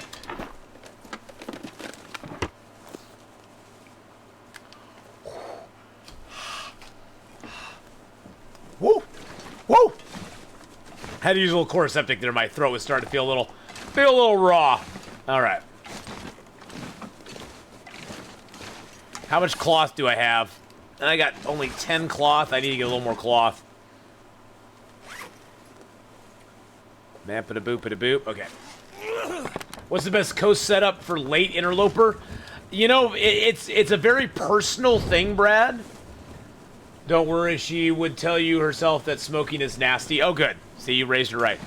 Woo! Woo! Had to use a little Cordyceptic there. My throat was starting to feel a little raw. All right. How much cloth do I have? I got only 10 cloth. I need to get a little more cloth. Map-a-da-boop-a-da-boop. Okay. What's the best coast setup for late Interloper? You know, it's a very personal thing, Brad. Don't worry, she would tell you herself that smoking is nasty. Oh, good. See, you raised her right.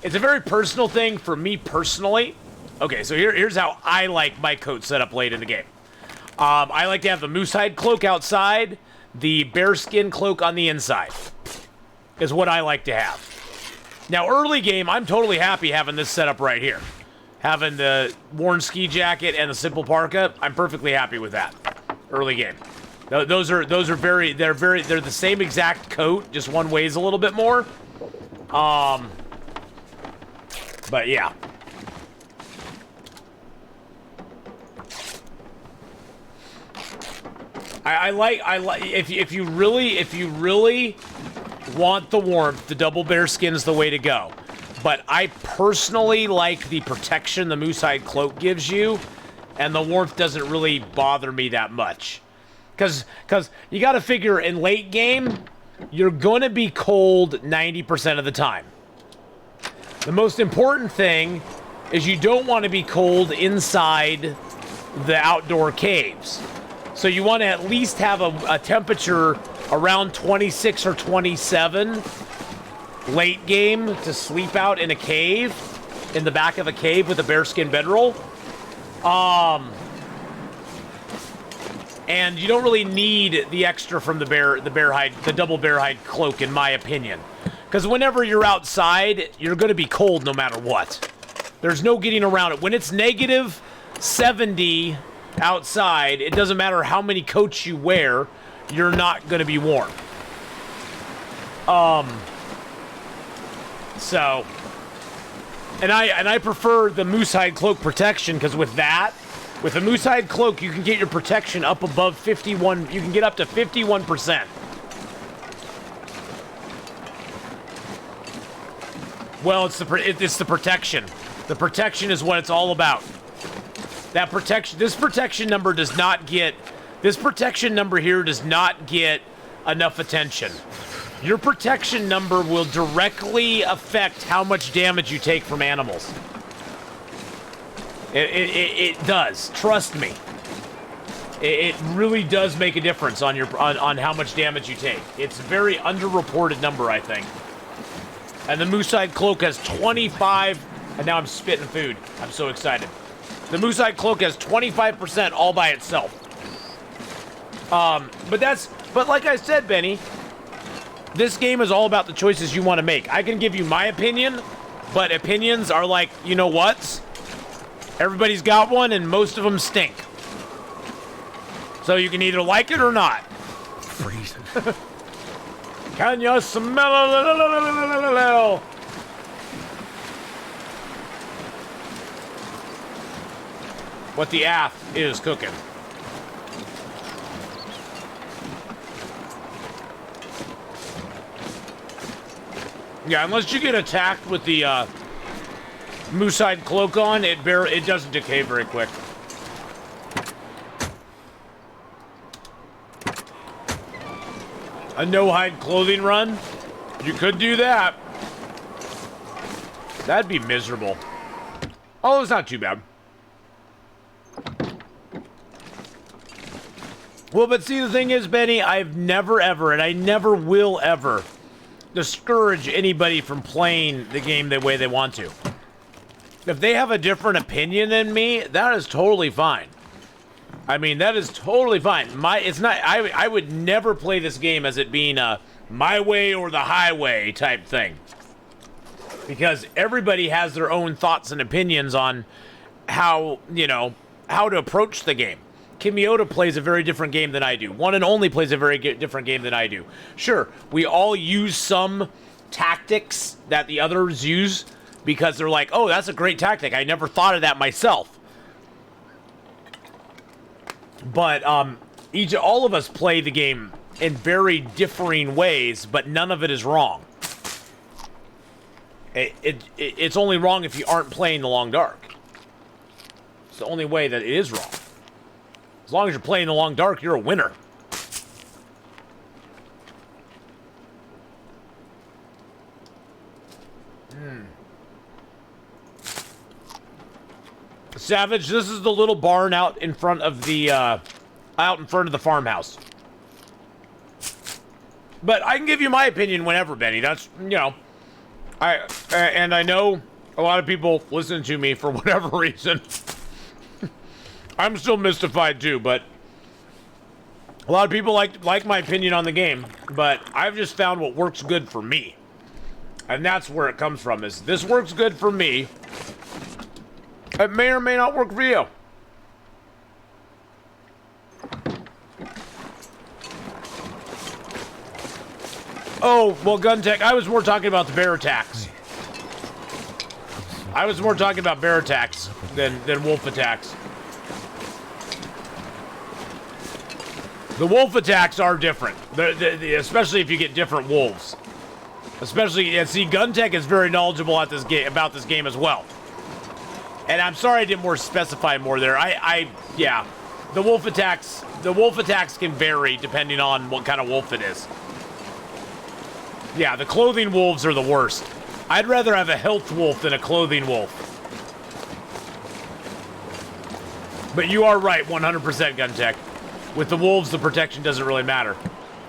It's a very personal thing for me personally. Okay, so here's how I like my coat set up late in the game. I like to have the moose hide cloak outside, the bearskin cloak on the inside. Is what I like to have. Now, early game, I'm totally happy having this setup right here. Having the worn ski jacket and the simple parka, I'm perfectly happy with that. Early game. Those are they're the same exact coat, just one weighs a little bit more. But yeah. I like if you really want the warmth, the double bear skin's the way to go. But I personally like the protection the moose hide cloak gives you, and the warmth doesn't really bother me that much. Cause you got to figure in late game, you're going to be cold 90% of the time. The most important thing is you don't want to be cold inside the outdoor caves. So you want to at least have a temperature around 26 or 27 late game to sleep out in a cave, in the back of a cave with a bearskin bedroll. And you don't really need the extra from the double bear hide cloak, in my opinion. Because whenever you're outside, you're going to be cold no matter what. There's no getting around it. When it's negative 70 outside, it doesn't matter how many coats you wear, you're not going to be warm. So, and I prefer the moose hide cloak protection, because with the moose hide cloak, you can get your protection up above 51. You can get up to 51%. Well, it's the protection. The protection is what it's all about. That protection. This protection number does not get. This protection number here does not get enough attention. Your protection number will directly affect how much damage you take from animals. It does. Trust me. It really does make a difference on how much damage you take. It's a very underreported number, I think. And the Moosehide Cloak has 25... And now I'm spitting food. I'm so excited. The Moosehide Cloak has 25% all by itself. But like I said, Benny, this game is all about the choices you want to make. I can give you my opinion, but opinions are like, you know what? Everybody's got one, and most of them stink. So you can either like it or not. Freezing. Can you smell? What the Ath is cooking. Yeah, unless you get attacked with the Moosehide Cloak on, it doesn't decay very quick. A no-hide clothing run? You could do that. That'd be miserable. Oh, it's not too bad. Well, but see, the thing is, Benny, I've never ever, and I never will ever, discourage anybody from playing the game the way they want to. If they have a different opinion than me, that is totally fine. I mean, that is totally fine. I would never play this game as it being a my way or the highway type thing. Because everybody has their own thoughts and opinions on how to approach the game. Kimiota plays a very different game than I do. One and Only plays a very different game than I do. Sure, we all use some tactics that the others use because they're like, oh, that's a great tactic. I never thought of that myself. But all of us play the game in very differing ways, but none of it is wrong. It's only wrong if you aren't playing the Long Dark. It's the only way that it is wrong. As long as you're playing the Long Dark, you're a winner. Savage, this is the little barn out in front of the farmhouse. But I can give you my opinion whenever, Benny. That's, and I know a lot of people listen to me for whatever reason. I'm still mystified too, but a lot of people like my opinion on the game, but I've just found what works good for me. And that's where it comes from, is this works good for me. It may or may not work for you. Oh, well, gun tech, I was more talking about the bear attacks. I was more talking about bear attacks than wolf attacks. The wolf attacks are different, especially if you get different wolves. Especially, and see, gun tech is very knowledgeable about this game as well. And I'm sorry I didn't specify more there. Yeah, the wolf attacks can vary depending on what kind of wolf it is. Yeah, the clothing wolves are the worst. I'd rather have a health wolf than a clothing wolf. But you are right, 100% Gun Tech. With the wolves, the protection doesn't really matter.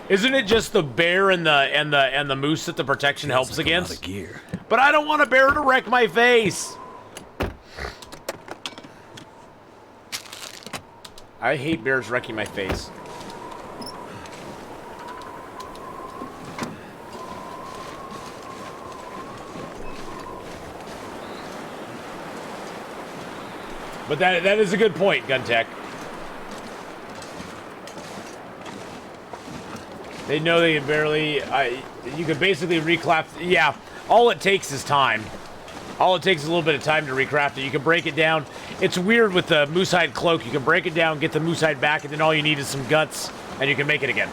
Isn't it just the bear and the moose that the protection helps like against? A lot of gear. But I don't want a bear to wreck my face. I hate bears wrecking my face. But that is a good point, Gun Tech. They know they can barely... you could basically recraft... Yeah, all it takes is time. All it takes is a little bit of time to recraft it. You can break it down. It's weird with the moosehide cloak. You can break it down, get the moosehide back, and then all you need is some guts, and you can make it again.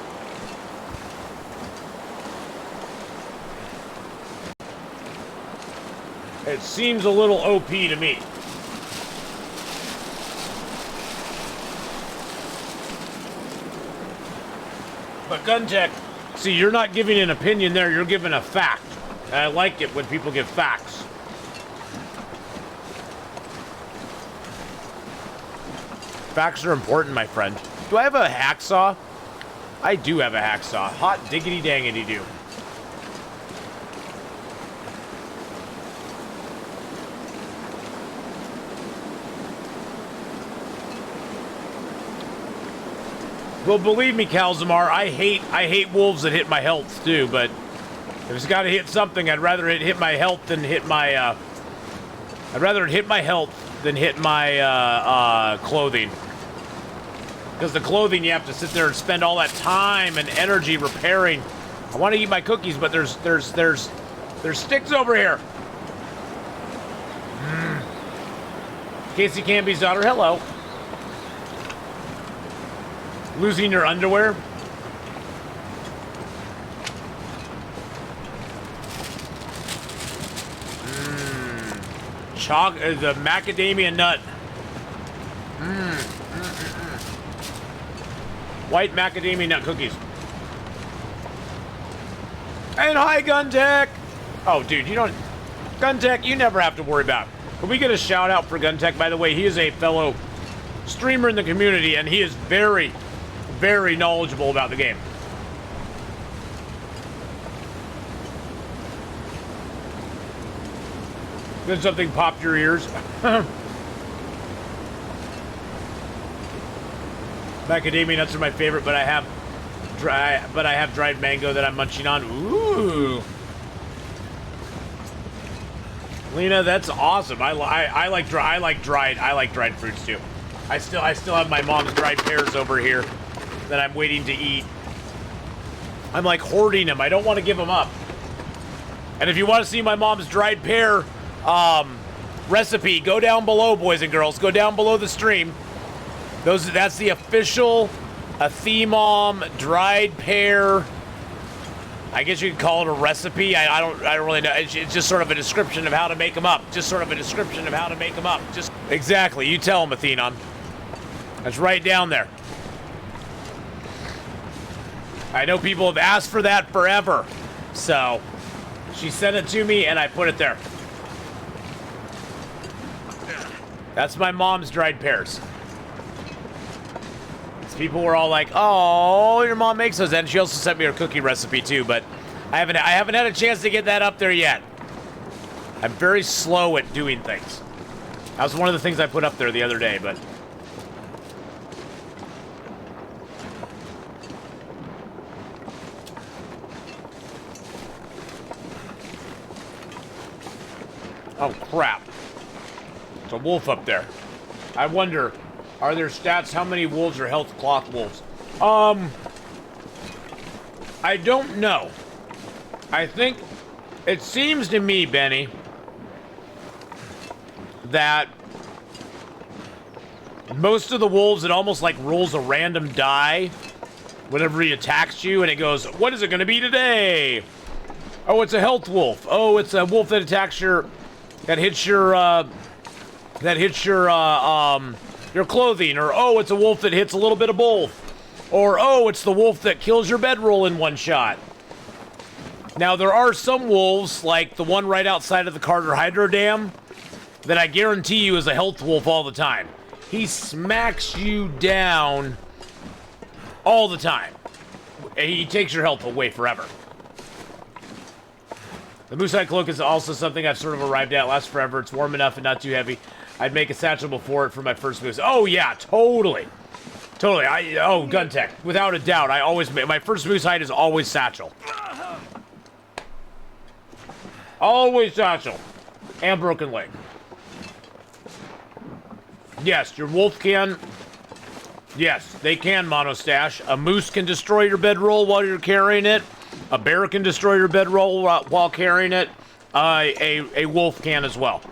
It seems a little OP to me. But Gun Tech, see, you're not giving an opinion there, you're giving a fact. And I like it when people give facts. Facts are important, my friend. Do I have a hacksaw? I do have a hacksaw. Hot diggity dangity do. Well, believe me, Calzamar, I hate wolves that hit my health too. But if it's got to hit something, I'd rather it hit my health than hit my. I'd rather it hit my health than hit my clothing. Because the clothing, you have to sit there and spend all that time and energy repairing. I want to eat my cookies, but there's sticks over here. Casey Canby's daughter, hello. Losing your underwear? The macadamia nut. White macadamia nut cookies. And hi, Gun Tech! Oh, dude, you don't... Gun Tech, you never have to worry about. Can we get a shout out for Gun Tech? By the way, he is a fellow streamer in the community, and he is very, very knowledgeable about the game. Did something pop your ears? Macadamia nuts are my favorite, but I have dried mango that I'm munching on. Ooh, Lena, that's awesome. I like dried fruits too. I still have my mom's dried pears over here that I'm waiting to eat. I'm like hoarding them. I don't want to give them up. And if you want to see my mom's dried pear recipe, go down below, boys and girls. Go down below the stream. That's the official Atheenon dried pear. I guess you could call it a recipe. I don't really know. It's just sort of a description of how to make them up. Just exactly. You tell them, Atheenon. That's right down there. I know people have asked for that forever, so she sent it to me and I put it there. That's my mom's dried pears. People were all like, "Oh, your mom makes those," and she also sent me her cookie recipe too. But I haven't had a chance to get that up there yet. I'm very slow at doing things. That was one of the things I put up there the other day, but. Oh crap! It's a wolf up there. I wonder. Are there stats? How many wolves are health cloth wolves? I don't know. I think it seems to me, Benny, that most of the wolves, it almost like rolls a random die whenever he attacks you, and it goes, "What is it going to be today?" Oh, it's a health wolf. Oh, it's a wolf that attacks your your clothing, or oh, it's a wolf that hits a little bit of both, or oh, it's the wolf that kills your bedroll in one shot. Now, there are some wolves, like the one right outside of the Carter Hydro Dam, that I guarantee you is a health wolf all the time. He smacks you down all the time. He takes your health away forever. The moose-hide cloak is also something I've sort of arrived at. Lasts forever. It's warm enough and not too heavy. I'd make a satchel before it for my first moose. Oh, yeah, totally. Totally. Gun tech. Without a doubt. I always make... My first moose hide is always satchel. Always satchel. And broken leg. Yes, your wolf can... Yes, they can monostash. A moose can destroy your bedroll while you're carrying it. A bear can destroy your bedroll while carrying it. A wolf can as well.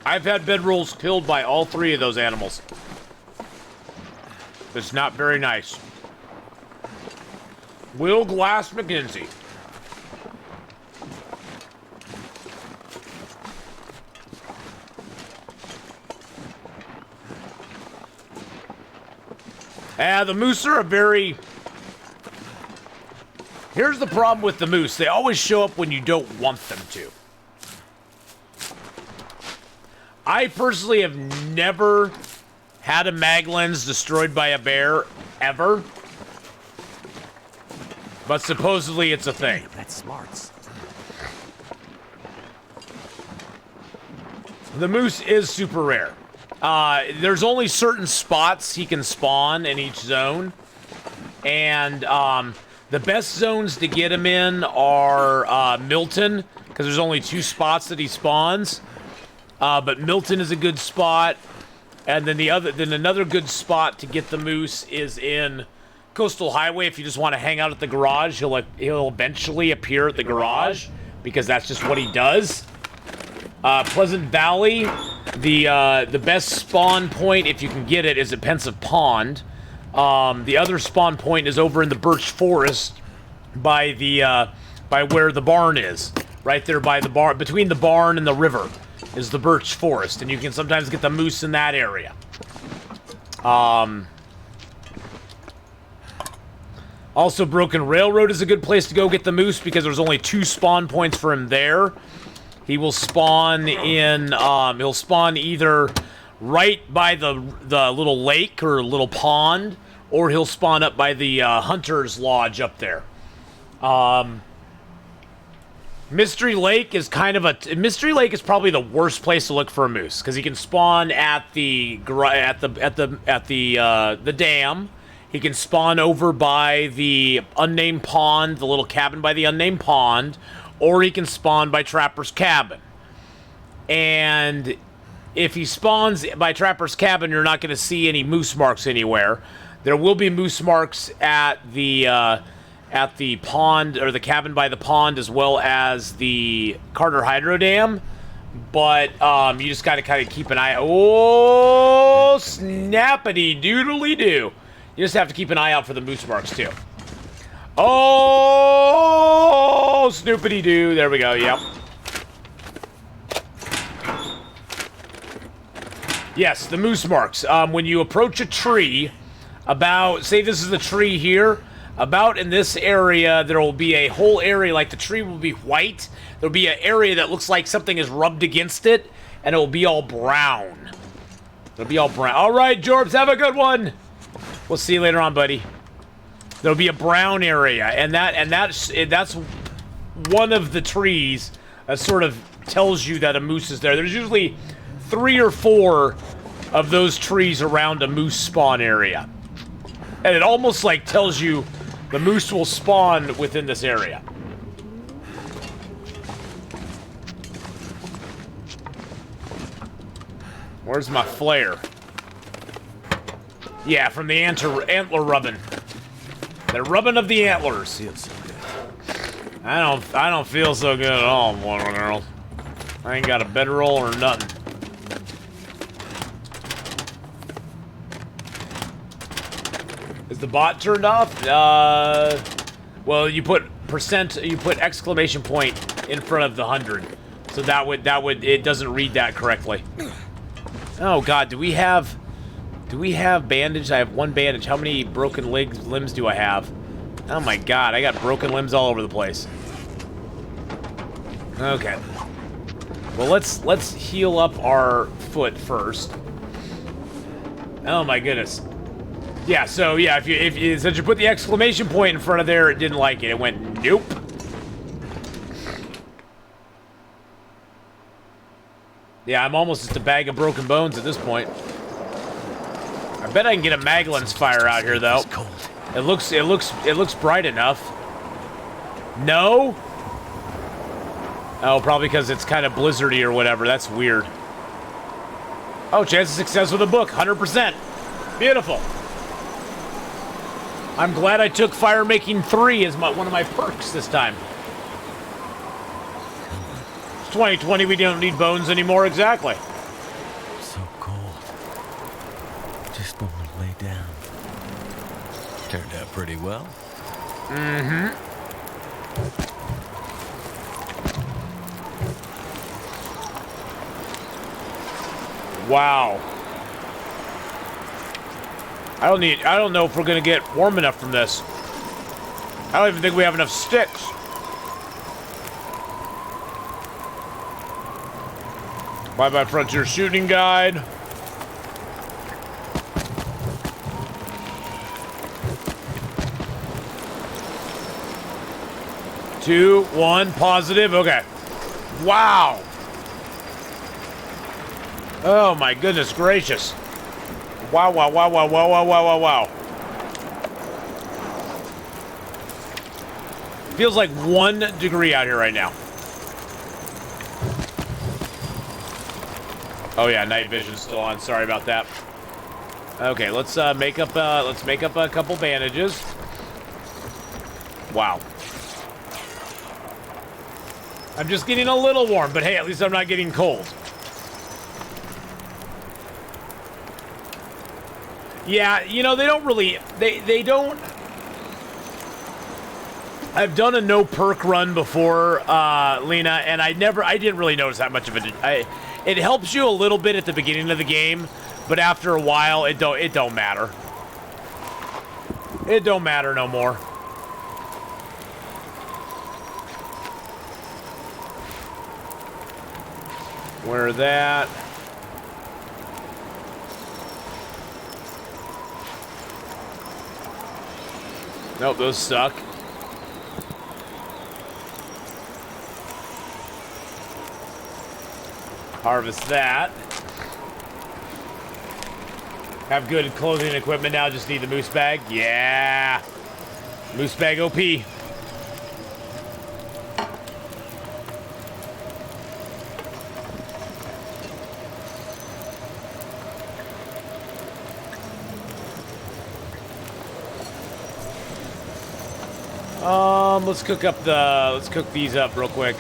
I've had bedrolls killed by all three of those animals. It's not very nice. Will Glass McKenzie. The moose are a very... Here's the problem with the moose. They always show up when you don't want them to. I personally have never had a mag lens destroyed by a bear, ever. But supposedly it's a thing. That's smarts. The moose is super rare. There's only certain spots he can spawn in each zone. And the best zones to get him in are Milton, because there's only 2 spots that he spawns. But Milton is a good spot. And then another good spot to get the moose is in Coastal Highway. If you just want to hang out at the garage, he'll eventually appear at the garage, because that's just what he does. Pleasant Valley, the best spawn point, if you can get it, is at Pensive Pond. The other spawn point is over in the Birch Forest by where the barn is. Right there by the barn, between the barn and the river is the Birch Forest, and you can sometimes get the moose in that area. Also, Broken Railroad is a good place to go get the moose, because there's only 2 spawn points for him there. He will spawn in, he'll spawn either right by the little lake or little pond, or he'll spawn up by the Hunter's Lodge up there. Mystery Lake is Mystery Lake is probably the worst place to look for a moose, because he can spawn at the dam. He can spawn over by the unnamed pond, the little cabin by the unnamed pond, or he can spawn by Trapper's Cabin. And if he spawns by Trapper's Cabin, you're not going to see any moose marks anywhere. There will be moose marks at the pond, or the cabin by the pond, as well as the Carter Hydro Dam. But you just got to kind of keep an eye. Oh, snappity doodly doo! You just have to keep an eye out for the moose marks too. Oh, snoopity doo! There we go. Yep. Yes, the moose marks. When you approach a tree, say this is the tree here. About in this area, there will be a whole area, like the tree will be white. There'll be an area that looks like something is rubbed against it, and it will be all brown. It'll be all brown. All right, Jorbs, have a good one. We'll see you later on, buddy. There'll be a brown area, and that's one of the trees that sort of tells you that a moose is there. There's usually 3 or 4 of those trees around a moose spawn area, and it almost like tells you the moose will spawn within this area. Where's my flare? Yeah, from the antler rubbing. The rubbing of the antlers. Feels so good. I don't feel so good at all, boy and girl. I ain't got a bedroll or nothing. Is the bot turned off? Well, you put exclamation point in front of the 100. So that would it doesn't read that correctly. Oh god, do we have bandage? I have 1 bandage. How many broken limbs do I have? Oh my god, I got broken limbs all over the place. Okay. Well, let's heal up our foot first. Oh my goodness. Yeah, so yeah, if you since you put the exclamation point in front of there, it didn't like it. It went nope. Yeah, I'm almost just a bag of broken bones at this point. I bet I can get a Magellan's fire out here though. It looks bright enough. No? Oh, probably because it's kind of blizzardy or whatever. That's weird. Oh, chance of success with a book, 100%. Beautiful. I'm glad I took Fire Making 3 as one of my perks this time. It's 2020, we don't need bones anymore, exactly. So cold. Just want to lay down. Turned out pretty well. Mm-hmm. Wow. I don't know if we're gonna get warm enough from this. I don't even think we have enough sticks. Bye-bye Frontier Shooting Guide. Two, one, positive, okay. Wow. Oh my goodness gracious. Wow, wow, wow, wow, wow, wow, wow, wow, wow. Feels like 1 degree out here right now. Oh yeah, night vision's still on. Sorry about that. Okay, let's make up a couple bandages. Wow. I'm just getting a little warm, but hey, at least I'm not getting cold. Yeah, you know, they don't really, they don't. I've done a no perk run before, Lena, and I didn't really notice that much of it. It helps you a little bit at the beginning of the game, but after a while, it don't matter. It don't matter no more. Where that? Nope, those suck. Harvest that. Have good clothing and equipment now, just need the moose bag. Yeah! Moose bag OP. Let's cook these up real quick.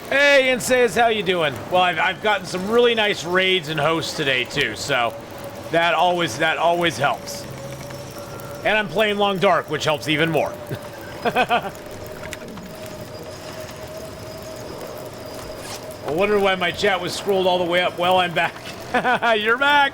Hey, Insayas, how you doing? Well, I've gotten some really nice raids and hosts today too, so that always helps. And I'm playing Long Dark, which helps even more. I wonder why my chat was scrolled all the way up. Well, I'm back. You're back.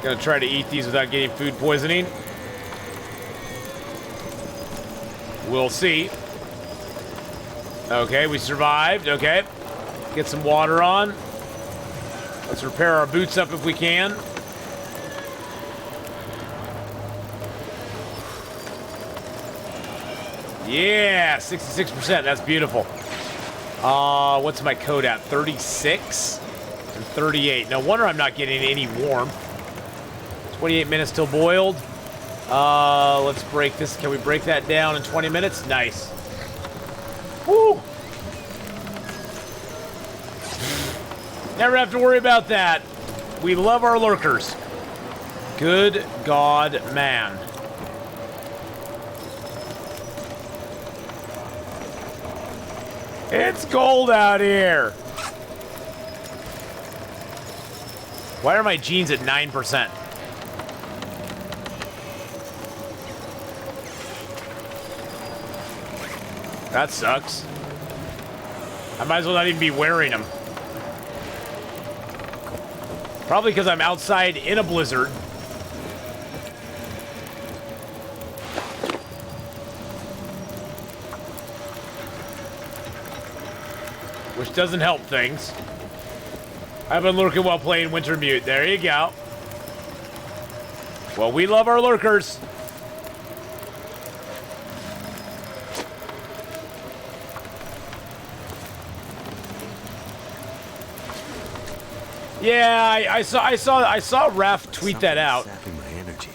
Gonna try to eat these without getting food poisoning. We'll see. Okay, we survived. Okay. Get some water on. Let's repair our boots up if we can. Yeah, 66%. That's beautiful. What's my code at? 36 and 38. No wonder I'm not getting any warm. 28 minutes till boiled. Let's break this. Can we break that down in 20 minutes? Nice. Woo! Never have to worry about that. We love our lurkers. Good God, man. It's cold out here. Why are my jeans at 9%? That sucks. I might as well not even be wearing them. Probably because I'm outside in a blizzard. Which doesn't help things. I've been lurking while playing Winter Mute. There you go. Well, we love our lurkers. Yeah, I saw Raph tweet that out. Sapping my energy.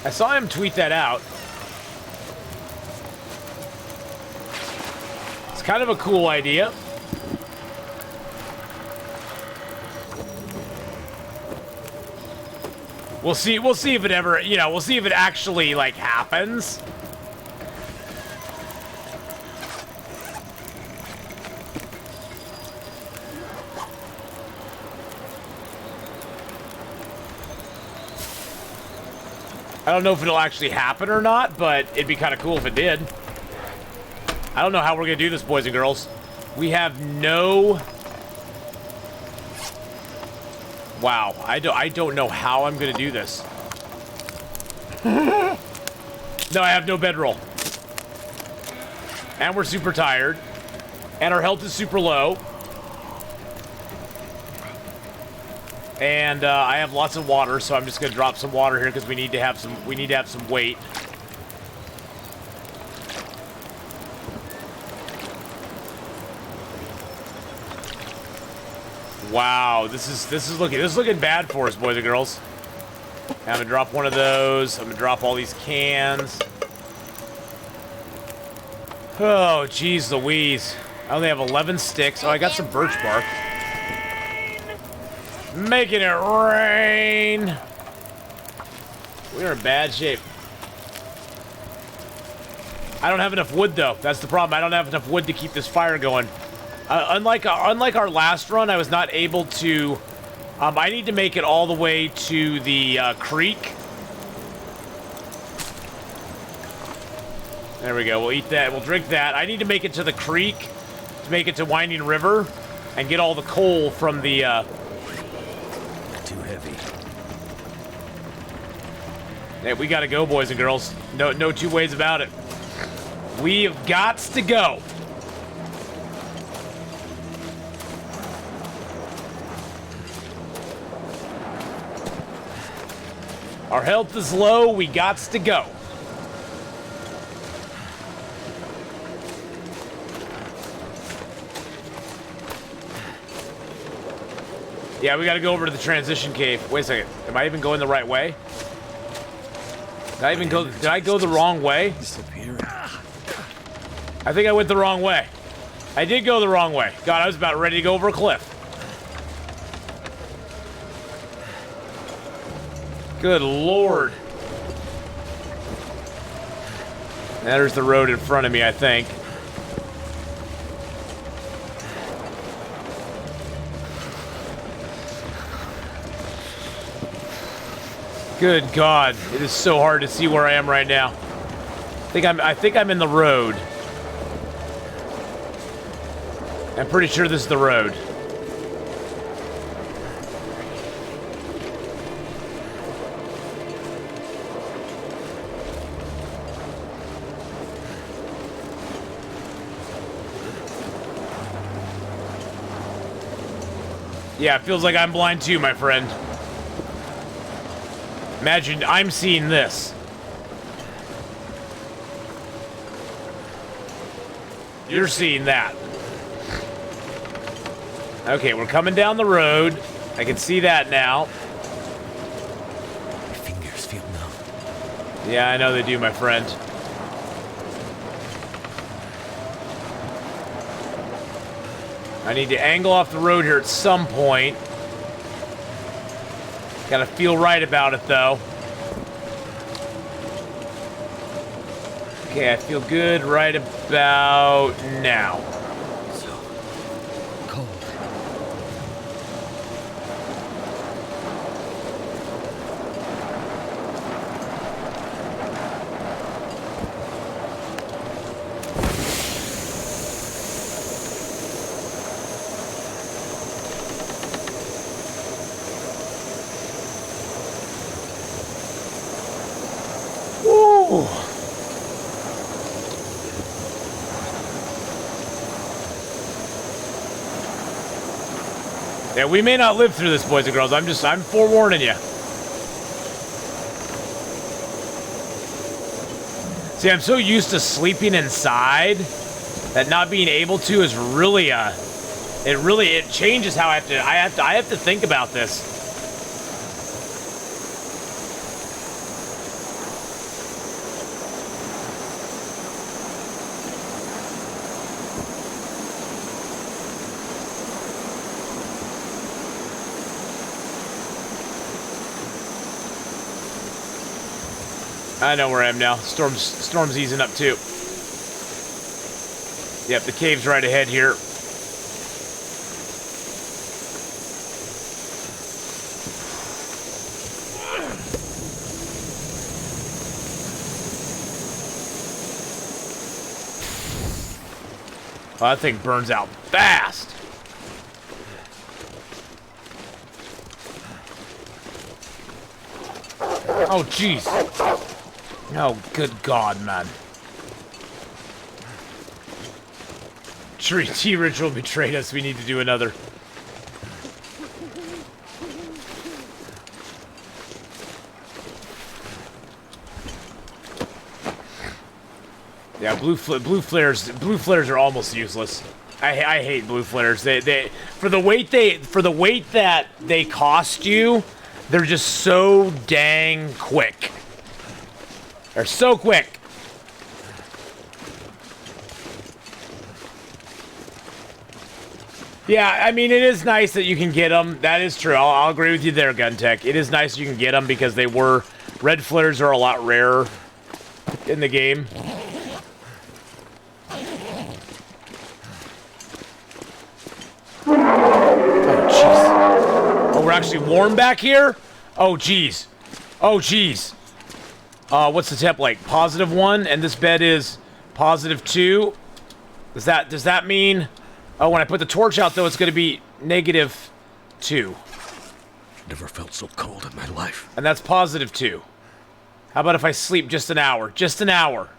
I saw him tweet that out. It's kind of a cool idea. We'll see if it ever, you know, we'll see if it actually, like, happens. I don't know if it'll actually happen or not, but it'd be kind of cool if it did. I don't know how we're gonna do this, boys and girls. We have no... Wow, I don't know how I'm gonna do this. No, I have no bedroll. And we're super tired. And our health is super low. And I have lots of water, so I'm just gonna drop some water here because we need to have some weight. Wow, this is looking bad for us, boys and girls. I'm gonna drop one of those. I'm gonna drop all these cans. Oh, geez Louise. I only have 11 sticks. Oh, I got some birch bark. Making it rain. We're in bad shape. I don't have enough wood, though. That's the problem. I don't have enough wood to keep this fire going. Unlike our last run, I was not able to... I need to make it all the way to the creek. There we go. We'll eat that. We'll drink that. I need to make it to the creek to make it to Winding River and get all the coal from the... Too heavy. Hey, we gotta go, boys and girls. No two ways about it. We have got to go. Our health is low. We got to go. Yeah, we gotta go over to the transition cave. Wait a second. Am I even going the right way? Did I go the wrong way? I think I went the wrong way. I did go the wrong way. God, I was about ready to go over a cliff. Good Lord. There's the road in front of me, I think. Good God, it is so hard to see where I am right now. I think I'm in the road. I'm pretty sure this is the road. Yeah, it feels like I'm blind too, my friend. Imagine I'm seeing this. You're seeing that. Okay, we're coming down the road. I can see that now. My fingers feel numb. Yeah, I know they do, my friend. I need to angle off the road here at some point. Gotta feel right about it, though. Okay, I feel good right about now. So cold. Yeah, we may not live through this, boys and girls. I'm forewarning you. See, I'm so used to sleeping inside that not being able to is really it changes how I have to think about this. I know where I am now. Storm's easing up too. Yep, the cave's right ahead here. Oh, that thing burns out fast. Oh, jeez. Oh, good God, man. T-Ritual betrayed us. We need to do another. Yeah, blue flares are almost useless. I hate blue flares. They for the weight that they cost you, they're just so dang quick. They're so quick. Yeah, I mean, it is nice that you can get them. That is true. I'll agree with you there, Guntech. It is nice you can get them because red flares are a lot rarer in the game. Oh, jeez. Oh, we're actually warm back here? Oh, jeez. Oh, jeez. What's the temp like? +1, and this bed is +2. Does that mean? Oh, when I put the torch out, though, it's going to be -2. Never felt so cold in my life. And that's +2. How about if I sleep just an hour? Just an hour.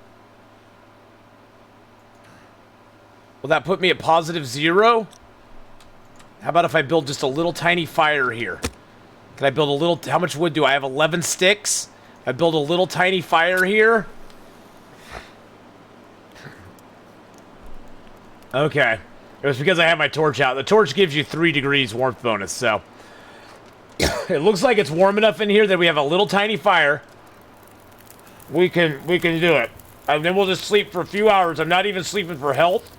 Will that put me at +0? How about if I build just a little tiny fire here? Can I build a little... How much wood do I have? 11 sticks? I build a little tiny fire here. Okay. It was because I had my torch out. The torch gives you 3 degrees warmth bonus, so... It looks like it's warm enough in here that we have a little tiny fire. We can do it. And then we'll just sleep for a few hours. I'm not even sleeping for health.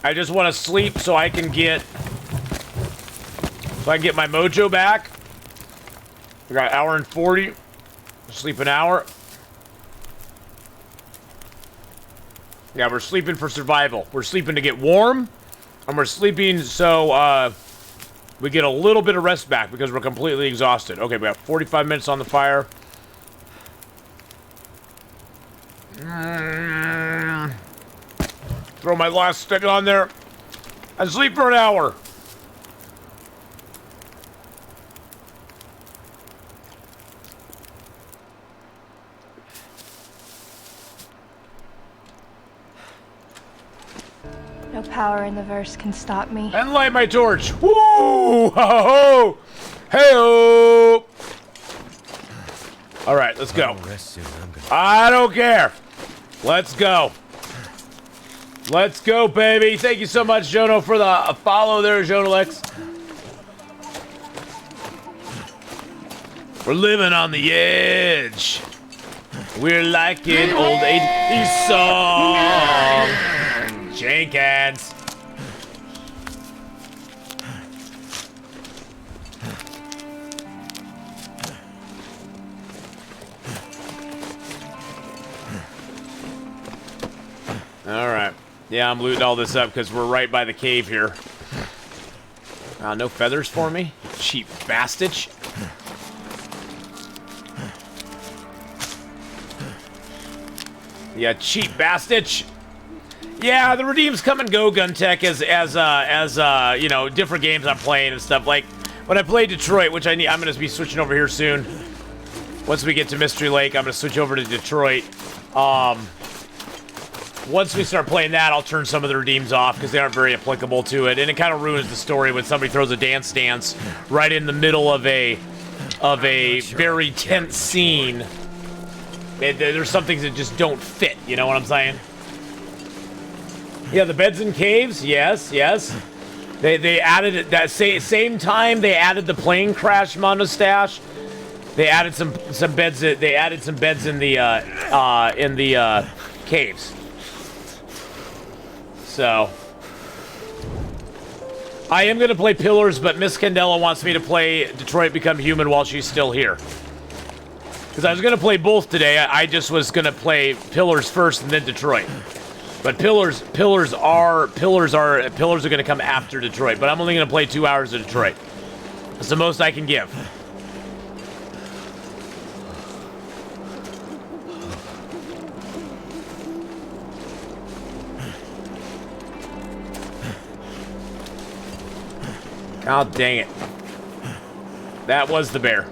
I just want to sleep so I can get... my mojo back. We got 1 hour and 40. Sleep an hour. Yeah, we're sleeping for survival. We're sleeping to get warm. And we're sleeping so we get a little bit of rest back because we're completely exhausted. Okay, we have 45 minutes on the fire. Throw my last stick on there. And sleep for an hour. No power in the verse can stop me. And light my torch. Woo! Ho-ho! Hey-oh! All right, let's go. I don't care. Let's go. Let's go, baby. Thank you so much, Jono, for the follow there, Jonolex. We're living on the edge. We're like an old 80s song. Jenkins. All right. Yeah, I'm looting all this up because we're right by the cave here. No feathers for me? Cheap bastard. Yeah, cheap bastard. Yeah, the redeems come and go, Guntech, as you know, different games I'm playing and stuff. Like when I play Detroit, which I'm gonna be switching over here soon. Once we get to Mystery Lake, I'm going to switch over to Detroit. Once we start playing that, I'll turn some of the redeems off because they aren't very applicable to it. And it kind of ruins the story when somebody throws a dance right in the middle of a very tense scene. There's some things that just don't fit, you know what I'm saying? Yeah, the beds and caves, yes. They added it that same time they added the plane crash monostash. They added some beds. They added some beds in the caves. So I am gonna play Pillars, but Miss Candela wants me to play Detroit Become Human while she's still here. Because I was gonna play both today. I just was gonna play Pillars first and then Detroit. But Pillars are gonna come after Detroit. But I'm only gonna play 2 hours of Detroit. That's the most I can give. Oh, dang it. That was the bear.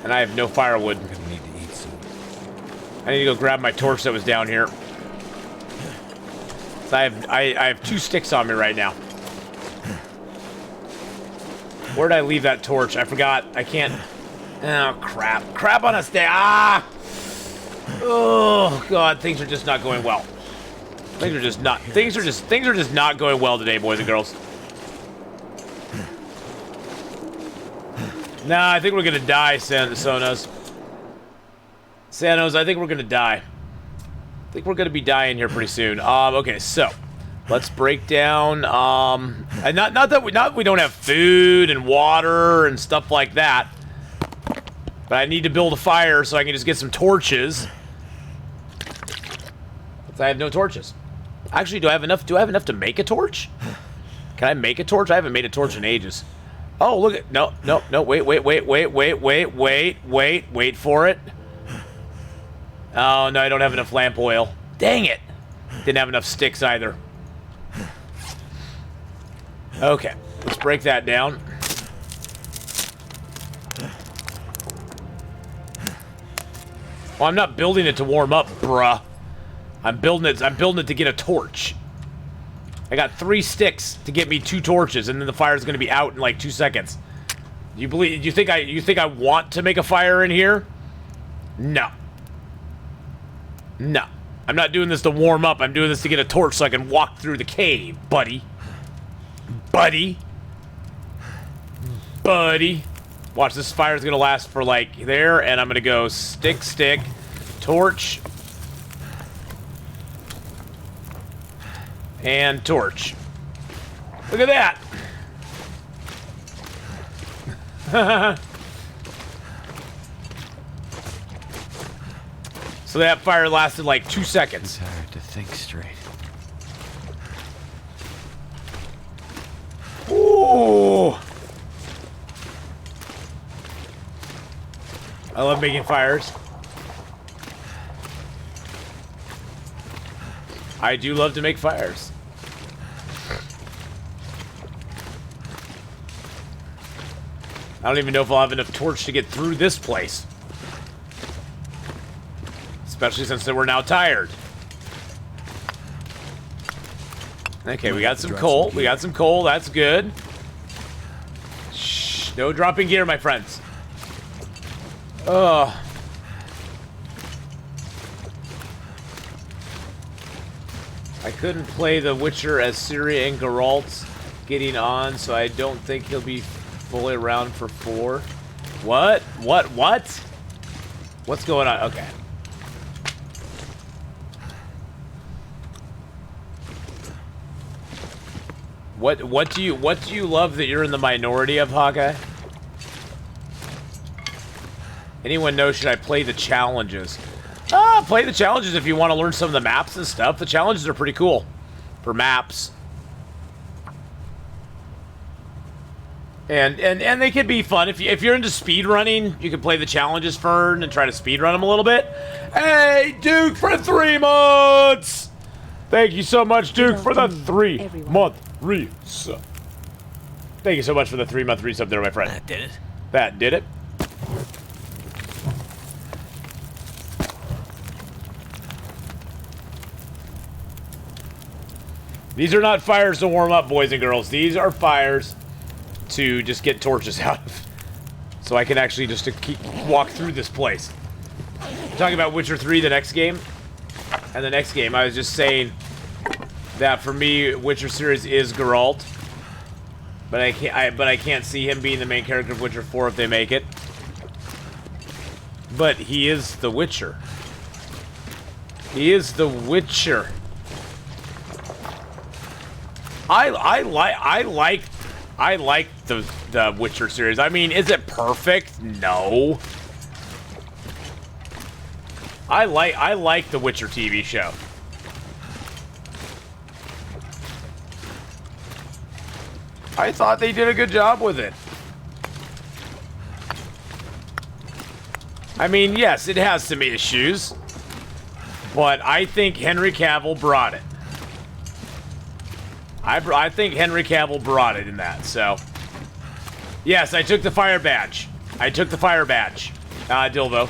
And I have no firewood. I'm gonna need to eat soon. I need to go grab my torch that was down here. So I have 2 sticks on me right now. Where'd I leave that torch? I forgot. I can't. Oh, crap. Crap on a stick. Ah! Oh, God. Things are just not going well. Things are just not going well today, boys and girls. Nah, I think we're gonna die, Sanos, I think we're gonna die. I think we're gonna be dying here pretty soon. Okay, so let's break down. And not that we don't have food and water and stuff like that, but I need to build a fire so I can just get some torches. I have no torches. Actually, do I have enough to make a torch? Can I make a torch? I haven't made a torch in ages. Oh, look at no, wait for it. Oh no, I don't have enough lamp oil. Dang it. Didn't have enough sticks either. Okay, let's break that down. Well, I'm not building it to warm up, bruh. I'm building it to get a torch. I got 3 sticks to get me 2 torches, and then the fire's gonna be out in like 2 seconds. You think I want to make a fire in here? No. No. I'm not doing this to warm up. I'm doing this to get a torch so I can walk through the cave, buddy. Buddy. Watch, this fire's gonna last for like there, and I'm gonna go stick, torch. And torch. Look at that. So that fire lasted like 2 seconds. I'm tired to think straight. Ooh. I love making fires. I do love to make fires. I don't even know if I'll have enough torch to get through this place. Especially since we're now tired. Okay, we got some coal. We got some coal. That's good. Shh. No dropping gear, my friends. Ugh. I couldn't play The Witcher as Ciri and Geralt's getting on, so I don't think he'll be fully around for 4. What? What's going on? Okay. What do you love that you're in the minority of, Hawkeye? Anyone know, should I play the challenges? Play the challenges if you want to learn some of the maps and stuff. The challenges are pretty cool for maps. And they could be fun. If you're into speed running, you can play the challenges first and try to speed run them a little bit. Hey, Duke, for 3 months! Thank you so much, Duke, for the 3-month resub. Thank you so much for the 3-month resub there, my friend. That did it. That did it. These are not fires to warm up, boys and girls. These are fires to just get torches out of. So I can actually just walk through this place. I'm talking about Witcher 3, the next game. And the next game, I was just saying that for me, Witcher series is Geralt. But I can't see him being the main character of Witcher 4 if they make it. But he is the Witcher. He is the Witcher. I like the Witcher series. I mean, is it perfect? No. I like the Witcher TV show. I thought they did a good job with it. I mean, yes, it has some issues, but I think Henry Cavill brought it. I think Henry Cavill brought it in that, so. Yes, I took the fire badge. I took the fire badge, Dilvo.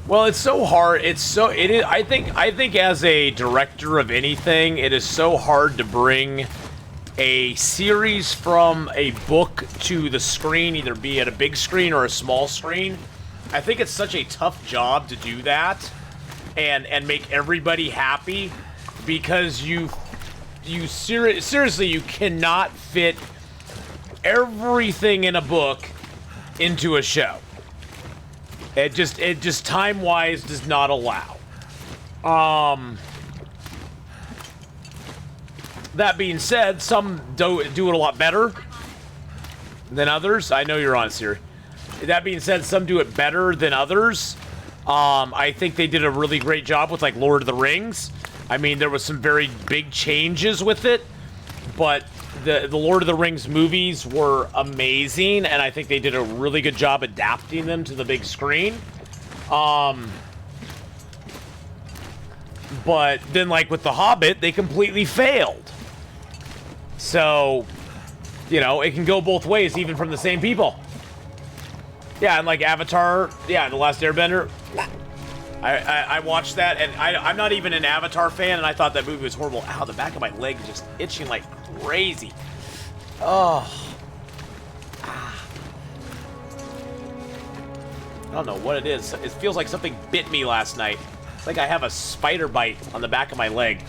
Well, it's so hard. It is. I think as a director of anything, it is so hard to bring a series from a book to the screen, either be at a big screen or a small screen. I think it's such a tough job to do that and make everybody happy, because seriously, you cannot fit everything in a book into a show. It just time-wise does not allow. That being said, some do it a lot better than others. I know you're on, Siri. That being said, some do it better than others. I think they did a really great job with, like, Lord of the Rings. I mean, there was some very big changes with it, but the Lord of the Rings movies were amazing, and I think they did a really good job adapting them to the big screen. But then, like, with The Hobbit, they completely failed. So, you know, it can go both ways, even from the same people. Yeah, and like Avatar, yeah, The Last Airbender, I watched that, and I'm not even an Avatar fan, and I thought that movie was horrible. Ow, the back of my leg is just itching like crazy. Oh. I don't know what it is. It feels like something bit me last night. It's like I have a spider bite on the back of my leg.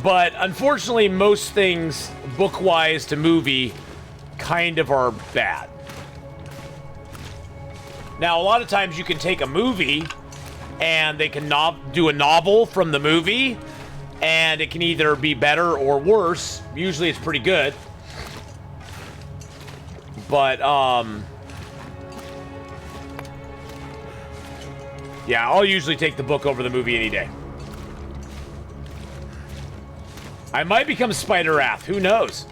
But unfortunately, most things, book-wise to movie, kind of are bad. Now, a lot of times you can take a movie and they can do a novel from the movie, and it can either be better or worse. Usually it's pretty good. But, yeah, I'll usually take the book over the movie any day. I might become Spider-Wrath. Who knows?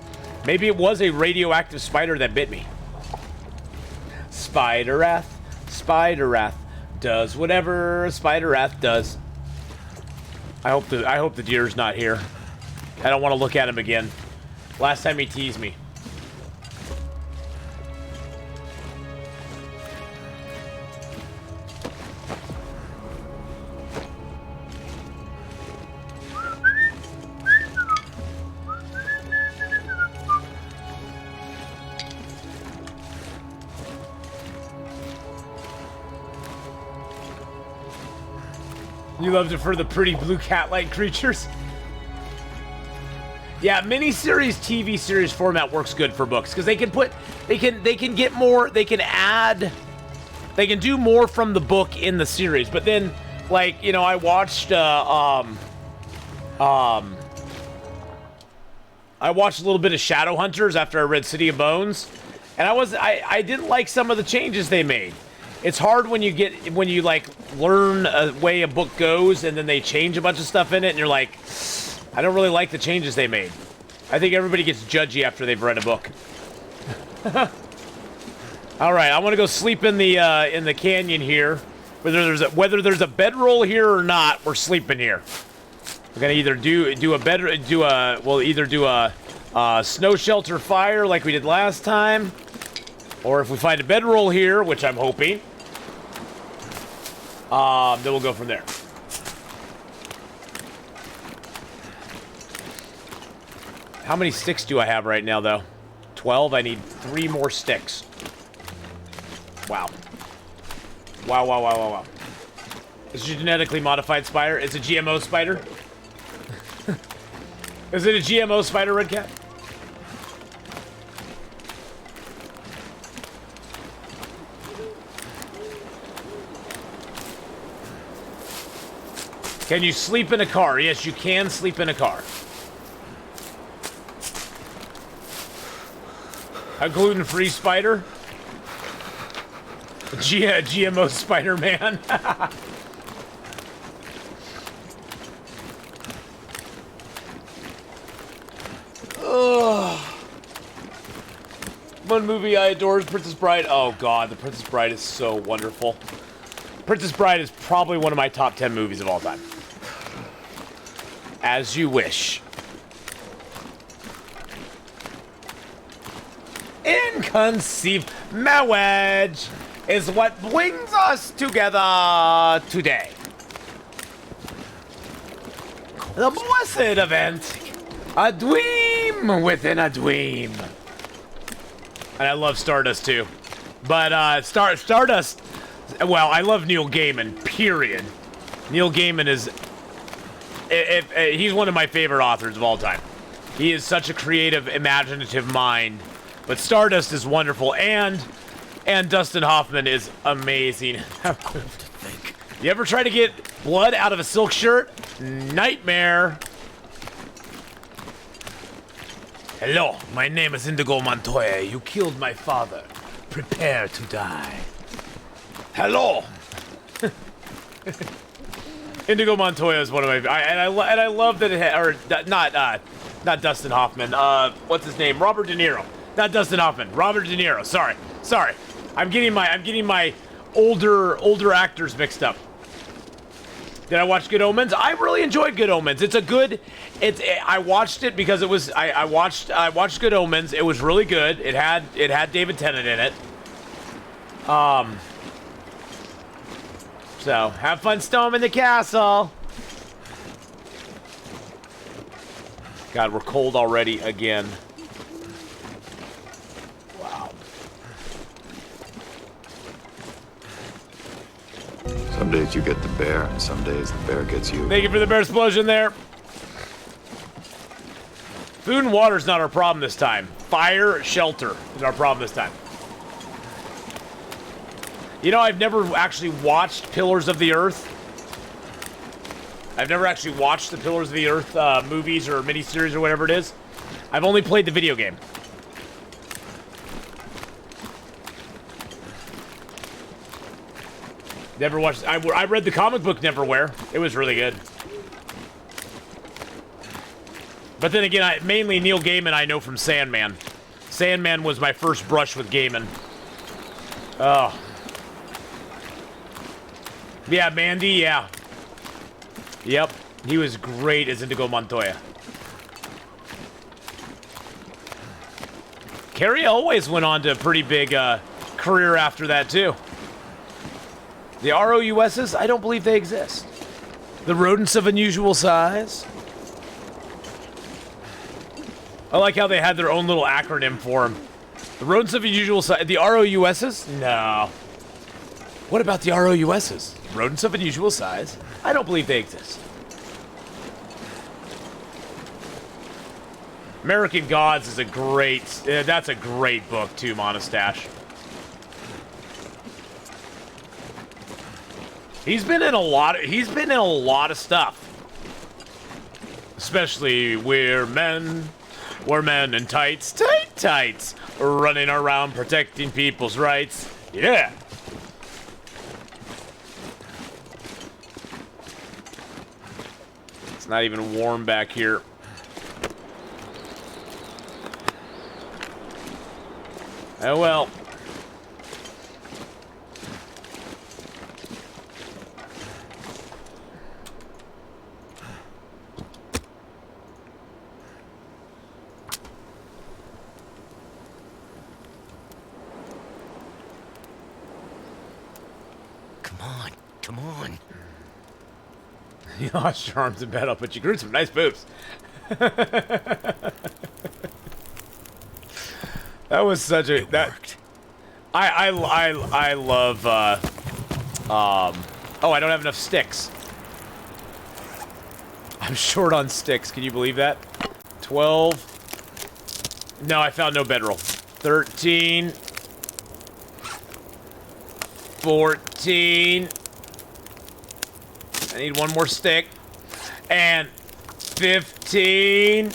Maybe it was a radioactive spider that bit me. Spider-Wrath. Spider-Wrath does whatever a Spider-Wrath does. I hope the deer's not here. I don't want to look at him again. Last time he teased me. You loved it for the pretty blue cat-like creatures? Yeah, miniseries TV series format works good for books because they can get more, they can add, they can do more from the book in the series. But then, like, you know, I watched I watched a little bit of Shadowhunters after I read City of Bones, and I didn't like some of the changes they made. It's hard when you like learn a way a book goes and then they change a bunch of stuff in it and you're like, I don't really like the changes they made. I think everybody gets judgy after they've read a book. All right, I want to go sleep in the canyon here. Whether there's a bedroll here or not, we're sleeping here. We're gonna either do a snow shelter fire like we did last time, or if we find a bedroll here, which I'm hoping, then we'll go from there. How many sticks do I have right now, though? 12. I need 3 more sticks. Wow. Wow. Is it a genetically modified spider? It's a GMO spider? Is it a GMO spider, Red Cat? Can you sleep in a car? Yes, you can sleep in a car. A gluten-free spider? GMO Spider-Man? One movie I adore is Princess Bride. Oh god, The Princess Bride is so wonderful. Princess Bride is probably one of my top 10 movies of all time. As you wish. Inconceivable marriage is what brings us together today. The blessed event. A dream within a dream. And I love Stardust too. But Stardust, well, I love Neil Gaiman, period. Neil Gaiman is, he's one of my favorite authors of all time. He is such a creative, imaginative mind. But Stardust is wonderful, and Dustin Hoffman is amazing. You ever try to get blood out of a silk shirt? Nightmare. Hello, my name is Indigo Montoya. You killed my father. Prepare to die. Hello. Indigo Montoya is one of my, and I love that it had, or not Dustin Hoffman. What's his name? Robert De Niro. Not Dustin Hoffman. Robert De Niro. Sorry. I'm getting my older actors mixed up. Did I watch Good Omens? I really enjoyed Good Omens. I watched it because it was I watched Good Omens. It was really good. It had David Tennant in it. So have fun storming the castle. God, we're cold already again. Wow. Some days you get the bear, and some days the bear gets you. Thank you for the bear explosion there. Food and water's not our problem this time. Fire, shelter is our problem this time. You know, I've never actually watched Pillars of the Earth. I've never actually watched the Pillars of the Earth movies or miniseries or whatever it is. I've only played the video game. Never watched. I read the comic book Neverwhere. It was really good. But then again, mainly Neil Gaiman I know from Sandman. Sandman was my first brush with Gaiman. Oh. Yeah, Mandy, yeah. Yep, he was great as Indigo Montoya. Carrie always went on to a pretty big career after that, too. The ROUSs, I don't believe they exist. The rodents of unusual size. I like how they had their own little acronym for them. The rodents of unusual size. The ROUSs? No. What about the ROUSs? Rodents of unusual size? I don't believe they exist. American Gods is a great, that's a great book too, Monastache. He's been in a lot of stuff. Especially we're men in tights, running around protecting people's rights. Yeah. It's not even warm back here. Oh well. Come on. You lost your arms in battle, but you grew some nice boobs. That was such a... that worked. I love... oh, I don't have enough sticks. I'm short on sticks. Can you believe that? 12. No, I found no bedroll. 13. 14. I need one more stick. And 15.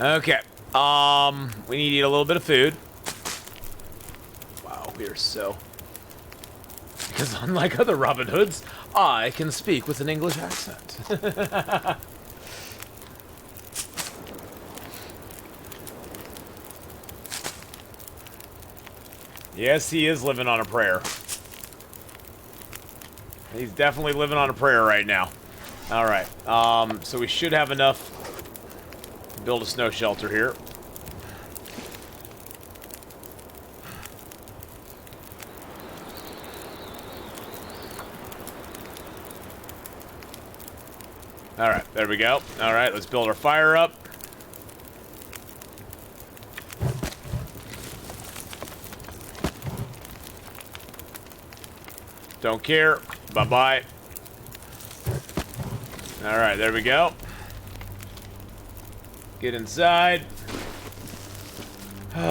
Okay. We need to eat a little bit of food. Wow, we are so... Because unlike other Robin Hoods, I can speak with an English accent. Yes, he is living on a prayer. He's definitely living on a prayer right now. All right. So we should have enough to build a snow shelter here. All right, there we go. All right, let's build our fire up. Don't care. Bye-bye. All right, there we go. Get inside. Look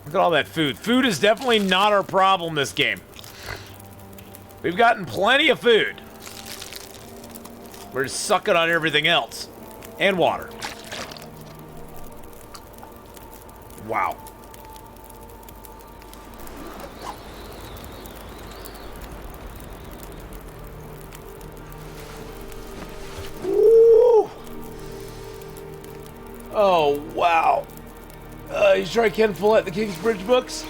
at all that food. Food is definitely not our problem this game. We've gotten plenty of food. We're just sucking on everything else. And water. Wow. Woo. Oh, wow. You sure I can pull out the Kingsbridge books?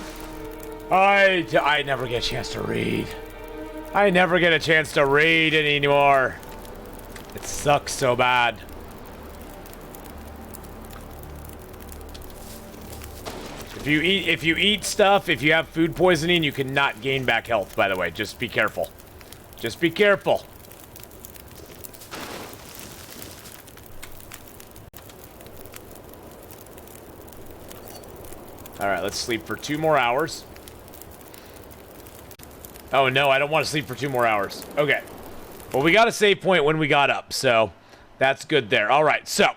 I never get a chance to read. I never get a chance to read anymore. It sucks so bad. If you eat stuff, if you have food poisoning, you cannot gain back health, by the way. Just be careful. Just be careful. Alright, let's sleep for 2 more hours. Oh, no, I don't want to sleep for 2 more hours. Okay. Well, we got a save point when we got up, so that's good there. Alright, so